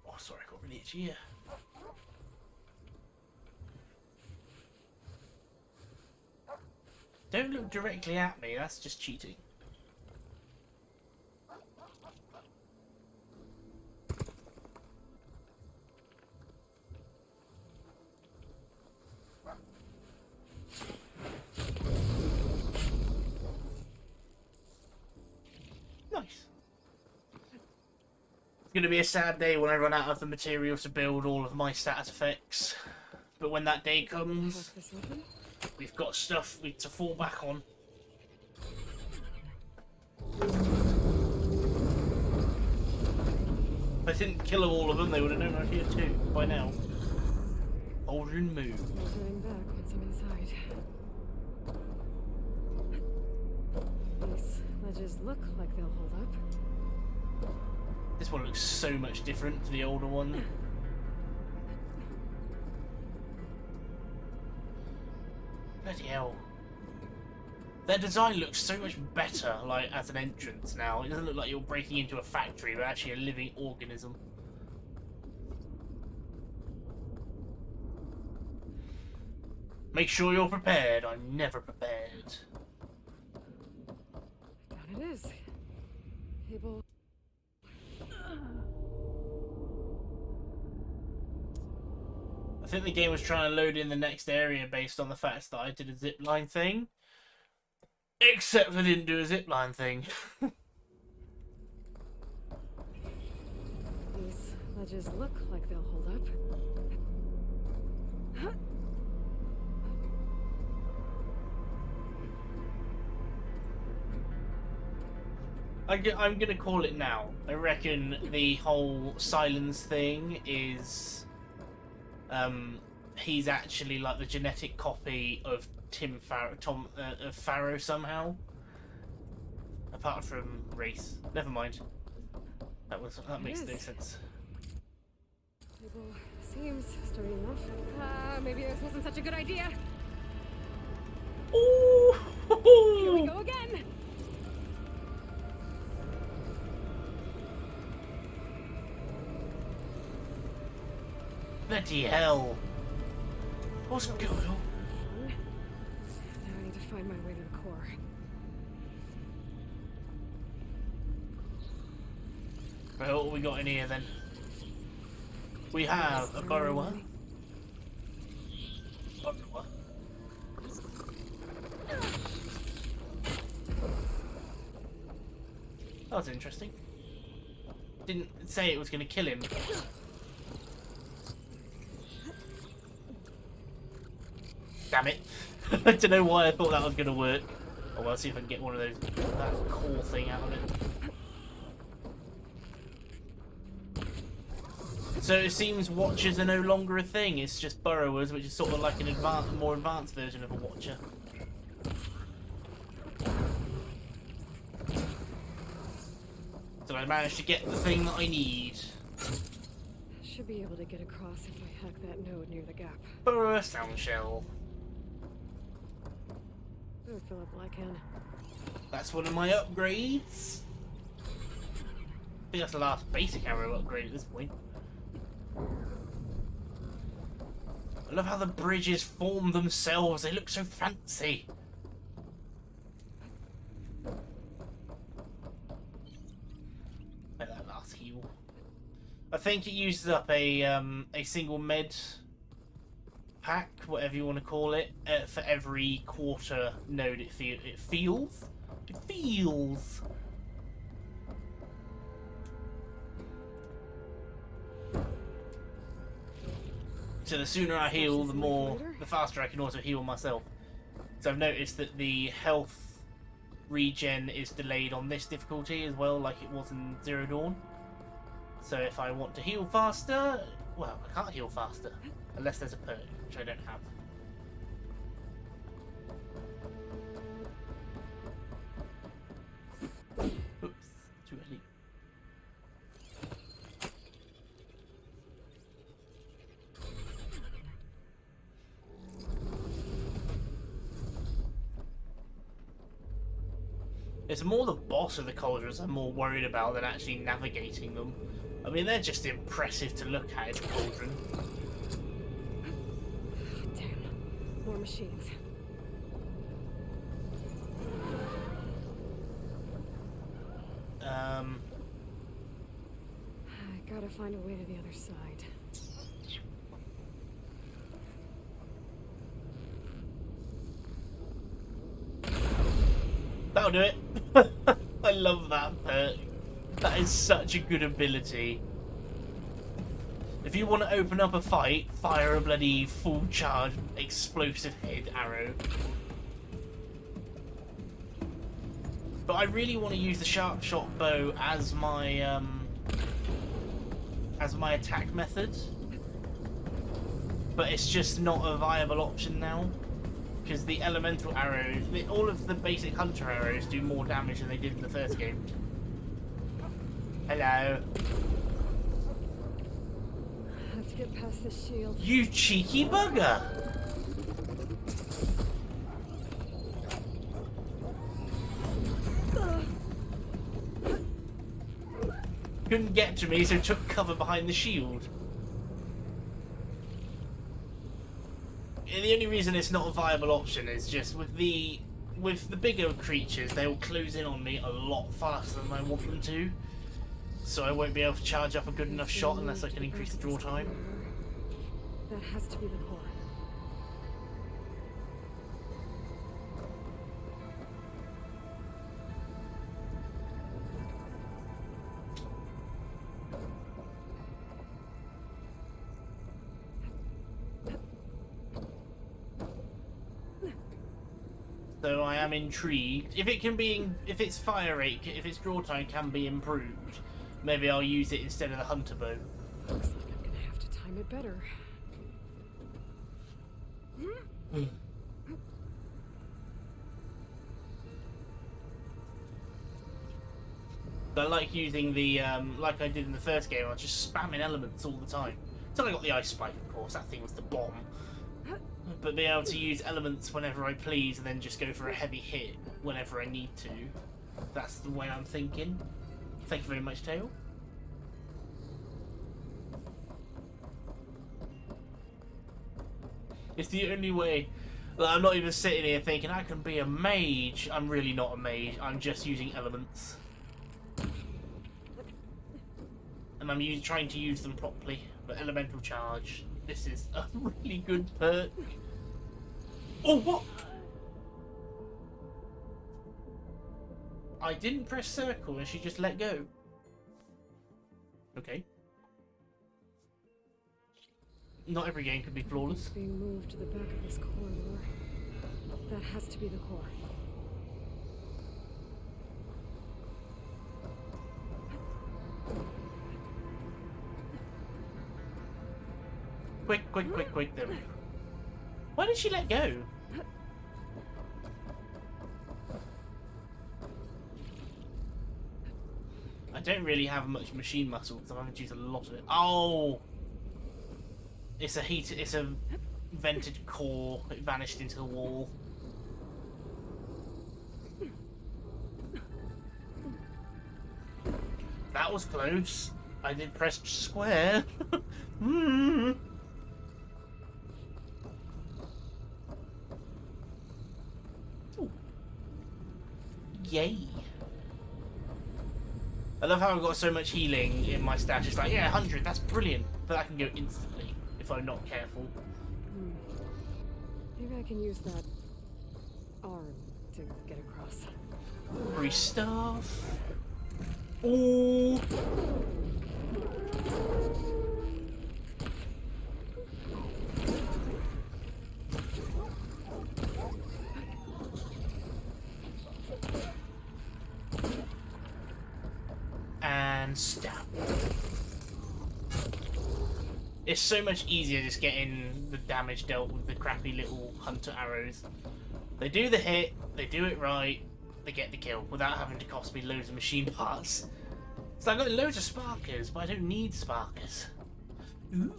Oh, sorry, I got really itchy here. Don't look directly at me, that's just cheating. Nice. It's going to be a sad day when I run out of the material to build all of my status effects. But when that day comes, we've got stuff to fall back on. If I didn't kill all of them, they would have known I was here too by now. Aldrin move. Turning back once I'm inside. These ledges look like they'll hold up. This one looks so much different to the older one. Bloody hell. Their design looks so much better, like, as an entrance now. It doesn't look like you're breaking into a factory, but actually a living organism. Make sure you're prepared. I'm never prepared. Down it is. Cable. I think the game was trying to load in the next area based on the fact that I did a zipline thing. Except I didn't do a zipline thing. These ledges look like they'll hold up. I'm gonna call it now. I reckon the whole silence thing is... he's actually like the genetic copy of of Pharaoh somehow. Apart from race. Never mind. That makes no sense. Cable seems sturdy enough. Maybe this wasn't such a good idea. Ooh! Here we go again. Bloody hell. What's going on? Now I need to find my way to the core. Right, what have we got in here then? We have a burrower. Burrower. That was interesting. Didn't say it was going to kill him. Damn it. I don't know why I thought that was going to work. Oh, well, I'll see if I can get one of those, that core thing out of it. So it seems watchers are no longer a thing, it's just burrowers, which is sort of like an more advanced version of a watcher. So I managed to get the thing that I need. Should be able to get across if I hack that node near the gap. Burrow sound shell. I'll fill up while I can. That's one of my upgrades. I think that's the last basic arrow upgrade at this point. I love how the bridges form themselves. They look so fancy. Let that last heal. I think it uses up a single med pack, whatever you want to call it, for every quarter node it feels. It feels. So the sooner I heal, the faster I can also heal myself. So I've noticed that the health regen is delayed on this difficulty as well, like it was in Zero Dawn. So if I want to heal faster, well, I can't heal faster unless there's a perk, which I don't have. Oops, too early. It's more the boss of the cauldrons I'm more worried about than actually navigating them. I mean, they're just impressive to look at in the cauldron. Damn. More machines. I gotta find a way to the other side. That'll do it. I love that perk. That is such a good ability. If you want to open up a fight, fire a bloody full charge explosive head arrow. But I really want to use the sharp shot bow as my attack method. But it's just not a viable option now. Because the elemental arrows, all of the basic hunter arrows do more damage than they did in the first game. Hello. I have to get past this shield. You cheeky bugger! Couldn't get to me, so took cover behind the shield. The only reason it's not a viable option is just with the bigger creatures, they will close in on me a lot faster than I want them to. So I won't be able to charge up a good enough shot unless I can increase the draw time. That has to be the core. So I am intrigued. If its fire rate, if its draw time can be improved, maybe I'll use it instead of the hunter bow. Looks like I'm gonna have to time it better. I like using the, like I did in the first game, I was just spamming elements all the time. Until I got the ice spike, of course, that thing was the bomb. But being able to use elements whenever I please and then just go for a heavy hit whenever I need to, that's the way I'm thinking. Thank you very much, Tail. It's the only way. Like, I'm not even sitting here thinking I can be a mage. I'm really not a mage. I'm just using elements. And I'm trying to use them properly. But elemental charge. This is a really good perk. Oh, what? I didn't press circle and she just let go. Okay. Not every game can be flawless. It's being moved to the back of this corridor. That has to be the core. Quick. There we go. Why did she let go? I don't really have much machine muscle because I'm having to use a lot of it. Oh! It's a vented core. It vanished into the wall. That was close. I did press square. Ooh. Yay. I love how I've got so much healing in my stash. It's like, yeah, 100, that's brilliant. But that can go instantly if I'm not careful. Maybe I can use that arm to get across. Free stuff. Ooh. And stab. It's so much easier just getting the damage dealt with the crappy little hunter arrows. They do the hit, they do it right, they get the kill without having to cost me loads of machine parts. So I've got loads of sparkers, but I don't need sparkers. Ooh.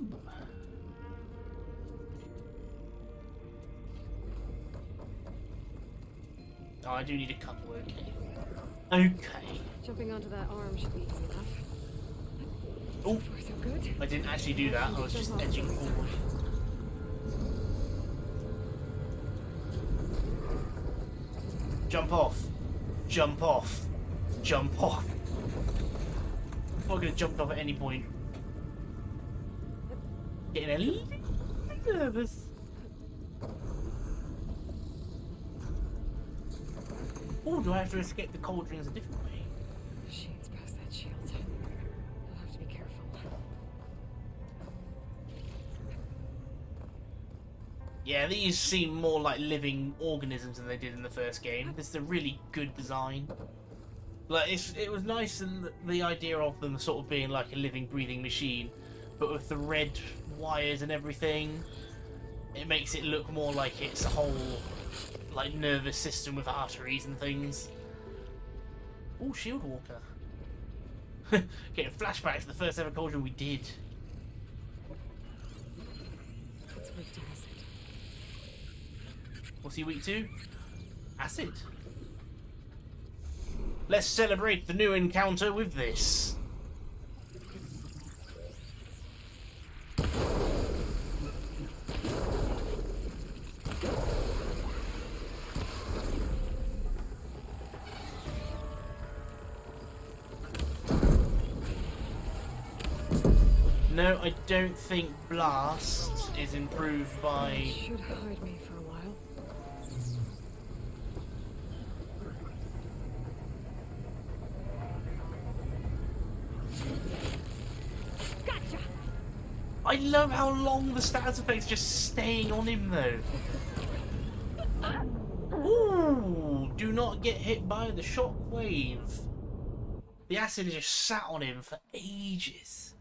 Oh, I do need a couple, okay. Okay. Jumping onto that arm should be easy enough. Oh, so good. I didn't actually do that, I was just edging forward. Jump off. Jump off. Jump off. I could have jumped off at any point. Getting a little nervous. Oh, do I have to escape the cauldrons a different way? Machines past that shield. I'll have to be careful. Yeah, these seem more like living organisms than they did in the first game. This is a really good design. Like, it was nice and the idea of them sort of being like a living, breathing machine, but with the red wires and everything, it makes it look more like it's a whole like nervous system with arteries and things. Oh, Shield Walker. Getting flashbacks to the first ever cauldron we did. It's weak to acid. What's he weak to? Acid. Let's celebrate the new encounter with this. No, I don't think Blast is improved by... Should hide me for a while. Gotcha! I love how long the status effect's just staying on him though. Ooh, do not get hit by the shockwave. The acid just sat on him for ages.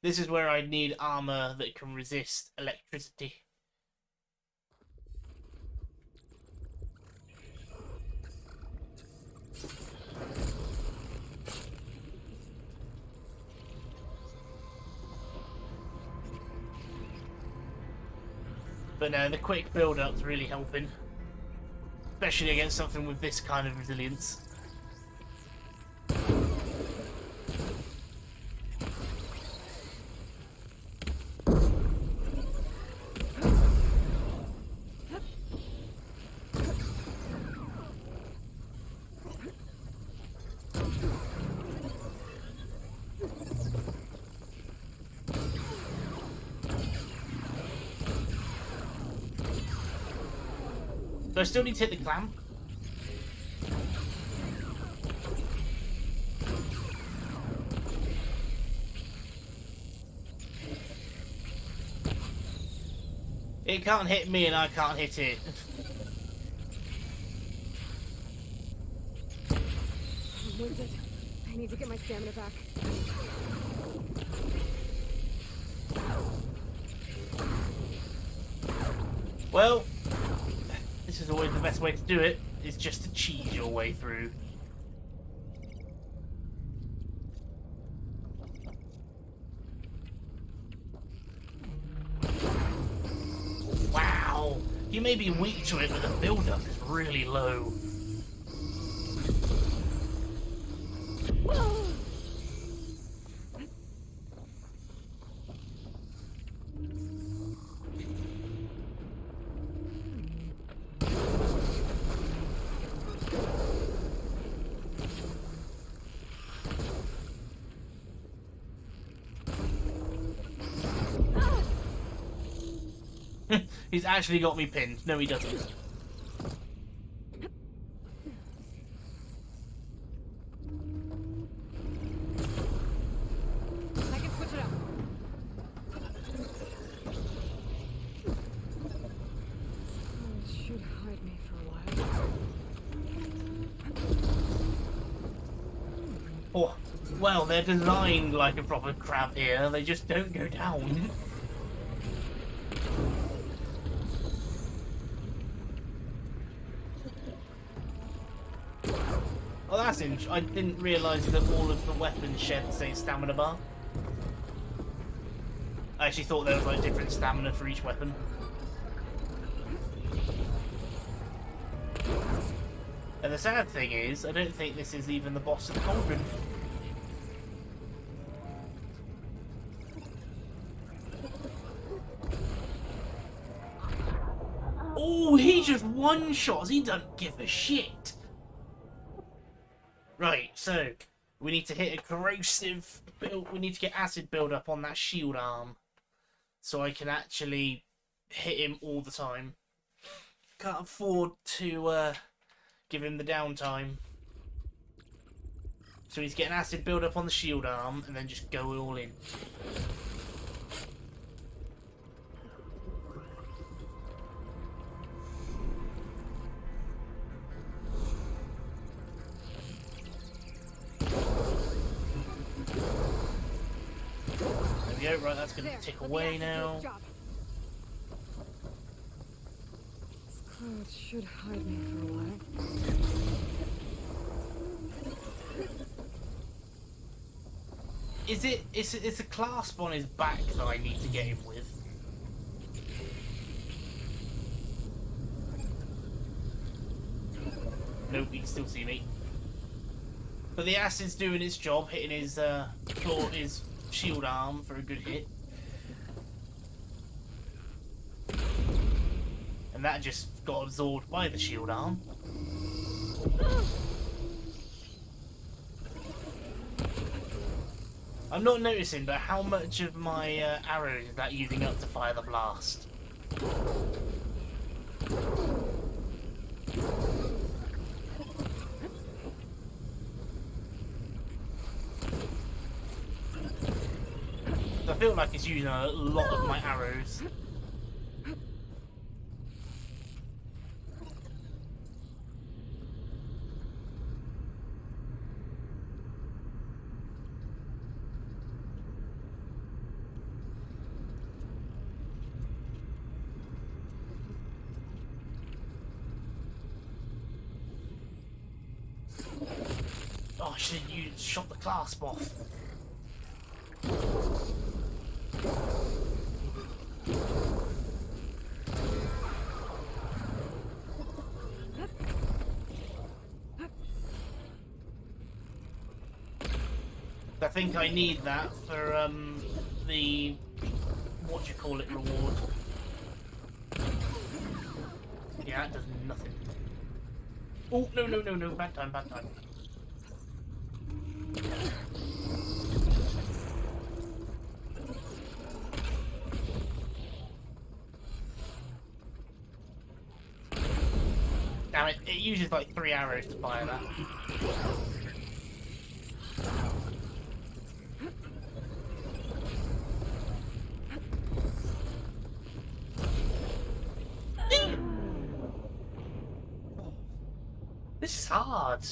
This is where I need armor that can resist electricity. But no, the quick build-up's really helping. Especially against something with this kind of resilience. Do I still need to hit the clamp? It can't hit me and I can't hit it. I'm wounded. need to get my stamina back. Well, this is always the best way to do it, is just to cheese your way through. Wow! You may be weak to it, but the build-up is really low. He's actually got me pinned. No, he doesn't. I can switch it up. It should hide me for a while. Oh, well, they're designed like a proper crab here. They just don't go down. Oh, that's interesting. I didn't realise that all of the weapons shared the same stamina bar. I actually thought there was like different stamina for each weapon. And the sad thing is, I don't think this is even the boss of the cauldron. Oh, he just one-shots. He doesn't give a shit. Right, so we need to hit a corrosive build. We need to get acid build up on that shield arm, so I can actually hit him all the time. Can't afford to give him the downtime. So we need to get an acid build up on the shield arm and then just go all in. There we go, right, that's going to tick away now. This cloud should hide me for a while. Is it? It's a clasp on his back that I need to get him with. Nope, he can still see me. But the acid's doing its job, hitting his his shield arm for a good hit. And that just got absorbed by the shield arm. I'm not noticing, but how much of my arrows is that using up to fire the blast? I feel like it's using a lot of my arrows. Oh, I should have shot the clasp off. I think I need that for the what do you call it reward. Yeah, that does nothing. Oh no! Bad time. Damn it! It uses like 3 arrows to fire that. This is hard.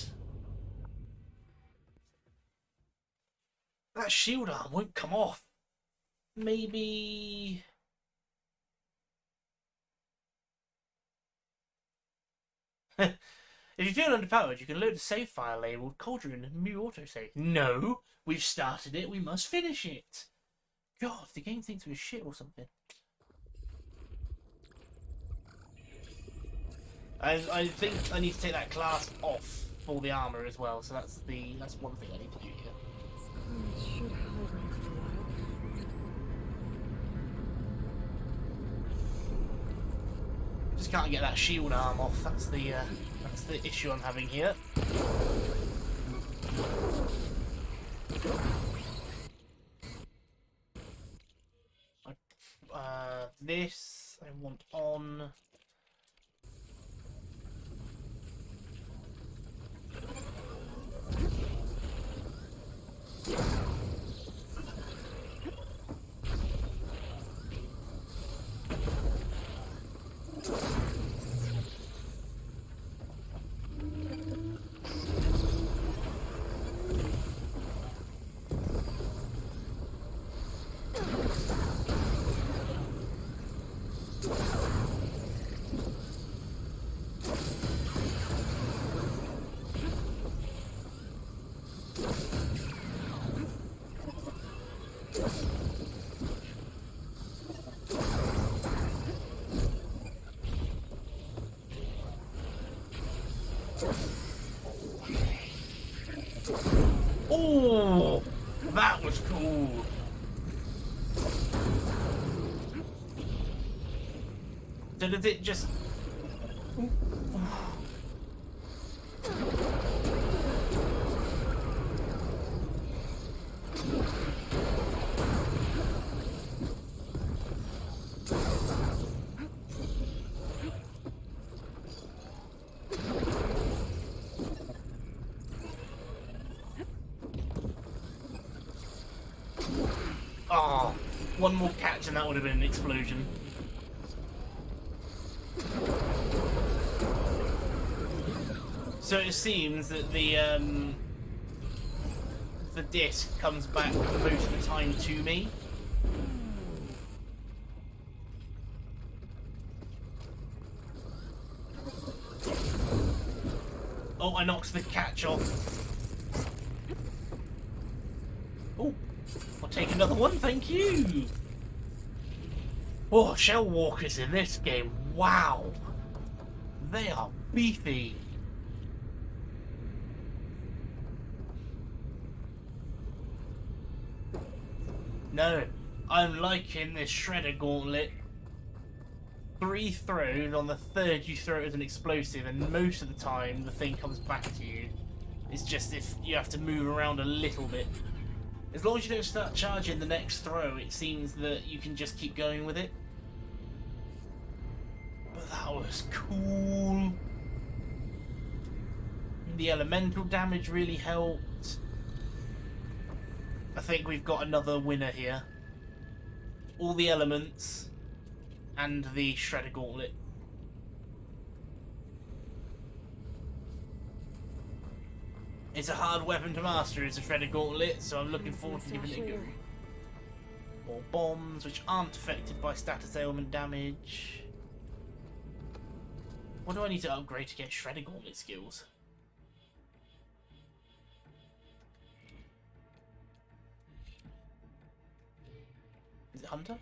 that shield arm won't come off. Maybe... If you feel underpowered, you can load a save file labeled Cauldron and Mu autosave. No! We've started it, we must finish it! God, the game thinks we're shit or something. I think I need to take that clasp off for the armor as well, so that's one thing I need to do here. It should hold me for a while. Just can't get that shield arm off. That's the issue I'm having here. This I want on. Oh, that was cool. So does it just... Oh, one more catch and that would have been an explosion. So it seems that the disc comes back most of the time to me. Oh, I knocked the catch off. Oh, I'll take another one, thank you. Oh, shell walkers in this game, wow. They are beefy. No, I'm liking this shredder gauntlet. 3 throws, on the third you throw it as an explosive, and most of the time the thing comes back to you. It's just if you have to move around a little bit. As long as you don't start charging the next throw, it seems that you can just keep going with it. But that was cool. The elemental damage really helped. I think we've got another winner here. All the elements and the shredder gauntlet. It's a hard weapon to master, it's a shredder gauntlet, so I'm looking forward to giving it a go. More bombs, which aren't affected by status ailment damage. What do I need to upgrade to get shredder gauntlet skills? Is it Hunter?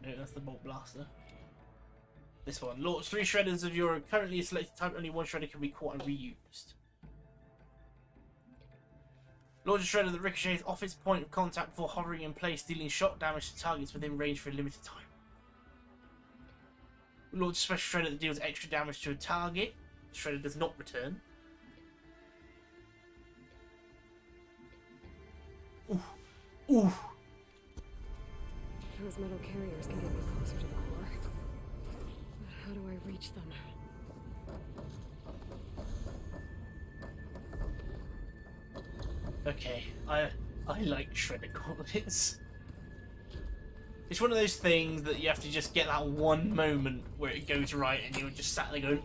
No, that's the Bolt Blaster. This one. Launch 3 shredders of your currently selected type. Only 1 shredder can be caught and reused. Launch a shredder that ricochets off its point of contact before hovering in place, dealing shock damage to targets within range for a limited time. Launch a special shredder that deals extra damage to a target. The shredder does not return. Ooh. Ooh. Those metal carriers can get me closer to the core. But how do I reach them? Okay, I like shredder gauntlets. It's one of those things that you have to just get that one moment where it goes right and you're just sat there going,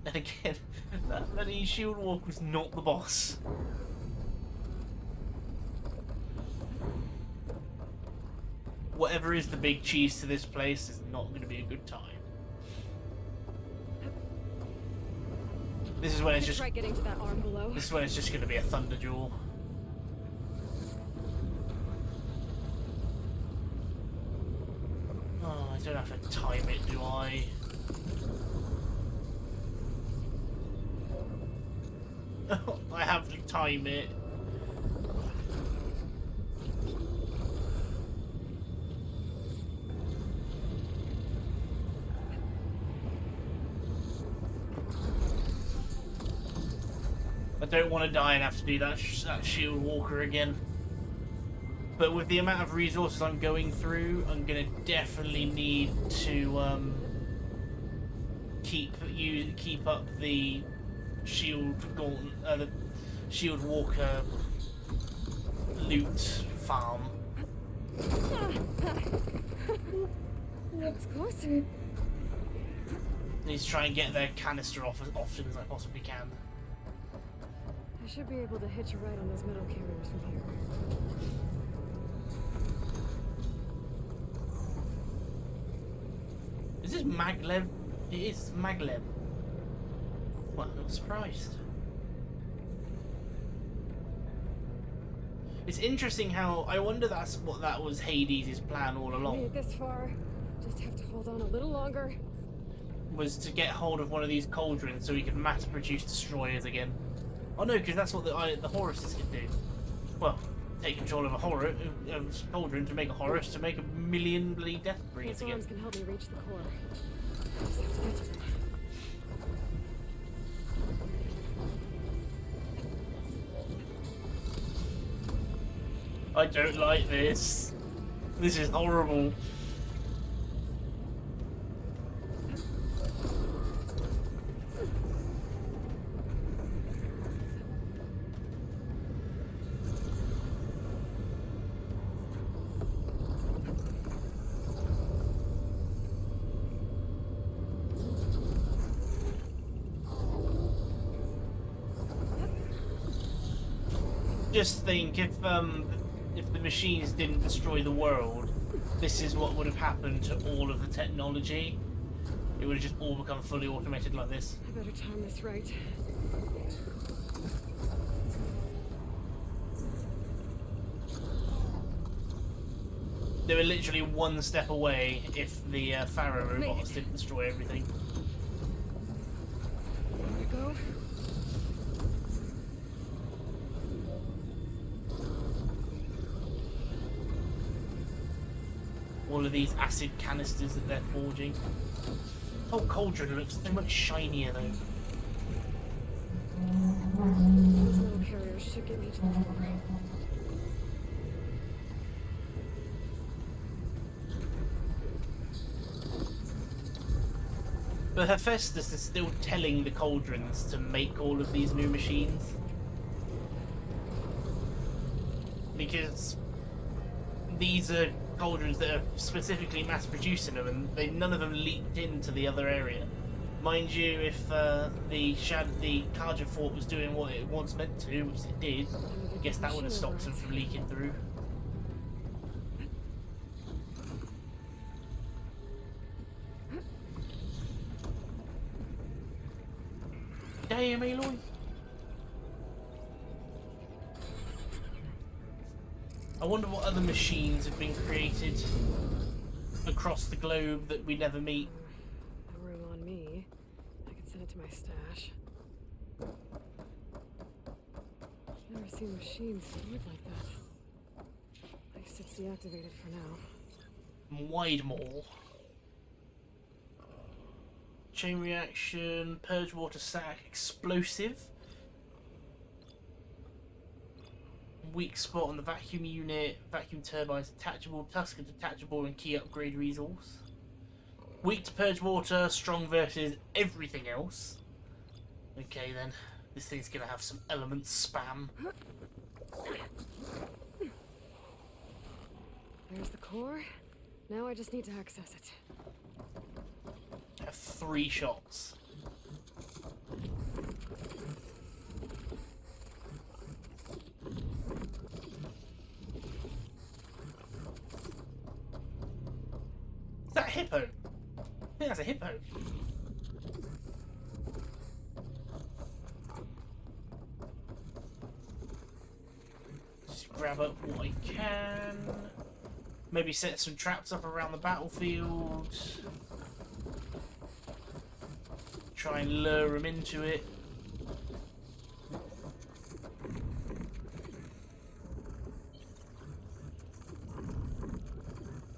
and again, That bloody shield walk was not the boss. Whatever is the big cheese to this place is not going to be a good time. This is when it's just. Try getting to that arm below. This is when it's just going to be a thunder duel. Oh, I don't have to time it, do I? I have to time it. I don't want to die and have to do that shield walker again. But with the amount of resources I'm going through, I'm gonna definitely need to keep up the shield the shield walker loot farm. That was close. I need to try and get their canister off as often as I possibly can. I should be able to hitch a ride on those metal carriers from here. Is this maglev? It is maglev. Well, I'm not surprised. It's interesting how I wonder that's what that was Hades' plan all along. Made it this far. Just have to hold on a little longer. Was to get hold of one of these cauldrons so he could mass produce destroyers again. Oh no, because that's what the Horuses can do. Well, take control of a cauldron to make a Horus to make a million bloody death bringers again. Those arms can help me reach the core. I don't like this. This is horrible. Just think, if the machines didn't destroy the world, this is what would have happened to all of the technology. It would have just all become fully automated like this. I better time this right. They were literally one step away if the Pharaoh robots didn't destroy everything. There we go. All of these acid canisters that they're forging. Oh, cauldron looks so much shinier though. Those metal carriers should get me to the core. But Hephaestus is still telling the cauldrons to make all of these new machines. Because these are cauldrons that are specifically mass producing them, and none of them leaked into the other area. Mind you, if the Karja fort was doing what it was meant to, which it did, I guess that would have stopped them from leaking through. Damn, Aloy. I wonder what other machines have been created across the globe that we never meet. A room on me. I can send it to my stash. Never seen machines fluid like that. I guess it's deactivated for now. Widemore. Chain reaction, purge water sac, explosive. Weak spot on the vacuum unit, vacuum turbines, detachable, Tusker detachable, and key upgrade resource. Weak to purge water, strong versus everything else. Okay then, this thing's gonna have some element spam. There's the core. Now I just need to access it. I have 3 shots. hippo? I think that's a hippo. Just grab up what I can. Maybe set some traps up around the battlefield. Try and lure him into it.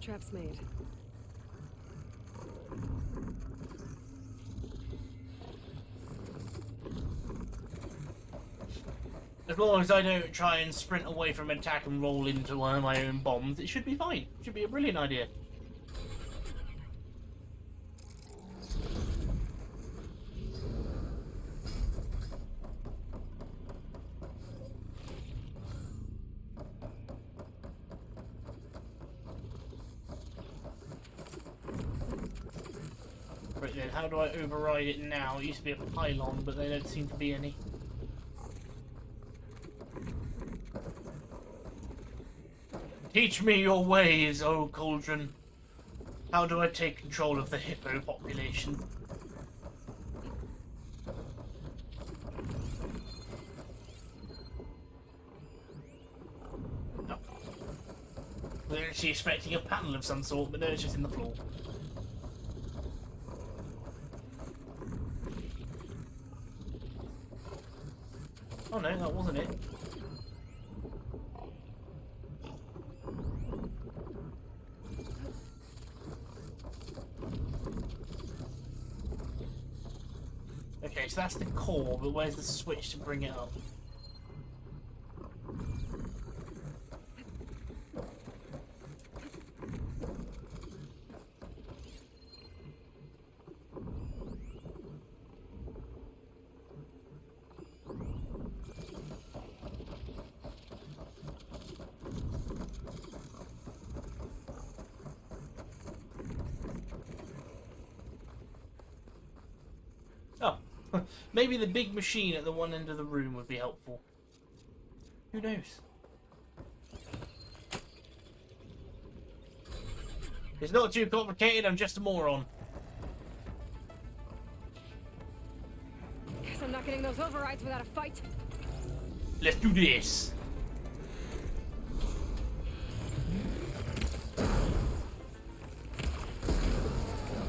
Traps made. As long as I don't try and sprint away from an attack and roll into one of my own bombs, it should be fine. It should be a brilliant idea. Right then, how do I override it now? It used to be a pylon, but there don't seem to be any. Teach me your ways, O Cauldron. How do I take control of the hippo population? No. We're actually expecting a panel of some sort, but no, it's just in the floor. Oh no, that wasn't it. Okay, so that's the core, but where's the switch to bring it up? Oh, maybe the big machine at the one end of the room would be helpful. Who knows? It's not too complicated, I'm just a moron. Guess I'm not getting those overrides without a fight. Let's do this.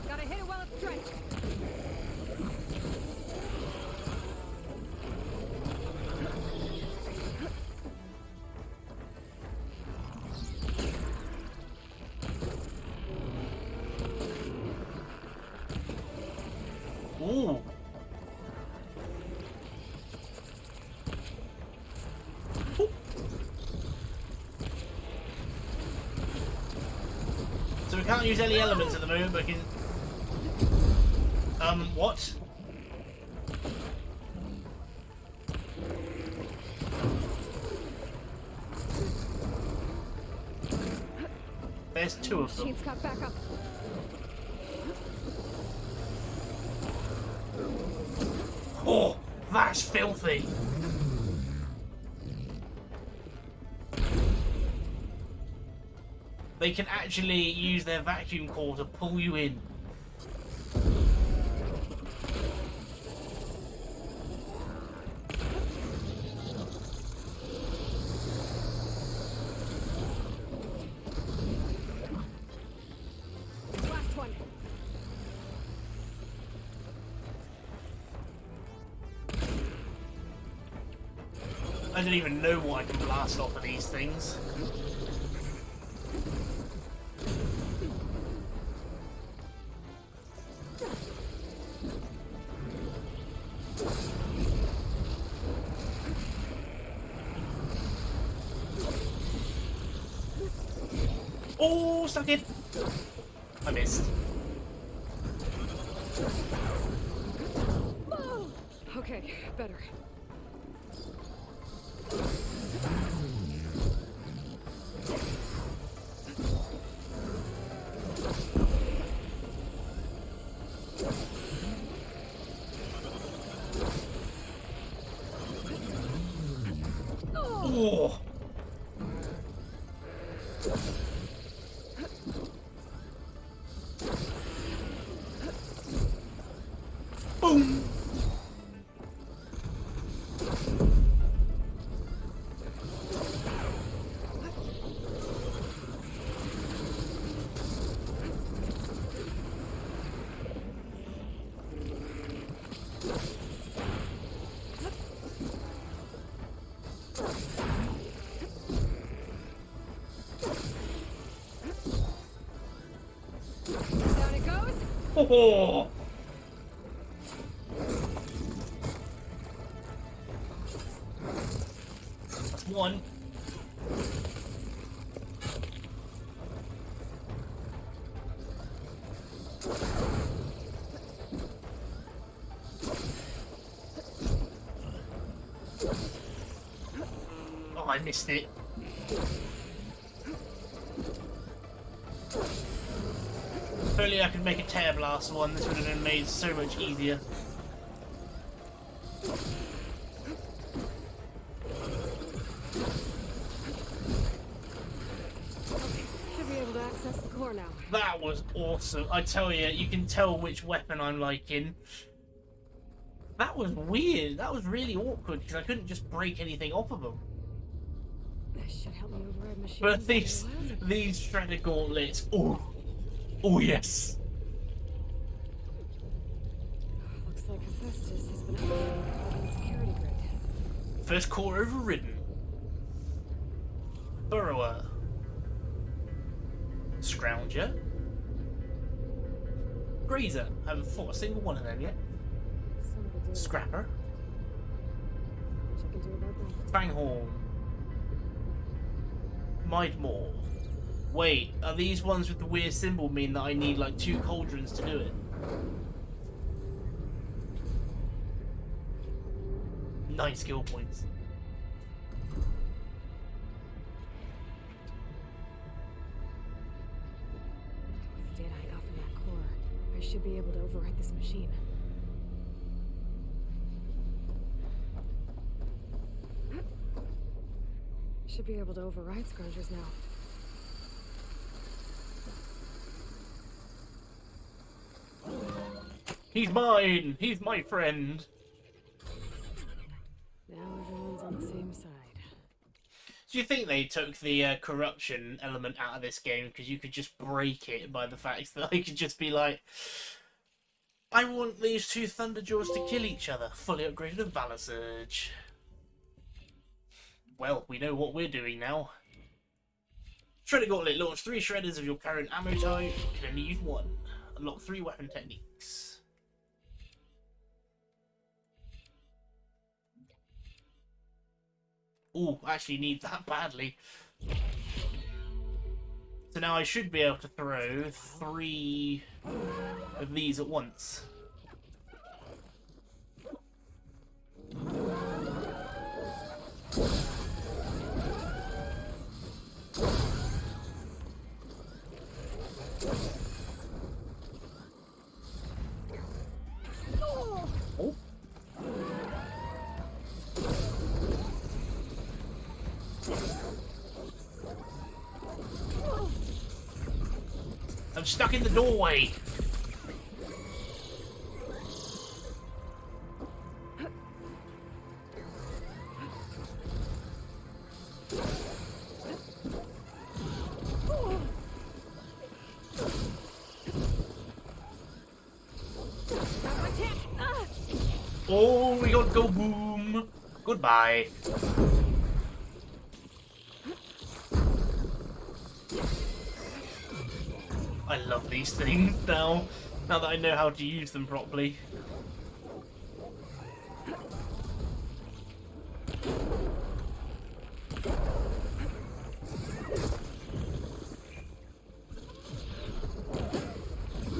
Gotta hit it while it's drenched. Ooh. So we can't use any elements at the moment, but we can... what? There's two of them. Machine's got backup. Oh, that's filthy. They can actually use their vacuum core to pull you in. Last one. I don't even know what I can blast off of these things. Oh, stuck it! I missed. Okay, better. Oh. Oh. That's one. Oh, I missed it. If only I could make a tear blast one, this would have been made so much easier. Should be able to access the core now. That was awesome. I tell you, you can tell which weapon I'm liking. That was weird. That was really awkward because I couldn't just break anything off of them. That should help me override machines. But these shredded gauntlets, oh yes. Looks like Hephaestus has been upgrading the Guardian security grid. First core overridden. Burrower. Scrounger. Grazer. I haven't fought a single one of them yet. Scrapper. What I can do about that? Fanghorn. Midemore. Wait, are these ones with the weird symbol mean that I need like 2 cauldrons to do it? 9 skill points. With the data I got from that core, I should be able to override this machine. Should be able to override scroungers now. He's mine! He's my friend! Now everyone's on the same side. Do you think they took the corruption element out of this game because you could just break it by the fact that I could just be like, I want these 2 Thunderjaws to kill each other. Fully upgraded with Valor Surge. Well, we know what we're doing now. Shredder Gauntlet. Launch 3 shredders of your current ammo type. You can only use 1. Unlock 3 weapon techniques. Ooh, I actually need that badly. So now I should be able to throw 3 of these at once. Oh. I'm stuck in the doorway. Oh, we got go boom. Goodbye. I love these things now that I know how to use them properly.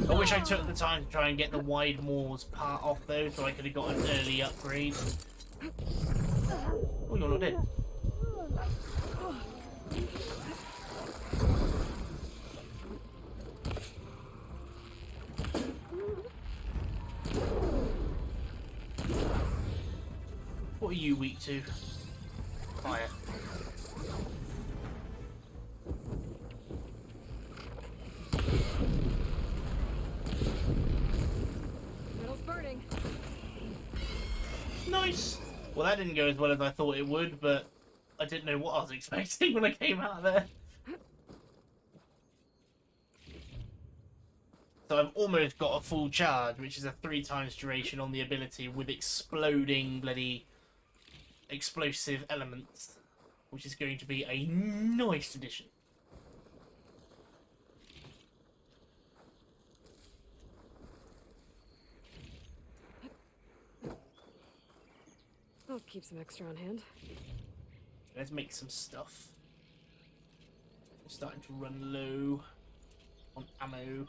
I wish I took the time to try and get the wide moors part off though, so I could have got an early upgrade. Oh, you're not dead. What are you weak to? Fire. Metal's burning. Nice! Well, that didn't go as well as I thought it would, but I didn't know what I was expecting when I came out of there. So I've almost got a full charge, which is a 3 times duration on the ability with exploding bloody explosive elements, which is going to be a nice addition. I'll keep some extra on hand. Let's make some stuff. I'm starting to run low on ammo.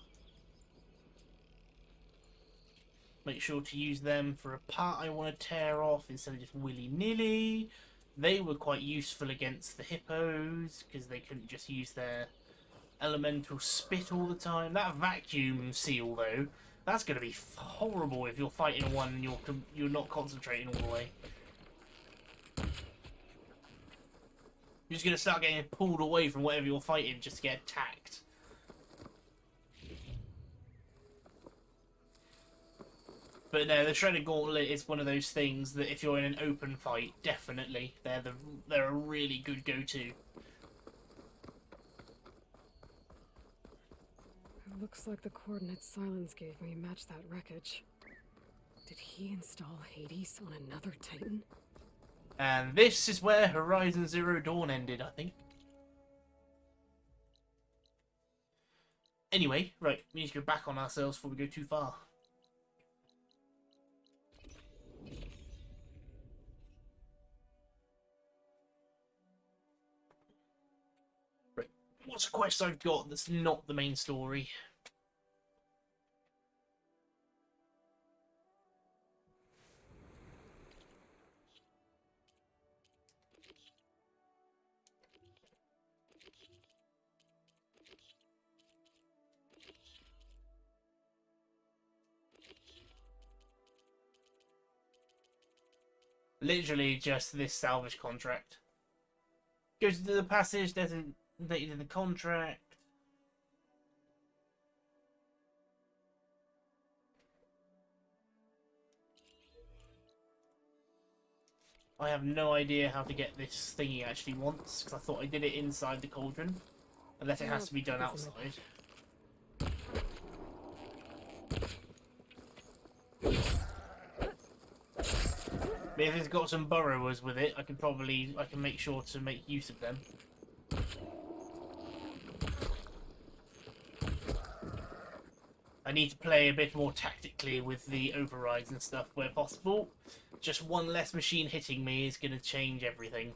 Make sure to use them for a part I want to tear off instead of just willy-nilly. They were quite useful against the hippos because they couldn't just use their elemental spit all the time. That vacuum seal, though, that's going to be horrible if you're fighting one and you're not concentrating all the way. You're just going to start getting pulled away from whatever you're fighting just to get attacked. But no, the Shredded Gauntlet is one of those things that if you're in an open fight, definitely, they're a really good go-to. It looks like the coordinates Silence gave me match that wreckage. Did he install Hades on another Titan? And this is where Horizon Zero Dawn ended, I think. Anyway, right, we need to go back on ourselves before we go too far. Right, what's a quest I've got that's not the main story? Literally just this salvage contract. Goes to the passage designated in the contract. I have no idea how to get this thingy actually once, because I thought I did it inside the cauldron. Unless it has to be done outside. But if it's got some burrowers with it, I can make sure to make use of them. I need to play a bit more tactically with the overrides and stuff where possible. Just one less machine hitting me is going to change everything.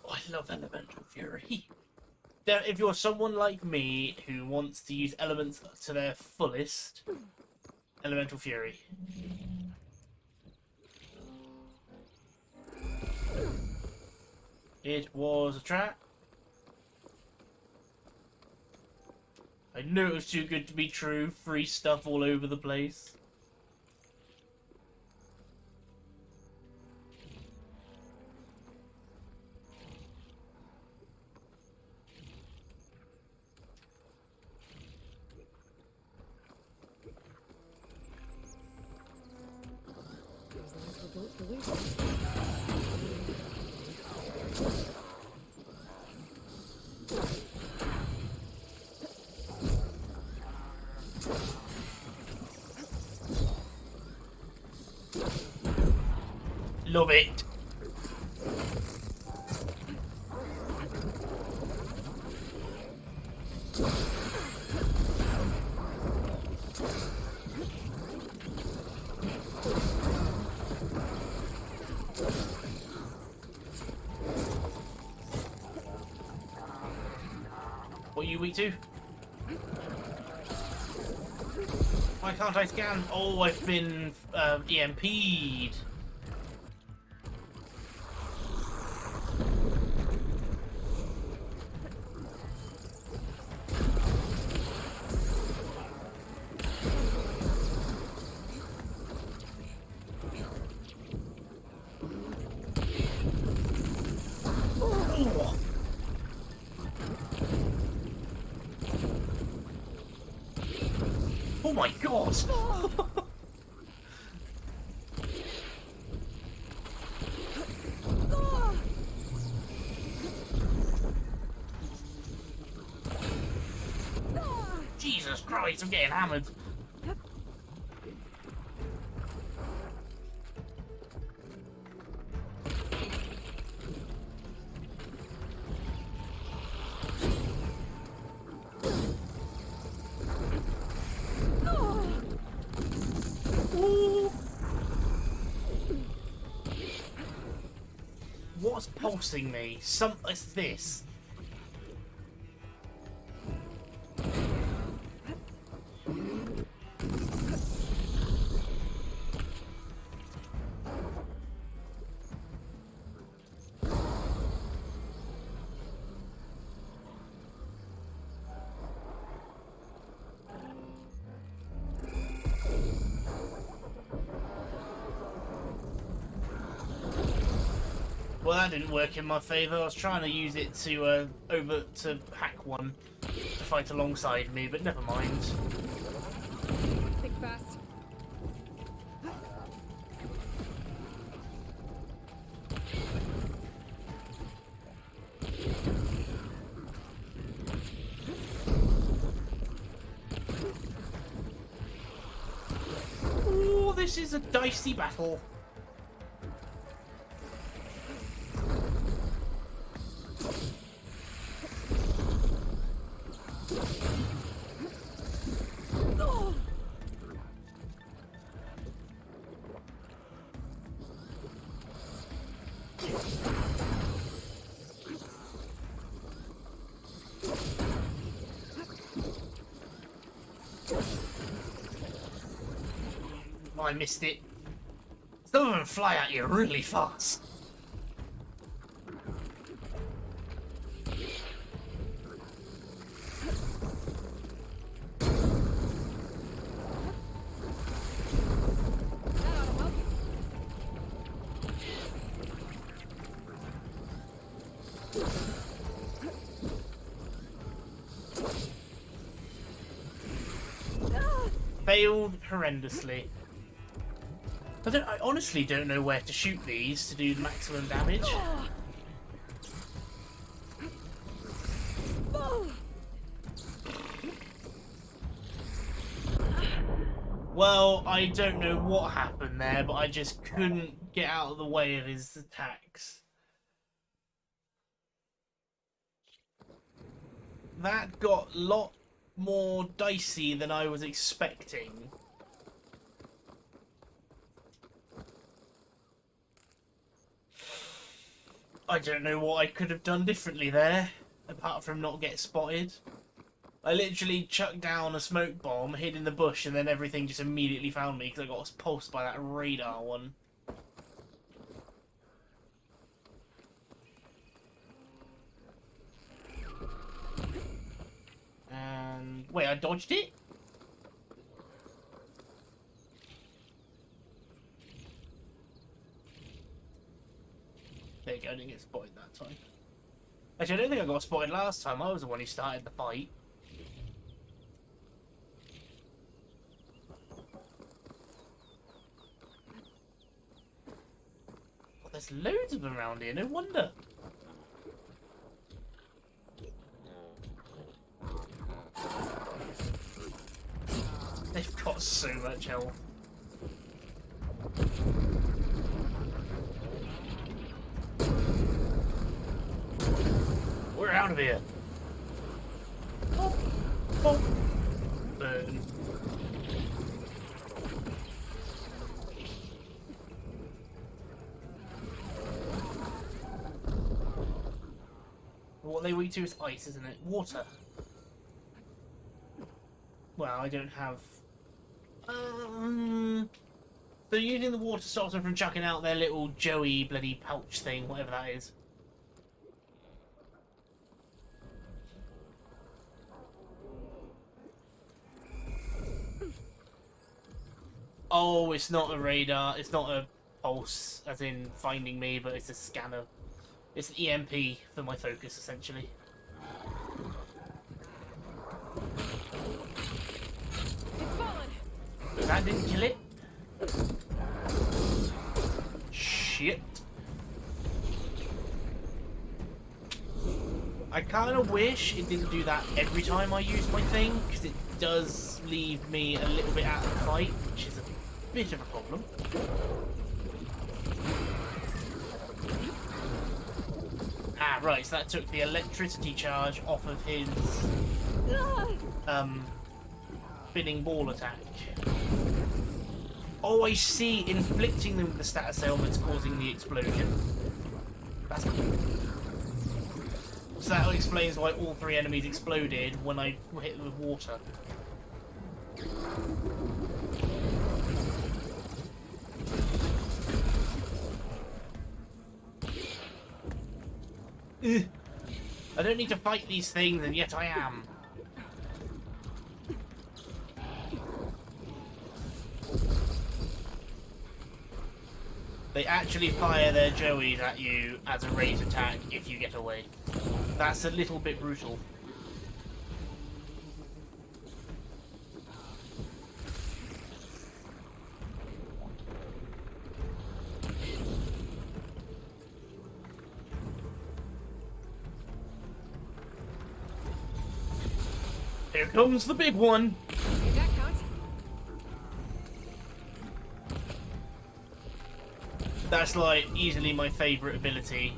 I love Elemental Fury. Now, if you're someone like me who wants to use elements to their fullest, Elemental Fury. It was a trap. I knew it was too good to be true. Free stuff all over the place. Love it. What are you weak to? Why can't I scan? Oh, I've been EMP'd. Oh my god! Jesus Christ, I'm getting hammered. What's pulsing me? It's this. Well, that didn't work in my favour. I was trying to use it to hack one to fight alongside me, but never mind. Think fast. Ooh, this is a dicey battle. I missed it. Some of them fly at you really fast. Failed horrendously. I honestly don't know where to shoot these to do the maximum damage. Well, I don't know what happened there, but I just couldn't get out of the way of his attacks. That got a lot more dicey than I was expecting. I don't know what I could have done differently there, apart from not get spotted. I literally chucked down a smoke bomb, hid in the bush, and then everything just immediately found me because I got pulsed by that radar one. And wait, I dodged it? There you go, I didn't get spotted that time. Actually, I don't think I got spotted last time. I was the one who started the fight. Oh, there's loads of them around here, no wonder. They've got so much health. We're out of here. Oh, oh. Burn. What they weak to is ice, isn't it? Water. Well, I don't have... So using the water stops them from chucking out their little Joey bloody pouch thing, whatever that is. Oh, it's not a radar, it's not a pulse, as in finding me, but it's a scanner. It's an EMP for my focus, essentially. It's fallen. That didn't kill it. Shit. I kind of wish it didn't do that every time I use my thing, because it does leave me a little bit out of the fight, which is a bit of a problem. Ah, right, so that took the electricity charge off of his spinning ball attack. Oh, I see. Inflicting them with the status ailment's causing the explosion. That's cool. So that explains why all 3 enemies exploded when I hit them with water. Ugh. I don't need to fight these things, and yet I am. They actually fire their joeys at you as a raise attack if you get away. That's a little bit brutal. Here comes the big one! That's like easily my favourite ability.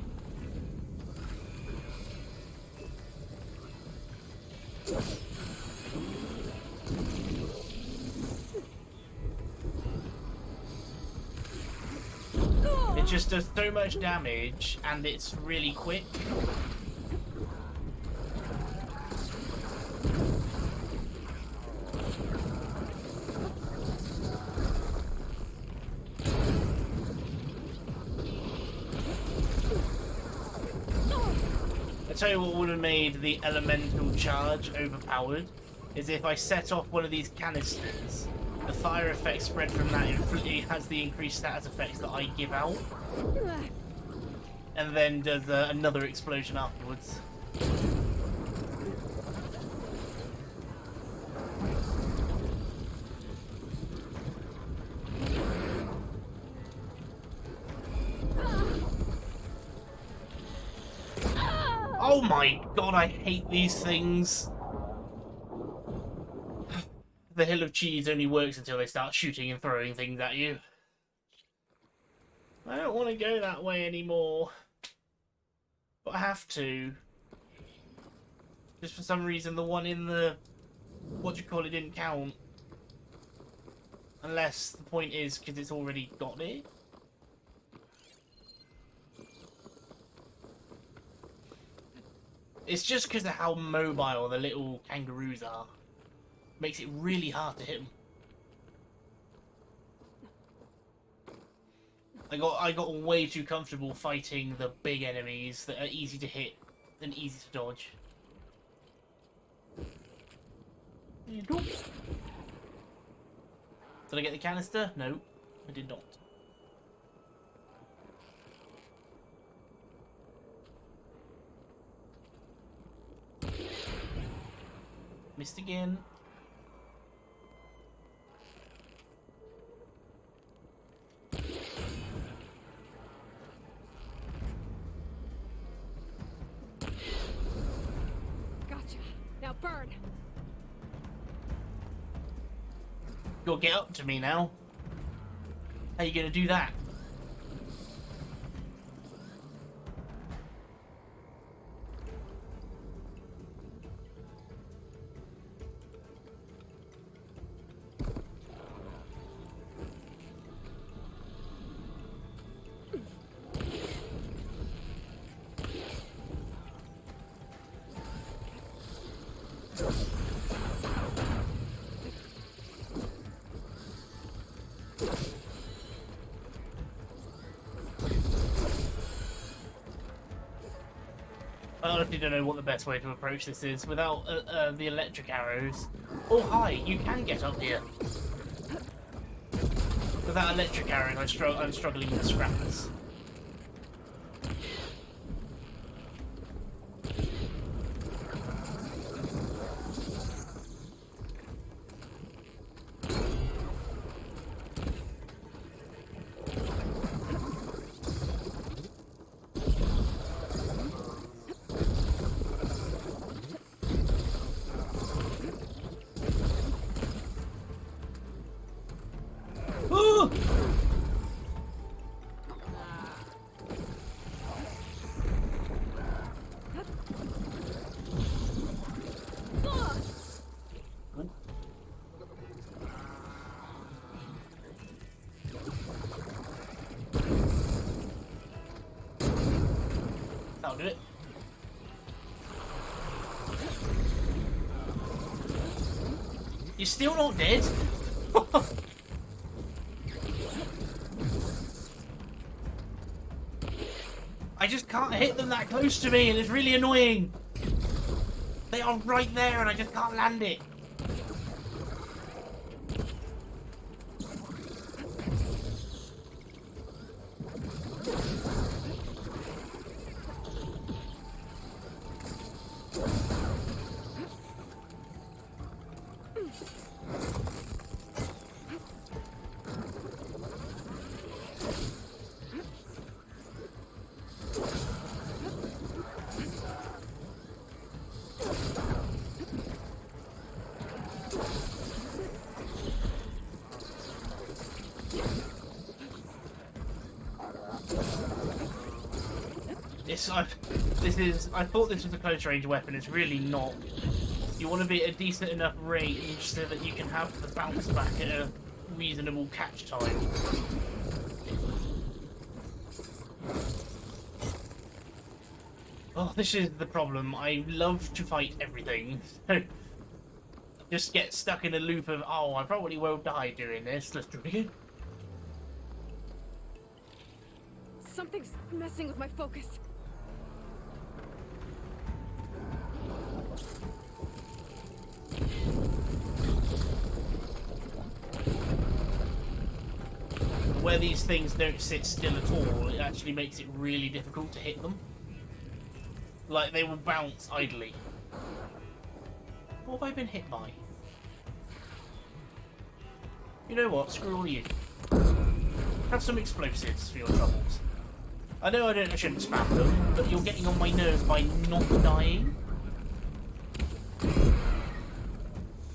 It just does so much damage and it's really quick. I tell you what would have made the elemental charge overpowered is if I set off one of these canisters. The fire effect spread from that it has the increased status effects that I give out, and then does another explosion afterwards. Oh my god, I hate these things. The Hill of Cheese only works until they start shooting and throwing things at you. I don't want to go that way anymore. But I have to. Just for some reason the one in the... what-do-you-call-it didn't count. Unless the point is because it's already got it. It's just because of how mobile the little kangaroos are. Makes it really hard to hit them. I got way too comfortable fighting the big enemies that are easy to hit and easy to dodge. Did I get the canister? No, I did not. Missed again. Gotcha. Now burn. You'll get up to me now. How you gonna do that? I honestly don't know what the best way to approach this is without the electric arrows. Oh hi, you can get up here. Without electric arrows, I'm struggling with scrappers. Can't do it. You're still not dead? I just can't hit them that close to me, and it's really annoying. They are right there, and I just can't land it. I thought this was a close range weapon. It's really not. You want to be at a decent enough range so that you can have the bounce back at a reasonable catch time. Oh, this is the problem. I love to fight everything. Just get stuck in a loop of, oh, I probably will die doing this. Let's do it again. Something's messing with my focus. Where these things don't sit still at all, it actually makes it really difficult to hit them. Like, they will bounce idly. What have I been hit by? You know what? Screw all you. Have some explosives for your troubles. I know I shouldn't spam them, but you're getting on my nerves by not dying.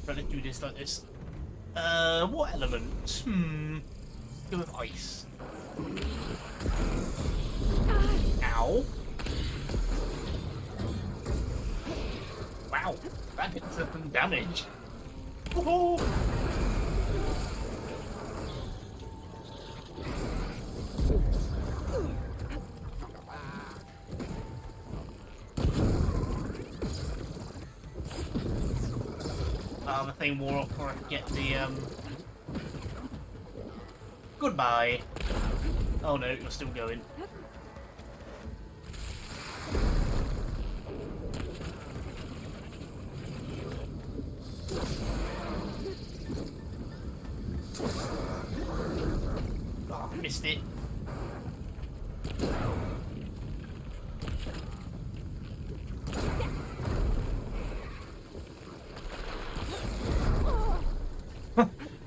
But let's do this like this. What element? Go with ice. Ow. Wow, that did some damage. Woohoo! The thing wore off before I could get the, Goodbye. Oh no, you're still going. Oh, I missed it.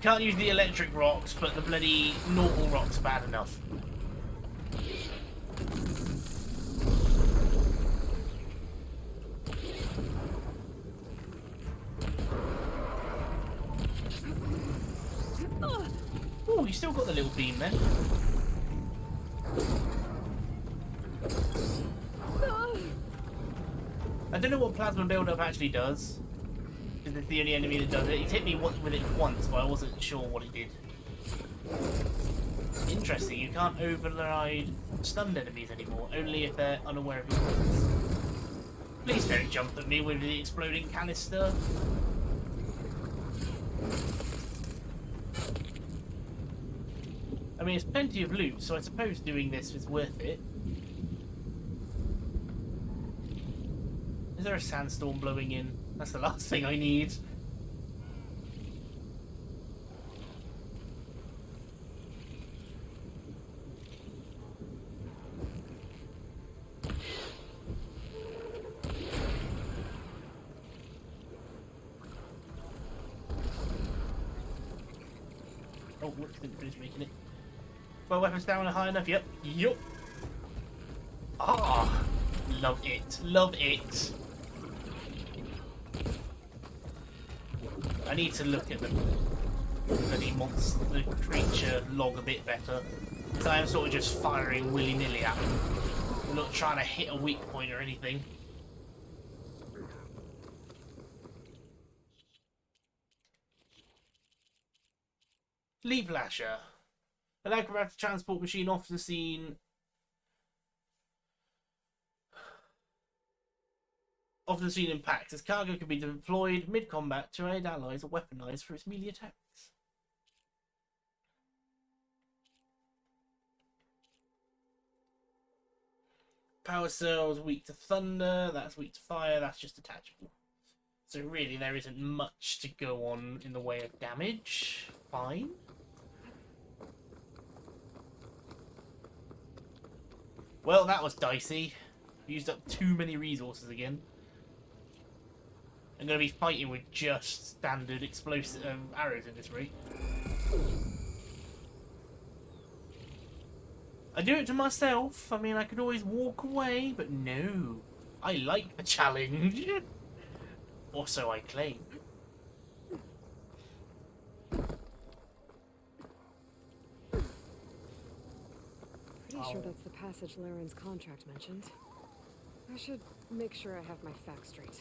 Can't use the electric rocks, but the bloody normal rocks are bad enough. Oh, you still got the little beam then. I don't know what plasma buildup actually does. Because it's the only enemy that does it. He's hit me with it once, but I wasn't sure what it did. Interesting, you can't override stunned enemies anymore, only if they're unaware of your presence. Please don't jump at me with the exploding canister. I mean, it's plenty of loot, so I suppose doing this is worth it. Is there a sandstorm blowing in? That's the last thing I need. Oh, whoops, didn't finish making it. My weapon stamina high enough? Yep. Yup. Ah! Love it. Love it. I need to look at the bloody monster, the creature log a bit better. So I am sort of just firing willy-nilly at them. I'm not trying to hit a weak point or anything. Leaf Lasher. An acrobatic transport machine often seen often seen in packs, as cargo can be deployed mid-combat to aid allies or weaponized for its melee attacks. Power cells weak to thunder, that's weak to fire, that's just attachable. So really there isn't much to go on in the way of damage. Fine. Well, that was dicey. Used up too many resources again. I'm going to be fighting with just standard explosive arrows in this rate. I do it to myself. I mean, I could always walk away, but no. I like the challenge. Or so I claim. Pretty sure that's the passage Laren's contract mentioned. I should make sure I have my facts straight.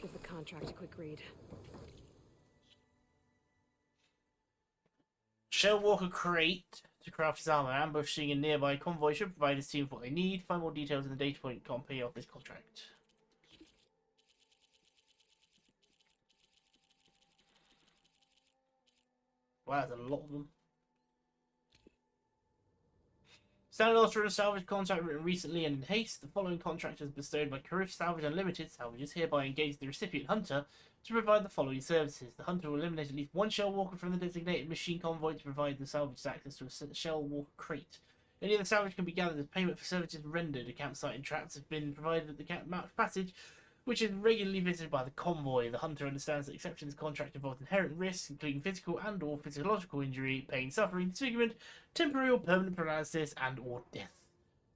Give the contract a quick read. Shellwalker crate to craft his armor. Ambushing a nearby convoy should provide his team with what they need. Find more details in the data point copy of this contract. Wow, there's a lot of them. Standard offer of a salvage contract written recently and in haste. The following contract is bestowed by Carif Salvage Unlimited. Salvages hereby engage the recipient hunter to provide the following services. The hunter will eliminate at least one shell walker from the designated machine convoy to provide the salvage access to a shell walker crate. Any of the salvage can be gathered as payment for services rendered. A campsite and traps have been provided at the marked passage, which is regularly visited by the convoy. The hunter understands that exception to the contract involves inherent risks, including physical and or physiological injury, pain, suffering, disfigurement, temporary or permanent paralysis, and or death.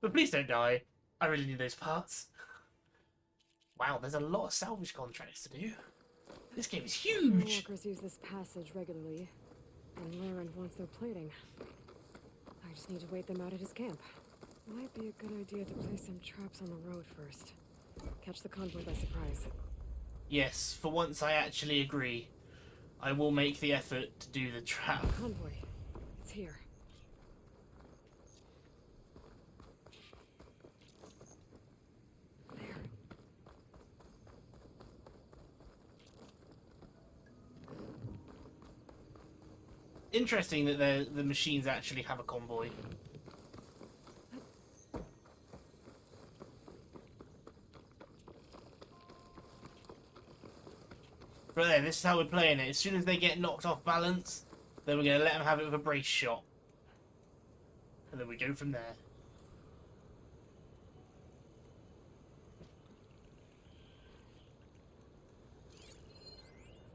But please don't die. I really need those parts. Wow, there's a lot of salvage contracts to do. This game is huge! Workers use this passage regularly, and Laren wants their plating. I just need to wait them out at his camp. Might be a good idea to place some traps on the road first. Catch the convoy by surprise. Yes, for once I actually agree. I will make the effort to do the trap. Convoy. It's here. Interesting that the machines actually have a convoy. But then, this is how we're playing it. As soon as they get knocked off balance, then we're going to let them have it with a brace shot. And then we go from there.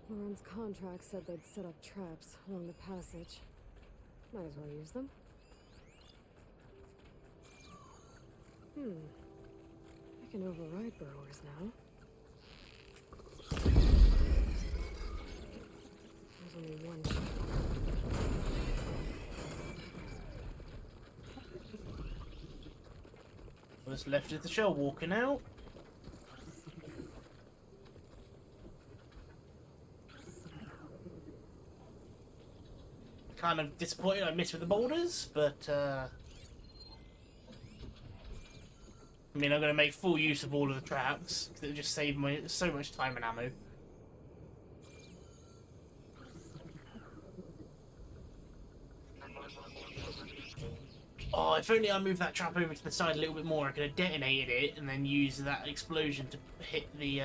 Laren's contract said they'd set up traps along the passage. Might as well use them. I can override burrowers now. There's only one shot. What's left is the shell walker now. Kind of disappointed I missed with the boulders, but I mean, I'm going to make full use of all of the traps because it'll just save me so much time and ammo. Oh, if only I moved that trap over to the side a little bit more, I could have detonated it and then used that explosion to hit the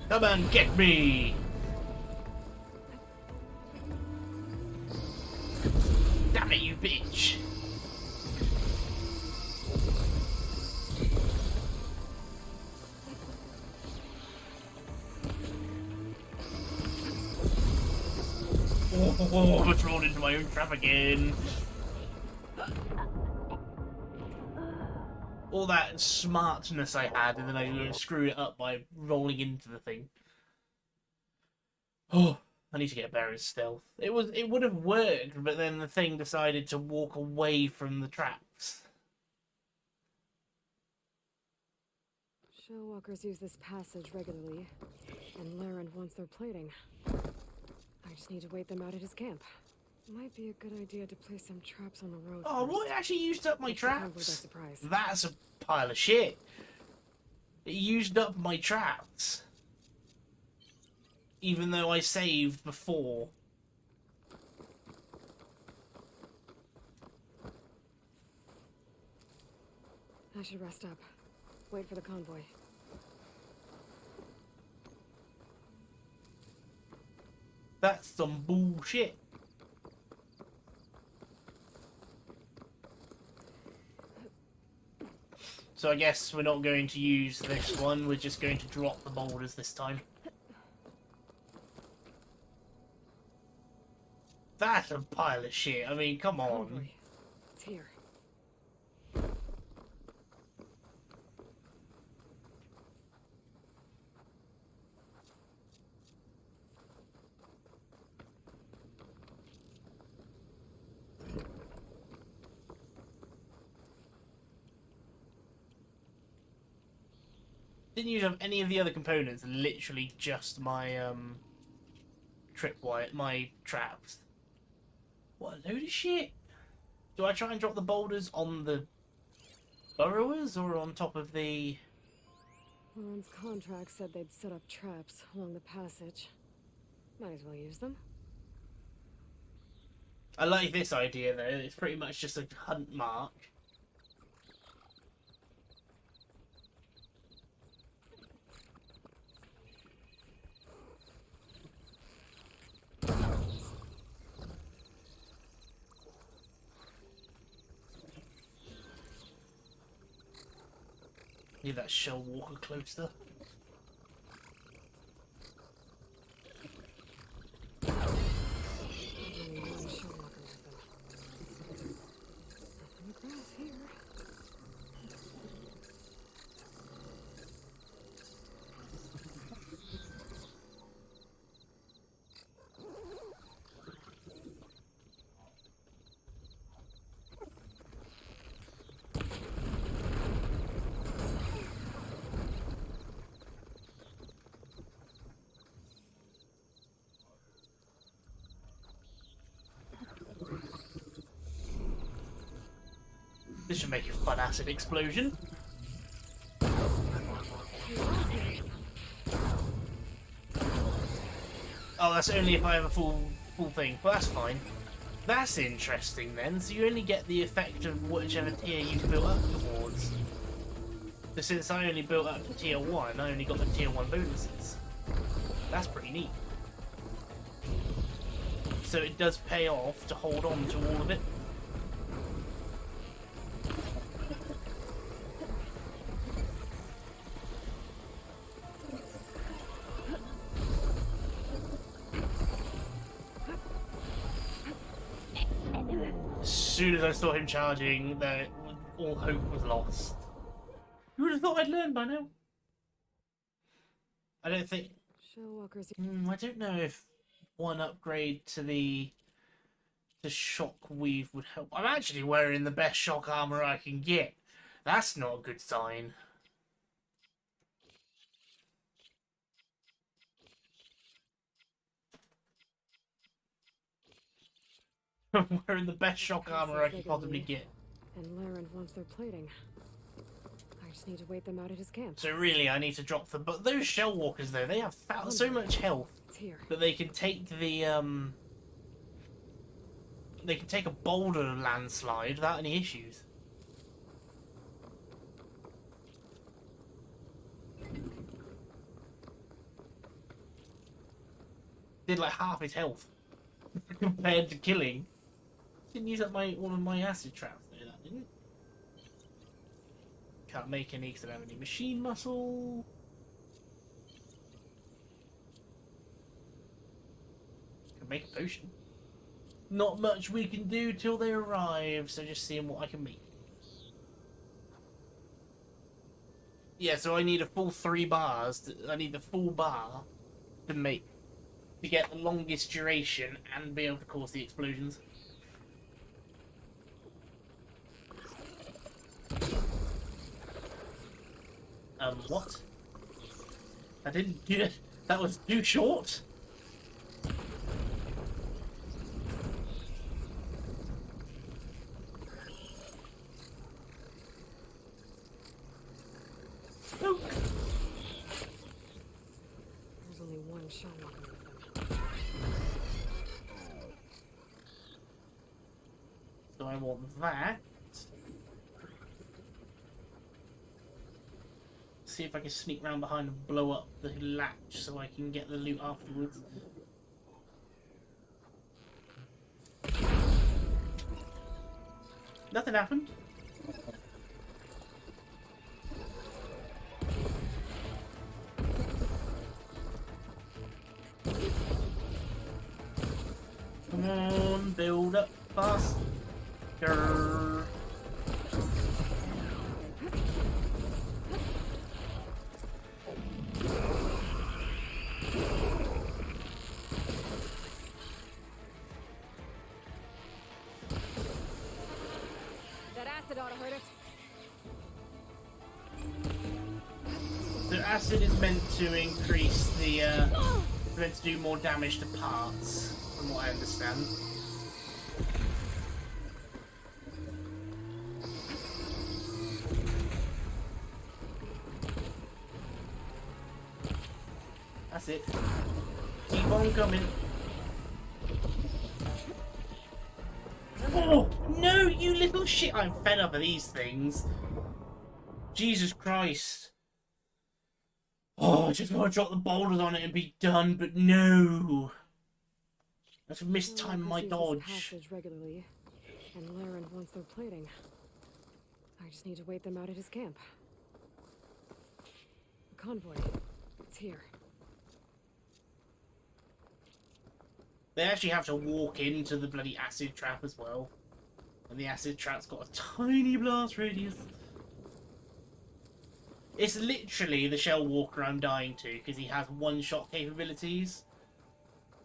Come and get me! Damn it, you bitch! Oh, I thrown into my own trap again. All that smartness I had, and then I screwed it up by rolling into the thing. Oh, I need to get better at stealth. It would have worked, but then the thing decided to walk away from the traps. Shellwalkers use this passage regularly, and Larend wants their plating. I just need to wait them out at his camp. Might be a good idea to place some traps on the road. Oh, first. what? It actually used up my Keep the convoy by traps? surprise. That's a pile of shit. It used up my traps. Even though I saved before. I should rest up. Wait for the convoy. That's some bullshit. So I guess we're not going to use this one, we're just going to drop the boulders this time. That's a pile of shit, I mean, come on. Convoy. It's here. Didn't use up any of the other components, literally just my tripwire, my traps. What a load of shit. Do I try and drop the boulders on the burrowers or on top of the... Laren's contract said they'd set up traps along the passage. Might as well use them. I like this idea though, it's pretty much just a hunt mark. Leave that shell walker closer. This should make a fun acid explosion. Oh, that's only if I have a full thing. Well, that's fine. That's interesting then. So you only get the effect of whichever tier you've built up towards. So since I only built up to tier 1, I only got the tier 1 bonuses. That's pretty neat. So it does pay off to hold on to all of it. As soon as I saw him charging, all hope was lost. You would have thought I'd learned by now. I don't think... Shellwalkers... I don't know if one upgrade to the shock weave would help. I'm actually wearing the best shock armor I can get. That's not a good sign. I'm wearing the best shock armor I can possibly get. And Larend wants their plating. I just need to wait them out at his camp. So really, I need to drop the... But those shell walkers, though, they have so much health that they can take the... They can take a boulder landslide without any issues. Did like half his health compared to killing. Didn't use up all of my acid traps though, that didn't. Can't make any because I don't have any machine muscle. Can make a potion. Not much we can do till they arrive, so just seeing what I can make. Yeah, so I need a full 3 bars. I need the full bar to get the longest duration and be able to cause the explosions. What? I didn't do it. That was too short. Oh. There's only one shell walking with them. So I want that. See if I can sneak around behind and blow up the latch so I can get the loot afterwards. Nothing happened. Come on, build up faster. That acid ought to hurt it. The acid is meant to increase the, meant to do more damage to parts, from what I understand. That's it. Keep on coming. Oh, no, you little shit. I'm fed up of these things. Jesus Christ. Oh, I just want to drop the boulders on it and be done, but no. I've mistimed my dodge. Passage regularly, and Laren wants their plating. I just need to wait them out at his camp. The convoy. It's here. They actually have to walk into the bloody acid trap as well. And the acid trap's got a tiny blast radius. It's literally the Shell Walker I'm dying to, because he has one-shot capabilities.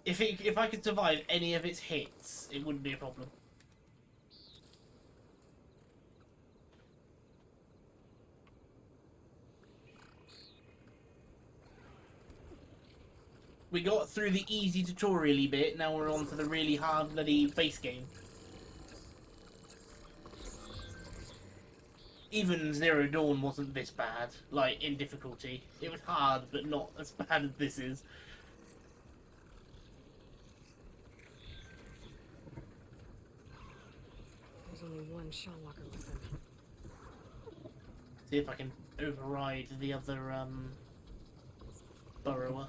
If I could survive any of its hits, it wouldn't be a problem. We got through the easy tutorial-y bit, now we're on to the really hard bloody base game. Even Zero Dawn wasn't this bad, like, in difficulty. It was hard, but not as bad as this is. There's only one shell walker with them. See if I can override the other, burrower.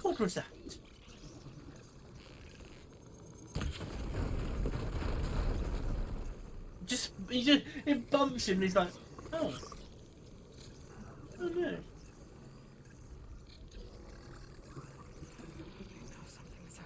What was that? It bumps him and he's like, oh. Oh no. Something's up.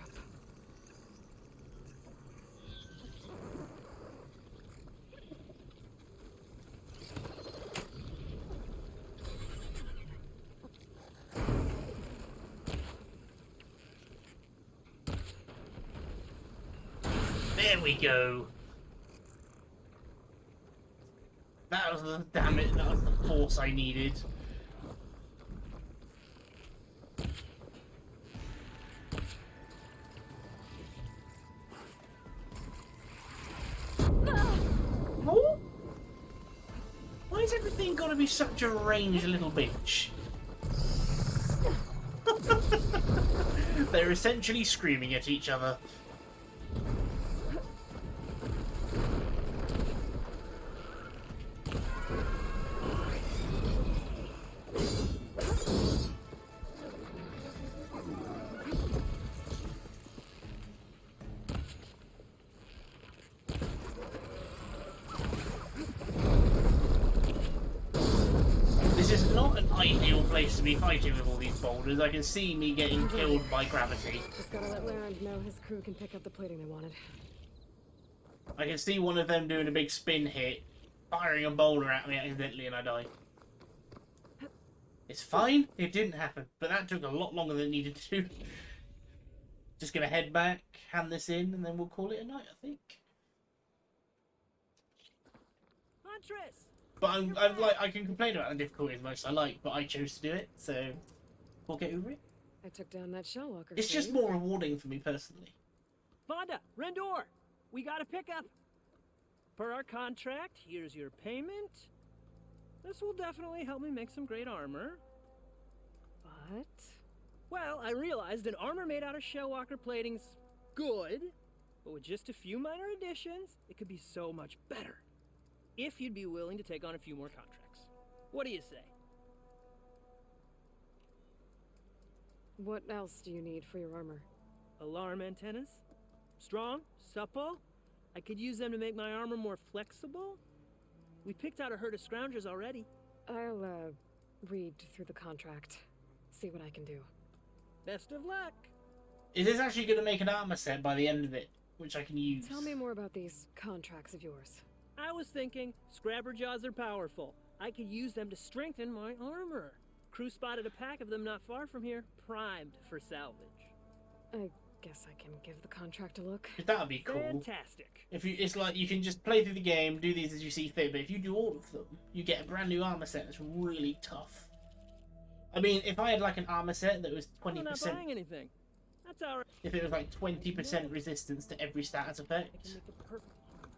There we go. That was the damn it. That was the force I needed. Oh? Why is everything got to be such a ranged little bitch? They're essentially screaming at each other. To be fighting with all these boulders. I can see me getting killed by gravity. Just gotta let Laren know his crew can pick up the plating they wanted. I can see one of them doing a big spin hit, firing a boulder at me accidentally, and I die. It's fine. It didn't happen, but that took a lot longer than it needed to. Just gonna head back, hand this in, and then we'll call it a night, I think. Huntress! But I can complain about the difficulty as much as I like, but I chose to do it, so we'll get over it. I took down that shell walker. It's just more rewarding for me personally. Vonda, Rendor, we got a pickup. Per our contract, here's your payment. This will definitely help me make some great armor. But? Well, I realized an armor made out of shellwalker plating's good, but with just a few minor additions, it could be so much better. If you'd be willing to take on a few more contracts. What do you say? What else do you need for your armor? Alarm antennas? Strong? Supple? I could use them to make my armor more flexible? We picked out a herd of scroungers already. I'll, read through the contract. See what I can do. Best of luck! It is actually going to make an armor set by the end of it, which I can use. Tell me more about these contracts of yours. I was thinking, scrapper jaws are powerful. I could use them to strengthen my armor. Crew spotted a pack of them not far from here, primed for salvage. I guess I can give the contract a look. That would be cool. Fantastic. If you, it's like you can just play through the game, do these as you see fit, but if you do all of them, you get a brand new armor set that's really tough. I mean, if I had like an armor set that was 20%, I'm not buying anything. That's alright. If it was like 20% resistance to every status effect,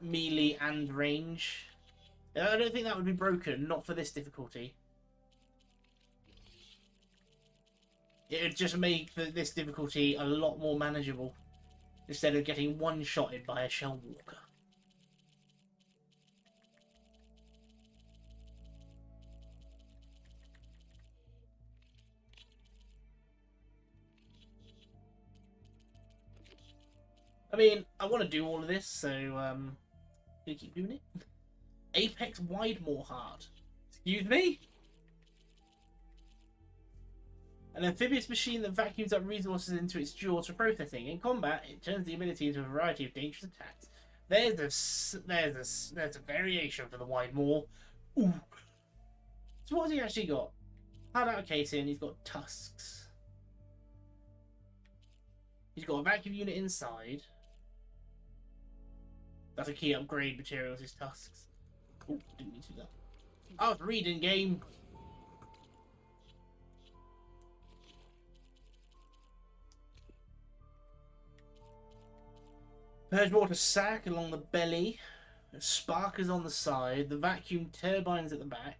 melee and range, I don't think that would be broken. Not for this difficulty. It would just make this difficulty a lot more manageable instead of getting one-shotted by a shell walker. I mean, I want to do all of this, so gonna keep doing it. Apex Widemore hard. Excuse me? An amphibious machine that vacuums up resources into its jaws for processing. In combat, it turns the ability into a variety of dangerous attacks. There's a variation for the Widemore. Ooh. So what has he actually got? Hard out casing, he's got tusks. He's got a vacuum unit inside. That's a key upgrade materials, his tusks. Oh, didn't need to do that. I was reading game. Purge water sack along the belly. Sparkers on the side. The vacuum turbines at the back.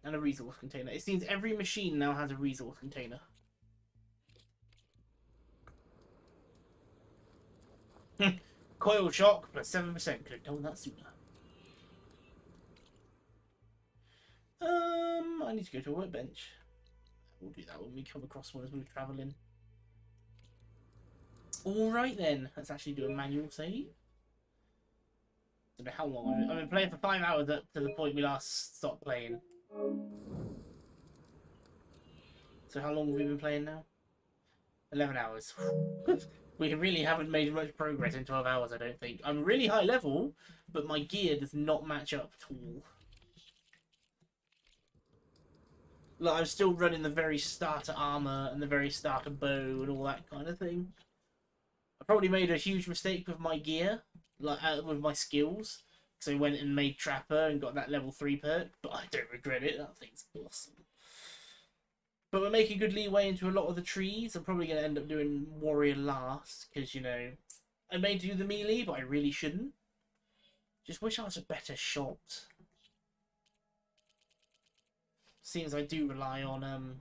And a resource container. It seems every machine now has a resource container. Coil shock plus 7%. Could have done that sooner. I need to go to a workbench. We'll do that when we come across one as we're travelling. Alright then, let's actually do a manual save. I don't know how long. I've been playing for 5 hours up to the point we last stopped playing. So how long have we been playing now? 11 hours. We really haven't made much progress in 12 hours, I don't think. I'm really high level, but my gear does not match up at all. Like, I'm still running the very starter armor and the very starter bow and all that kind of thing. I probably made a huge mistake with my gear, like with my skills, because I went and made Trapper and got that level 3 perk, but I don't regret it. That thing's awesome. But we're making good leeway into a lot of the trees. I'm probably going to end up doing Warrior last, because, you know, I may do the melee, but I really shouldn't. Just wish I was a better shot. Seems I do rely on,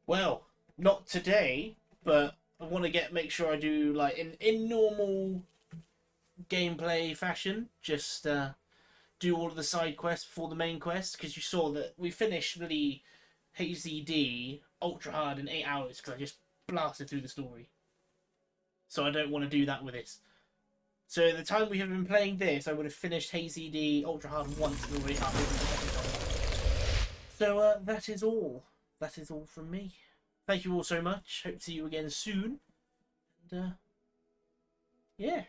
well, not today, but I want to make sure I do, like, in normal gameplay fashion, just do all of the side quests before the main quest, because you saw that we finished the HZD ultra hard in 8 hours, because I just blasted through the story. So I don't want to do that with this. So the time we have been playing this, I would have finished HZD ultra hard once and already halfway through the second time. So that is all. That is all from me. Thank you all so much. Hope to see you again soon. And yeah.